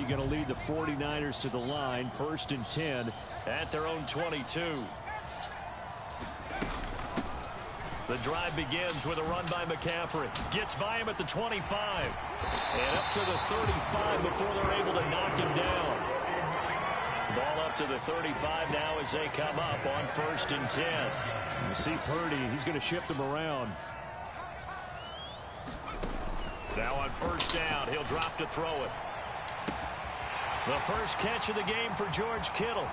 Going to lead the 49ers to the line, 1st and 10 at their own 22. The drive begins with a run by McCaffrey. Gets by him at the 25. And up to the 35 before they're able to knock him down. Ball up to the 35 now as they come up on 1st and 10. You see Purdy, he's going to shift them around. Now on 1st down, he'll drop to throw it. The first catch of the game for George Kittle.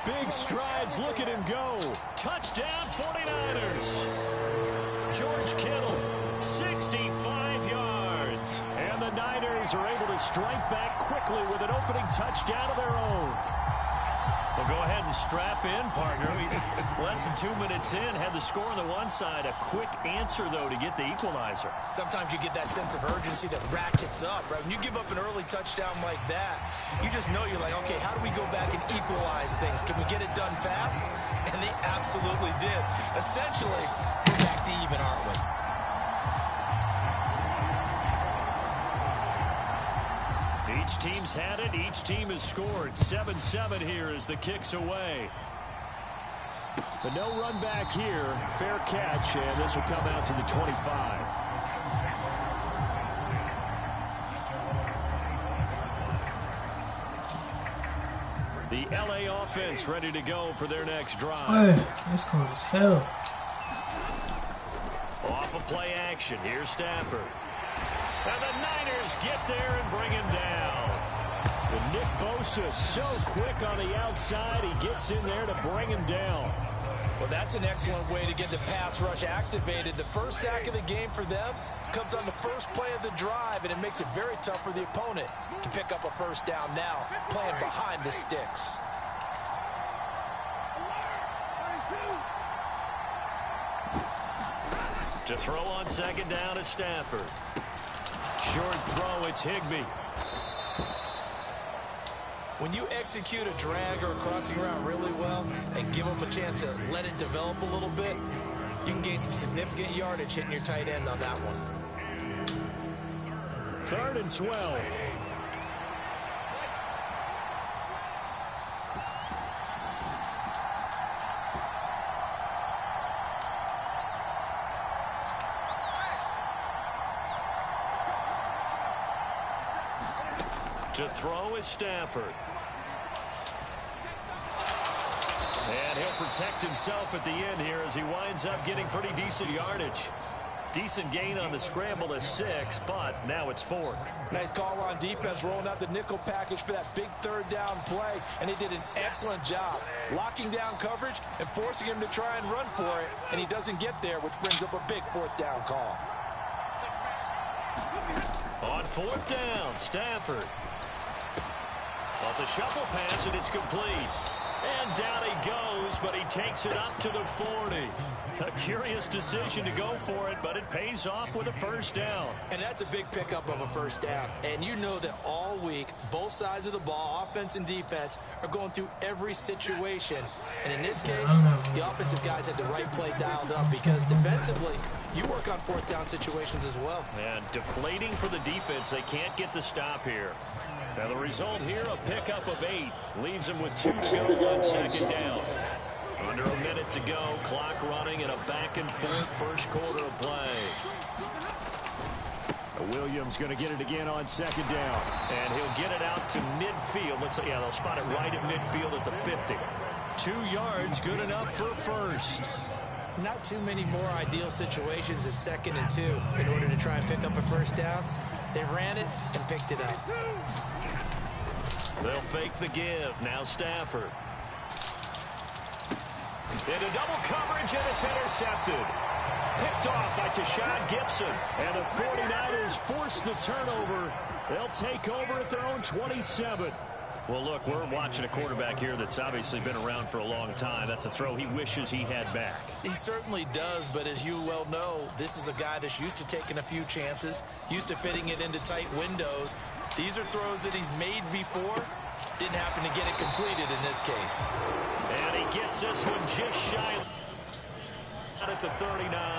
Big strides, look at him go. Touchdown 49ers. George Kittle, 65 yards. And the Niners are able to strike back quickly with an opening touchdown of their own. Well, go ahead and strap in, partner. Less than 2 minutes in, had the score on the one side. A quick answer, though, to get the equalizer. Sometimes you get that sense of urgency that ratchets up, right? When you give up an early touchdown like that, you just know you're like, okay, how do we go back and equalize things? Can we get it done fast? And they absolutely did. Essentially, we're back to even, aren't we? Each team's had it. Each team has scored. 7-7 here as the kick's away. But no run back here. Fair catch, and this will come out to the 25. The L.A. offense ready to go for their next drive. Hey, that's cold as hell. Off of play action. Here's Stafford. And the Niners get there and bring him down. And Nick Bosa so quick on the outside. He gets in there to bring him down. Well, that's an excellent way to get the pass rush activated. The first sack of the game for them comes on the first play of the drive, and it makes it very tough for the opponent to pick up a first down now, playing behind the sticks. To throw on second down is Stafford. Short throw, it's Higbee. When you execute a drag or a crossing route really well and give them a chance to let it develop a little bit, you can gain some significant yardage hitting your tight end on that one. 3rd and 12. To throw is Stafford. And he'll protect himself at the end here as he winds up getting pretty decent yardage. Decent gain on the scramble is 6, but now it's 4th. Nice call on defense, rolling out the nickel package for that big 3rd down play, and he did an excellent job locking down coverage and forcing him to try and run for it, and he doesn't get there, which brings up a big 4th down call. On 4th down, Stafford. Well, it's a shuffle pass, and it's complete. And down he goes, but he takes it up to the 40. A curious decision to go for it, but it pays off with a first down. And that's a big pickup of a first down. And you know that all week, both sides of the ball, offense and defense, are going through every situation. And in this case, the offensive guys had the right play dialed up because defensively, you work on 4th down situations as well. And deflating for the defense. They can't get the stop here. Now the result here, a pickup of 8. Leaves them with 2 to go on second down. Under a minute to go. Clock running and a back and forth first quarter of play. Williams going to get it again on second down. And he'll get it out to midfield. Let's say, yeah, they'll spot it right at midfield at the 50. 2 yards, good enough for a first. Not too many more ideal situations at 2nd and 2 in order to try and pick up a first down. They ran it and picked it up. They'll fake the give. Now Stafford. Into double coverage, and it's intercepted. Picked off by Tashawn Gibson. And the 49ers force the turnover. They'll take over at their own 27. Well, look, we're watching a quarterback here that's obviously been around for a long time. That's a throw he wishes he had back. He certainly does, but as you well know, this is a guy that's used to taking a few chances, used to fitting it into tight windows. These are throws that he's made before. Didn't happen to get it completed in this case. And he gets this one just shy at the 39.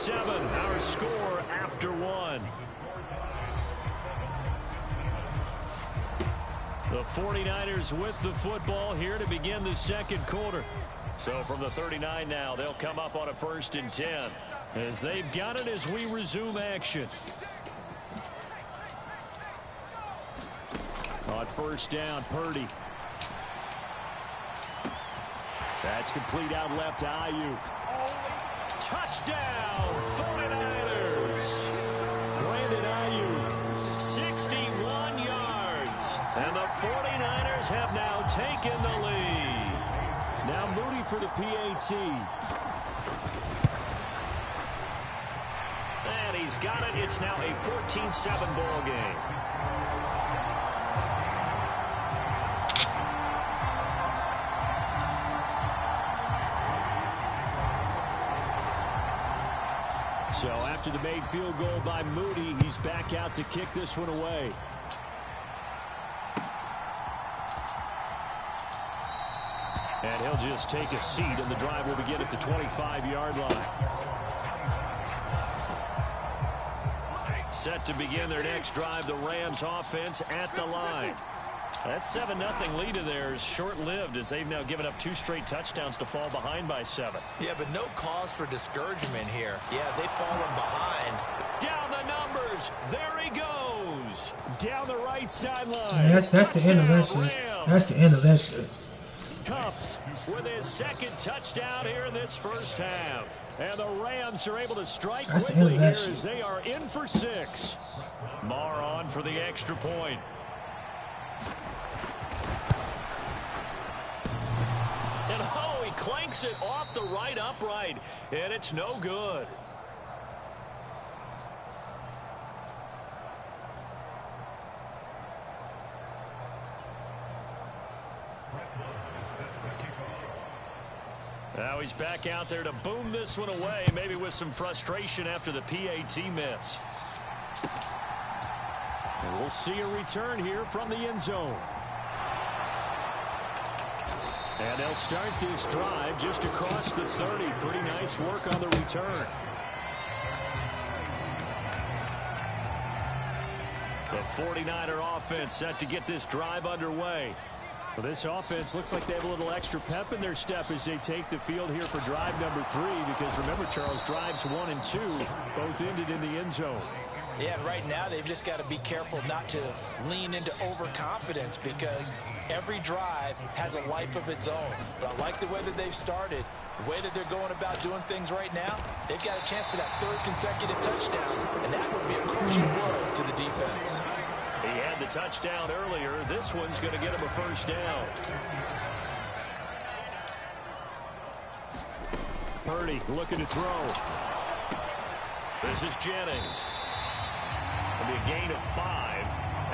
Our score after 1. The 49ers with the football here to begin the second quarter. So from the 39 now, they'll come up on a 1st and 10 as they've got it as we resume action. On 1st down, Purdy. That's complete out left to Ayuk. Touchdown, 49ers. Brandon Ayuk, 61 yards. And the 49ers have now taken the lead. Now Moody for the PAT. And he's got it. It's now a 14-7 ball game. So after the made field goal by Moody, he's back out to kick this one away. And he'll just take a seat, and the drive will begin at the 25-yard line. Set to begin their next drive, the Rams offense at the line. That 7-0 lead of theirs short-lived as they've now given up 2 straight touchdowns to fall behind by 7. Yeah, but no cause for discouragement here. Yeah, they've fallen behind. Down the numbers. There he goes. Down the right sideline. Yeah, that's the end of that shit. That's the end of that shit. Cup with his 2nd touchdown here in this first half. And the Rams are able to strike quickly here as they are in for 6. Marr on for the extra point. And oh, he clanks it off the right upright, and it's no good. Now he's back out there to boom this one away, maybe with some frustration after the PAT miss. And we'll see a return here from the end zone. And they'll start this drive just across the 30. Pretty nice work on the return. The 49er offense set to get this drive underway. Well, this offense looks like they have a little extra pep in their step as they take the field here for drive number 3. Because remember, Charles, drives 1 and 2 both ended in the end zone. Yeah, right now they've just got to be careful not to lean into overconfidence because every drive has a life of its own. But I like the way that they've started, the way that they're going about doing things right now. They've got a chance for that 3rd consecutive touchdown, and that would be a crucial blow to the defense. He had the touchdown earlier. This one's going to get him a first down. Purdy looking to throw. This is Jennings. It'll be a gain of 5,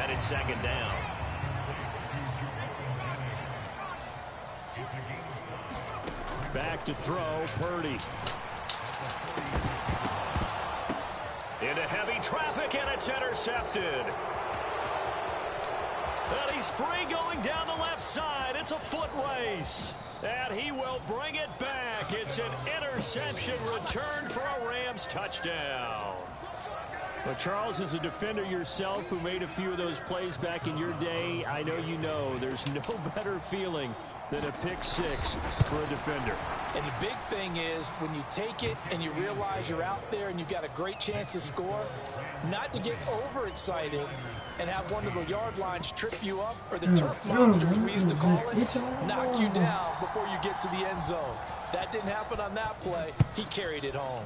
and it's 2nd down. Back to throw, Purdy. Into heavy traffic, and it's intercepted. And he's free going down the left side. It's a foot race. And he will bring it back. It's an interception return for a Rams touchdown. Well, Charles, as a defender yourself who made a few of those plays back in your day, I know you know there's no better feeling than a pick 6 for a defender. And the big thing is when you take it and you realize you're out there and you've got a great chance to score, not to get overexcited and have one of the yard lines trip you up, or the turf monsters we used to call it, knock you down before you get to the end zone. That didn't happen on that play. He carried it home.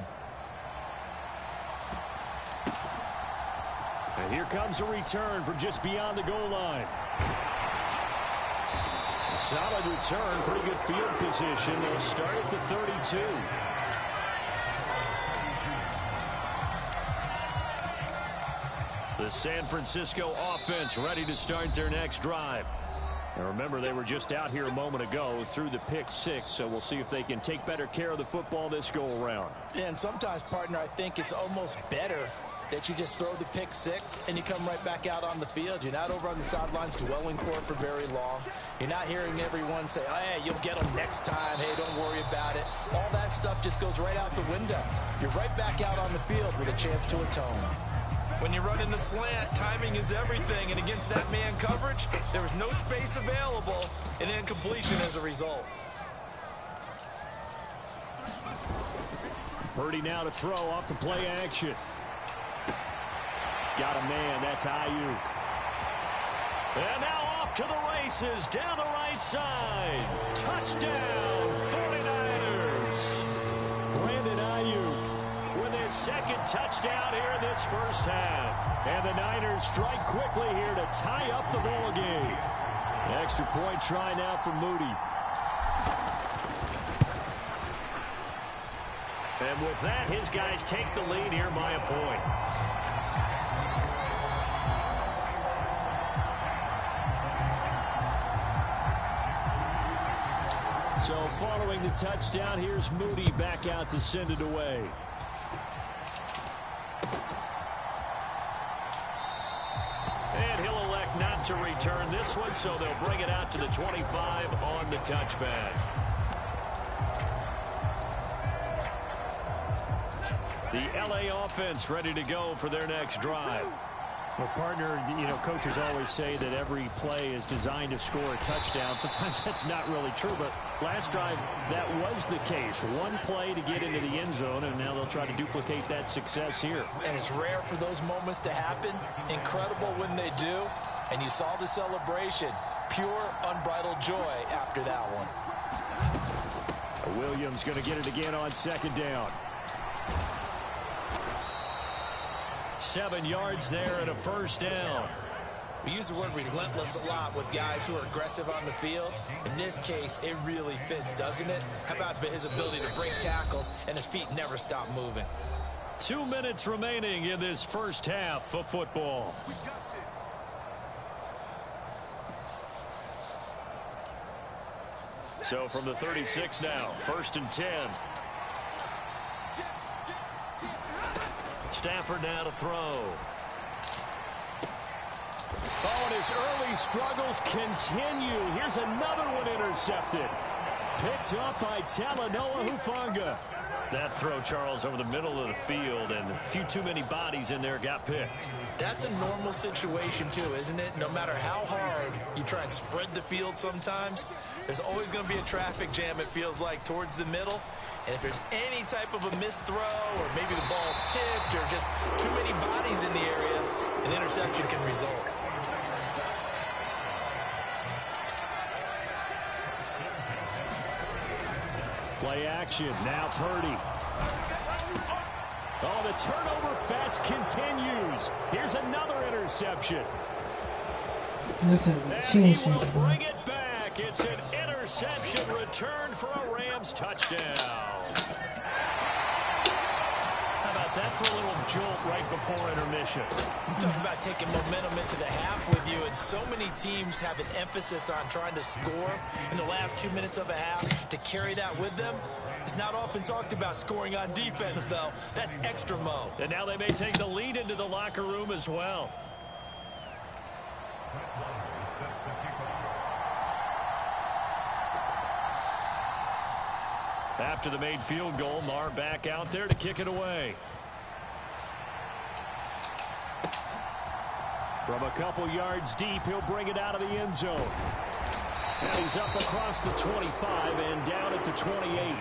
And here comes a return from just beyond the goal line. A solid return, pretty good field position. They'll start at the 32. The San Francisco offense ready to start their next drive. And remember, they were just out here a moment ago through the pick 6, so we'll see if they can take better care of the football this go-around. Yeah, and sometimes, partner, I think it's almost better that you just throw the pick 6 and you come right back out on the field. You're not over on the sidelines dwelling for it for very long. You're not hearing everyone say, oh, hey, you'll get them next time. Hey, don't worry about it. All that stuff just goes right out the window. You're right back out on the field with a chance to atone. When you run in the slant, timing is everything, and against that man coverage, there was no space available, and incompletion as a result. Purdy now to throw off the play action. Got a man, that's Ayuk. And now off to the races, down the right side. Touchdown, 49ers. Brandon Ayuk with his 2nd touchdown here in this first half. And the Niners strike quickly here to tie up the ball game. Extra point try now for Moody. And with that, his guys take the lead here by a point. So following the touchdown, here's Moody back out to send it away. And he'll elect not to return this one, so they'll bring it out to the 25 on the touchback. The LA offense ready to go for their next drive. Well, partner, you know, coaches always say that every play is designed to score a touchdown. Sometimes that's not really true, but last drive, that was the case. One play to get into the end zone, and now they'll try to duplicate that success here. And it's rare for those moments to happen. Incredible when they do. And you saw the celebration. Pure, unbridled joy after that one. Williams going to get it again on 2nd down. 7 yards there and a first down. We use the word relentless a lot with guys who are aggressive on the field. In this case, it really fits, doesn't it? How about his ability to break tackles and his feet never stop moving? 2 minutes remaining in this first half of football. So from the 36 now, 1st and 10. Stafford now to throw. Oh, and his early struggles continue. Here's another one intercepted. Picked up by Talanoa Hufanga. That throw, Charles, over the middle of the field, and a few too many bodies in there got picked. That's a normal situation, too, isn't it? No matter how hard you try and spread the field sometimes, there's always going to be a traffic jam, it feels like, towards the middle. And if there's any type of a missed throw, or maybe the ball's tipped, or just too many bodies in the area, an interception can result. Play action. Now Purdy. Oh, the turnover fest continues. Here's another interception. That's that machine and he will shit, bring it back. It's an interception returned for a Rams touchdown. How about that for a little jolt right before intermission? You talk about taking momentum into the half with you, and so many teams have an emphasis on trying to score in the last 2 minutes of a half to carry that with them. It's not often talked about scoring on defense, though. That's extra mo. And now they may take the lead into the locker room as well. After the made field goal, Marr back out there to kick it away. From a couple yards deep, he'll bring it out of the end zone. And he's up across the 25 and down at the 28.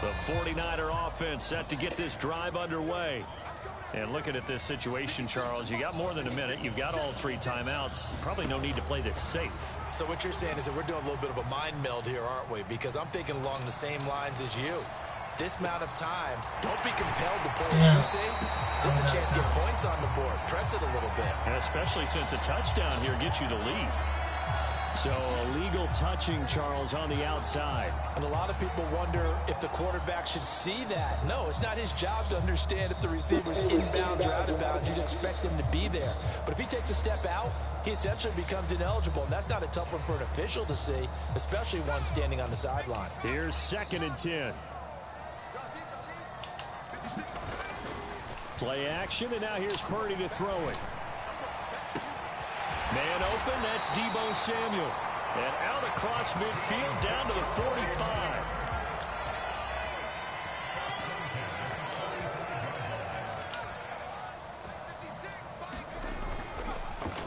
The 49er offense set to get this drive underway. And looking at this situation, Charles, you got more than a minute. You've got all 3 timeouts. Probably no need to play this safe. So what you're saying is that we're doing a little bit of a mind meld here, aren't we? Because I'm thinking along the same lines as you. This amount of time, don't be compelled to play it too safe. This is a chance to get points on the board. Press it a little bit. And especially since a touchdown here gets you the lead. So illegal touching, Charles, on the outside. And a lot of people wonder if the quarterback should see that. No, it's not his job to understand if the receiver's inbounds or out of bounds. You'd expect him to be there. But if he takes a step out, he essentially becomes ineligible. And that's not a tough one for an official to see, especially one standing on the sideline. Here's 2nd and 10. Play action, and now here's Purdy to throw it. Man open, that's Deebo Samuel. And out across midfield, down to the 45.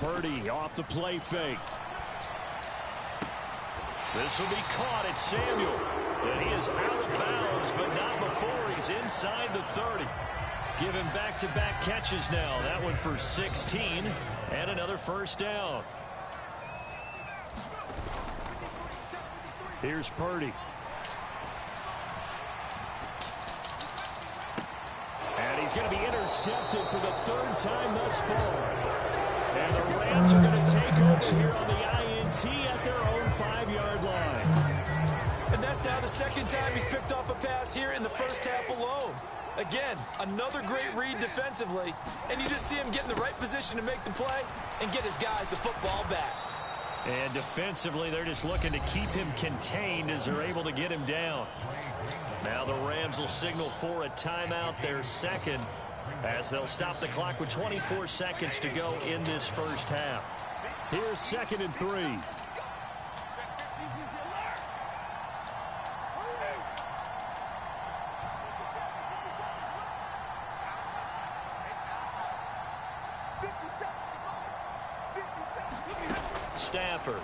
Purdy off the play fake. This will be caught at Samuel. And he is out of bounds, but not before he's inside the 30. Given back-to-back catches now. That one for 16. And another first down. Here's Purdy. And he's going to be intercepted for the 3rd time thus far. And the Rams are going to take over here on the INT at their own 5-yard line. And that's now the 2nd time he's picked off a pass here in the first half alone. Again, another great read defensively, and you just see him get in the right position to make the play and get his guys the football back. And defensively, they're just looking to keep him contained as they're able to get him down. Now the Rams will signal for a timeout, their 2nd, as they'll stop the clock with 24 seconds to go in this first half. Here's 2nd and 3. Stafford.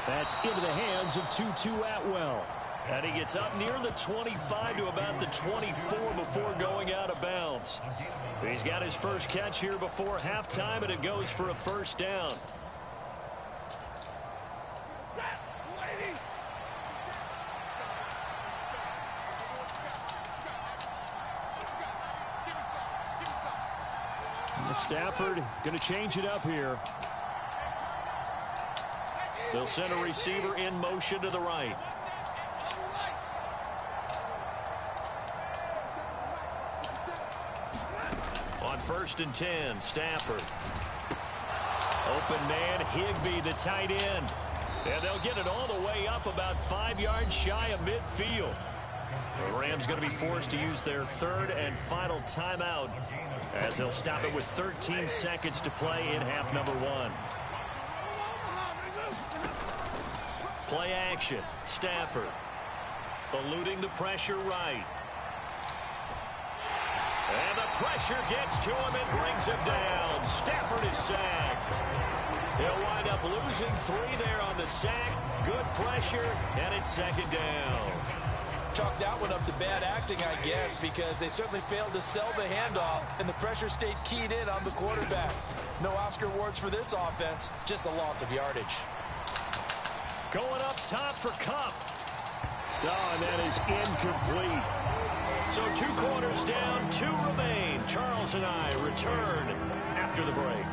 That's into the hands of Tutu Atwell. And he gets up near the 25 to about the 24 before going out of bounds. He's got his first catch here before halftime, and it goes for a first down. Stafford going to change it up here. They'll send a receiver in motion to the right. On 1st and 10, Stafford. Open man, Higbee, the tight end. And they'll get it all the way up about 5 yards shy of midfield. The Rams going to be forced to use their third and final timeout, as they'll stop it with 13 seconds to play in half number 1. Play action. Stafford eluding the pressure right. And the pressure gets to him and brings him down. Stafford is sacked. He'll wind up losing 3 there on the sack. Good pressure, and it's 2nd down. Chalk that one up to bad acting, I guess, because they certainly failed to sell the handoff, and the pressure stayed keyed in on the quarterback. No Oscar awards for this offense, just a loss of yardage. Going up top for Kupp. Oh, and that is incomplete. So 2 quarters down, 2 remain. Charles and I return after the break.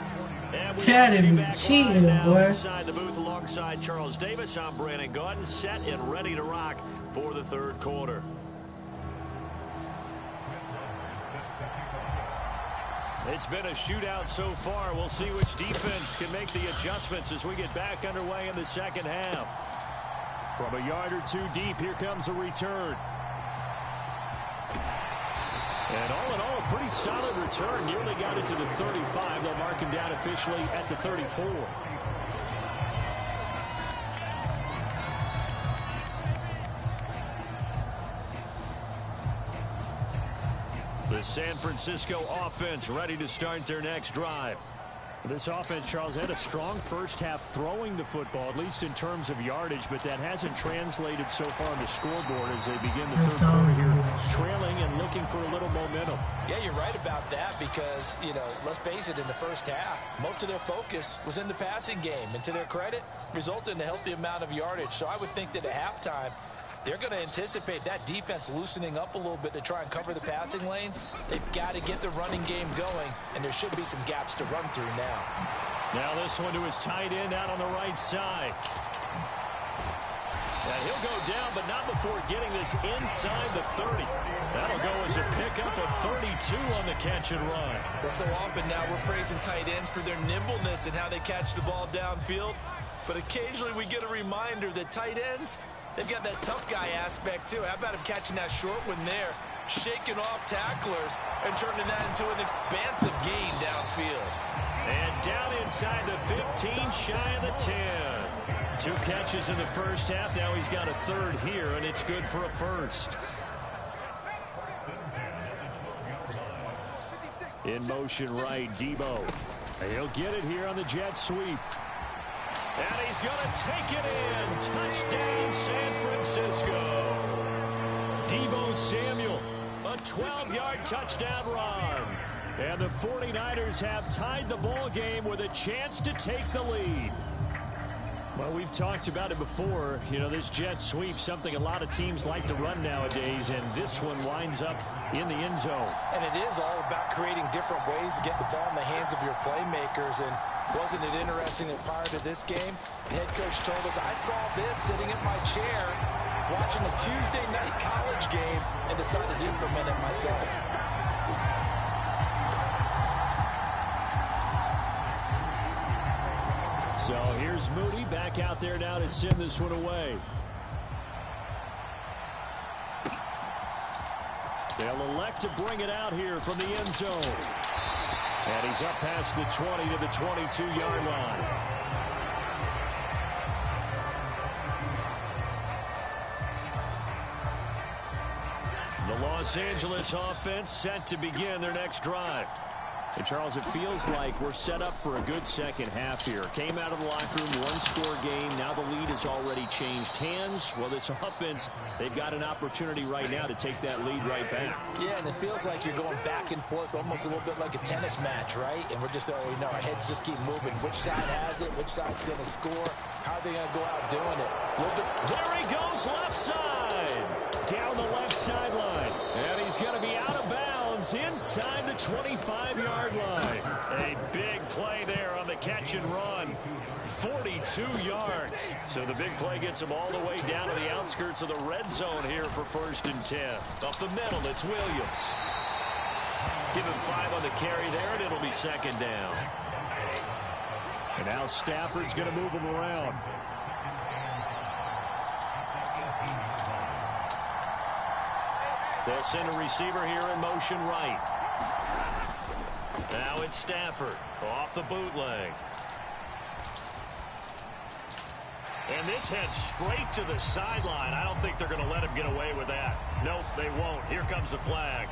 Got him cheating, boy. Inside the booth alongside Charles Davis, I'm Brandon Gaudin, set and ready to rock for the 3rd quarter. It's been a shootout so far. We'll see which defense can make the adjustments as we get back underway in the 2nd half. From a yard or 2 deep, here comes a return. And all in all, a pretty solid return. Nearly got it to the 35. They'll mark him down officially at the 34. The San Francisco offense ready to start their next drive. This offense, Charles, had a strong first half throwing the football, at least in terms of yardage, but that hasn't translated so far on the scoreboard as they begin the 3rd quarter here, trailing and looking for a little momentum. Yeah, you're right about that because, you know, let's face it, in the first half, most of their focus was in the passing game, and to their credit, resulted in a healthy amount of yardage. So I would think that at halftime, they're going to anticipate that defense loosening up a little bit to try and cover the passing lanes. They've got to get the running game going, and there should be some gaps to run through now. Now this one to his tight end out on the right side. And he'll go down, but not before getting this inside the 30. That'll go as a pickup of 32 on the catch and run. Well, so often now we're praising tight ends for their nimbleness and how they catch the ball downfield. But occasionally we get a reminder that tight ends, they've got that tough guy aspect too. How about him catching that short one there, shaking off tacklers, and turning that into an expansive gain downfield. And down inside the 15, shy of the 10. 2 catches in the first half. Now he's got a 3rd here, and it's good for a 1st. In motion right, Debo. He'll get it here on the jet sweep. And he's going to take it in. Touchdown, San Francisco. Debo Samuel, a 12-yard touchdown run. And the 49ers have tied the ball game with a chance to take the lead. Well, we've talked about it before. You know, this jet sweep, something a lot of teams like to run nowadays, and this one winds up in the end zone. And it is all about creating different ways to get the ball in the hands of your playmakers. And wasn't it interesting that prior to this game, the head coach told us, I saw this sitting in my chair watching a Tuesday night college game and decided to implement it myself. So here's Moody back out there now to send this one away. They'll elect to bring it out here from the end zone. And he's up past the 20 to the 22-yard line. The Los Angeles offense set to begin their next drive. And Charles, it feels like we're set up for a good second half here. Came out of the locker room, one-score game. Now the lead has already changed hands. Well, this offense, they've got an opportunity right now to take that lead right back. Yeah, and it feels like you're going back and forth, almost a little bit like a tennis match, right? And we're just, our heads just keep moving. Which side has it? Which side's going to score? How are they going to go out doing it? There he goes, left side. Down the left sideline. And he's going to be out of bounds inside the 25-yard line. A big play there on the catch and run. 42 yards. So the big play gets him all the way down to the outskirts of the red zone here for 1st and 10. Up the middle, it's Williams. Give him 5 on the carry there, and it'll be 2nd down. And now Stafford's going to move him around. They'll send a receiver here in motion right. Now it's Stafford off the bootleg. And this heads straight to the sideline. I don't think they're going to let him get away with that. Nope, they won't. Here comes the flag.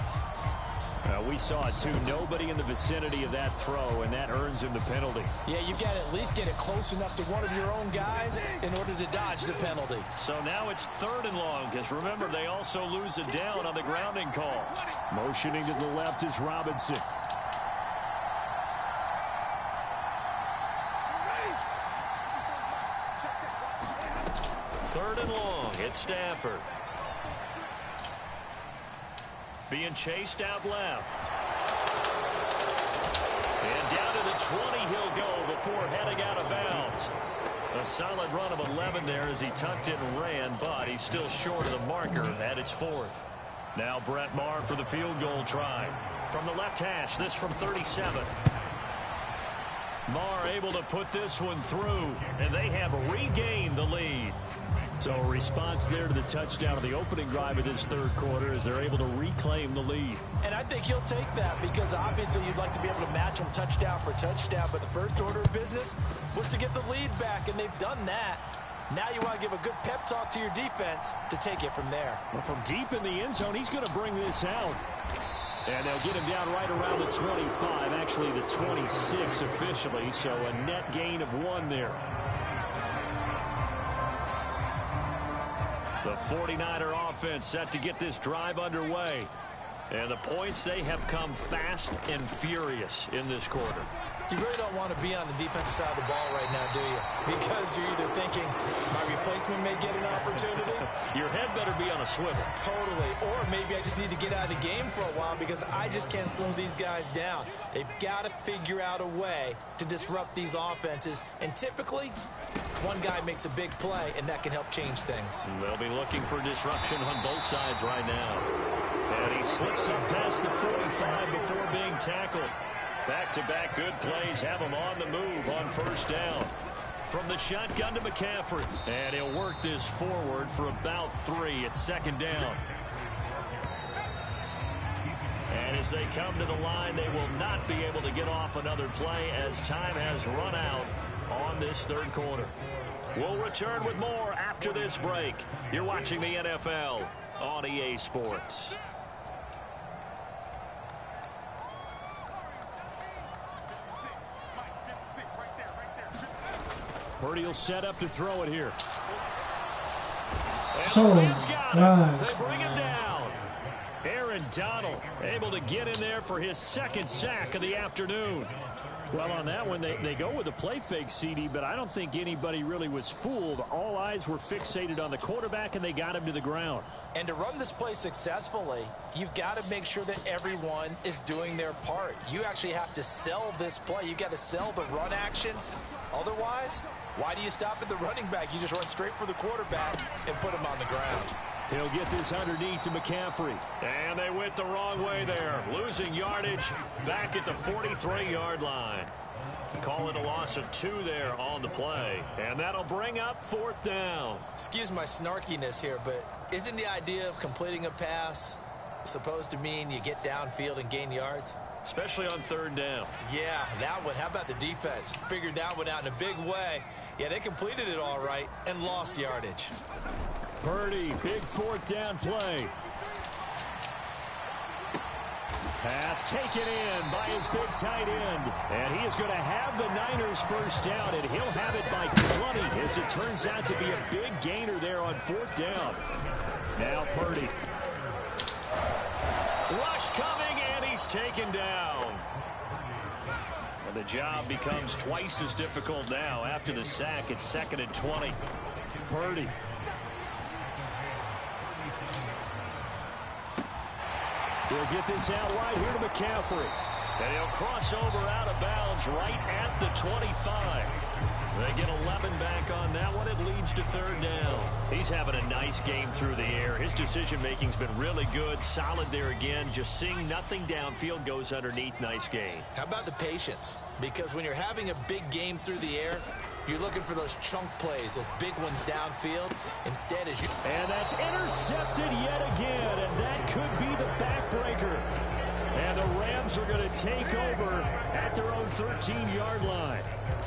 We saw it too. Nobody in the vicinity of that throw, and that earns him the penalty. Yeah, you've got to at least get it close enough to one of your own guys in order to dodge the penalty. So now it's 3rd and long, because remember, they also lose it down on the grounding call. Motioning to the left is Robinson. Third and long, it's Stafford. Being chased out left. And down to the 20 he'll go before heading out of bounds. A solid run of 11 there as he tucked it and ran, but he's still short of the marker at its 4th. Now Brett Maher for the field goal try. From the left hash, this from 37. Maher able to put this one through, and they have regained the lead. So a response there to the touchdown of the opening drive of this 3rd quarter as they're able to reclaim the lead. And I think you'll take that because obviously you'd like to be able to match them touchdown for touchdown, but the first order of business was to get the lead back, and they've done that. Now you want to give a good pep talk to your defense to take it from there. Well, from deep in the end zone, he's going to bring this out. And they'll get him down right around the 25, actually the 26 officially, so a net gain of 1 there. The 49er offense set to get this drive underway. And the points, they have come fast and furious in this quarter. You really don't want to be on the defensive side of the ball right now, do you? Because you're either thinking, my replacement may get an opportunity. Your head better be on a swivel. Totally. Or maybe I just need to get out of the game for a while because I just can't slow these guys down. They've got to figure out a way to disrupt these offenses. And typically, one guy makes a big play, and that can help change things. They'll be looking for disruption on both sides right now. And he slips up past the 45 before being tackled. Back-to-back good plays have him on the move on 1st down. From the shotgun to McCaffrey. And he'll work this forward for about 3 at 2nd down. And as they come to the line, they will not be able to get off another play as time has run out on this 3rd quarter. We'll return with more after this break. You're watching the NFL on EA Sports. Purdy will set up to throw it here. Oh, my gosh. They bring him down. Aaron Donald able to get in there for his 2nd sack of the afternoon. Well, on that one, they go with a play fake, CD, but I don't think anybody really was fooled. All eyes were fixated on the quarterback, and they got him to the ground. And to run this play successfully, you've got to make sure that everyone is doing their part. You actually have to sell this play. You've got to sell the run action. Otherwise, why do you stop at the running back? You just run straight for the quarterback and put him on the ground. He'll get this underneath to McCaffrey. And they went the wrong way there. Losing yardage back at the 43-yard line. Call it a loss of 2 there on the play. And that'll bring up 4th down. Excuse my snarkiness here, but isn't the idea of completing a pass supposed to mean you get downfield and gain yards? Especially on 3rd down. Yeah, that one. How about the defense? Figured that one out in a big way. Yeah, they completed it all right and lost yardage. Purdy, big 4th down play. Pass taken in by his big tight end. And he is going to have the Niners first down, and he'll have it by 20 as it turns out to be a big gainer there on 4th down. Now Purdy. Rush coming, and he's taken down. And the job becomes twice as difficult now. After the sack, it's 2nd and 20. Purdy. He'll get this out right here to McCaffrey. And he'll cross over out of bounds right at the 25. They get 11 back on that one. It leads to 3rd down. He's having a nice game through the air. His decision-making's been really good. Solid there again. Just seeing nothing downfield goes underneath. Nice game. How about the patience? Because when you're having a big game through the air, you're looking for those chunk plays, those big ones downfield. Instead, as you... And that's intercepted yet again, and that could be the backbreaker. And the Rams are going to take over at their own 13-yard line.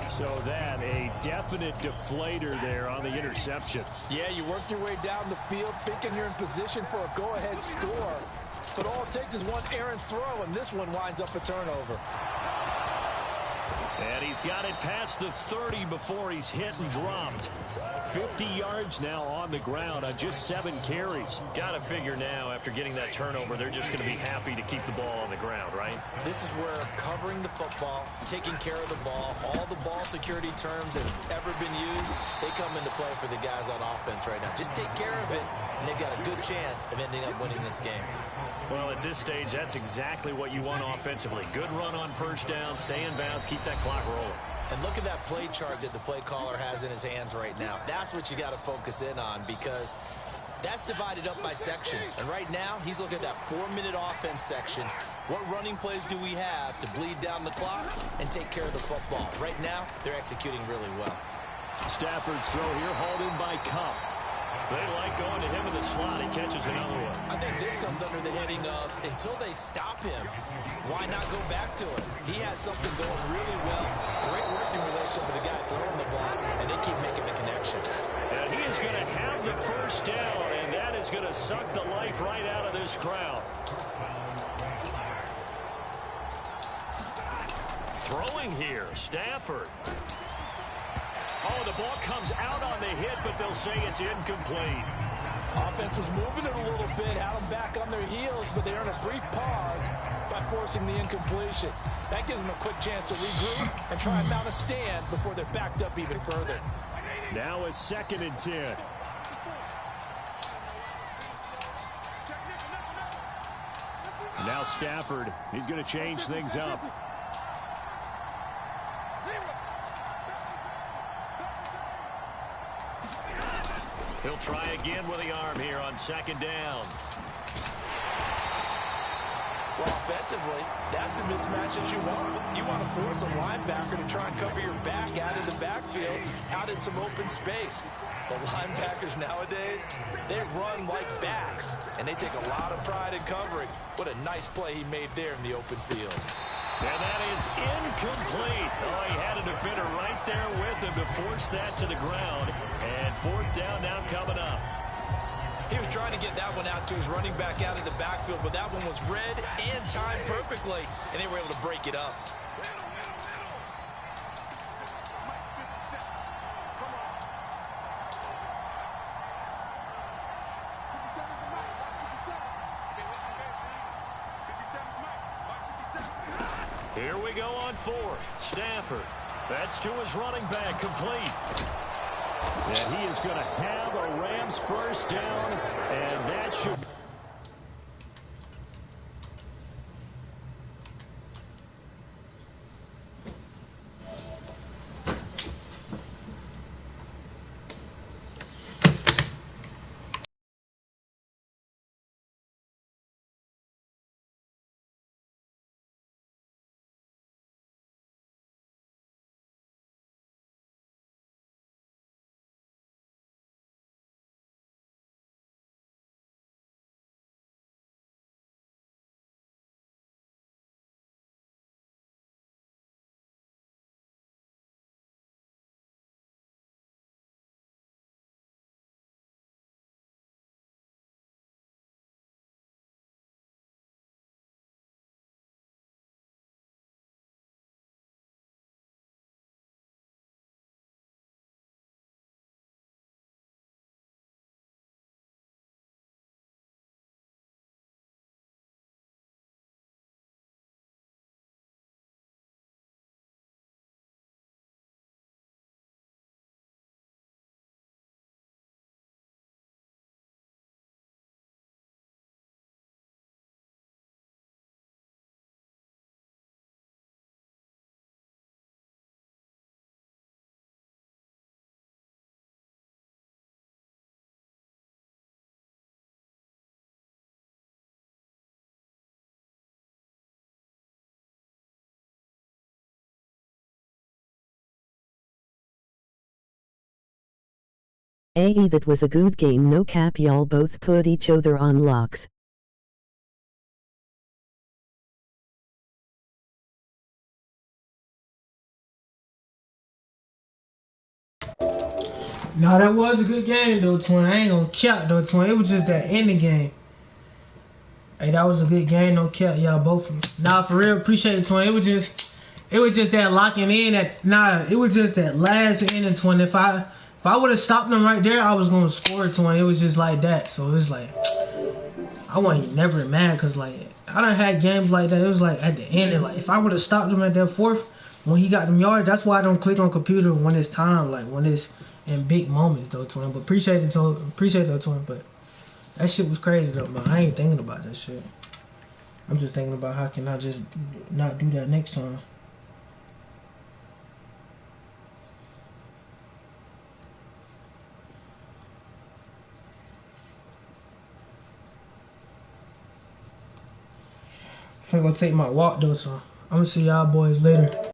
So that, a definite deflator there on the interception. Yeah, you work your way down the field, thinking you're in position for a go-ahead score. But all it takes is one errant throw, and this one winds up a turnover. And he's got it past the 30 before he's hit and dropped. 50 yards now on the ground on just 7 carries. Got to figure now, after getting that turnover, they're just going to be happy to keep the ball on the ground, right? This is where covering the football, taking care of the ball, all the ball security terms that have ever been used, they come into play for the guys on offense right now. Just take care of it, and they've got a good chance of ending up winning this game. Well, at this stage, that's exactly what you want offensively. Good run on 1st down, stay in bounds, keep that clock rolling. And look at that play chart that the play caller has in his hands right now. That's what you got to focus in on, because that's divided up by sections. And right now, he's looking at that 4-minute offense section. What running plays do we have to bleed down the clock and take care of the football? Right now, they're executing really well. Stafford's throw here hauled in by Cup. They like going to him in the slot. He catches another one. I think this comes under the heading of, until they stop him, why not go back to it? He has something going really well. Great working relationship with the guy throwing the ball, and they keep making the connection. And he is going to have the first down, and that is going to suck the life right out of this crowd. Throwing here, Stafford. Oh, the ball comes out on the hit, but they'll say it's incomplete. Offense was moving it a little bit, had them back on their heels, but they earned a brief pause by forcing the incompletion. That gives them a quick chance to regroup and try and mount a stand before they're backed up even further. Now a 2nd and 10. Now Stafford, he's going to change things up. He'll try again with the arm here on 2nd down. Well, offensively, that's the mismatch that you want. You want to force a linebacker to try and cover your back out of the backfield, out in some open space. The linebackers nowadays, they run like backs, and they take a lot of pride in covering. What a nice play he made there in the open field. And that is incomplete. Oh, he had a defender right there with him to force that to the ground. And 4th down now coming up. He was trying to get that one out to his running back out of the backfield, but that one was read and timed perfectly, and they were able to break it up. Here we go on 4th. Stafford. That's to his running back, complete. And he is going to have a Rams first down, and that should... Ayy, that was a good game, no cap, y'all both put each other on locks. Nah, that was a good game though, twin. I ain't gonna cap though, twin. It was just that ending game. Hey, that was a good game, no cap, y'all both. Nah, for real, appreciate it, twin. It was just that locking in. It was just that last inning, twin. If I would have stopped them right there, I was gonna score, twin. It was just like that. So it's like I wasn't never mad, cause like I done had games like that. It was like at the end, and like if I would have stopped him at that fourth when he got them yards, that's why I don't click on computer when it's time, like when it's in big moments though, twin. But appreciate it, twin. But that shit was crazy though, man. I ain't thinking about that shit. I'm just thinking about how can I just not do that next time. I'm gonna take my walk though, so I'm gonna see y'all boys later.